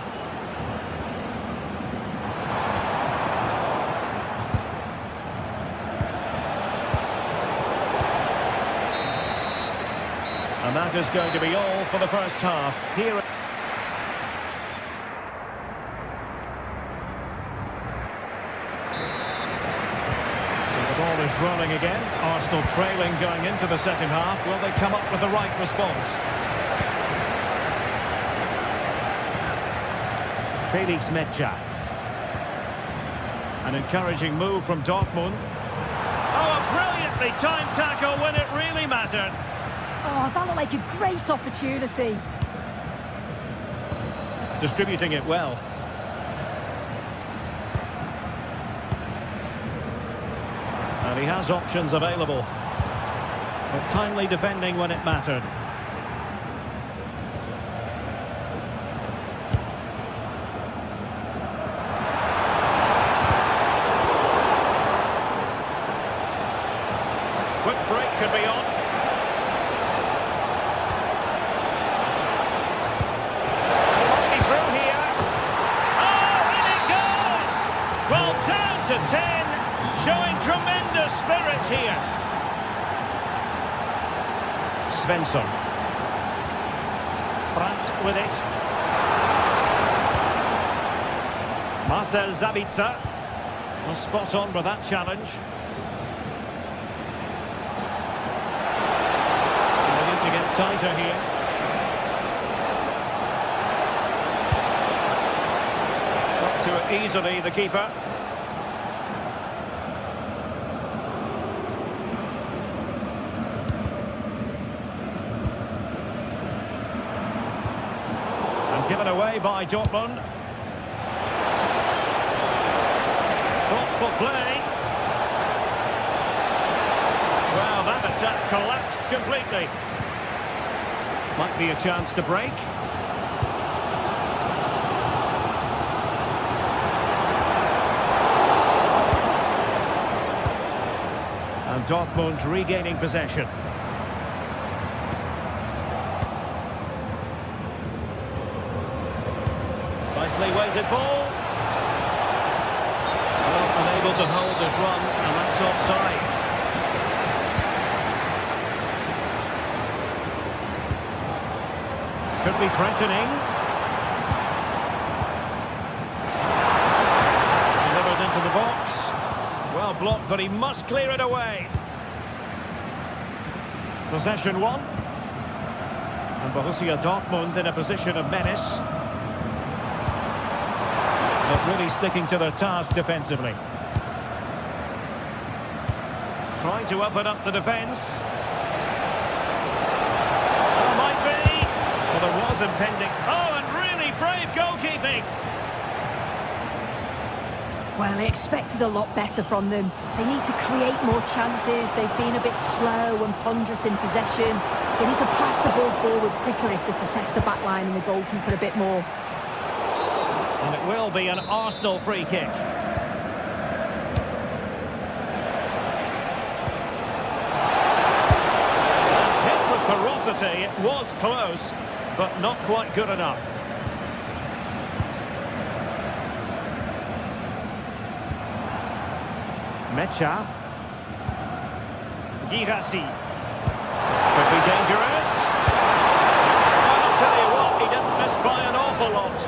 And that is going to be all for the first half. Here. So the ball is rolling again. Arsenal trailing going into the second half. Will they come up with the right response? Felix Mecha. An encouraging move from Dortmund. Oh, a brilliantly timed tackle when it really mattered. Oh, that looked like a great opportunity. Distributing it well. And he has options available. But timely defending when it mattered. Quick break could be on. To 10, showing tremendous spirit here. Svensson. Brandt with it. Marcel Sabitzer was spot on with that challenge. They need to get tighter here. Got to it easily, the keeper. Given away by Dortmund. Thoughtful play. Well, that attack collapsed completely. Might be a chance to break. And Dortmund regaining possession. Nicely weighted ball. Well, unable to hold this run, and that's offside. Could be threatening. Delivered into the box. Well blocked, but he must clear it away. Possession won. And Borussia Dortmund in a position of menace. But really sticking to their task defensively. Trying to open up the defence. Well, might be. Well, there was impending. Oh, and really Well, I expected a lot better from them. They need to create more chances. They've been a bit slow and ponderous in possession. They need to pass the ball forward quicker if they're to test the back line and the goalkeeper a bit more. And it will be an Arsenal free kick. That's hit with ferocity. It was close, but not quite good enough. Mecha. Girassi. Could be dangerous. I'll tell you what, he didn't miss by an awful lot.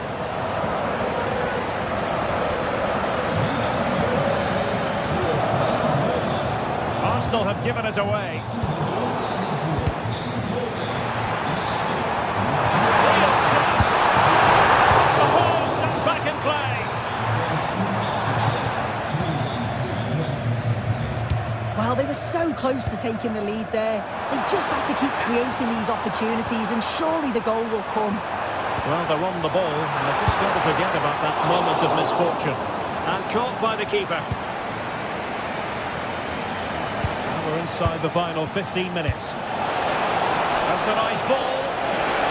Arsenal have given us away. The ball stuck back in play. Well, they were so close to taking the lead there. They just have to keep creating these opportunities and surely the goal will come. Well, they're on the ball and they've just got to forget about that moment of misfortune. And caught by the keeper. And we're inside the final 15 minutes. That's a nice ball.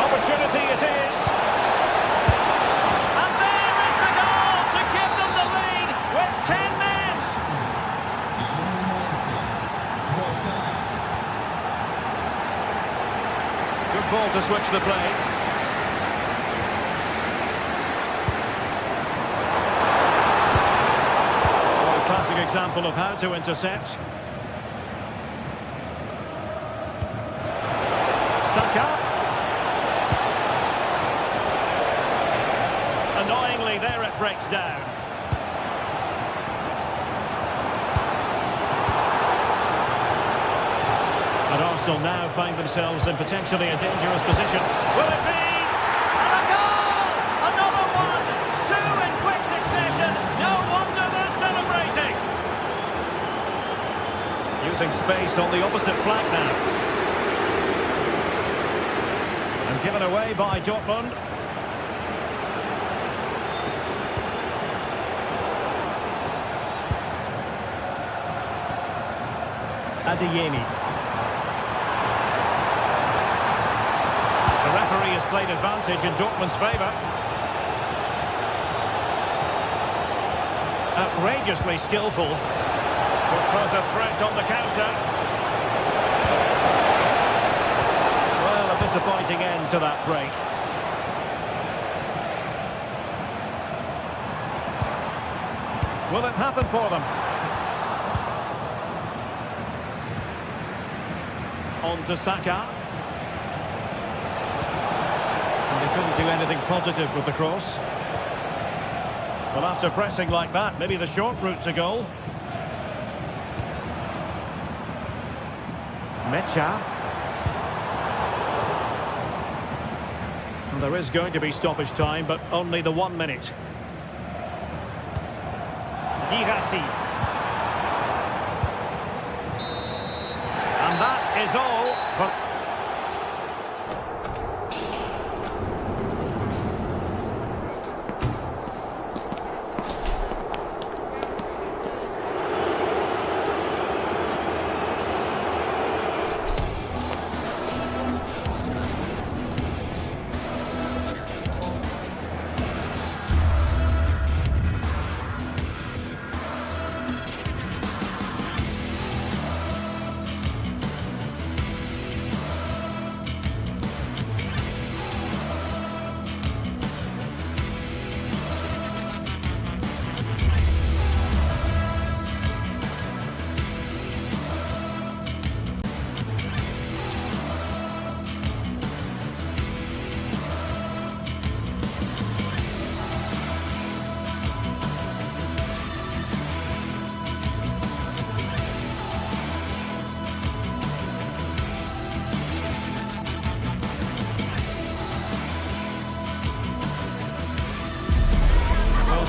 Opportunity it is. And there is the goal to give them the lead with 10 men. Good ball to switch the play. A classic example of how to intercept. Saka. Annoyingly, there it breaks down. And Arsenal now find themselves in potentially a dangerous position. Will it be? And a goal! Another one! Two in quick succession. No wonder they're celebrating. Using space on the opposite flank now. And given away by Dortmund. Adeyemi. The referee has played advantage in Dortmund's favour. Outrageously skillful. Could pose a threat on the counter. Well, a disappointing end to that break. Will it happen for them? On to Saka. They couldn't do anything positive with the cross. Well, after pressing like that, maybe the short route to goal. Mecha. And there is going to be stoppage time, but only the 1 minute. Girassi. And that is all. But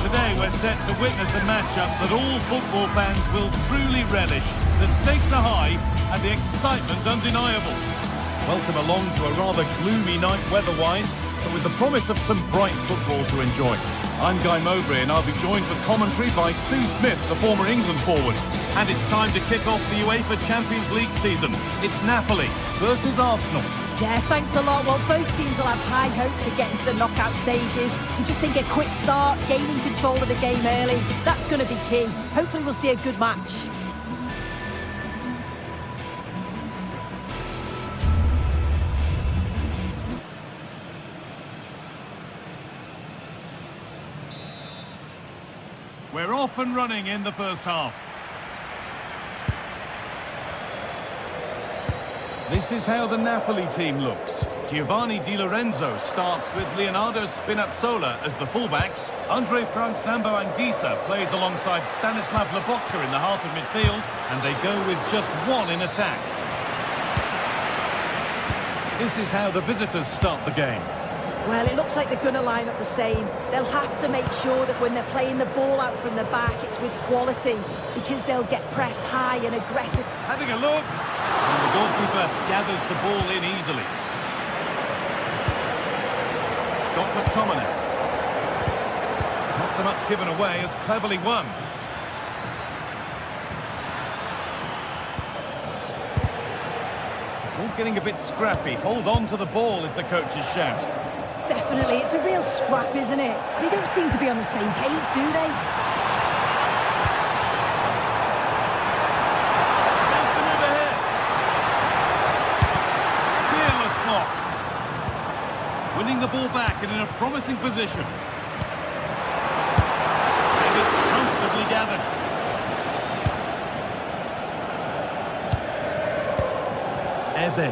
Today we're set to witness a matchup that all football fans will truly relish. The stakes are high and the excitement undeniable. Welcome along to a rather gloomy night weather-wise. but with the promise of some bright football to enjoy. I'm Guy Mowbray, and I'll be joined for commentary by Sue Smith, the former England forward. And it's time to kick off the UEFA Champions League season. It's Napoli versus Arsenal. Yeah, thanks a lot. Well, both teams will have high hopes of getting to the knockout stages. We just think a quick start, gaining control of the game early, that's going to be key. Hopefully we'll see a good match. We're off and running in the first half. This is how the Napoli team looks. Giovanni Di Lorenzo starts with Leonardo Spinazzola as the fullbacks. Andre Frank Zambo Anguissa plays alongside Stanislav Lobotka in the heart of midfield, and they go with just one in attack. This is how the visitors start the game. Well, it looks like they're going to line up the same. They'll have to make sure that when they're playing the ball out from the back, it's with quality, because they'll get pressed high and aggressive. Having a look, and the goalkeeper gathers the ball in easily. Scott McTominay. Not so much given away as cleverly won. It's all getting a bit scrappy. Hold on to the ball is the coach's shout. Definitely, it's a real scrap, isn't it? They don't seem to be on the same page, do they? Chance to move ahead. Fearless block. Winning the ball back and in a promising position. And it's comfortably gathered. Eze.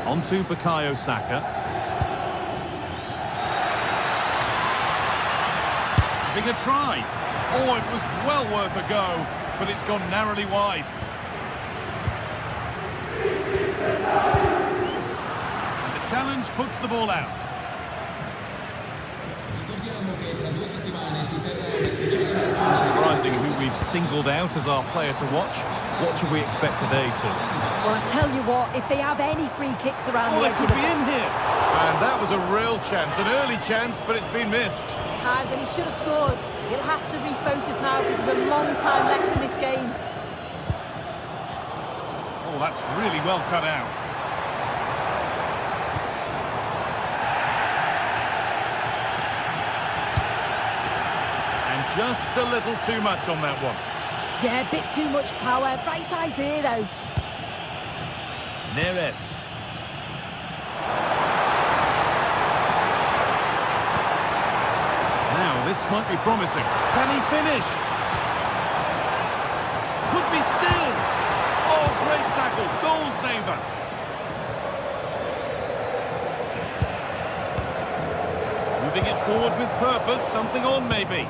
On to Bukayo Saka. Having a try. Oh, it was well worth a go, but it's gone narrowly wide. And the challenge puts the ball out. Surprising who we've singled out as our player to watch. What should we expect today, sir? Well, I tell you what, if they have any free kicks around the Oh, it edge could of the be in here. And that was a real chance, an early chance, but it's been missed. has, and he should have scored. He'll have to refocus now because there's a long time left in this game. Oh, that's really well cut out. And just a little too much on that one. Yeah, a bit too much power. Right idea, though. Neres. Now, this might be promising. Can he finish? Could be still. Oh, great tackle. Goal saver. Moving it forward with purpose. Something on, maybe.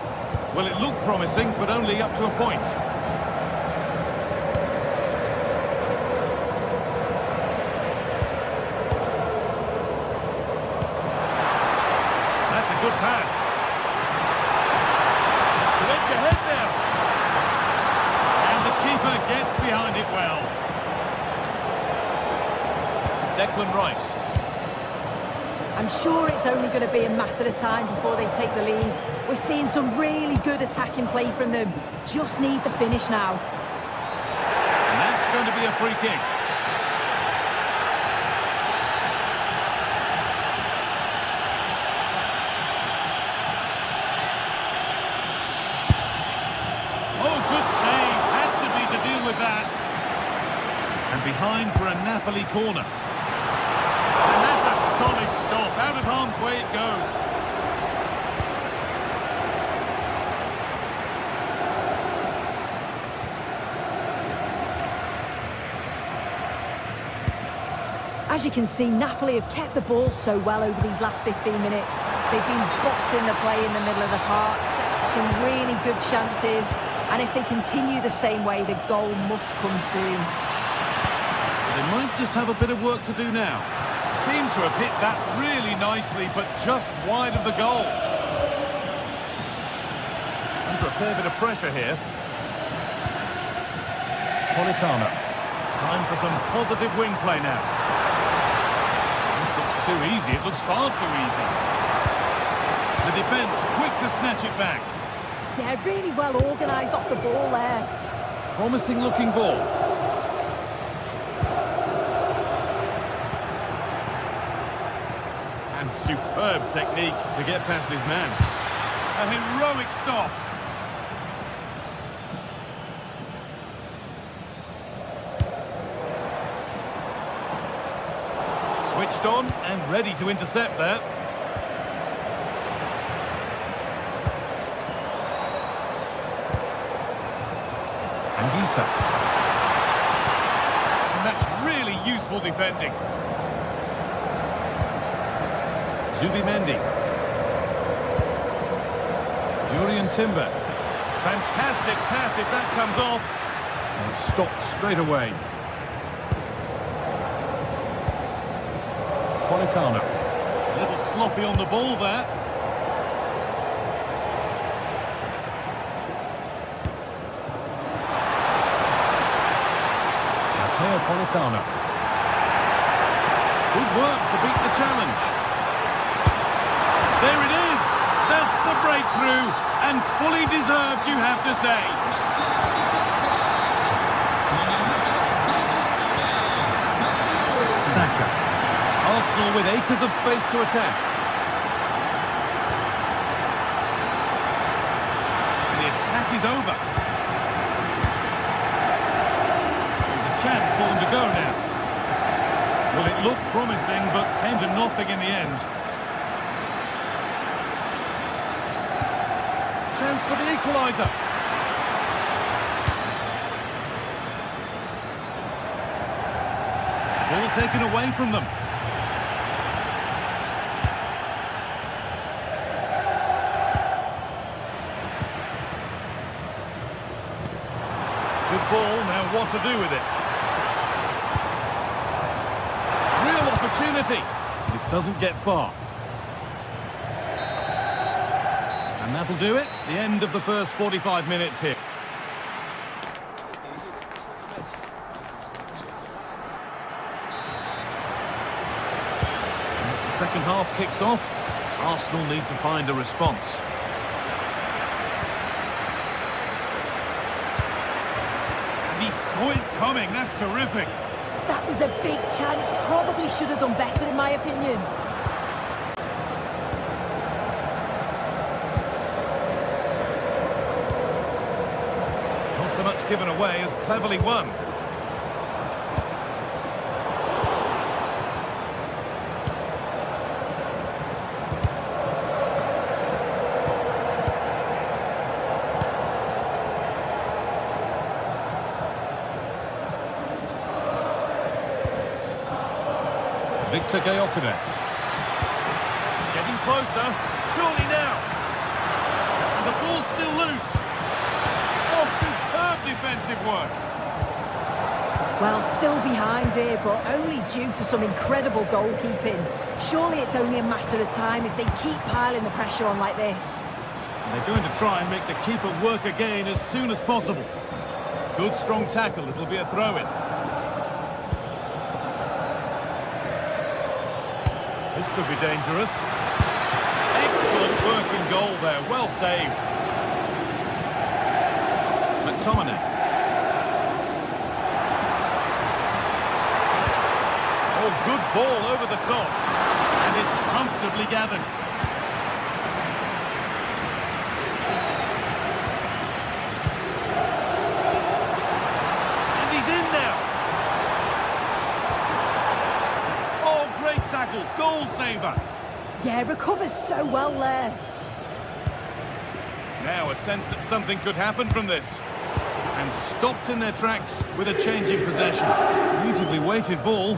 Well, it looked promising, but only up to a point. That's a good pass. To edge ahead now. And the keeper gets behind it well. Declan Rice. I'm sure it's only going to be a matter of time before they take the lead. We're seeing some really good attacking play from them. Just need the finish now. And that's going to be a free kick. Oh, good save. Had to be to deal with that. And behind for a Napoli corner. And that's a solid stop. Out of harm's way it goes. As you can see, Napoli have kept the ball so well over these last 15 minutes. They've been bossing the play in the middle of the park, set up some really good chances, and if they continue the same way, the goal must come soon. They might just have a bit of work to do now. Seem to have hit that really nicely, but just wide of the goal. Under a fair bit of pressure here. Politano. Time for some positive wing play now. This looks Too easy, it looks far too easy. The defence quick to snatch it back. Yeah, really well organised off the ball there. Promising looking ball. And superb technique to get past his man. A heroic stop. Switched on and ready to intercept there. Anguissa. And that's really useful defending. Zubimendi. Jurien Timber. Fantastic pass if that comes off. And it's stopped straight away. Politano. A little sloppy on the ball there. Politano. Good work to beat the challenge. There it is. That's the breakthrough. And fully deserved, you have to say. Saka. Arsenal with acres of space to attack. The attack is over. Chance for them to go now. Well, it looked promising, but came to nothing in the end. Chance for the equaliser. Ball taken away from them. Good ball, now what to do with it? Opportunity. It doesn't get far. And that'll do it. The end of the first 45 minutes here. As the second half kicks off, Arsenal need to find a response. And he saw it coming. That's terrific. That was a big chance, probably should have done better in my opinion. Not so much given away as cleverly won. Victor Gyökeres. Getting closer. Surely now. And the ball's still loose. Oh, superb defensive work. Well, still behind here, but only due to some incredible goalkeeping. Surely it's only a matter of time if they keep piling the pressure on like this. And they're going to try and make the keeper work again as soon as possible. Good strong tackle. It'll be a throw-in. This could be dangerous. Excellent work in goal there. Well saved. McTominay. Oh, good ball over the top. And it's comfortably gathered. And he's in now. Oh, great tackle. Goal saver. Yeah, recovers so well there. Now a sense that something could happen from this. And stopped in their tracks with a change in possession. Beautifully weighted ball.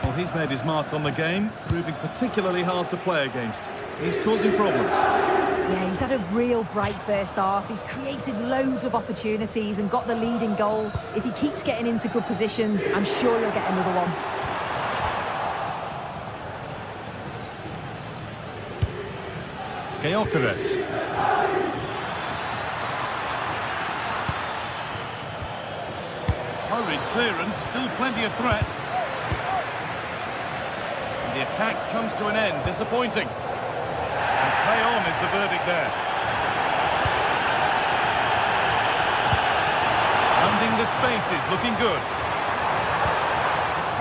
Well, he's made his mark on the game, proving particularly hard to play against. He's causing problems. Yeah, he's had a real bright first half. He's created loads of opportunities and got the leading goal. If he keeps getting into good positions, I'm sure he'll get another one. Gyökeres. Hurried clearance, still plenty of threat. The attack comes to an end, disappointing. And play on is the verdict there. Finding the spaces, looking good.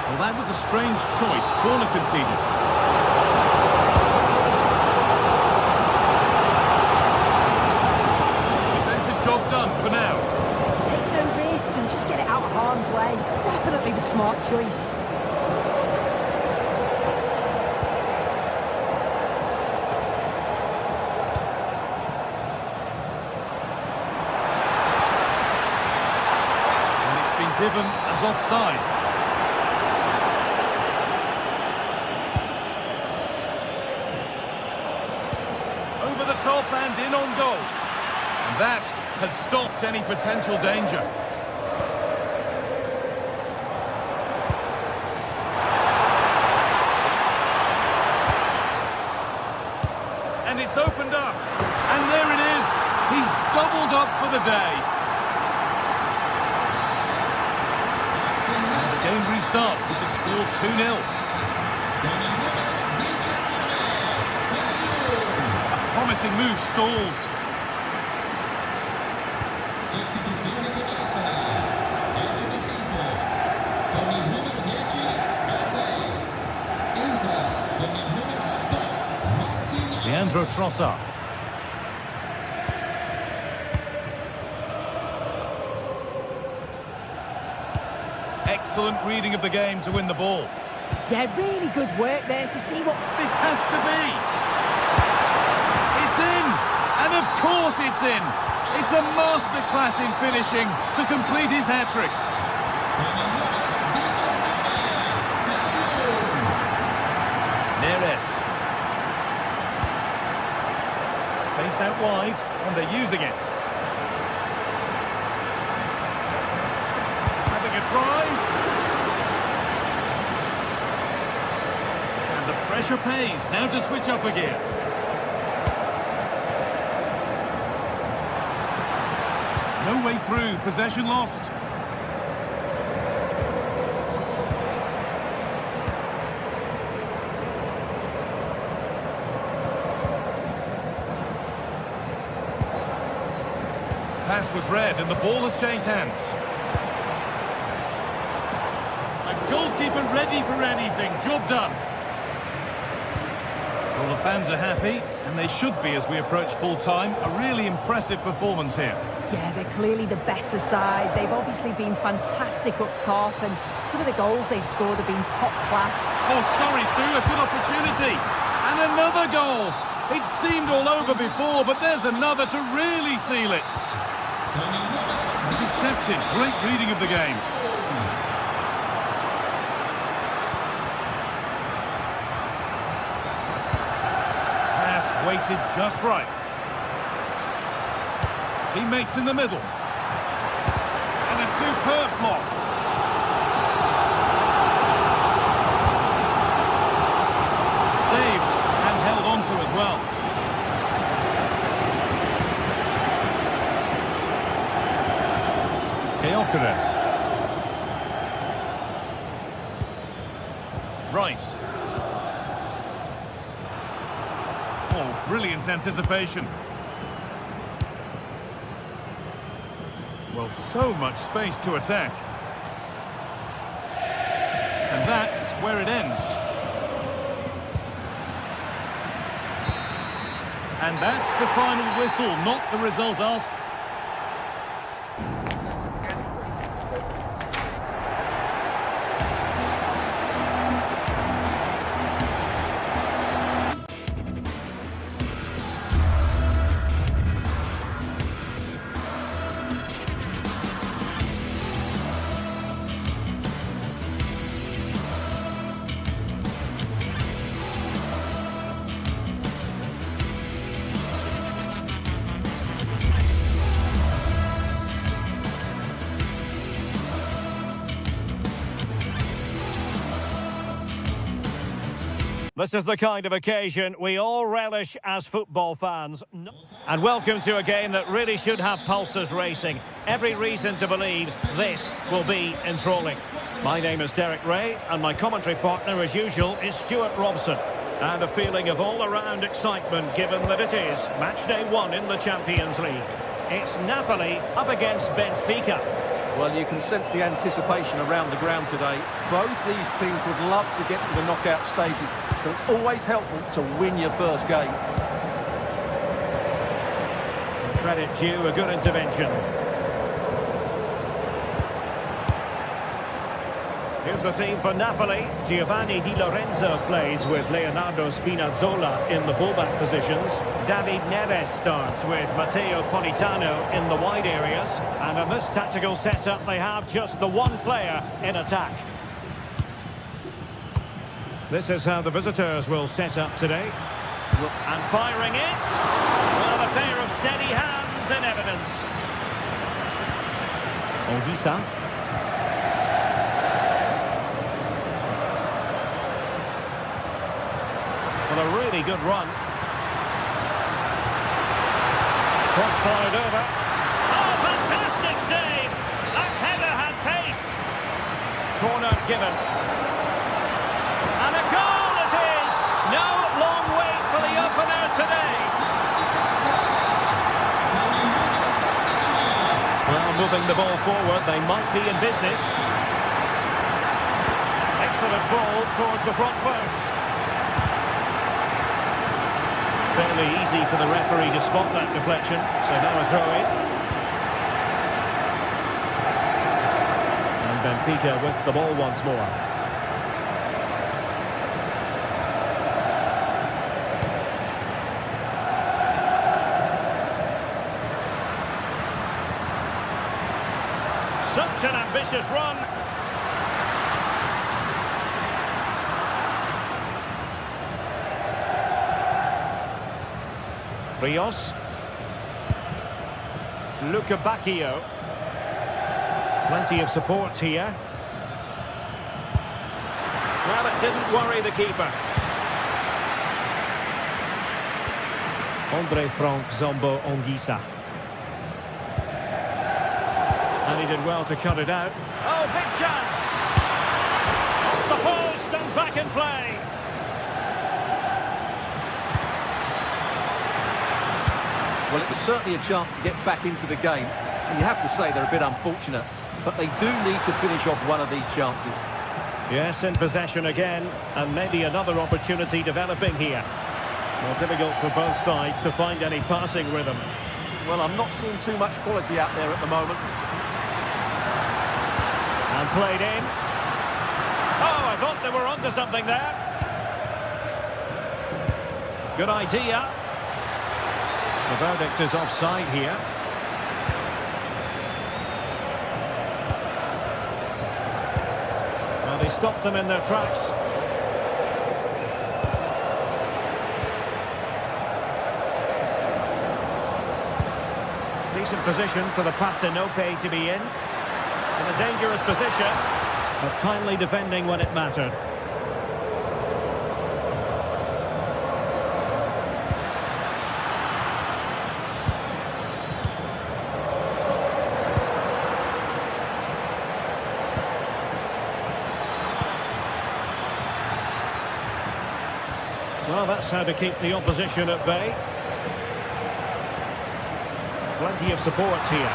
Well, that was a strange choice. Corner conceded. Defensive job done for now. Take no risk and just get it out of harm's way. Definitely the smart choice. Given as offside. Over the top and in on goal. And that has stopped any potential danger. And it's opened up. And there it is. He's doubled up for the day. Game restarts with the score 2-0. A promising move stalls. Leandro Trossard. Excellent reading of the game to win the ball. Yeah, really good work there to see what... This has to be! It's in! And of course it's in! It's a masterclass in finishing to complete his hat-trick. Neres. Space out wide, and they're using it. Having a try. Pressure pays. Now to switch up again. No way through. Possession lost. Pass was read and the ball has changed hands. A goalkeeper ready for anything. Job done. Well, the fans are happy, and they should be as we approach full-time. A really impressive performance here. Yeah, they're clearly the better side. They've obviously been fantastic up top, and some of the goals they've scored have been top class. Oh, sorry, Sue, a good opportunity. And another goal. It seemed all over before, but there's another to really seal it. Deceptive, great reading of the game. Weighted just right. Teammates in the middle. And a superb block. Saved and held onto as well. Gyökeres. Rice. Oh, brilliant anticipation. Well, so much space to attack. And that's where it ends. And that's the final whistle, not the result asked. This is the kind of occasion we all relish as football fans. And welcome to a game that really should have pulses racing. Every reason to believe this will be enthralling. My name is Derek Ray, and my commentary partner, as usual, is Stuart Robson. And a feeling of all-around excitement, given that it is match day 1 in the Champions League. It's Napoli up against Benfica. Well, you can sense the anticipation around the ground today. Both these teams would love to get to the knockout stages, so it's always helpful to win your first game. Credit due, a good intervention. Here's the team for Napoli. Giovanni Di Lorenzo plays with Leonardo Spinazzola in the fullback positions. David Neres starts with Matteo Politano in the wide areas. And in this tactical setup, they have just the one player in attack. This is how the visitors will set up today. And firing it. Well, a pair of steady hands in evidence. Odisa. Well, a really good run. Cross-fired over. Oh, fantastic save! That header had pace. Corner given. And a goal it is! No long wait for the opener today. Well, moving the ball forward, they might be in business. Excellent ball towards the front post. Fairly easy for the referee to spot that deflection, so now a throw-in. And Benfica with the ball once more. Such an ambitious run. Rios. Luca Bacchio. Plenty of support here. Well, it didn't worry the keeper. Andre Frank Zombo Ongisa. And he did well to cut it out. Oh, big chance! Off the post and back in play. Well, it was certainly a chance to get back into the game. And you have to say they're a bit unfortunate. But they do need to finish off one of these chances. Yes, in possession again. And maybe another opportunity developing here. More difficult for both sides to find any passing rhythm. Well, I'm not seeing too much quality out there at the moment. And played in. Oh, I thought they were onto something there. Good idea. The verdict is offside here. Well, they stopped them in their tracks. Decent position for the Partenope to be in a dangerous position, but timely defending when it mattered. Well, that's how to keep the opposition at bay. Plenty of support here.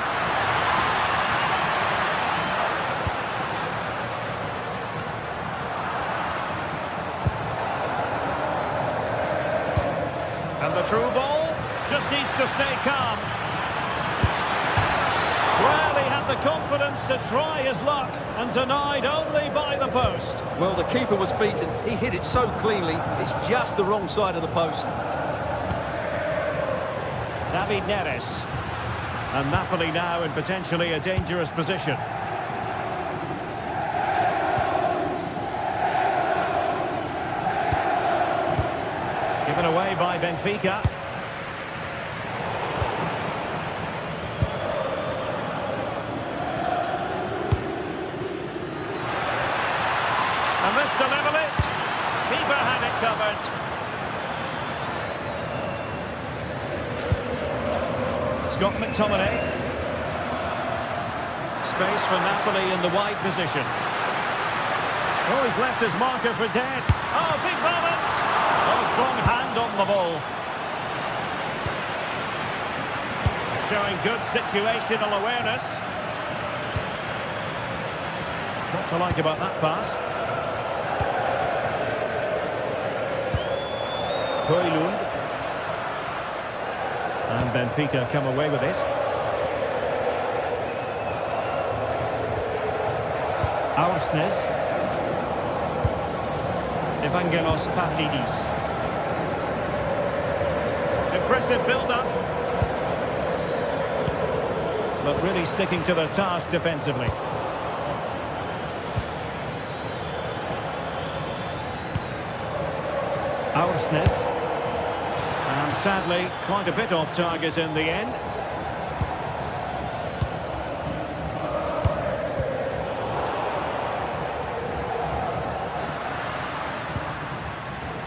And the through ball just needs to stay calm. Well, he had the confidence to try his luck and denied only by the post. Well, the keeper was beaten. He hit it so cleanly, it's just the wrong side of the post. David Neres. And Napoli now in potentially a dangerous position. Given away by Benfica. And this to level it. Keeper had it covered. Scott McTominay. Space for Napoli in the wide position. Oh, he's left his marker for dead. Oh, big moment. Oh, strong hand on the ball. Showing good situational awareness. What to like about that pass? Højlund. And Benfica come away with it. Aursnes. Evangelos Pavlidis. Impressive build-up. But really sticking to their task defensively. Aursnes. And sadly, quite a bit off target in the end.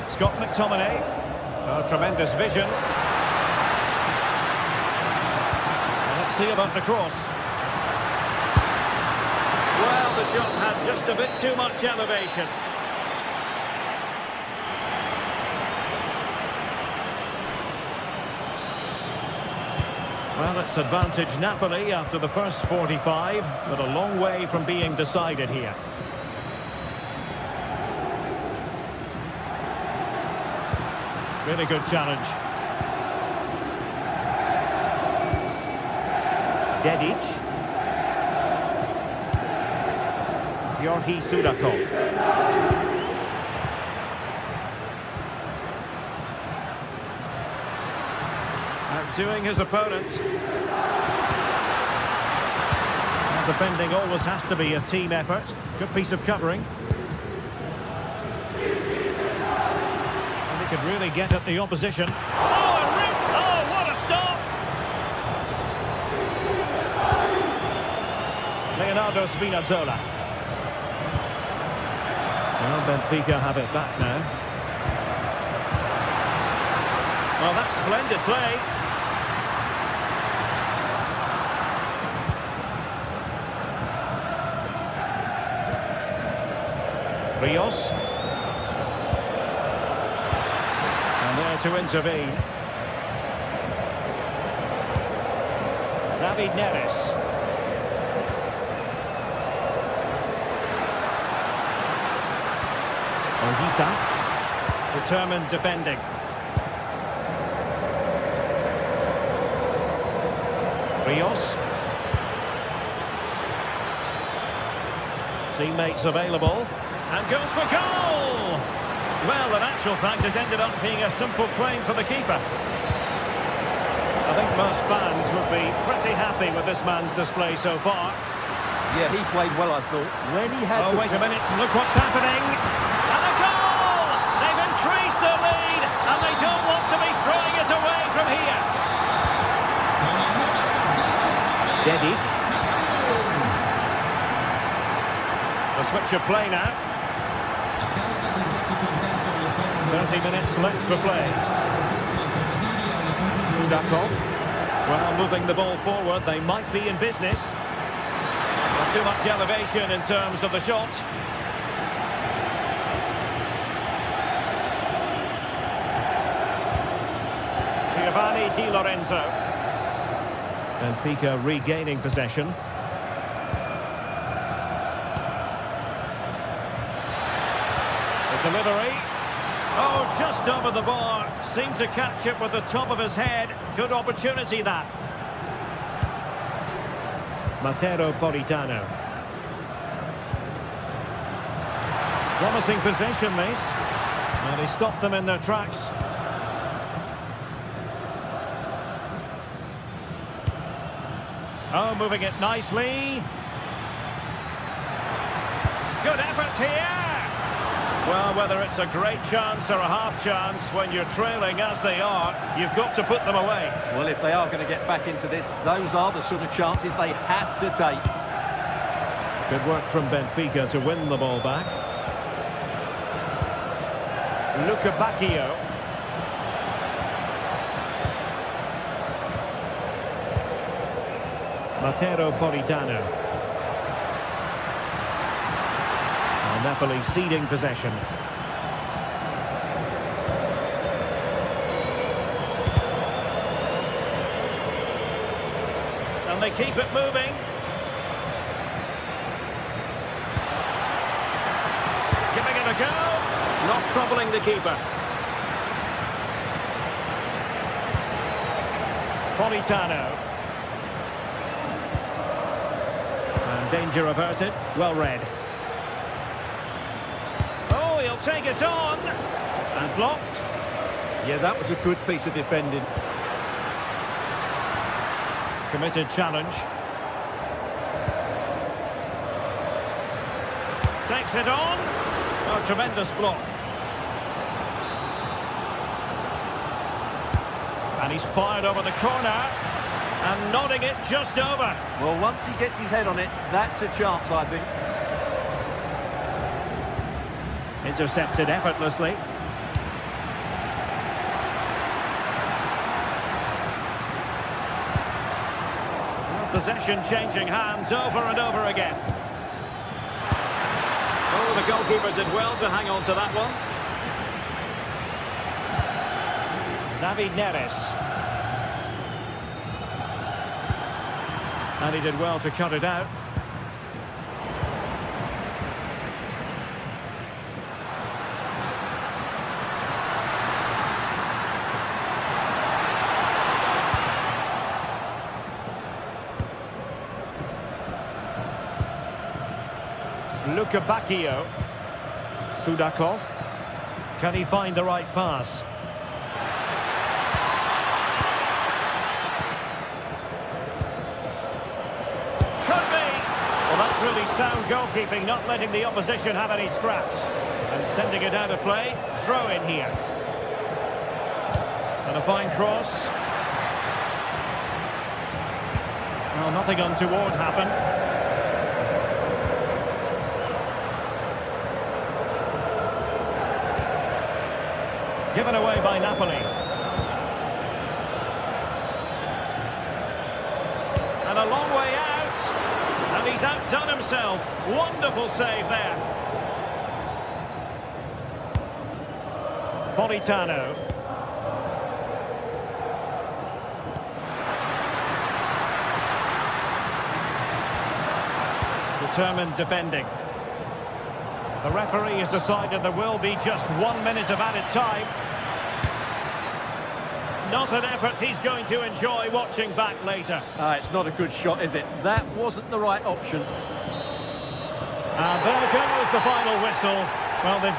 Scott McTominay. Oh, tremendous vision. Let's see about the cross. Well, the shot had just a bit too much elevation. Well, it's advantage Napoli after the first 45, but a long way from being decided here. Really good challenge. Dedic. Georgi Sudakov. Outdoing his opponent. And defending always has to be a team effort. Good piece of covering. And he could really get at the opposition. Oh, a rip! Oh, what a stop! Leonardo Spinazzola. Well, Benfica have it back now. Well, that's splendid play. Rios. And there to intervene. David Neres. Ogisa. Determined defending. Rios. Teammates available. And goes for goal! Well, in actual fact, it ended up being a simple claim for the keeper. I think most fans would be pretty happy with this man's display so far. Yeah, he played well, I thought. When he had wait a minute, look what's happening! And a goal! They've increased their lead, and they don't want to be throwing it away from here. Dedic. The switch of play now. 30 minutes left for play. Sudakov. Well, moving the ball forward, they might be in business. Not too much elevation in terms of the shot. Giovanni Di Lorenzo. Benfica regaining possession. The delivery. Oh, just over the bar. Seemed to catch it with the top of his head. Good opportunity, that. Matteo Politano. Promising possession, this. And he stopped them in their tracks. Oh, moving it nicely. Good effort here. Well, whether it's a great chance or a half chance, when you're trailing as they are, you've got to put them away. Well, if they are going to get back into this, those are the sort of chances they have to take. Good work from Benfica to win the ball back. Luca Bacchio. Matteo Politano. Well, Napoli ceding possession. And they keep it moving. Giving it a go. Not troubling the keeper. Politano. And danger averted. Well read. Oh, he'll take it on. And blocked. Yeah, that was a good piece of defending. Committed challenge. Takes it on. A tremendous block. And he's fired over the corner. And nodding it just over. Well, once he gets his head on it, that's a chance, I think. Intercepted effortlessly. Possession changing hands over and over again. Oh, the goalkeeper did well to hang on to that one. David Neres. And he did well to cut it out. Luka Bacchio. Sudakov. Can he find the right pass? Could be. Well, that's really sound goalkeeping, not letting the opposition have any scraps. And sending it out of play. Throw in here. And a fine cross. Well, nothing untoward happened. Given away by Napoli. And a long way out. And he's outdone himself. Wonderful save there. Politano. Determined defending. The referee has decided there will be just 1 minute of added time. Not an effort he's going to enjoy watching back later. It's not a good shot, is it? That wasn't the right option. And there goes the final whistle. Well, then.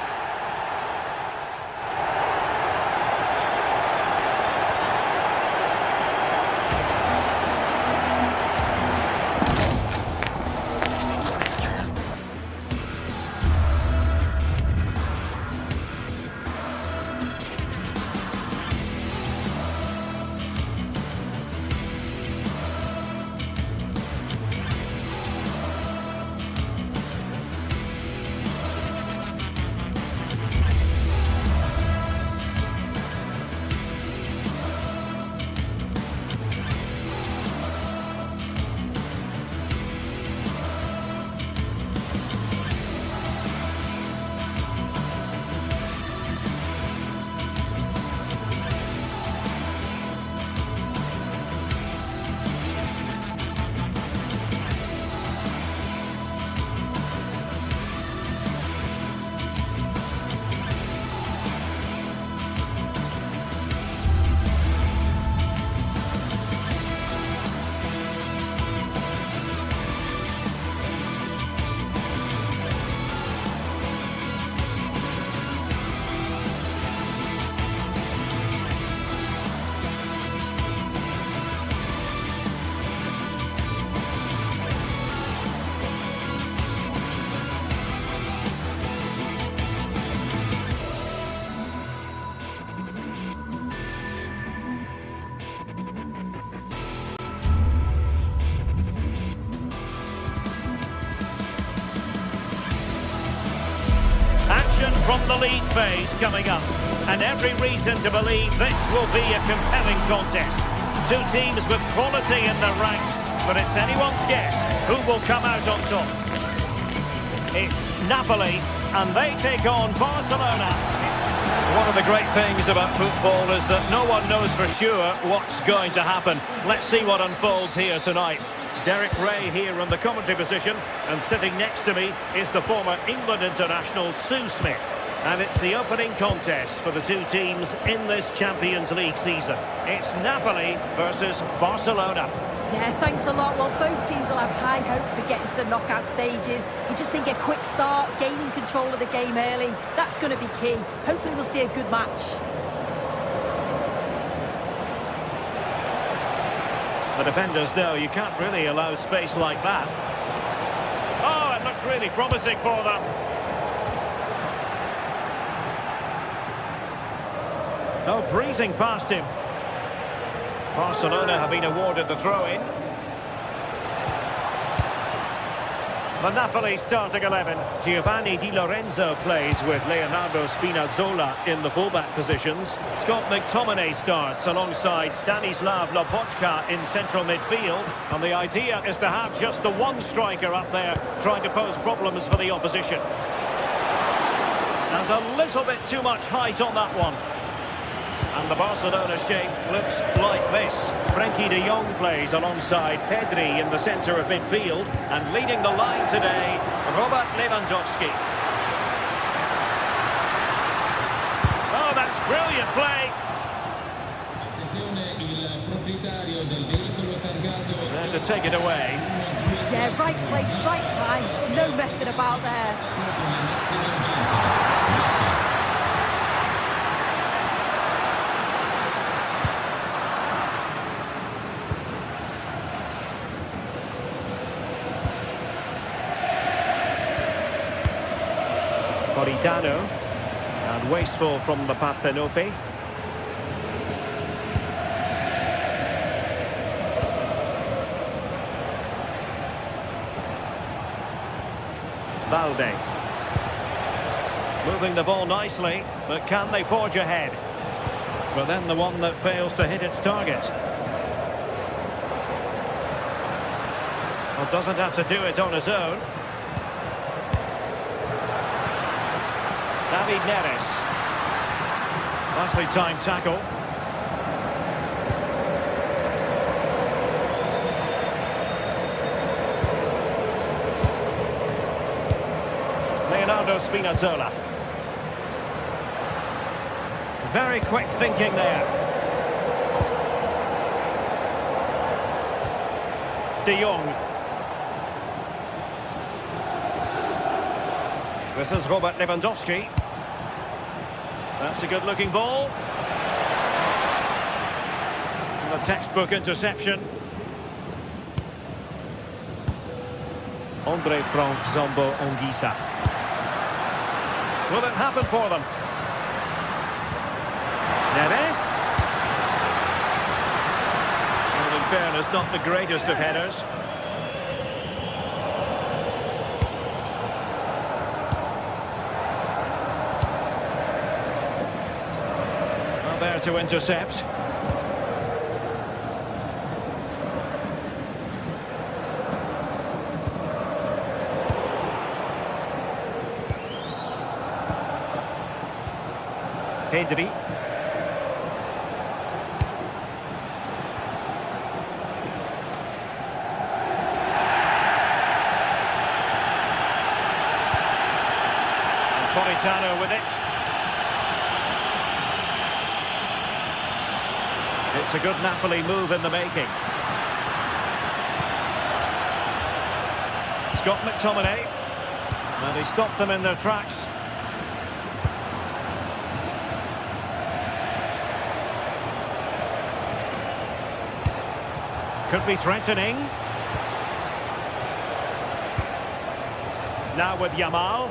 From the league phase coming up, and every reason to believe this will be a compelling contest. Two teams with quality in their ranks, but it's anyone's guess who will come out on top. It's Napoli, and they take on Barcelona. One of the great things about football is that no one knows for sure what's going to happen. Let's see what unfolds here tonight. Derek Ray here in the commentary position, and sitting next to me is the former England international Sue Smith. And it's the opening contest for the two teams in this Champions League season. It's Napoli versus Barcelona. Yeah, thanks a lot. Well, both teams will have high hopes of getting to the knockout stages. You just think a quick start, gaining control of the game early, that's going to be key. Hopefully we'll see a good match. The defenders know you can't really allow space like that. Oh, it looked really promising for them. Oh, breezing past him. Barcelona have been awarded the throw-in. The Napoli starting 11. Giovanni Di Lorenzo plays with Leonardo Spinazzola in the fullback positions. Scott McTominay starts alongside Stanislav Lobotka in central midfield. And the idea is to have just the one striker up there trying to pose problems for the opposition. And a little bit too much height on that one. And the Barcelona shape looks like this. Frenkie de Jong plays alongside Pedri in the centre of midfield. And leading the line today, Robert Lewandowski. Oh, that's brilliant play. There to take it away. Yeah, right place, right time. No messing about there. Politano, and wasteful from the Partenope. Valde. Moving the ball nicely, but can they forge ahead? But then the one that fails to hit its target. Well, doesn't have to do it on his own. David Neres. Nicely timed tackle. Leonardo Spinazzola. Very quick thinking there. De Jong. This is Robert Lewandowski. That's a good-looking ball. And a textbook interception. Andre Frank Zombo Anguissa. Will it happen for them? Neres. And in fairness, not the greatest of headers. There to intercept. Pedri. And Politano with it. It's a good Napoli move in the making. Scott McTominay. And he stopped them in their tracks. Could be threatening. Now with Yamal.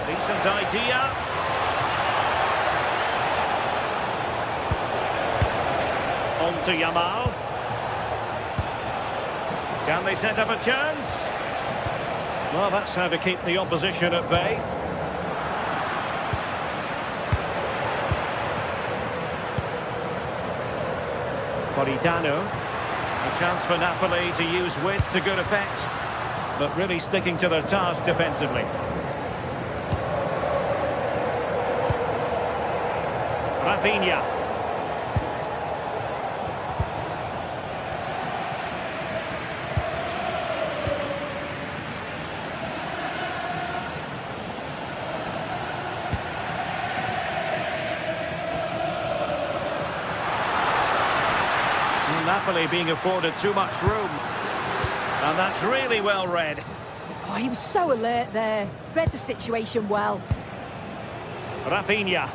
Decent idea. On to Yamal. Can they set up a chance? Well, that's how to keep the opposition at bay. Politano. A chance for Napoli to use width to good effect. but really sticking to their task defensively. Rafinha. Napoli being afforded too much room. And that's really well read. Oh, he was so alert there. Read the situation well. Rafinha.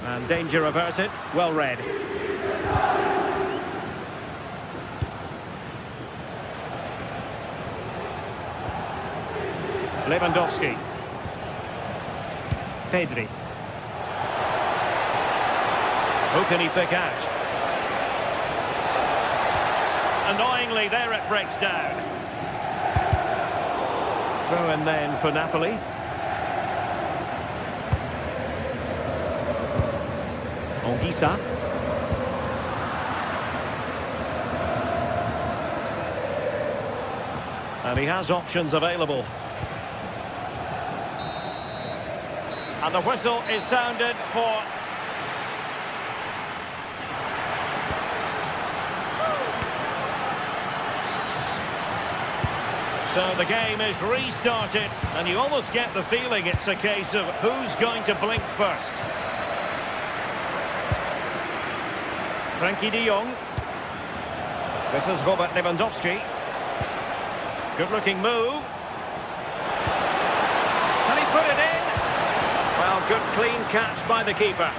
And danger averted. Well read. Lewandowski. Pedri. Who can he pick out? Annoyingly, there it breaks down. Throw in then for Napoli. Anguissa. And he has options available. And the whistle is sounded for... So the game is restarted, and you almost get the feeling it's a case of who's going to blink first. Frankie de Jong. This is Robert Lewandowski. Good-looking move. Can he put it in? Well, good clean catch by the keeper.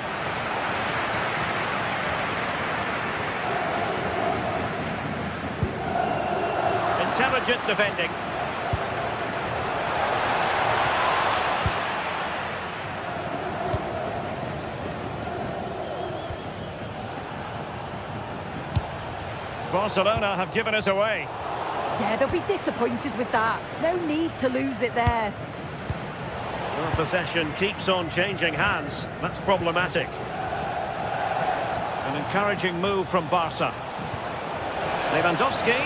Intelligent defending. Barcelona have given us away. Yeah, they'll be disappointed with that. No need to lose it there. Well, possession keeps on changing hands. That's problematic. An encouraging move from Barca. Lewandowski.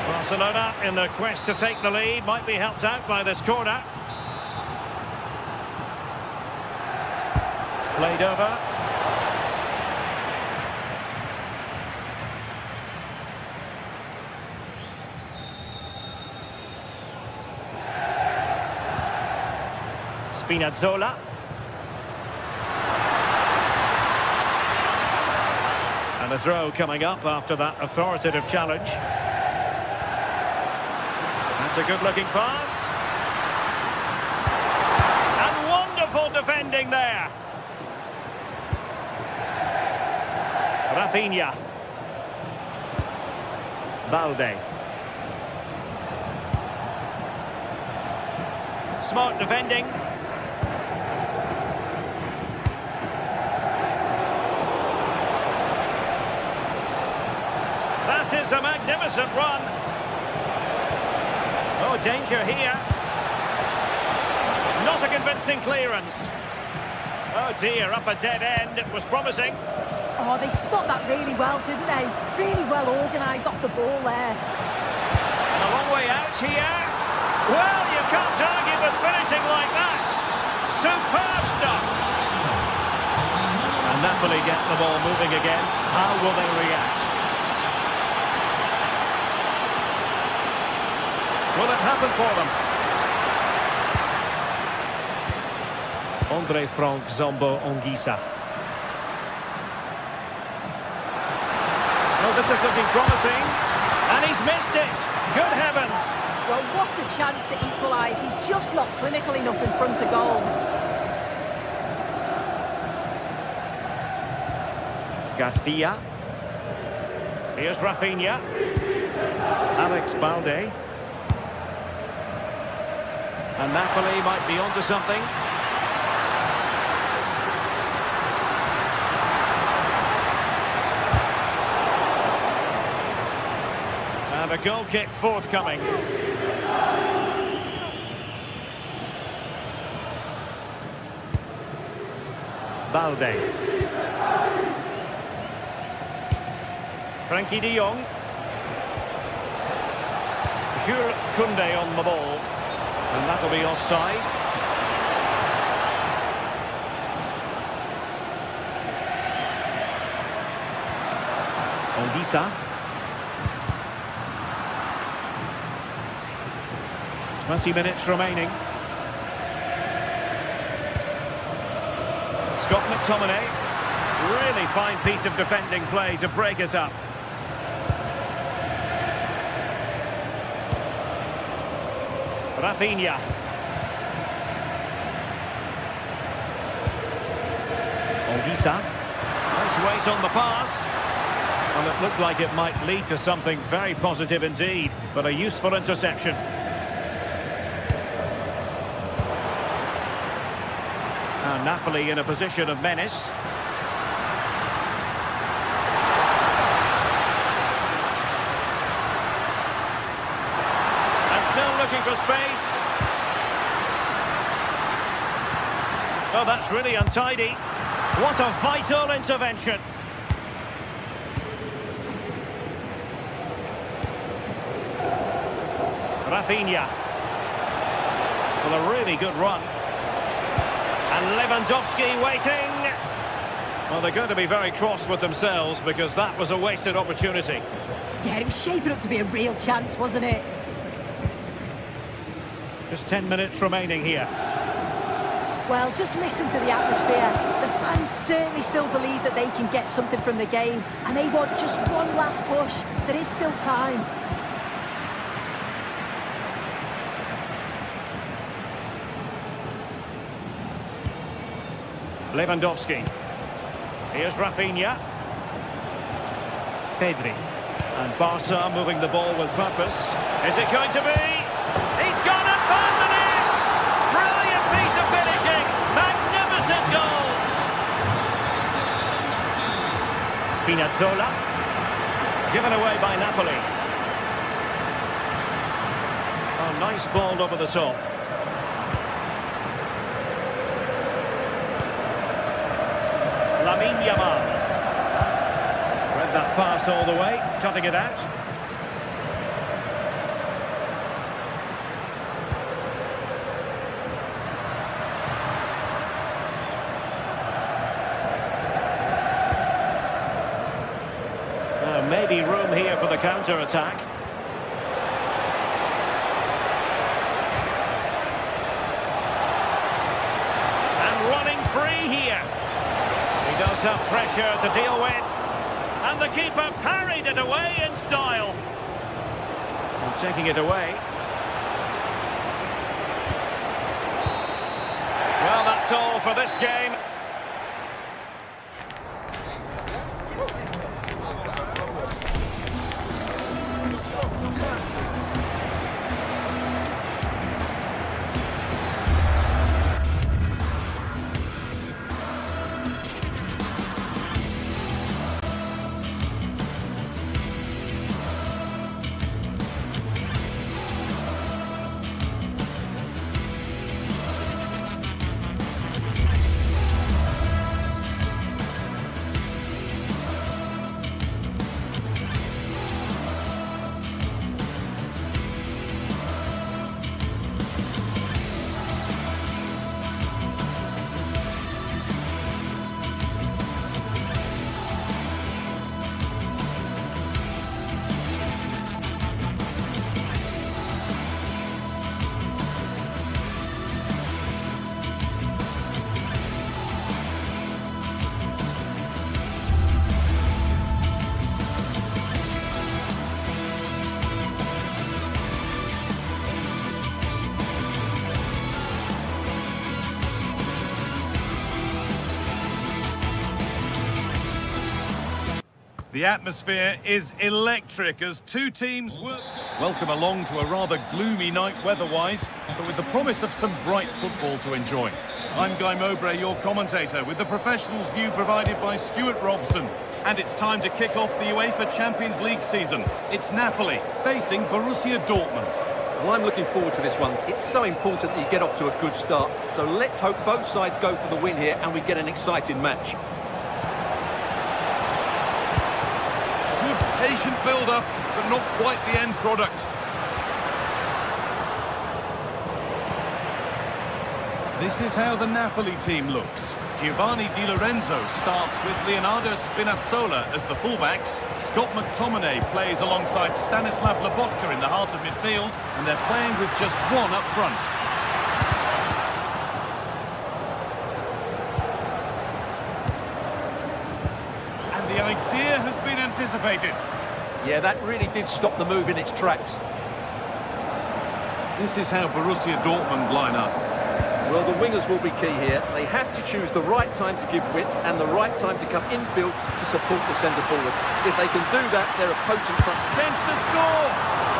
Barcelona in their quest to take the lead might be helped out by this corner. Played over. Spinazzola. And a throw coming up after that authoritative challenge. That's a good-looking pass. And wonderful defending there. Rafinha. Balde. Smart defending. That is a magnificent run. Oh, danger here. Not a convincing clearance. Oh dear, up a dead end. It was promising. Oh, they stopped that really well, didn't they? Really well organised off the ball there. A long way out here. Well, you can't argue with finishing like that. Superb stuff. And Napoli get the ball moving again. How will they react? Will it happen for them? Andre Frank Zombo Anguissa. Oh, this is looking promising. And he's missed it. Good heavens. Well, what a chance to equalise. He's just not clinical enough in front of goal. Garcia. Here's Rafinha. Alex Balde. And Napoli might be onto something. And a goal kick forthcoming. Balde. Frankie de Jong. Jules Koundé on the ball. And that'll be offside. Ondisa. 20 minutes remaining. Scott McTominay. Really fine piece of defending play to break us up. Rafinha. Ondisa. Nice weight on the pass. Well, it looked like it might lead to something very positive indeed, but a useful interception. And Napoli in a position of menace. And still looking for space. Oh, that's really untidy. What a vital intervention. Rafinha. Well, a really good run. And Lewandowski waiting. Well, they're going to be very cross with themselves because that was a wasted opportunity. Yeah, it was shaping up to be a real chance, wasn't it? Just 10 minutes remaining here. Well, just listen to the atmosphere. The fans certainly still believe that they can get something from the game, and they want just one last push. There is still time. Lewandowski. Here's Rafinha. Pedri. And Barca moving the ball with purpose. Is it going to be? He's gone and found the net! Brilliant piece of finishing! Magnificent goal! Spinazzola. Given away by Napoli. Oh, nice ball over the top. Lamine Yamal. Read that pass all the way, cutting it out. Maybe room here for the counter-attack. And running free here. He does have pressure to deal with. And the keeper parried it away in style. And taking it away. Well, that's all for this game. The atmosphere is electric as two teams welcome along to a rather gloomy night weather-wise, but with the promise of some bright football to enjoy. I'm Guy Mowbray, your commentator, with the professionals' view provided by Stuart Robson. And it's time to kick off the UEFA Champions League season. It's Napoli facing Borussia Dortmund. Well, I'm looking forward to this one. It's so important that you get off to a good start. So let's hope both sides go for the win here and we get an exciting match. Good patient build-up, but not quite the end product. This is how the Napoli team looks. Giovanni Di Lorenzo starts with Leonardo Spinazzola as the fullbacks. Scott McTominay plays alongside Stanislav Lobotka in the heart of midfield, and they're playing with just one up front. And the idea has been anticipated. Yeah, that really did stop the move in its tracks. This is how Borussia Dortmund line up. Well, the wingers will be key here. They have to choose the right time to give width and the right time to come infield to support the centre-forward. If they can do that, they're a potent front. Chance to score!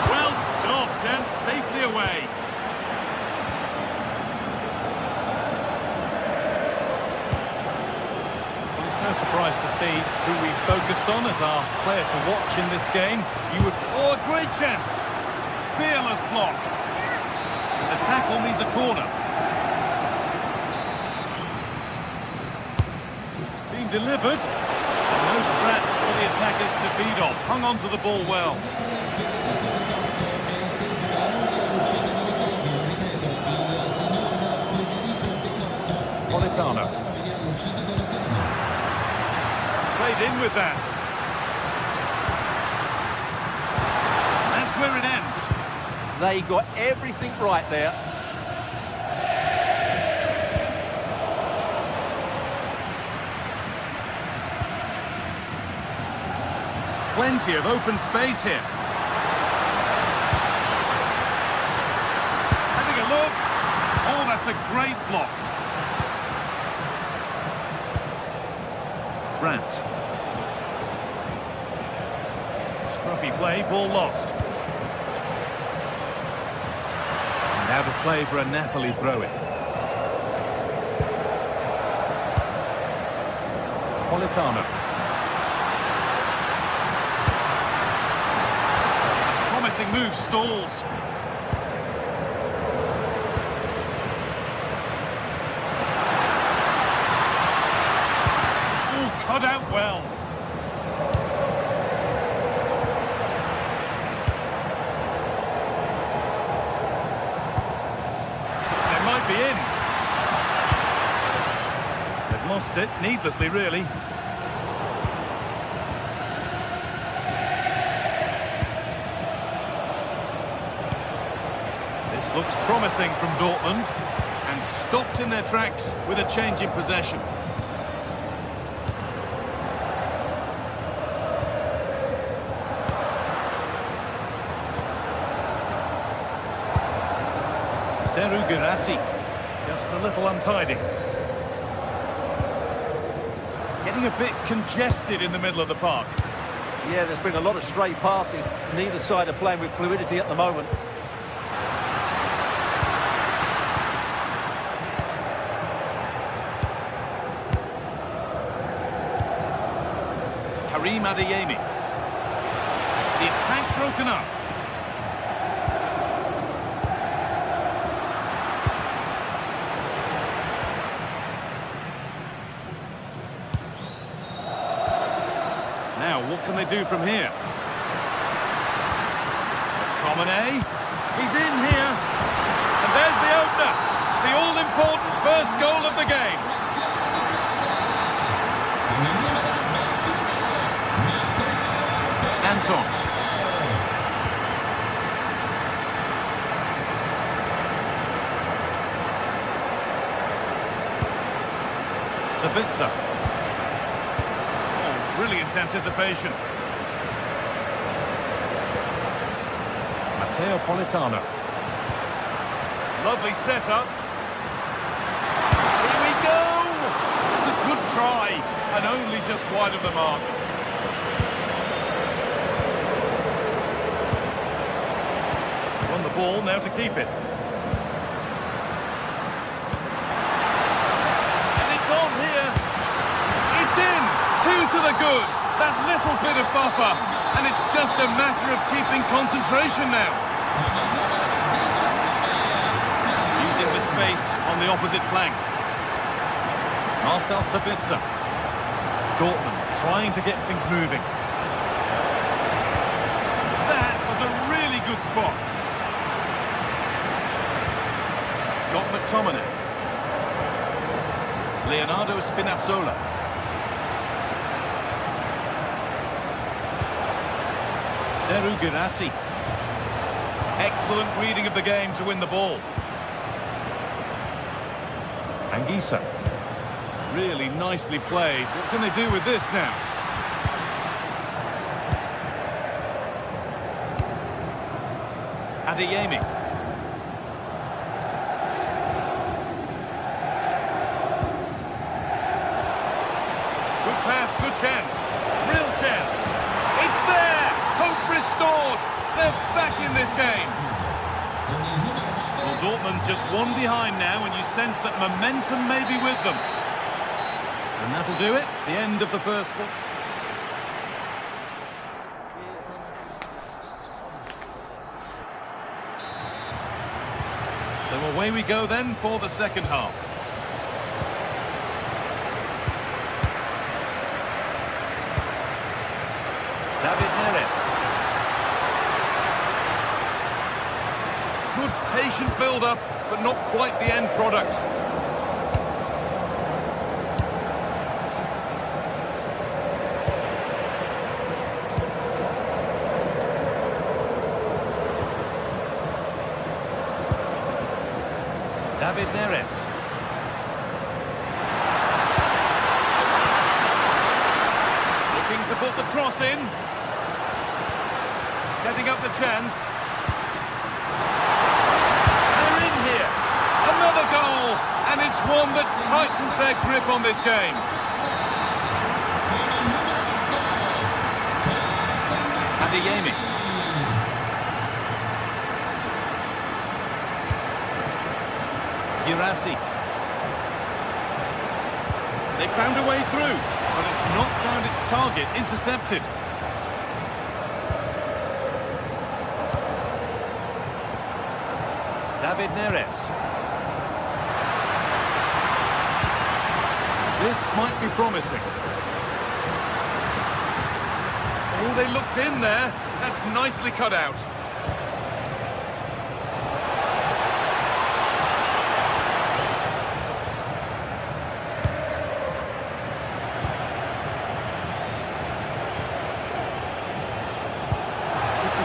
Well stopped and safely away. Well, it's no surprise to see who we've focused on as our player to watch in this game. Oh, a great chance! Fearless block. The tackle needs a corner. Delivered. No scraps for the attackers to feed off. Hung on to the ball well. Politano. Played in with that. That's where it ends. They got everything right there. Plenty of open space here. Having a look. Oh, that's a great block. Brandt. Scruffy play, ball lost. And out of play for a Napoli throw-in. Politano. Move stalls. Oh, cut out well. They might be in. They've lost it needlessly, really. Looks promising from Dortmund, and stopped in their tracks with a change in possession. Seru Girassi, just a little untidy. Getting a bit congested in the middle of the park. Yeah, there's been a lot of stray passes. Neither side are playing with fluidity at the moment. Karim Adeyemi. The attack broken up. Now, what can they do from here? McTominay. He's in here. And there's the opener. The all-important first goal of the game. Anton. Sabitzer. Oh, brilliant anticipation. Matteo Politano. Lovely setup. Here we go! It's a good try, and only just wide of the mark. Won the ball, now to keep it. And it's on here. It's in! 2 to the good. That little bit of buffer. And it's just a matter of keeping concentration now. space on the opposite flank. Marcel Sabitzer. Dortmund trying to get things moving. That was a really good spot. Scott McTominay. Leonardo Spinazzola. Seru Girassi. Excellent reading of the game to win the ball. Anguissa. Really nicely played. What can they do with this now? Adeyemi. Good pass, good chance. Real chance. It's there! Hope restored! They're back in this game. Well, Dortmund just one behind now, and you sense that momentum may be with them. And that'll do it. The end of the first one. So away we go then for the second half. David Neres. Good patient build-up, but not quite the end product. David Neres. Looking to put the cross in. Setting up the chance. They're in here. Another goal. And it's one that tightens their grip on this game. Adeyemi. Girassi. They found a way through, but it's not found its target. Intercepted. David Neres. This might be promising. Oh, they looked in there. That's nicely cut out.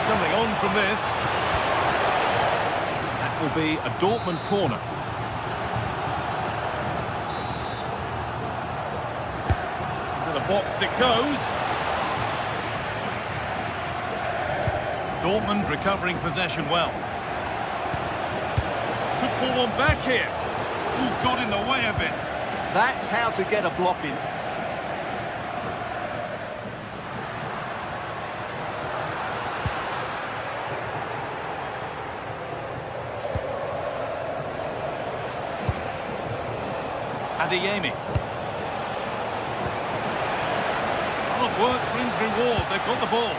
Something on from this. That will be a Dortmund corner. To the box it goes. Dortmund recovering possession well. Could pull one back here. Ooh, got in the way of it. That's how to get a block in. Adeyemi. Hard work brings reward. They've got the ball.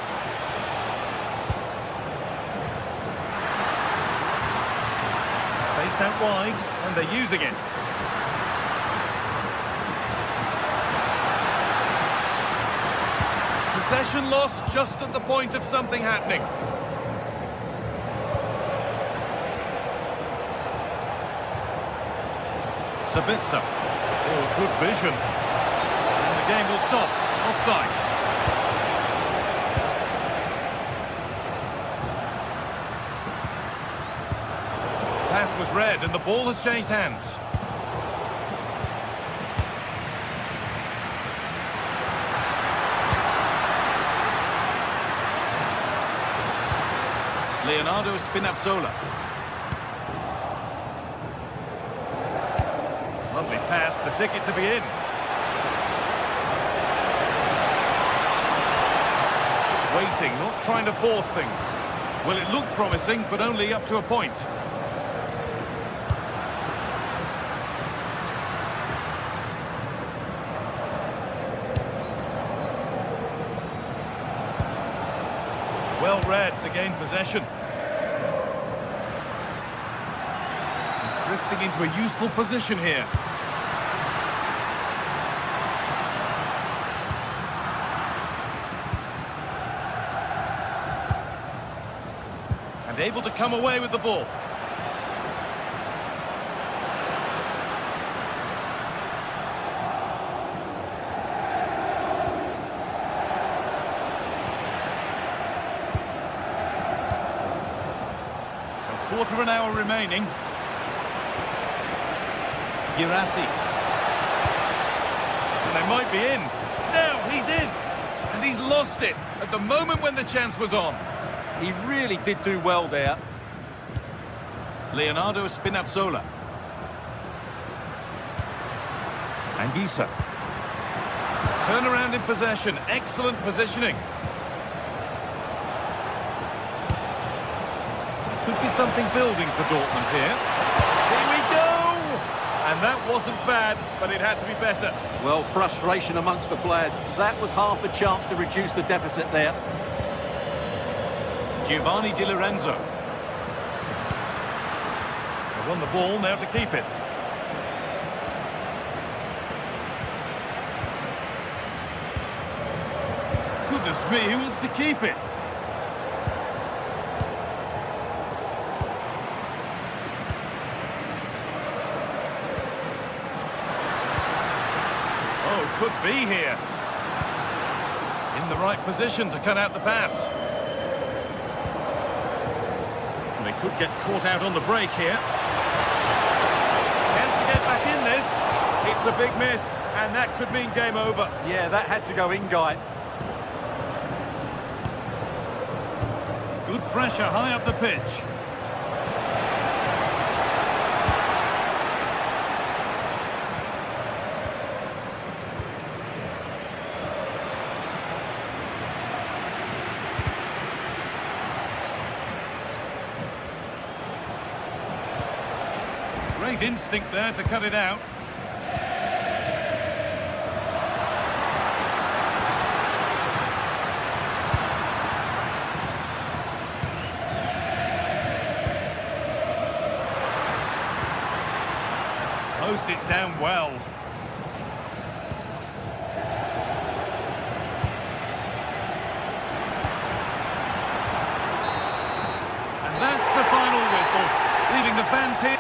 Space out wide, and they're using it. Possession lost just at the point of something happening. Sabitzer. Oh, good vision. And the game will stop. Offside. Pass was read and the ball has changed hands. Leonardo Spinazzola. Lovely pass, the ticket to be in. Waiting, not trying to force things. Well, it looked promising, but only up to a point. Well read to gain possession. He's drifting into a useful position here. And able to come away with the ball. Quarter of an hour remaining. Girassi. And they might be in. Now he's in. And he's lost it at the moment when the chance was on. He really did do well there. Leonardo Spinazzola. Anguissa. Turnaround in possession. Excellent positioning. Could be something building for Dortmund here. Here we go! And that wasn't bad, but it had to be better. Well, frustration amongst the players. That was half a chance to reduce the deficit there. Giovanni Di Lorenzo. They won the ball, now to keep it. Goodness me, who wants to keep it? Could be here. In the right position to cut out the pass. And they could get caught out on the break here. Chance to get back in this. It's a big miss, and that could mean game over. Yeah, that had to go in, Guy. Good pressure high up the pitch. Great instinct there to cut it out. Closed it down well. And that's the final whistle, leaving the fans here.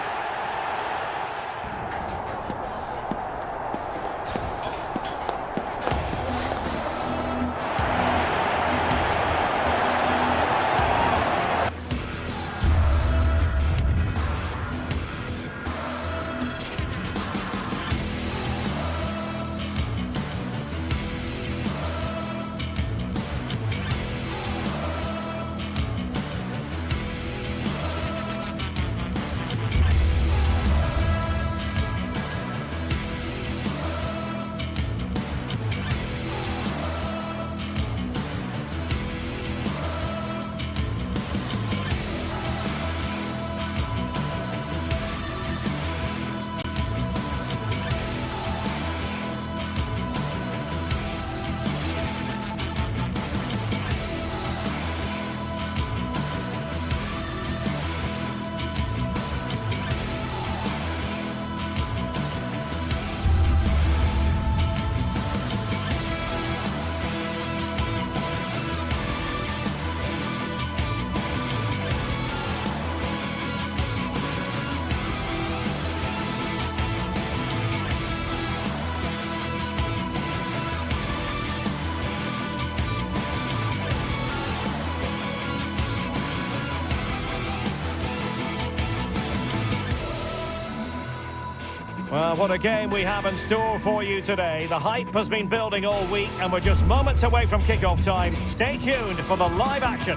Well, what a game we have in store for you today. The hype has been building all week and we're just moments away from kick-off time. Stay tuned for the live action.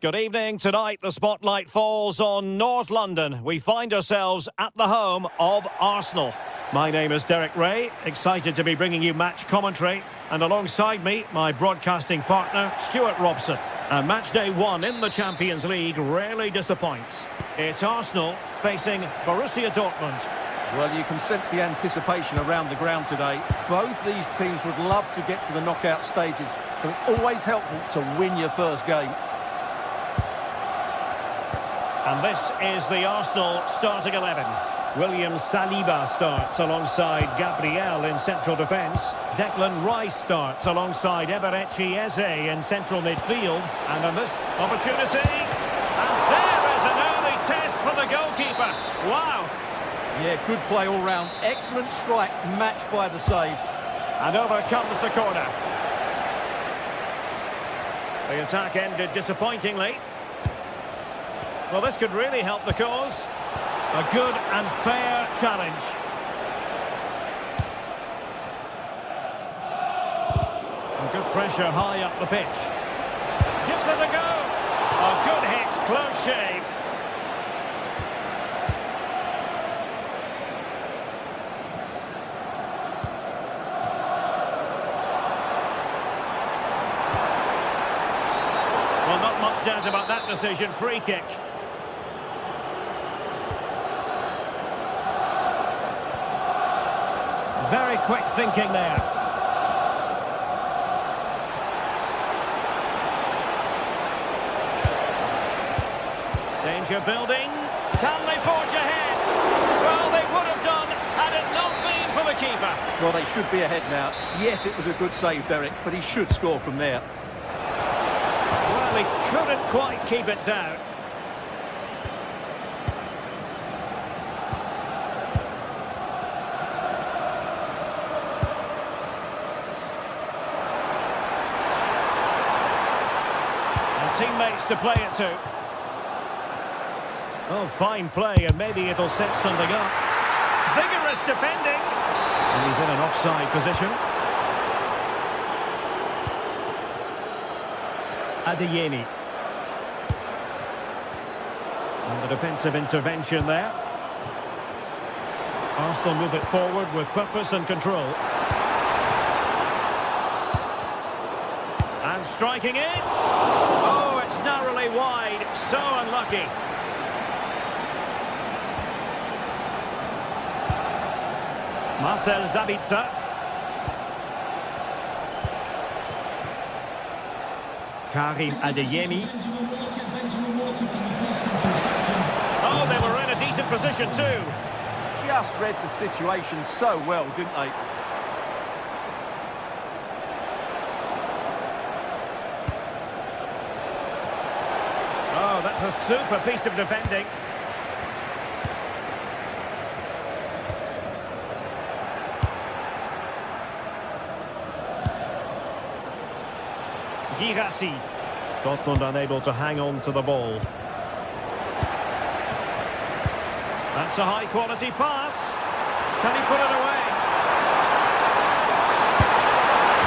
Good evening. Tonight the spotlight falls on North London. We find ourselves at the home of Arsenal. My name is Derek Ray, excited to be bringing you match commentary. And alongside me, my broadcasting partner, Stuart Robson. And match day one in the Champions League rarely disappoints. It's Arsenal facing Borussia Dortmund. Well, you can sense the anticipation around the ground today. Both these teams would love to get to the knockout stages, so it's always helpful to win your first game. And this is the Arsenal starting 11. William Saliba starts alongside Gabriel in central defence. Declan Rice starts alongside Eberechi Eze in central midfield. And on this opportunity, and there is an early test for the goalkeeper. Wow! Yeah, good play all round. Excellent strike, matched by the save. And over comes the corner. The attack ended disappointingly. Well, this could really help the cause. A good and fair challenge. And good pressure high up the pitch. Gives it a go. A good hit, close shave. Well, not much doubt about that decision. Free kick. Very quick thinking there. Danger building. Can they forge ahead? Well, they would have done had it not been for the keeper. Well, they should be ahead now. Yes, it was a good save, Derek, but he should score from there. Well, he couldn't quite keep it down. Teammates to play it to. Oh, fine play, and maybe it'll set something up. Vigorous defending. And he's in an offside position. Adeyemi. And the defensive intervention there. Arsenal move it forward with purpose and control. And striking it. Oh, it's narrowly wide. So unlucky. Marcel Sabitzer. Karim Adeyemi. Oh, they were in a decent position too. Just read the situation so well, didn't they? Oh, that's a super piece of defending. Girassi. Dortmund unable to hang on to the ball. That's a high-quality pass. Can he put it away?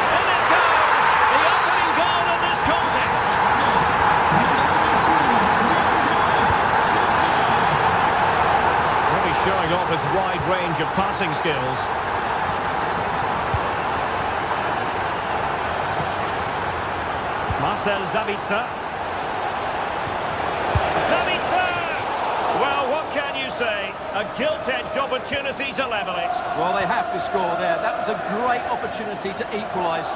In it goes! The opening goal in this contest. Really showing off his wide range of passing skills. Marcel Sabitzer. Sabitzer! Well, what can you say? A gilt-edged opportunity to level it. Well, they have to score there. That was a great opportunity to equalise.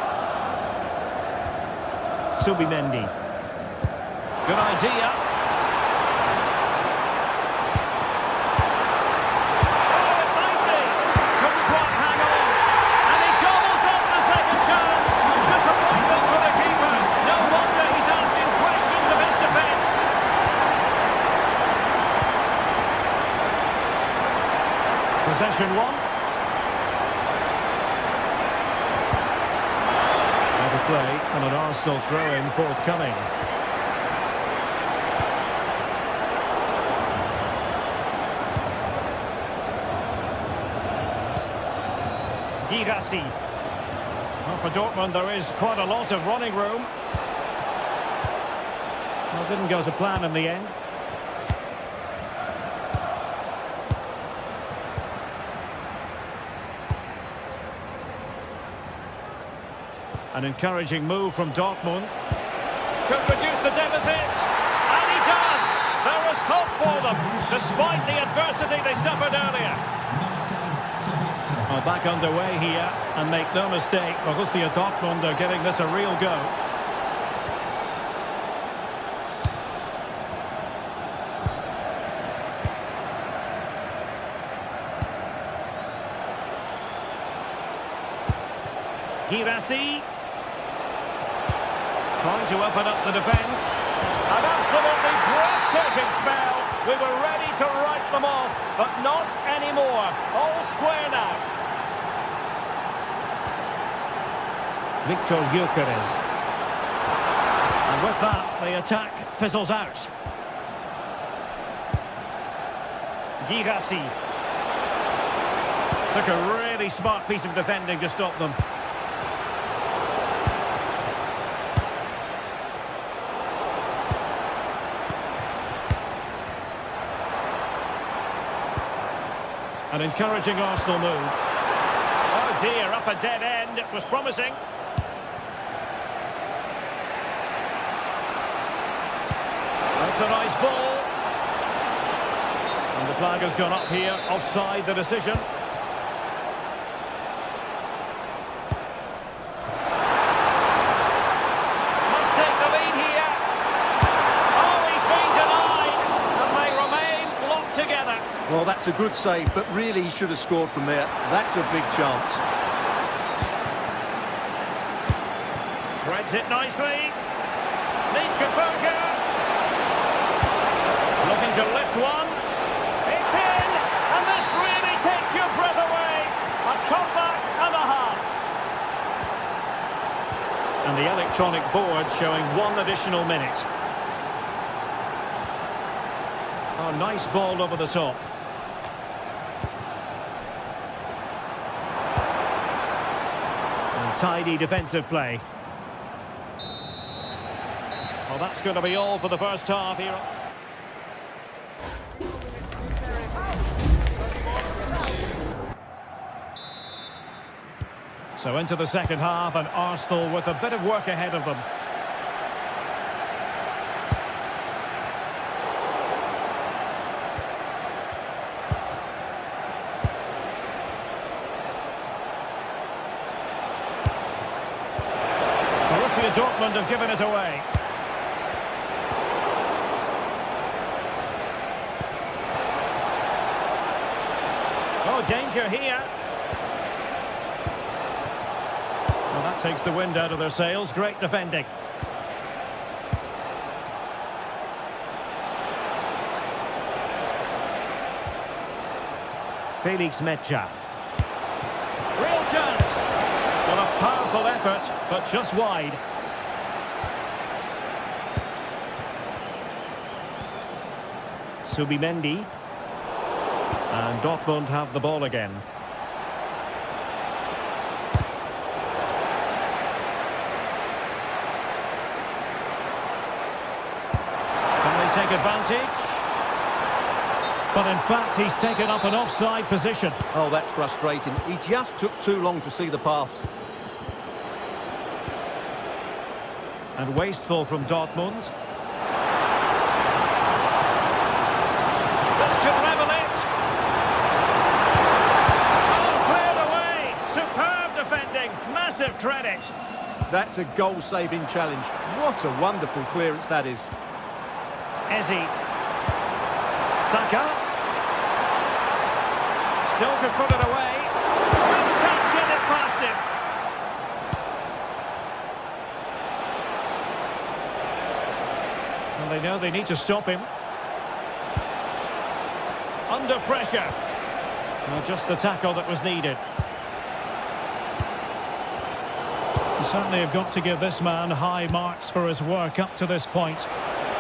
Subimendi. Good idea. Oh, it might be. Couldn't quite hang on. And he gobbles up the second chance. Disappointment for the keeper. No wonder he's asking questions of his defence. Possession one. Out of play and an Arsenal throw-in forthcoming. Girassi. Well, for Dortmund there is quite a lot of running room. Well, didn't go to plan in the end. An encouraging move from Dortmund. Could reduce the deficit. And he does! There is hope for them, despite the adversity they suffered earlier. Sabitzer. Back underway here, and make no mistake, Borussia Dortmund are giving this a real go. Girassi trying to open up the defence. An absolutely breathtaking spell. We were ready to write them off, but not anymore. All square now. Victor Gyökeres. And with that, the attack fizzles out. Girassi. Took a really smart piece of defending to stop them. An encouraging Arsenal move. Oh dear, up a dead end. It was promising. That's a nice ball. And the flag has gone up here, offside the decision. Must take the lead here. Oh, he's been denied. And they remain locked together. Well, that's a good save, but really he should have scored from there. That's a big chance. Threads it nicely. Needs composure. Looking to lift one. It's in! And this really takes your breath away. A comeback and a half. And the electronic board showing 1 additional minute. Oh, nice ball over the top. And tidy defensive play. Well, that's going to be all for the first half here. So into the second half, and Arsenal with a bit of work ahead of them. Borussia Dortmund have given it away. Oh, danger here. Well, that takes the wind out of their sails. Great defending. Felix Mecha. Real chance. Well, a powerful effort, but just wide. Subimendi. And Dortmund have the ball again. Take advantage, but in fact he's taken up an offside position. Oh, that's frustrating. He just took too long to see the pass. And wasteful from Dortmund. This could level it. Oh, cleared away. Superb defending. Massive credit. That's a goal-saving challenge. What a wonderful clearance that is. Ezzy. Saka. Still could put it away. Just can't get it past him. And they know they need to stop him. Under pressure. Well, just the tackle that was needed. You certainly have got to give this man high marks for his work up to this point.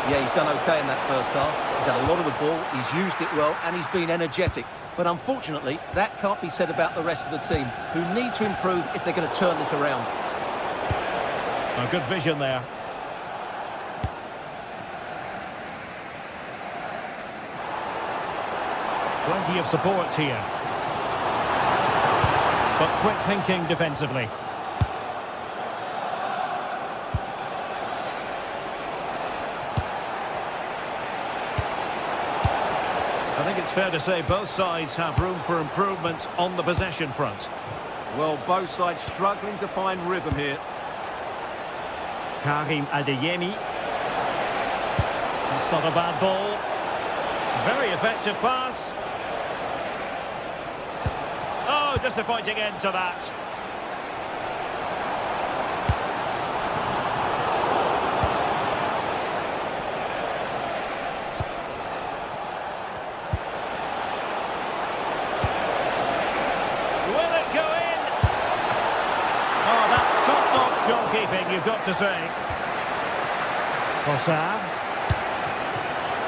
Yeah, he's done okay in that first half. He's had a lot of the ball, he's used it well, and he's been energetic. But unfortunately, that can't be said about the rest of the team, who need to improve if they're going to turn this around. A good vision there. Plenty of support here. But quick thinking defensively. I think it's fair to say both sides have room for improvement on the possession front. Well, both sides struggling to find rhythm here. Karim Adeyemi. It's not a bad ball. Very effective pass. Oh, disappointing end to that. Will it go in? Oh, that's top-notch goalkeeping, you've got to say. Trossard.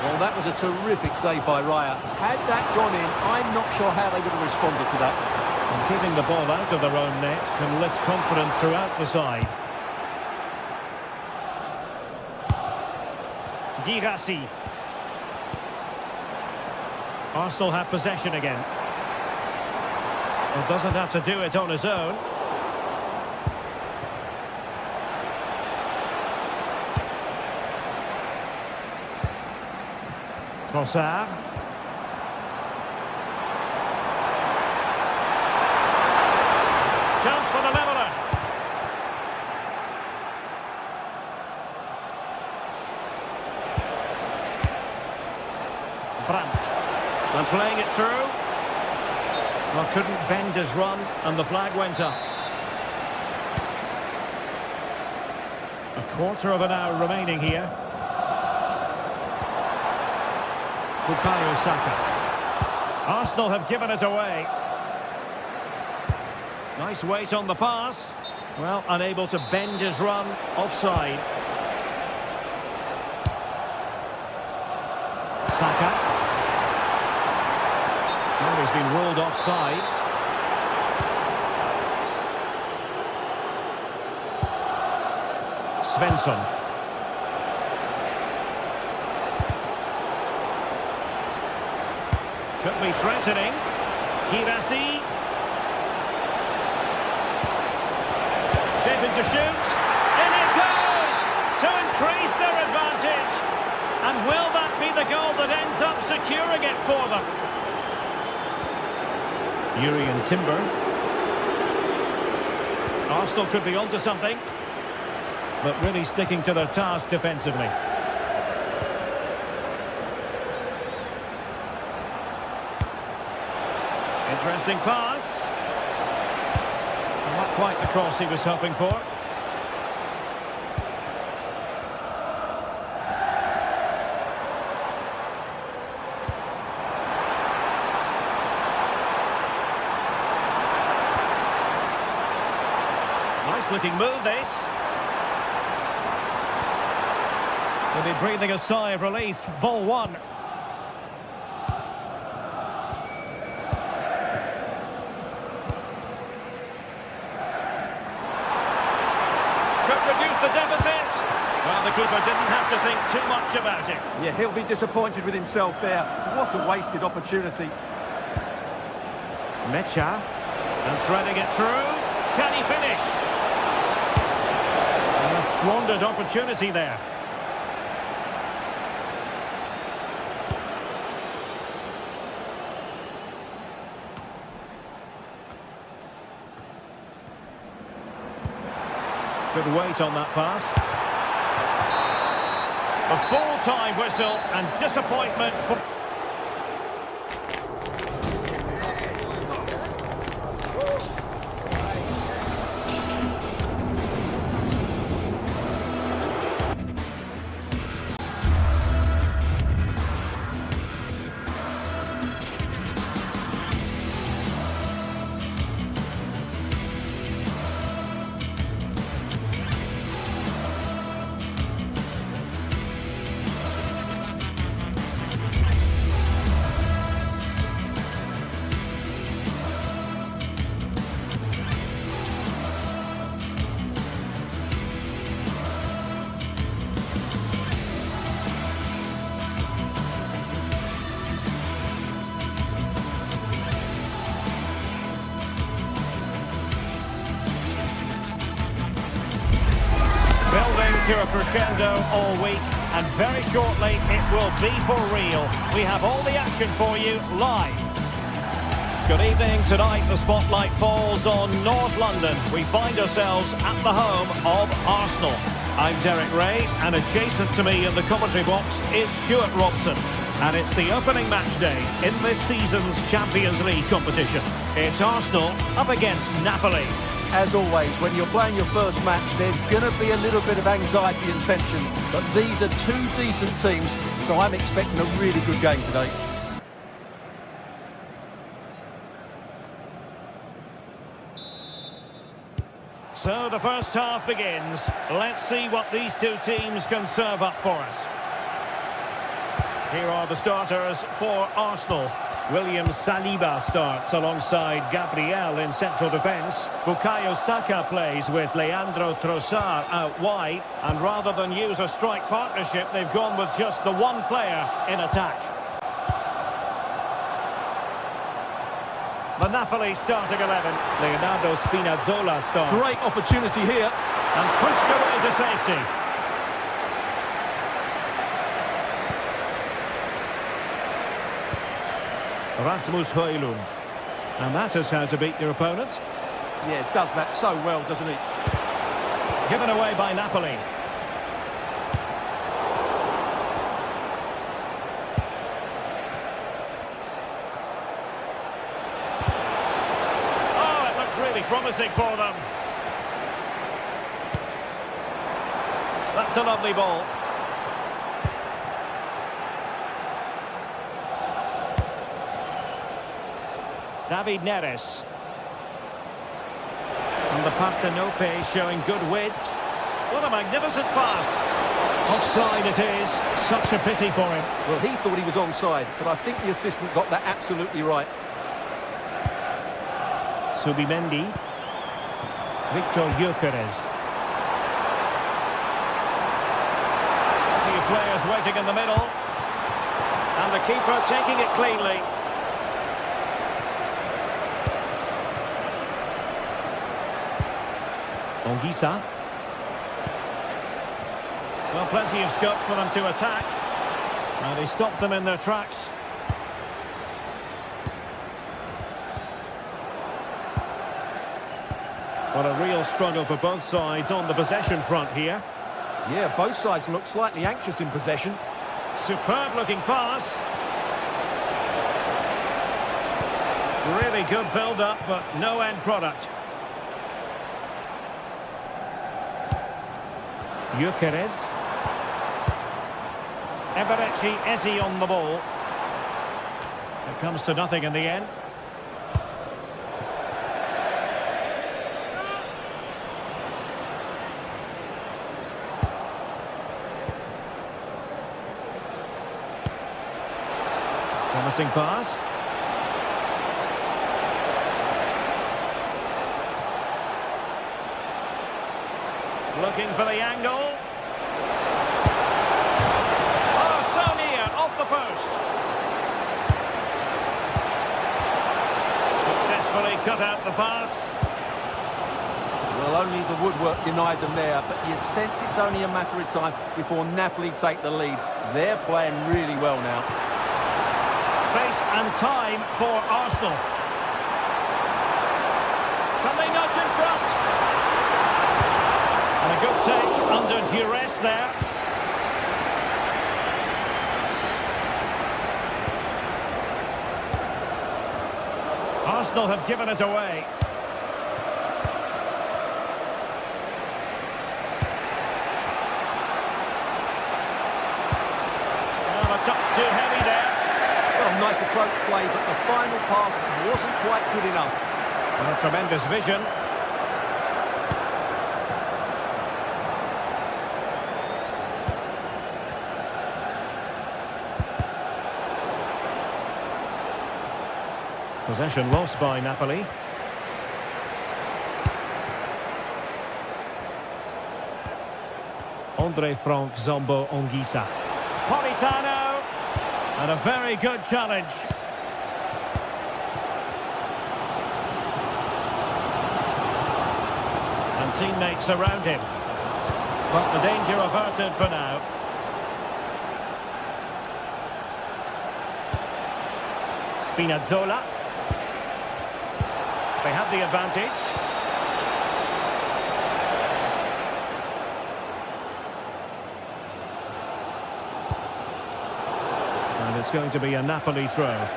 Well, that was a terrific save by Raya. Had that gone in, I'm not sure how they would have responded to that. And keeping the ball out of their own net can lift confidence throughout the side. Girassi. Arsenal have possession again. Well, doesn't have to do it on his own. Trossard. Chance for the leveller. Brandt. And playing it through. Well, couldn't bend his run, and the flag went up. A quarter of an hour remaining here. Bukayo Saka. Arsenal have given it away. Nice weight on the pass. Well, unable to bend his run. Offside. Saka. Oh, he's been ruled offside. Svensson. Could be threatening. Girassi. Shaping to shoot. In it goes! To increase their advantage. And will that be the goal that ends up securing it for them? Urian Timber. Arsenal could be onto something. But really sticking to their task defensively. Interesting pass. Not quite the cross he was hoping for. Nice looking move, this. They'll be breathing a sigh of relief. Ball one. The deficit. Well, the keeper didn't have to think too much about it. Yeah, he'll be disappointed with himself there. What a wasted opportunity. Mecha. And threading it through. Can he finish? And a squandered opportunity there. Good weight on that pass. A full-time whistle and disappointment for... to a crescendo all week, and very shortly it will be for real. We have all the action for you live. Good evening. Tonight the spotlight falls on North London. We find ourselves at the home of Arsenal. I'm Derek Ray, and adjacent to me in the commentary box is Stuart Robson. And it's the opening match day in this season's Champions League competition. It's Arsenal up against Napoli. As always, when you're playing your first match, there's going to be a little bit of anxiety and tension. But these are two decent teams, so I'm expecting a really good game today. So the first half begins. Let's see what these two teams can serve up for us. Here are the starters for Arsenal. William Saliba starts alongside Gabriel in central defence. Bukayo Saka plays with Leandro Trossard out wide. And rather than use a strike partnership, they've gone with just the one player in attack. The Napoli starting 11. Leonardo Spinazzola starts. Great opportunity here. And pushed away to safety. Rasmus Højlund. And that is how to beat your opponent. Yeah, does that so well, doesn't he? Given away by Napoli. Oh, it looked really promising for them. That's a lovely ball. David Neres. And the Partenope showing good width. What a magnificent pass. Offside it is. Such a pity for him. Well, he thought he was onside, but I think the assistant got that absolutely right. Subimendi. Victor Gyökeres. Plenty of players waiting in the middle. And the keeper taking it cleanly. Ongisa. Well, plenty of scope for them to attack. And he stopped them in their tracks. What a real struggle for both sides on the possession front here. Yeah, both sides look slightly anxious in possession. Superb looking pass. Really good build-up, but no end product. Gyökeres. Eberechi Eze on the ball. It comes to nothing in the end. Promising pass. Looking for the angle. Oh, so near, off the post. Successfully cut out the pass. Well, only the woodwork denied them there, but you sense it's only a matter of time before Napoli take the lead. They're playing really well now. Space and time for Arsenal. Can they nudge in front? And a good take under duress there. Arsenal have given it away. Well, a touch too heavy there. Well, nice approach play, but the final pass wasn't quite good enough. And a tremendous vision. Possession lost by Napoli. Andre Frank Zombo Ongisa. Politano. And a very good challenge. And teammates around him. But the danger averted for now. Spinazzola. They have the advantage. And it's going to be a Napoli throw.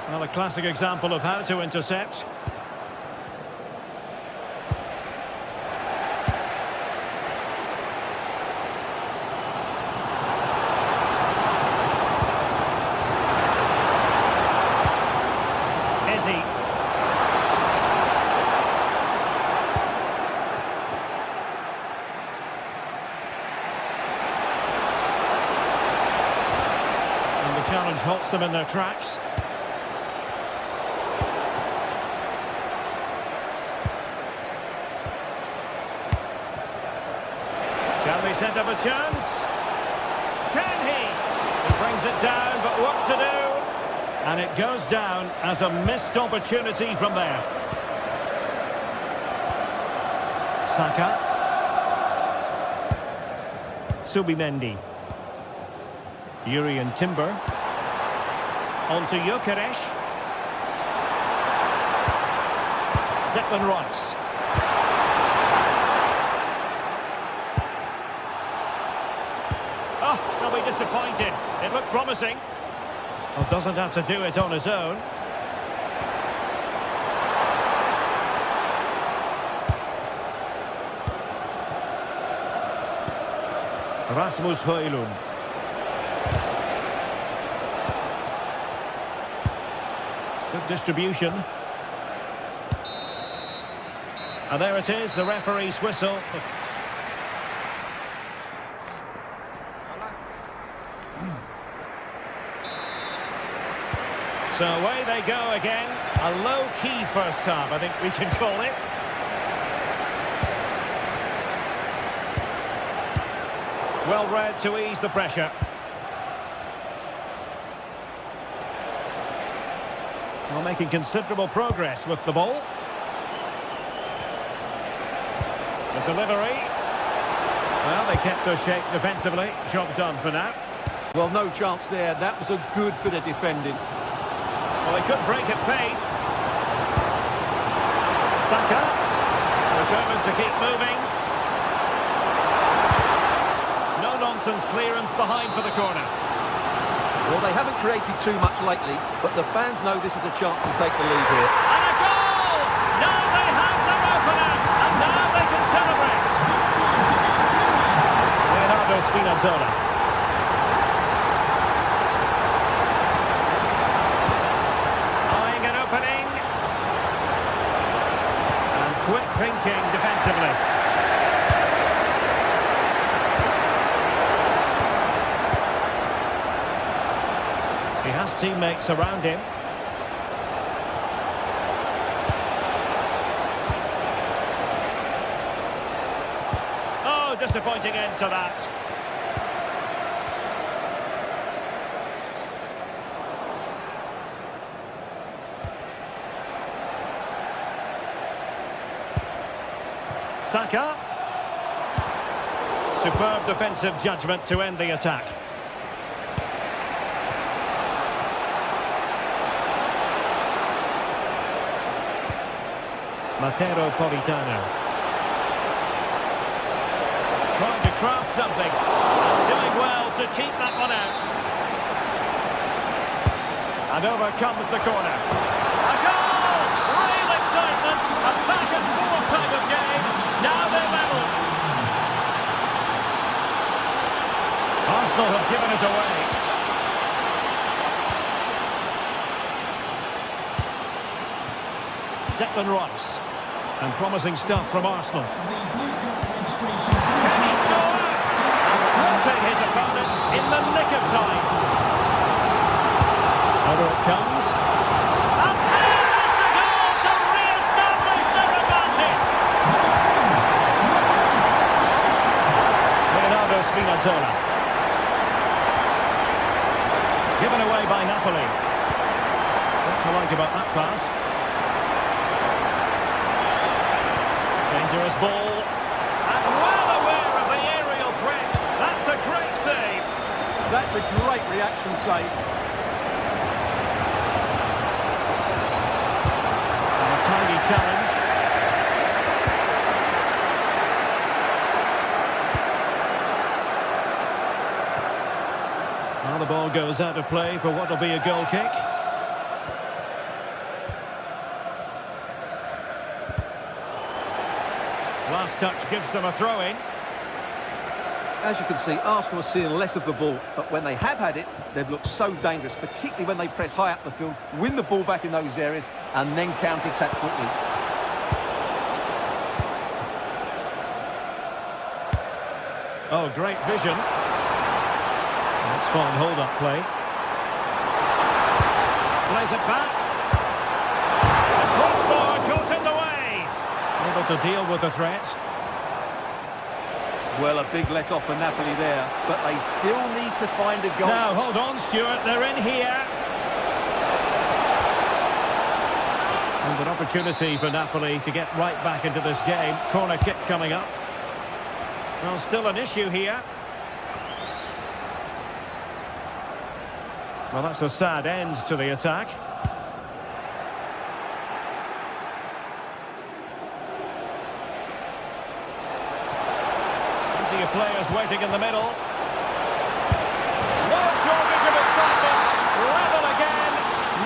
Well, a classic example of how to intercept. Challenge halts them in their tracks. Can they set up a chance? Can he? He brings it down, but what to do? And it goes down as a missed opportunity from there. Saka. Subimendi. Yuri and Timber. On to Gyökeres. Declan Rice. Oh, they'll be disappointed. It looked promising. Well, doesn't have to do it on his own. Rasmus Højlund. Good distribution. And there it is, the referee's whistle. So away they go again. A low-key first half, I think we can call it. Well read to ease the pressure. Well, making considerable progress with the ball. The delivery. Well, they kept their shape defensively. Job done for now. Well, no chance there. That was a good bit of defending. Well, they could break at pace. Saka. Determined to keep moving. No-nonsense clearance behind for the corner. Well, they haven't created too much lately, but the fans know this is a chance to take the lead here. And a goal! Now they have their opener, and now they can celebrate. Leonardo Spinazzola. Eyeing an opening. And quick thinking defensively. He has teammates around him. Oh, disappointing end to that. Saka. Superb defensive judgment to end the attack. Matteo Politano. Trying to craft something. Doing well to keep that one out. And over comes the corner. A goal! Real excitement. A back and forth type of game. Now they're level. Arsenal have given it away. Declan Rice. And promising stuff from Arsenal. Can he score? And caught his opponent in the nick of time. Over it comes. And there is the goal to re-establish their advantage. Leonardo Spinazzola. Given away by Napoli. What to like about that pass? Dangerous ball, and well aware of the aerial threat. That's a great save. That's a great reaction save. And a tiny challenge. Now the ball goes out of play for what will be a goal kick. Last touch gives them a throw-in. As you can see, Arsenal are seeing less of the ball, but when they have had it, they've looked so dangerous, particularly when they press high up the field, win the ball back in those areas, and then counter-attack quickly. Oh, great vision. That's fine hold-up play. Plays it back. The crossbar caught in the way. Able to deal with the threat. Well, a big let-off for Napoli there, but they still need to find a goal. Now, hold on, Stuart, they're in here. And an opportunity for Napoli to get right back into this game. Corner kick coming up. Well, still an issue here. Well, that's a sad end to the attack. Plenty of players waiting in the middle. No shortage of excitement. Level again.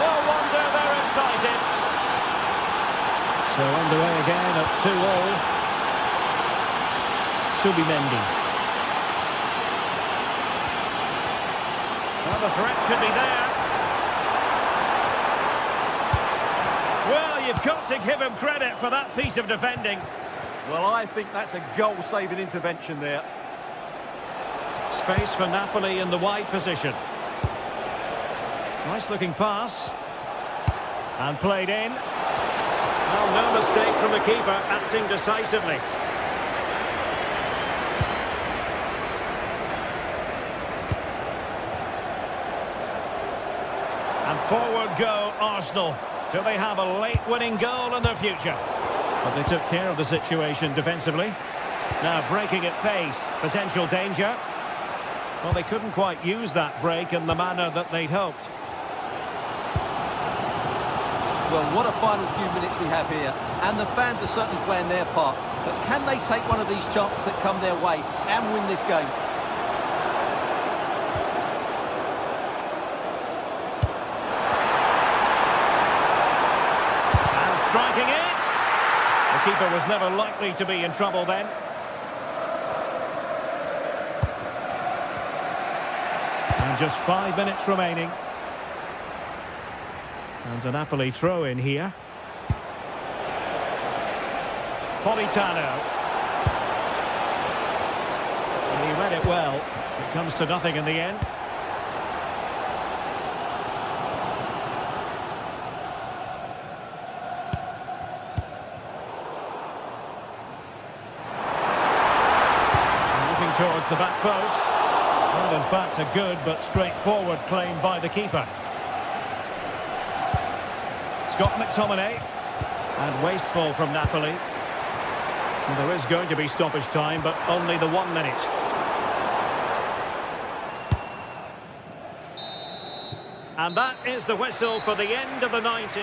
No wonder they're excited. So underway again at 2-all. Subimendi. Well, the threat could be there. Well, you've got to give him credit for that piece of defending. Well, I think that's a goal-saving intervention there. Space for Napoli in the wide position. Nice-looking pass. And played in. Well, no mistake from the keeper, acting decisively. And forward go Arsenal. Do they have a late winning goal in their future? But they took care of the situation defensively. Now breaking at pace. Potential danger. Well, they couldn't quite use that break in the manner that they'd hoped. Well, what a final few minutes we have here. And the fans are certainly playing their part. But can they take one of these chances that come their way and win this game? Striking it. The keeper was never likely to be in trouble then. And just 5 minutes remaining. And a Napoli throw in here. Politano. And he read it well. It comes to nothing in the end. Towards the back post. Well, in fact, a good but straightforward claim by the keeper. Scott McTominay. And wasteful from Napoli. Well, there is going to be stoppage time, but only the 1 minute. And that is the whistle for the end of the 90.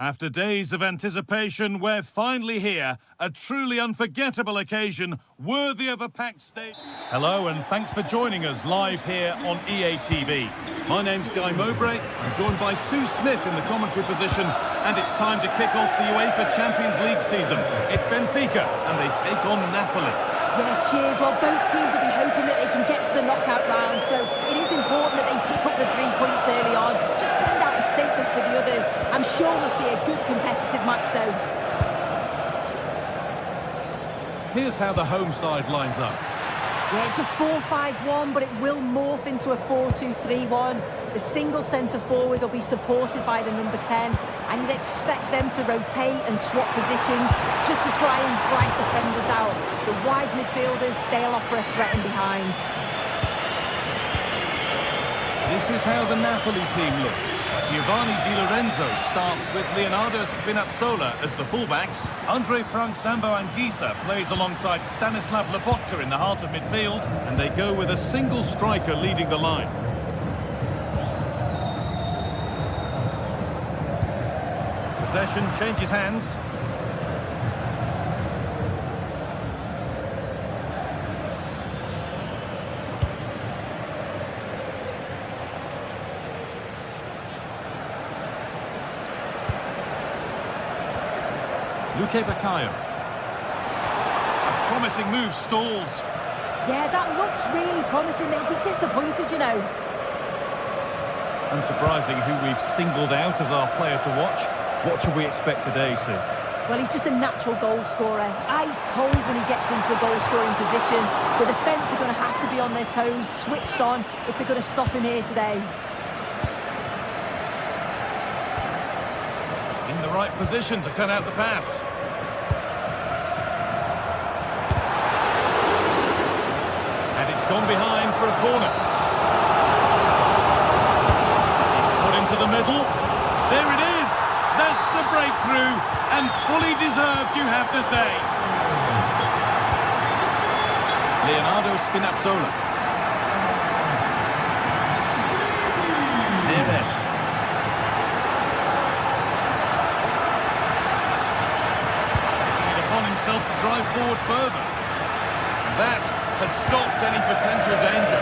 After days of anticipation, we're finally here. A truly unforgettable occasion, worthy of a packed stage. Hello, and thanks for joining us live here on EA TV. My name's Guy Mowbray. I'm joined by Sue Smith in the commentary position, and it's time to kick off the UEFA Champions League season. It's Benfica, and they take on Napoli. Yeah, cheers. Well, both teams will be hoping that they can get to the knockout round, so it is important that they pick up the 3 points early on. Just send out a statement to the others. I'm sure we'll see a good competitive match, though. Here's how the home side lines up. Yeah, it's a 4-5-1, but it will morph into a 4-2-3-1. The single centre-forward will be supported by the number 10, and you'd expect them to rotate and swap positions just to try and drag defenders out. The wide midfielders, they'll offer a threat in behind. This is how the Napoli team looks. Giovanni Di Lorenzo starts with Leonardo Spinazzola as the fullbacks. Andre Frank Zambo-Anguissa plays alongside Stanislav Lobotka in the heart of midfield, and they go with a single striker leading the line. Possession changes hands. Luque Baccaio. A promising move stalls. Yeah, that looks really promising. They'll be disappointed, you know. Unsurprising who we've singled out as our player to watch. What should we expect today, Sue? Well, he's just a natural goal scorer. Ice cold when he gets into a goal-scoring position. The defence are going to have to be on their toes, switched on, if they're going to stop him here today. In the right position to cut out the pass. And it's gone behind for a corner. It's put into the middle. There it is! That's the breakthrough, and fully deserved, you have to say. Leonardo Spinazzola. Neres. Taking it upon himself to drive forward further. That has stopped any potential danger.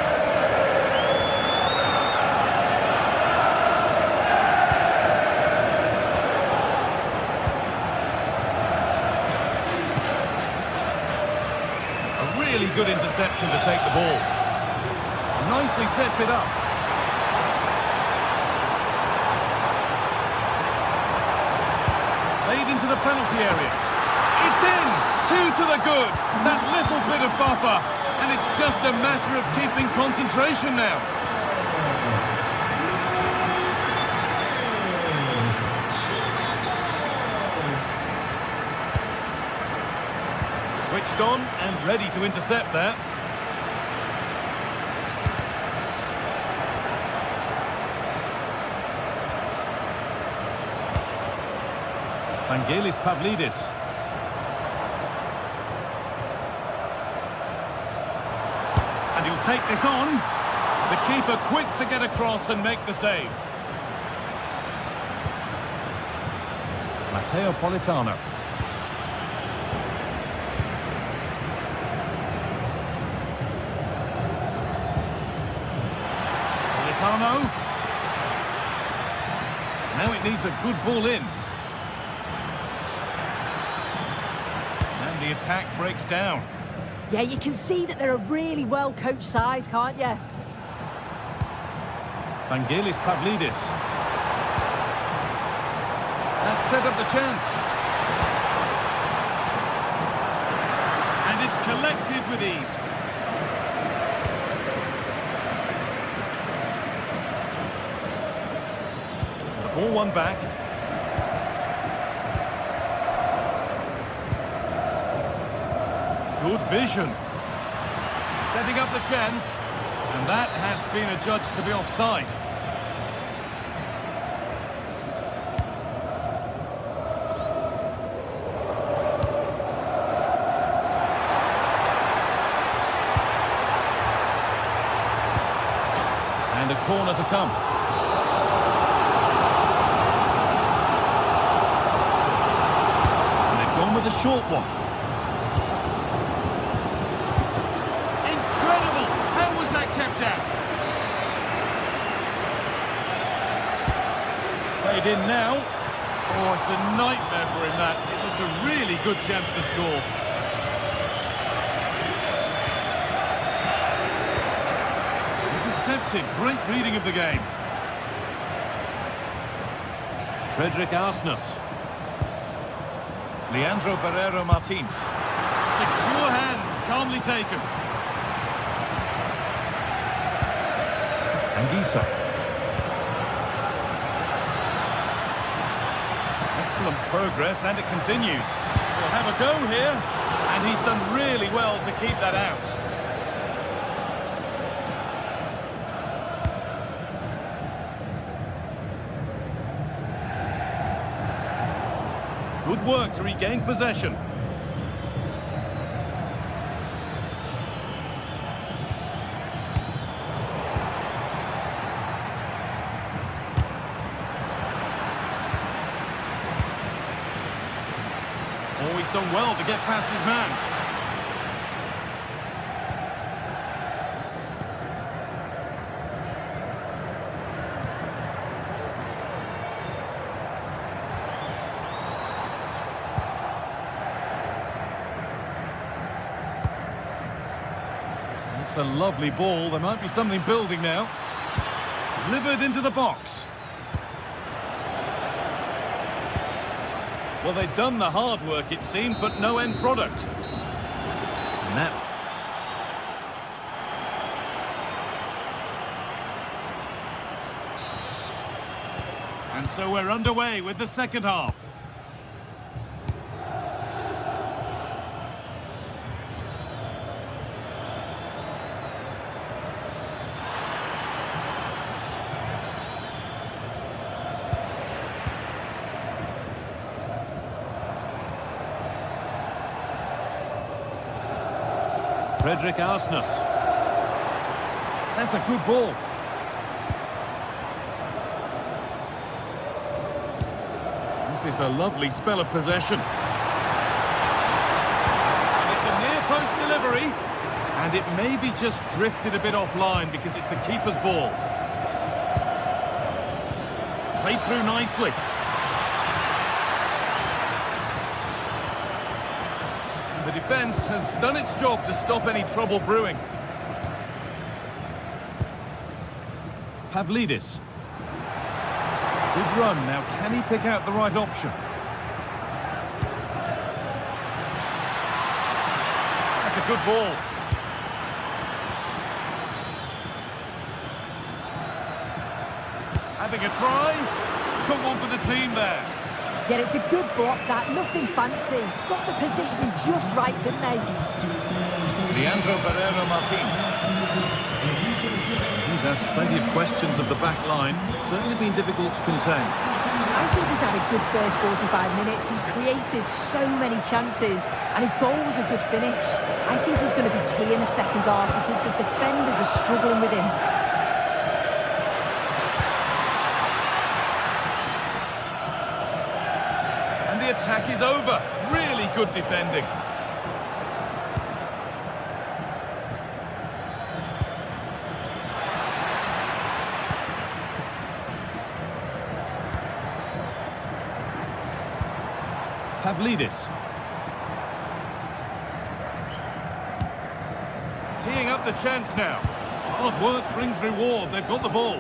Really good interception to take the ball. Nicely sets it up. Played into the penalty area. It's in! 2 to the good. That little bit of buffer. And it's just a matter of keeping concentration now. Switched on and ready to intercept there. Vangelis Pavlidis. And he'll take this on. The keeper quick to get across and make the save. Matteo Politano. Now it needs a good ball in. And the attack breaks down. Yeah, you can see that they're a really well-coached side, can't you? Vangelis Pavlidis. That set up the chance. And it's collected with ease. Ball one back. Good vision. Setting up the chance. And that has been adjudged to be offside. And a corner to come. short one. Incredible! How was that kept out? It's played in now. Oh, it's a nightmare for him, that. It looks a really good chance to score. Intercepted. Great reading of the game. Frederick Arsnus. Leandro Barrero Martins. Secure hands, calmly taken. Anguissa. Excellent progress, and it continues. We'll have a go here, and he's done really well to keep that out. Good work to regain possession. Always done well to get past his man. It's a lovely ball. There might be something building now. Delivered into the box. Well, they've done the hard work, it seemed, but no end product. Now. And so we're underway with the second half. Frederick Arsnus. That's a good ball. This is a lovely spell of possession. And it's a near-post delivery. And it maybe just drifted a bit offline because it's the keeper's ball. Played through nicely. The defence has done its job to stop any trouble brewing. Pavlidis. Good run. Now, can he pick out the right option? That's a good ball. Having a try. Someone for the team there. Yeah, it's a good block, that. Nothing fancy. Got the positioning just right, didn't they? Leandro Barrero Martins. He's asked plenty of questions of the back line. It's certainly been difficult to contain. I think he's had a good first 45 minutes. He's created so many chances, and his goal was a good finish. I think he's going to be key in the second half because the defenders are struggling with him. The attack is over. Really good defending. Pavlidis. Teeing up the chance now. Hard work brings reward. They've got the ball.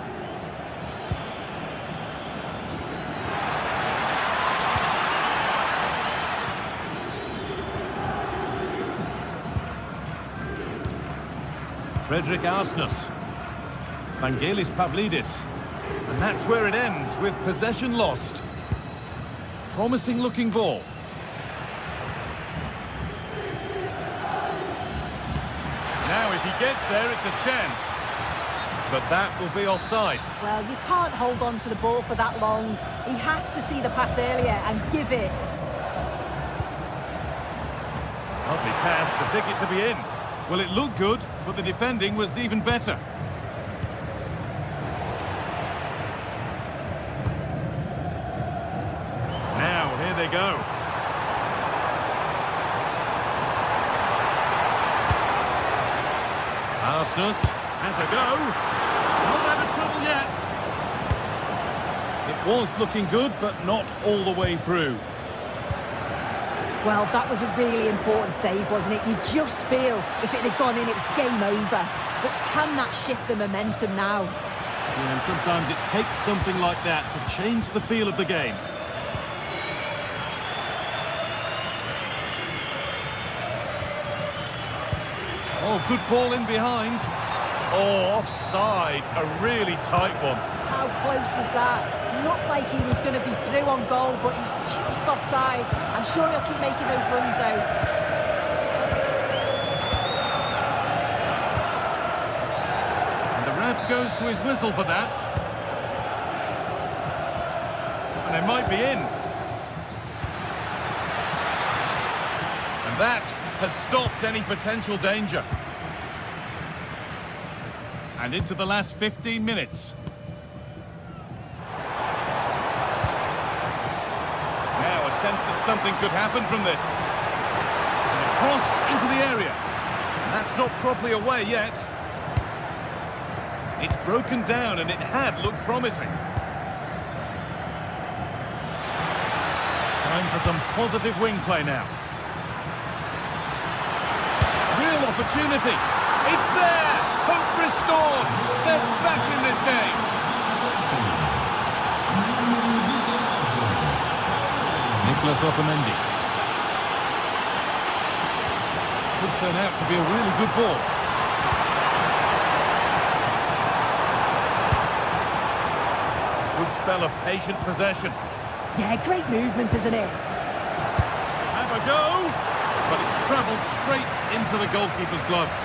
Frederick Arsnus. Vangelis Pavlidis. And that's where it ends, with possession lost. Promising looking ball. Now if he gets there, it's a chance. But that will be offside. Well, you can't hold on to the ball for that long. He has to see the pass earlier and give it. Lovely pass, the ticket to be in. Well, it looked good, but the defending was even better. Now, here they go. Jesus has a go. Not out of trouble yet. It was looking good, but not all the way through. Well, that was a really important save, wasn't it? You just feel if it had gone in, it was game over. But can that shift the momentum now? Yeah, and sometimes it takes something like that to change the feel of the game. Oh, good ball in behind. Oh, offside. A really tight one. How close was that? Looked like he was going to be through on goal, but he's just offside. I'm sure he'll keep making those runs, though. And the ref goes to his whistle for that. And they might be in. And that has stopped any potential danger. And into the last 15 minutes. Now a sense that something could happen from this. And a cross into the area. And that's not properly away yet. It's broken down and it had looked promising. Time for some positive wing play now. Real opportunity. It's there! Hope restored! They're back in this game! Nicholas Otamendi. Could turn out to be a really good ball. Good spell of patient possession. Yeah, great movement, isn't it? Have a go! But it's travelled straight into the goalkeeper's gloves.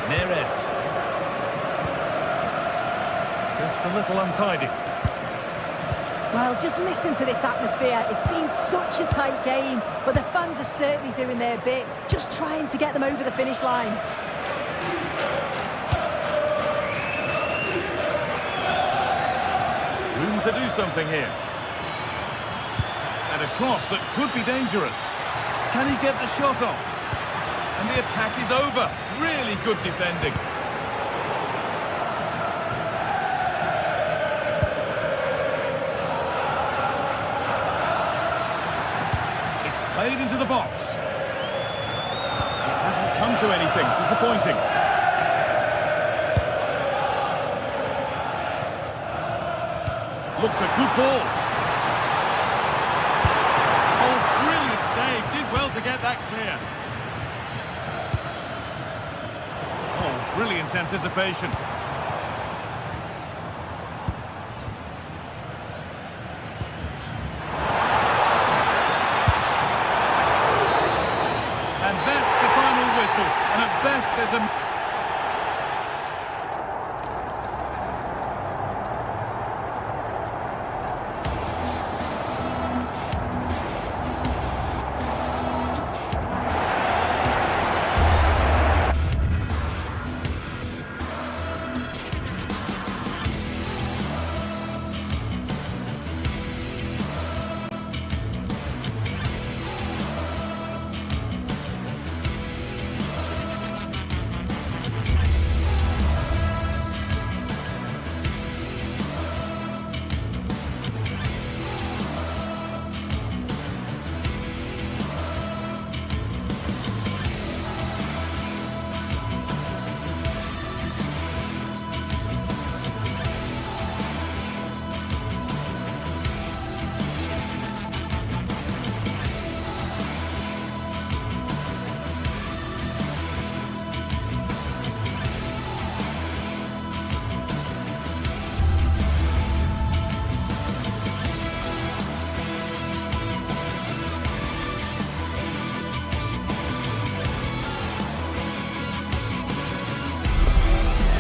Neres. Just a little untidy. Well, just listen to this atmosphere. It's been such a tight game, but the fans are certainly doing their bit, just trying to get them over the finish line. Room to do something here. And a cross that could be dangerous. Can he get the shot off? And the attack is over. Really good defending. It's played into the box. It hasn't come to anything. Disappointing. Looks a good ball. Oh, brilliant save. Did well to get that clear. Brilliant anticipation. And that's the final whistle. And at best there's a...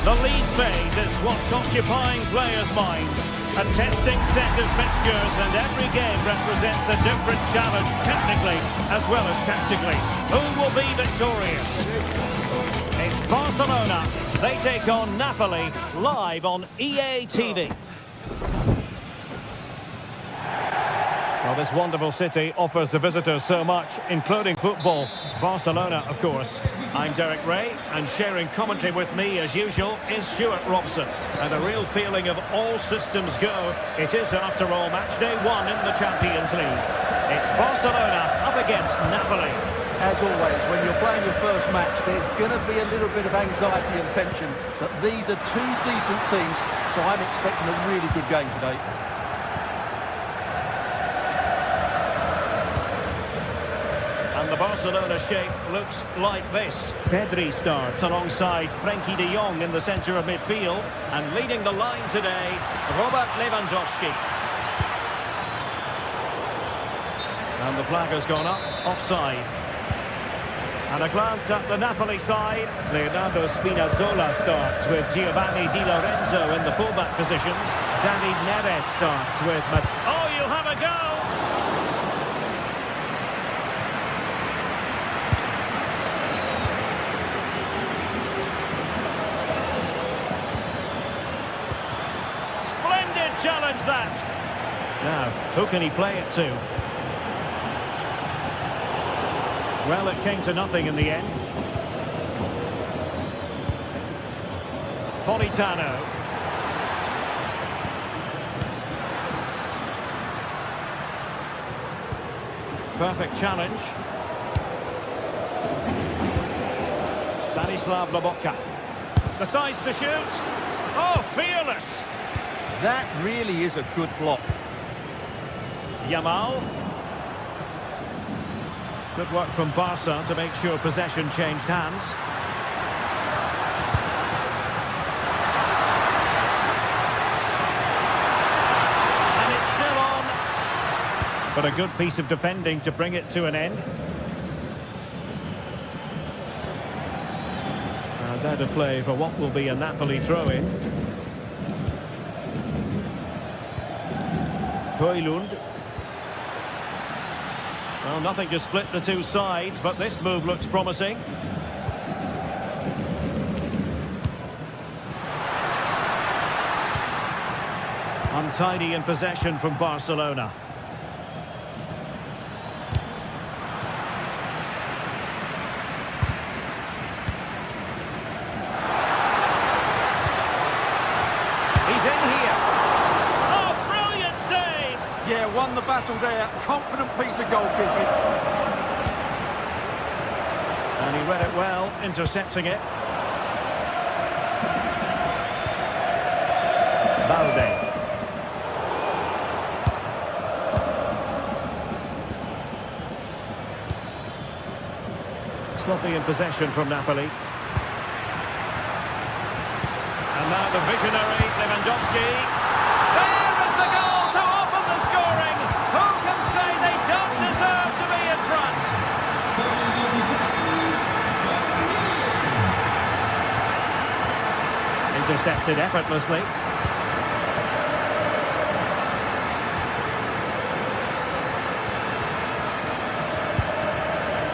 The league phase is what's occupying players' minds. A testing set of fixtures, and every game represents a different challenge technically as well as tactically. Who will be victorious? It's Barcelona. They take on Napoli live on EA TV. Well, this wonderful city offers the visitors so much, including football. Barcelona, of course. I'm Derek Ray, and sharing commentary with me, as usual, is Stuart Robson. And a real feeling of all systems go. It is, after all, match day 1 in the Champions League. It's Barcelona up against Napoli. As always, when you're playing your first match, there's going to be a little bit of anxiety and tension. But these are two decent teams, so I'm expecting a really good game today. And the Barcelona shape looks like this. Pedri starts alongside Frenkie de Jong in the centre of midfield. And leading the line today, Robert Lewandowski. And the flag has gone up, offside. And a glance at the Napoli side. Leonardo Spinazzola starts with Giovanni Di Lorenzo in the fullback positions. David Neres starts with... Oh, you'll have a go! Splendid challenge, that! Now, who can he play it to? Well, it came to nothing in the end. Politano. Perfect challenge. Stanislav Lobotka. Decides to shoot. Oh, fearless! That really is a good block. Yamal. Good work from Barca to make sure possession changed hands. And it's still on. But a good piece of defending to bring it to an end. And out of play for what will be a Napoli throw-in. Højlund. Well, nothing to split the two sides, but this move looks promising. Untidy in possession from Barcelona. He's in here. Oh, brilliant save! Yeah, won the battle there. Confident piece of goalkeeping. And he read it well, intercepting it. Balde. Sloppy in possession from Napoli. And now the visionary Lewandowski. There is the goal to open the scoring. Who can say they don't deserve to be in front? Intercepted effortlessly.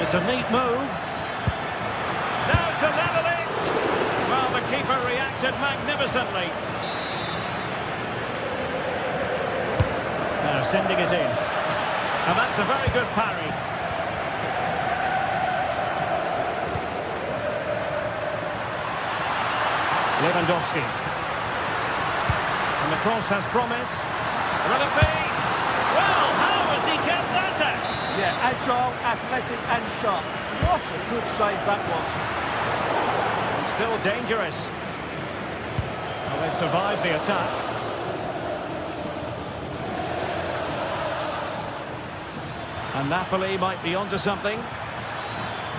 It's a neat move. Now to level it. Well, the keeper reacted magnificently. Now sending it in. And that's a very good parry. Lewandowski. And the cross has promise. Will it be? Well, how has he kept that out? Yeah, agile, athletic and sharp. What a good save that was. Still dangerous. Well, they survived the attack. And Napoli might be onto something.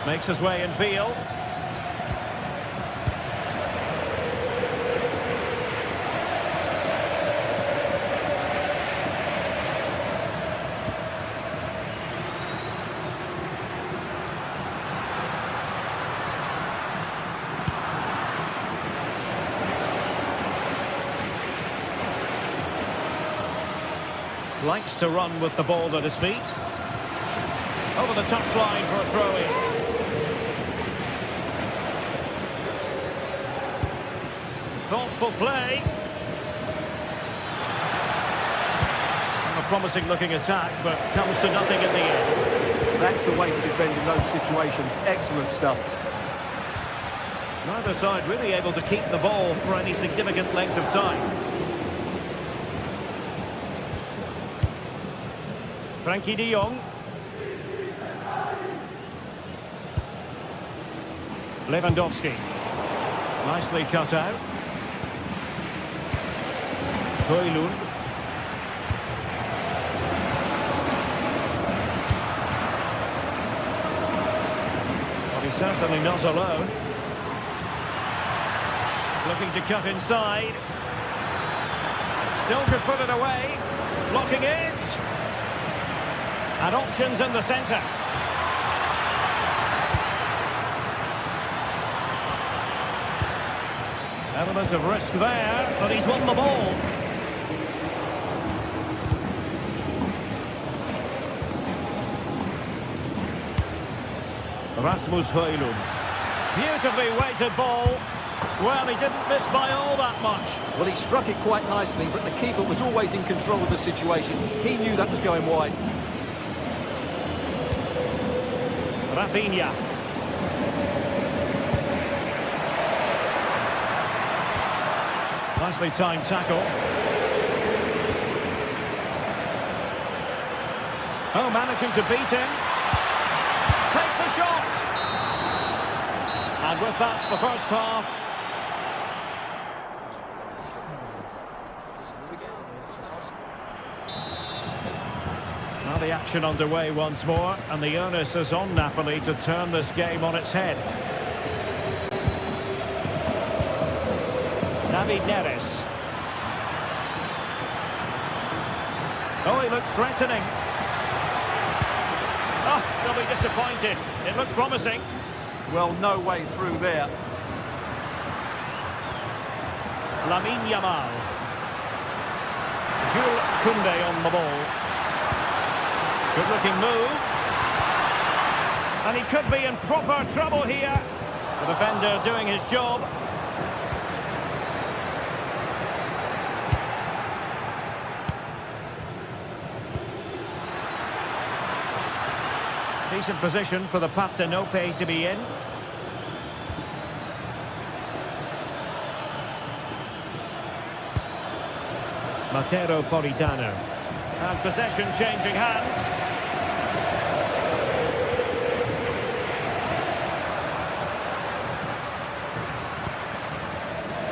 Makes his way in field. Likes to run with the ball at his feet. Over the touchline for a throw-in. Thoughtful play. And the promising looking attack, but comes to nothing in the end. That's the way to defend in those situations. Excellent stuff. Neither side really able to keep the ball for any significant length of time. Frankie de Jong. Lewandowski. Nicely cut out. Højlund. Well, he's certainly not alone. Looking to cut inside. Still could put it away. Blocking it. And options in the centre. Element of risk there, but he's won the ball. Rasmus Højlund. Beautifully weighted ball. Well, he didn't miss by all that much. Well, he struck it quite nicely, but the keeper was always in control of the situation. He knew that was going wide. Rafinha. Nicely timed tackle. Oh, managing to beat him. Takes the shot. And with that, the first half. Now the action underway once more, and the onus is on Napoli to turn this game on its head. David Neres. Oh, he looks threatening. Oh, they'll be disappointed. It looked promising. Well, no way through there. Lamine Yamal. Jules Koundé on the ball. Good looking move. And he could be in proper trouble here. The defender doing his job. Decent position for the Partenope to be in. Matteo Politano. And possession changing hands.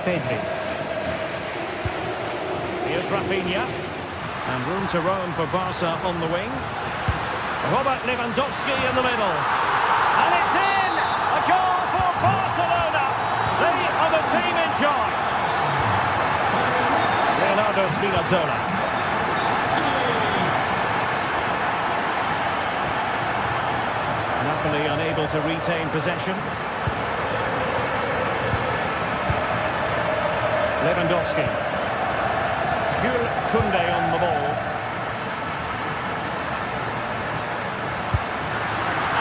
Pedri. Here's Rafinha. And room to roam for Barca on the wing. Robert Lewandowski in the middle. And it's in! A goal for Barcelona! They are the team in charge. Leonardo Spinazzola. Napoli unable to retain possession. Lewandowski. Jules Koundé on the ball.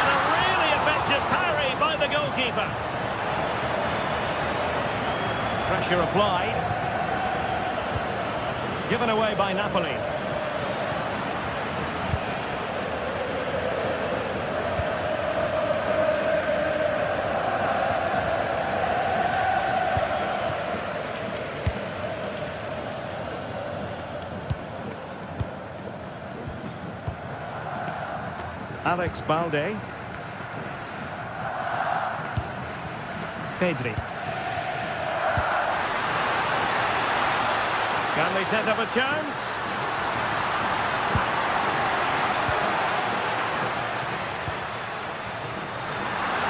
And a really effective parry by the goalkeeper. Pressure applied. Given away by Napoli. Alex Balde. Pedri. Can they set up a chance?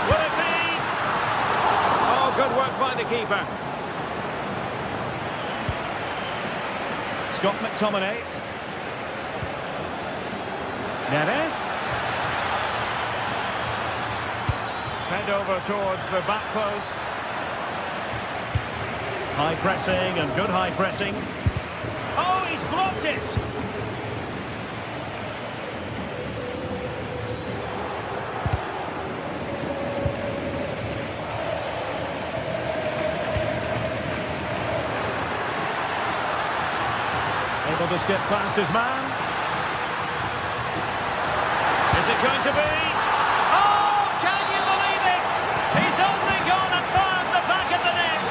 Will it be? Oh, good work by the keeper. Scott McTominay. Neres. Fed over towards the back post. High pressing and good high pressing. Oh, he's blocked it! Able to skip past his man. going to be? Oh, can you believe it? He's only gone and found the back of the net.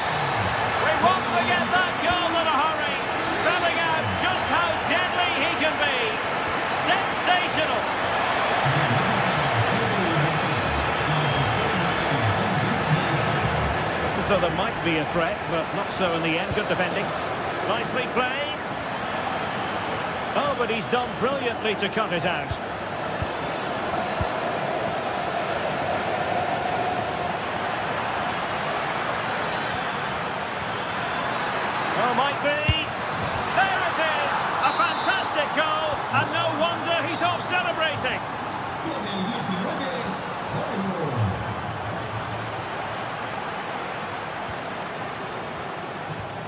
We won't forget that goal in a hurry, spelling out just how deadly he can be. Sensational. So there might be a threat, but not so in the end. Good defending. Nicely played. Oh, but he's done brilliantly to cut it out. Oh, might be. There it is! A fantastic goal, and no wonder he's off celebrating.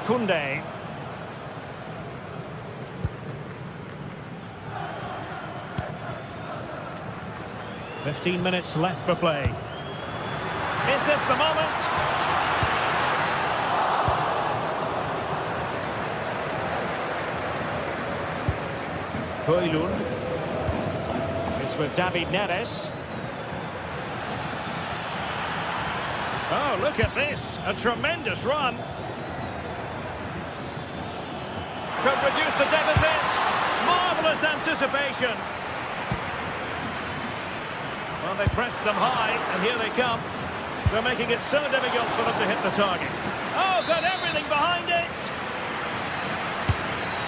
Koundé. "15 minutes left for play. Is this the moment? Højlund. It's with David Neres. Oh, look at this. A tremendous run. Could reduce the deficit. Marvellous anticipation. Well, they pressed them high, and here they come. They're making it so difficult for them to hit the target. Oh, got everything behind it.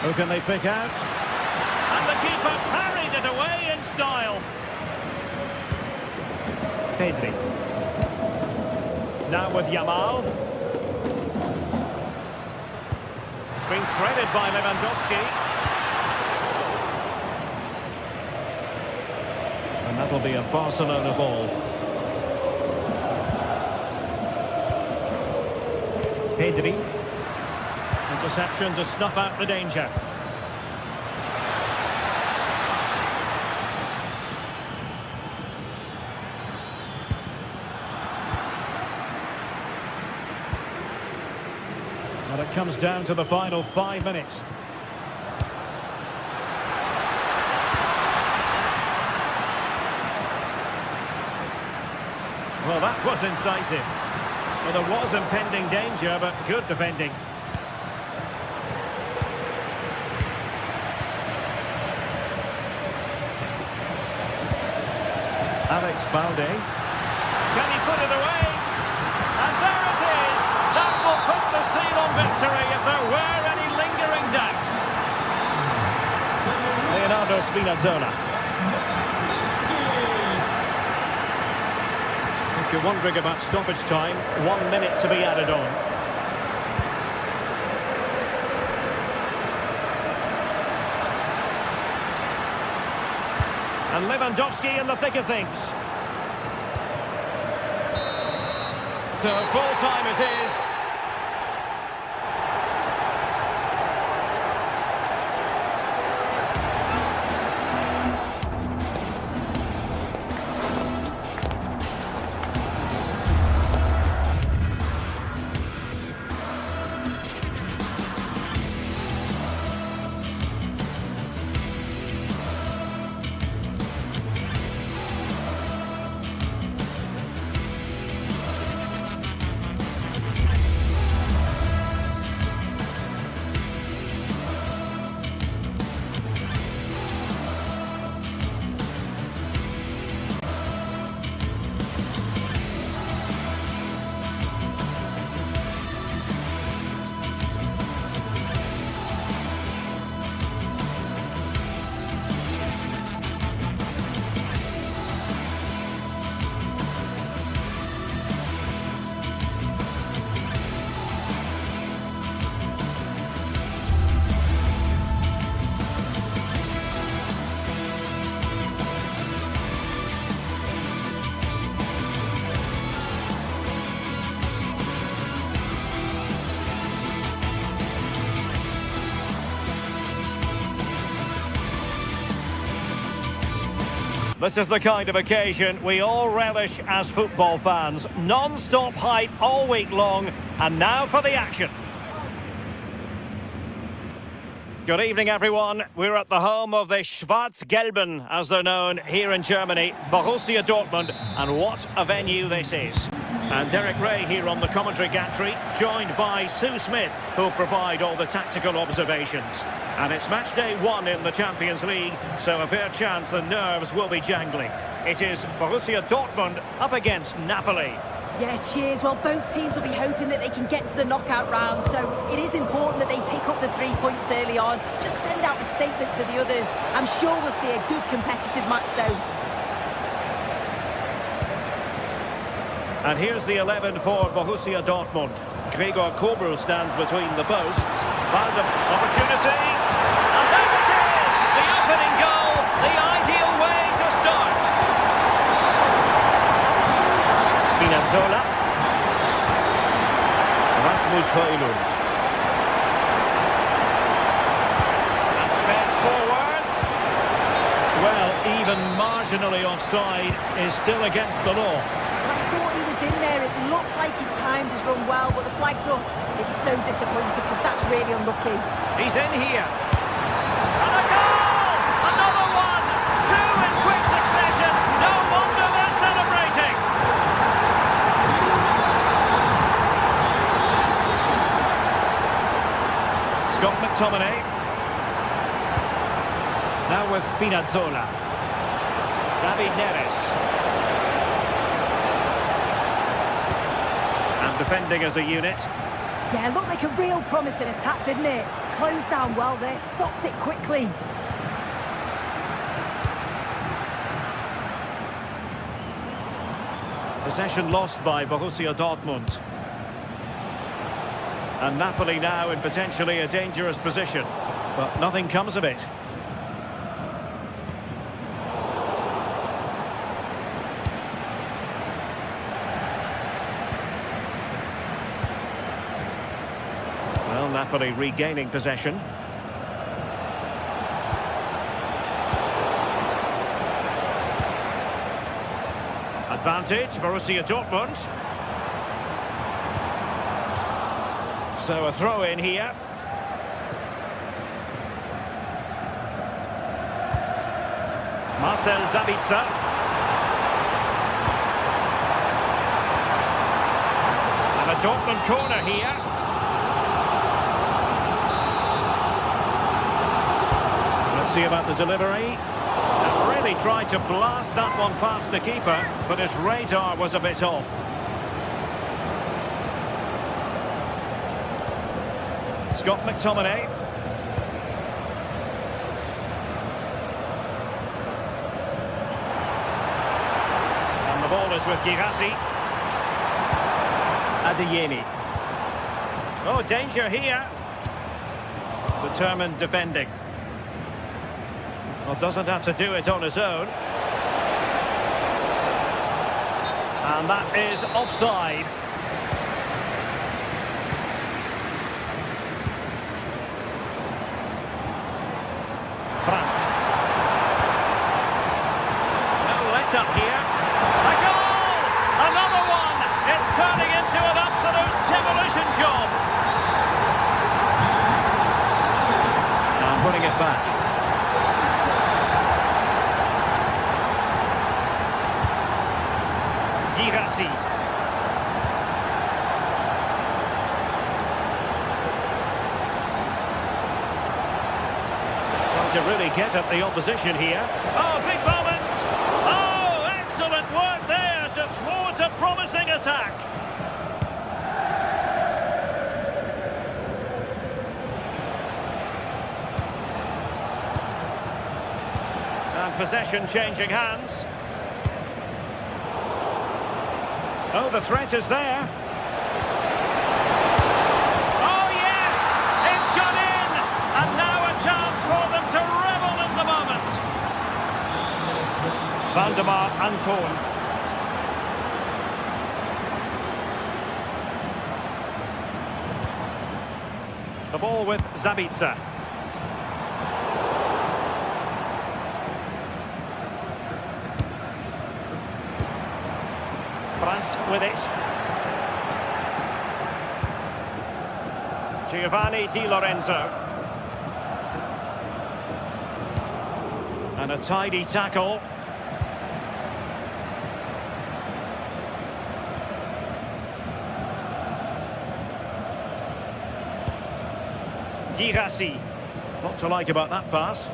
Who can they pick out? And the keeper parried it away in style. Pedri. Now with Yamal. It's been threaded by Lewandowski. And that'll be a Barcelona ball. Pedri. Interception to snuff out the danger. Well, it comes down to the final 5 minutes. Well, that was incisive. Well, there was impending danger, but good defending. Alex Balde. Can he put it away? And there it is! That will put the seal on victory if there were any lingering doubts. Leonardo Spinazzola. If you're wondering about stoppage time, 1 minute to be added on. And Lewandowski in the thick of things. So full time it is. This is the kind of occasion we all relish as football fans. Non-stop hype all week long, and now for the action. Good evening, everyone. We're at the home of the Schwarz-Gelben, as they're known here in Germany, Borussia Dortmund, and what a venue this is. And Derek Ray here on the commentary gantry, joined by Sue Smith, who'll provide all the tactical observations. And it's match day 1 in the Champions League, so a fair chance the nerves will be jangling. It is Borussia Dortmund up against Napoli. Yeah, cheers. Well, both teams will be hoping that they can get to the knockout round, so it is important that they pick up the 3 points early on. Just send out a statement to the others. I'm sure we'll see a good competitive match, though. And here's the 11 for Borussia Dortmund. Gregor Kobel stands between the posts. Random opportunity. And there it is! The opening goal, the ideal way to start. Spinazzola. Rasmus Højlund. And fed forwards. Well, even marginally offside is still against the law. I thought he was in there. It looked like he timed his run well, but the flag's up. He'd be so disappointed because that's really unlucky. He's in here. And a goal! Another one! 2 in quick succession. No wonder they're celebrating. Scott McTominay. Now with Spinazzola. David Neres. And defending as a unit. Yeah, looked like a real promising attack, didn't it? Closed down well there, stopped it quickly. Possession lost by Borussia Dortmund. And Napoli now in potentially a dangerous position. But nothing comes of it. Well, Napoli regaining possession. Advantage, Borussia Dortmund. So a throw in here. Marcel Sabitzer. And a Dortmund corner here. See about the delivery. And really tried to blast that one past the keeper, but his radar was a bit off. Scott McTominay. And the ball is with Girassi. Adeyemi. Oh, danger here. Determined defending. Well, doesn't have to do it on his own. And that is offside. Brandt. No let up here. A goal! Another one! It's turning into an absolute demolition job. And putting it back. Girassi. Trying to really get at the opposition here. Oh, big moment! Oh, excellent work there to thwart a promising attack. And possession changing hands. Oh, the threat is there. Oh, yes! It's gone in! And now a chance for them to revel in the moment. Valdemar Anton. The ball with Sabitzer. Brandt with it. Giovanni Di Lorenzo. And a tidy tackle. Girassi. What to like about that pass.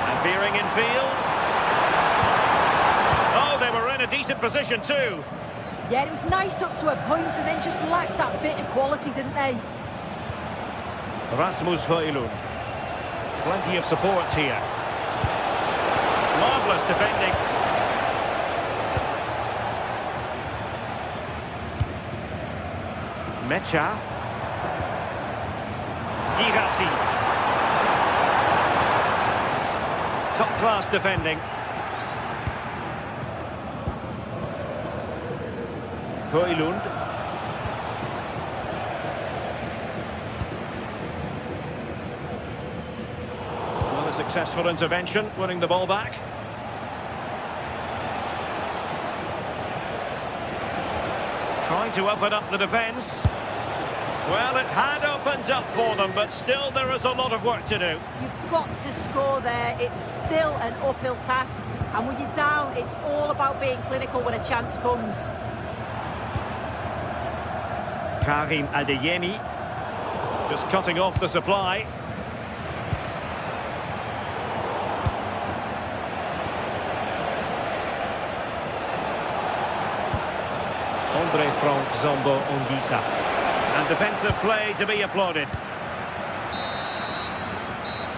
And veering in field. Oh, they were in a decent position too. Yeah, it was nice up to a point and then just lacked that bit of quality, didn't they? Rasmus Højlund. Plenty of support here. Marvellous defending. Mecha. Girassi. Top-class defending. Højlund. Well, a successful intervention, winning the ball back. Trying to open up the defence. Well, it had opened up for them, but still there is a lot of work to do. You've got to score there. It's still an uphill task. And when you're down, it's all about being clinical when a chance comes. Karim Adeyemi. Just cutting off the supply. Andre Frank Zombo Ongisa. And defensive play to be applauded.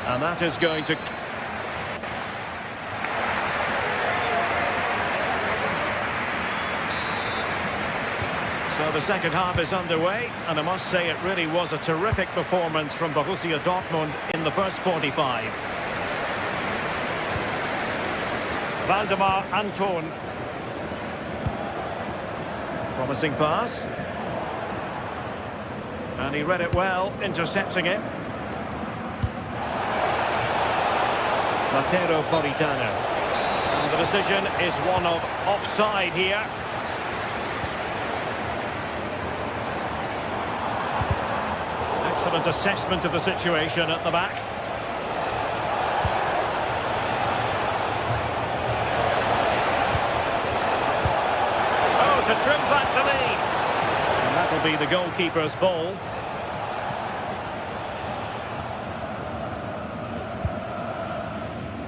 And that is going to... So the second half is underway, and I must say it really was a terrific performance from Borussia Dortmund in the first 45. Waldemar Anton. Promising pass. And he read it well, intercepting it. Matteo Politano. And the decision is one of offside here. Excellent assessment of the situation at the back. Oh, to trim back the lead. And that will be the goalkeeper's ball.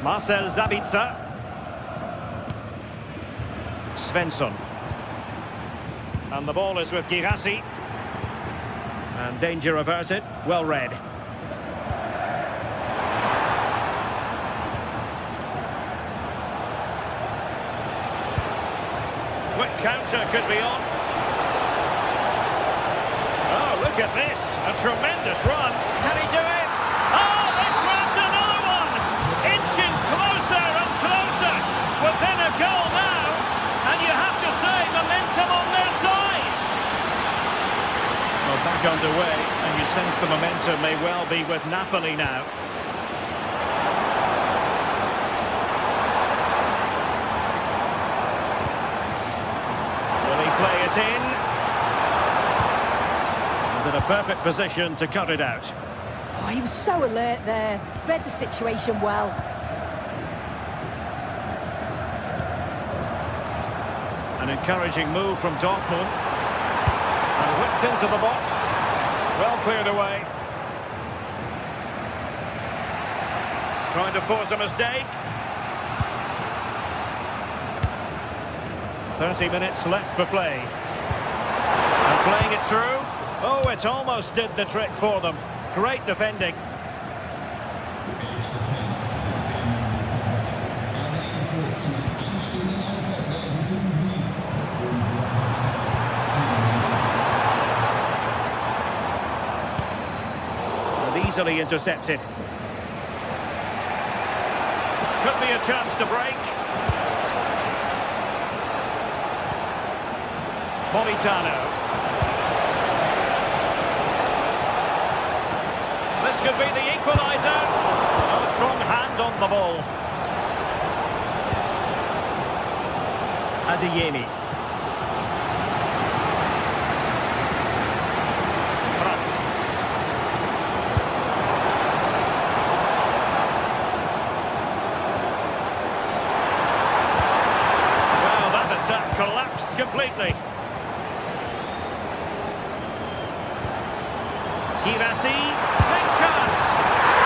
Marcel Sabitzer. Svensson. And the ball is with Girassi. And danger averted. Well read. Quick counter could be on. Oh, look at this. A tremendous run. Can he do it? Oh, they've grabbed another one. Inching closer and closer. Within a goal now. And you have to say, momentum on their side. Well, back underway, and you sense the momentum may well be with Napoli now. Will he play it in? And in a perfect position to cut it out. Oh, he was so alert there. Read the situation well. An encouraging move from Dortmund. And whipped into the box. Well cleared away. Trying to force a mistake. 30 minutes left for play. And playing it through. Oh, it almost did the trick for them. Great defending. Easily intercepted. Could be a chance to break. Politano. This could be the equaliser. A strong hand on the ball. Adeyemi. absolutely. Kirasi, big chance.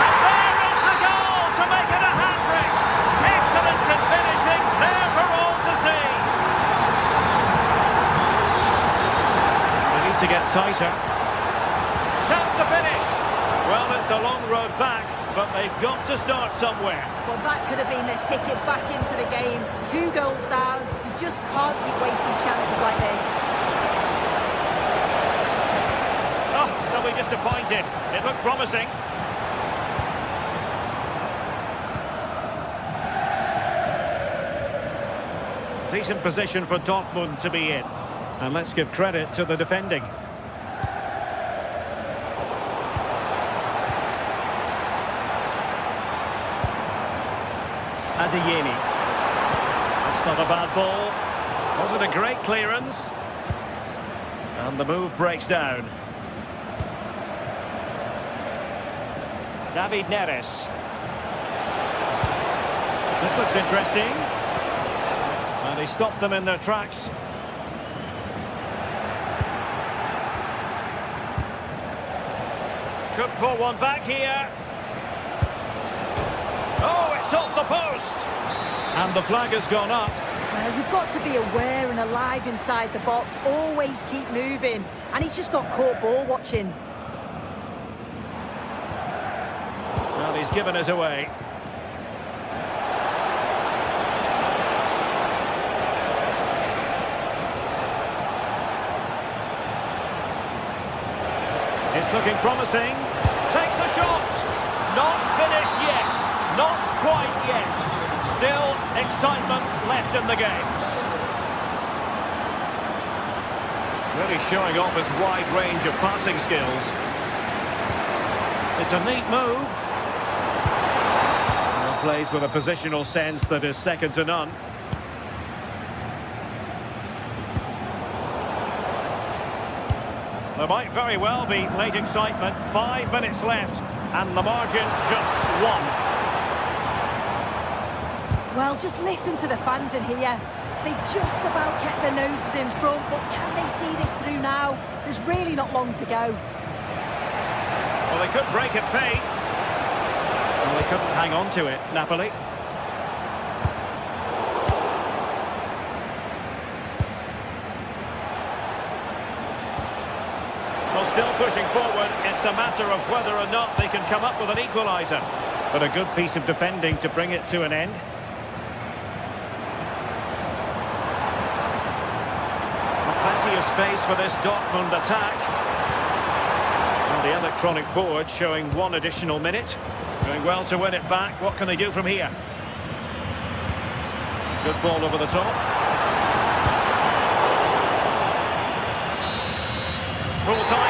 And there is the goal to make it a hat-trick. Excellence in finishing, there for all to see. They need to get tighter. Chance to finish. Well, it's a long road back, but they've got to start somewhere. Well, that could have been their ticket back into the game. 2 goals down. You just can't keep wasting chances like this. Oh, they'll be disappointed. It looked promising. Decent position for Dortmund to be in. And let's give credit to the defending. Adeyemi. That's not a bad ball. Wasn't a great clearance. And the move breaks down. David Neres. This looks interesting. And he stopped them in their tracks. Could pull one back here. Oh, it's off the post! And the flag has gone up. Well, you've got to be aware and alive inside the box. Always keep moving. And he's just got caught ball watching. Well, he's given us away. It's looking promising. Takes the shot. Not finished yet. Not quite yet. Still excitement left in the game. Really showing off his wide range of passing skills. It's a neat move. And plays with a positional sense that is second to none. There might very well be late excitement. 5 minutes left, and the margin just 1. Well, just listen to the fans in here. They've just about kept their noses in front, but can they see this through now? There's really not long to go. Well, they could break at pace. Well, they couldn't hang on to it, Napoli. Well, still pushing forward. It's a matter of whether or not they can come up with an equaliser. But a good piece of defending to bring it to an end. Plenty of space for this Dortmund attack. And the electronic board showing 1 additional minute. Doing well to win it back. What can they do from here? Good ball over the top. Full time.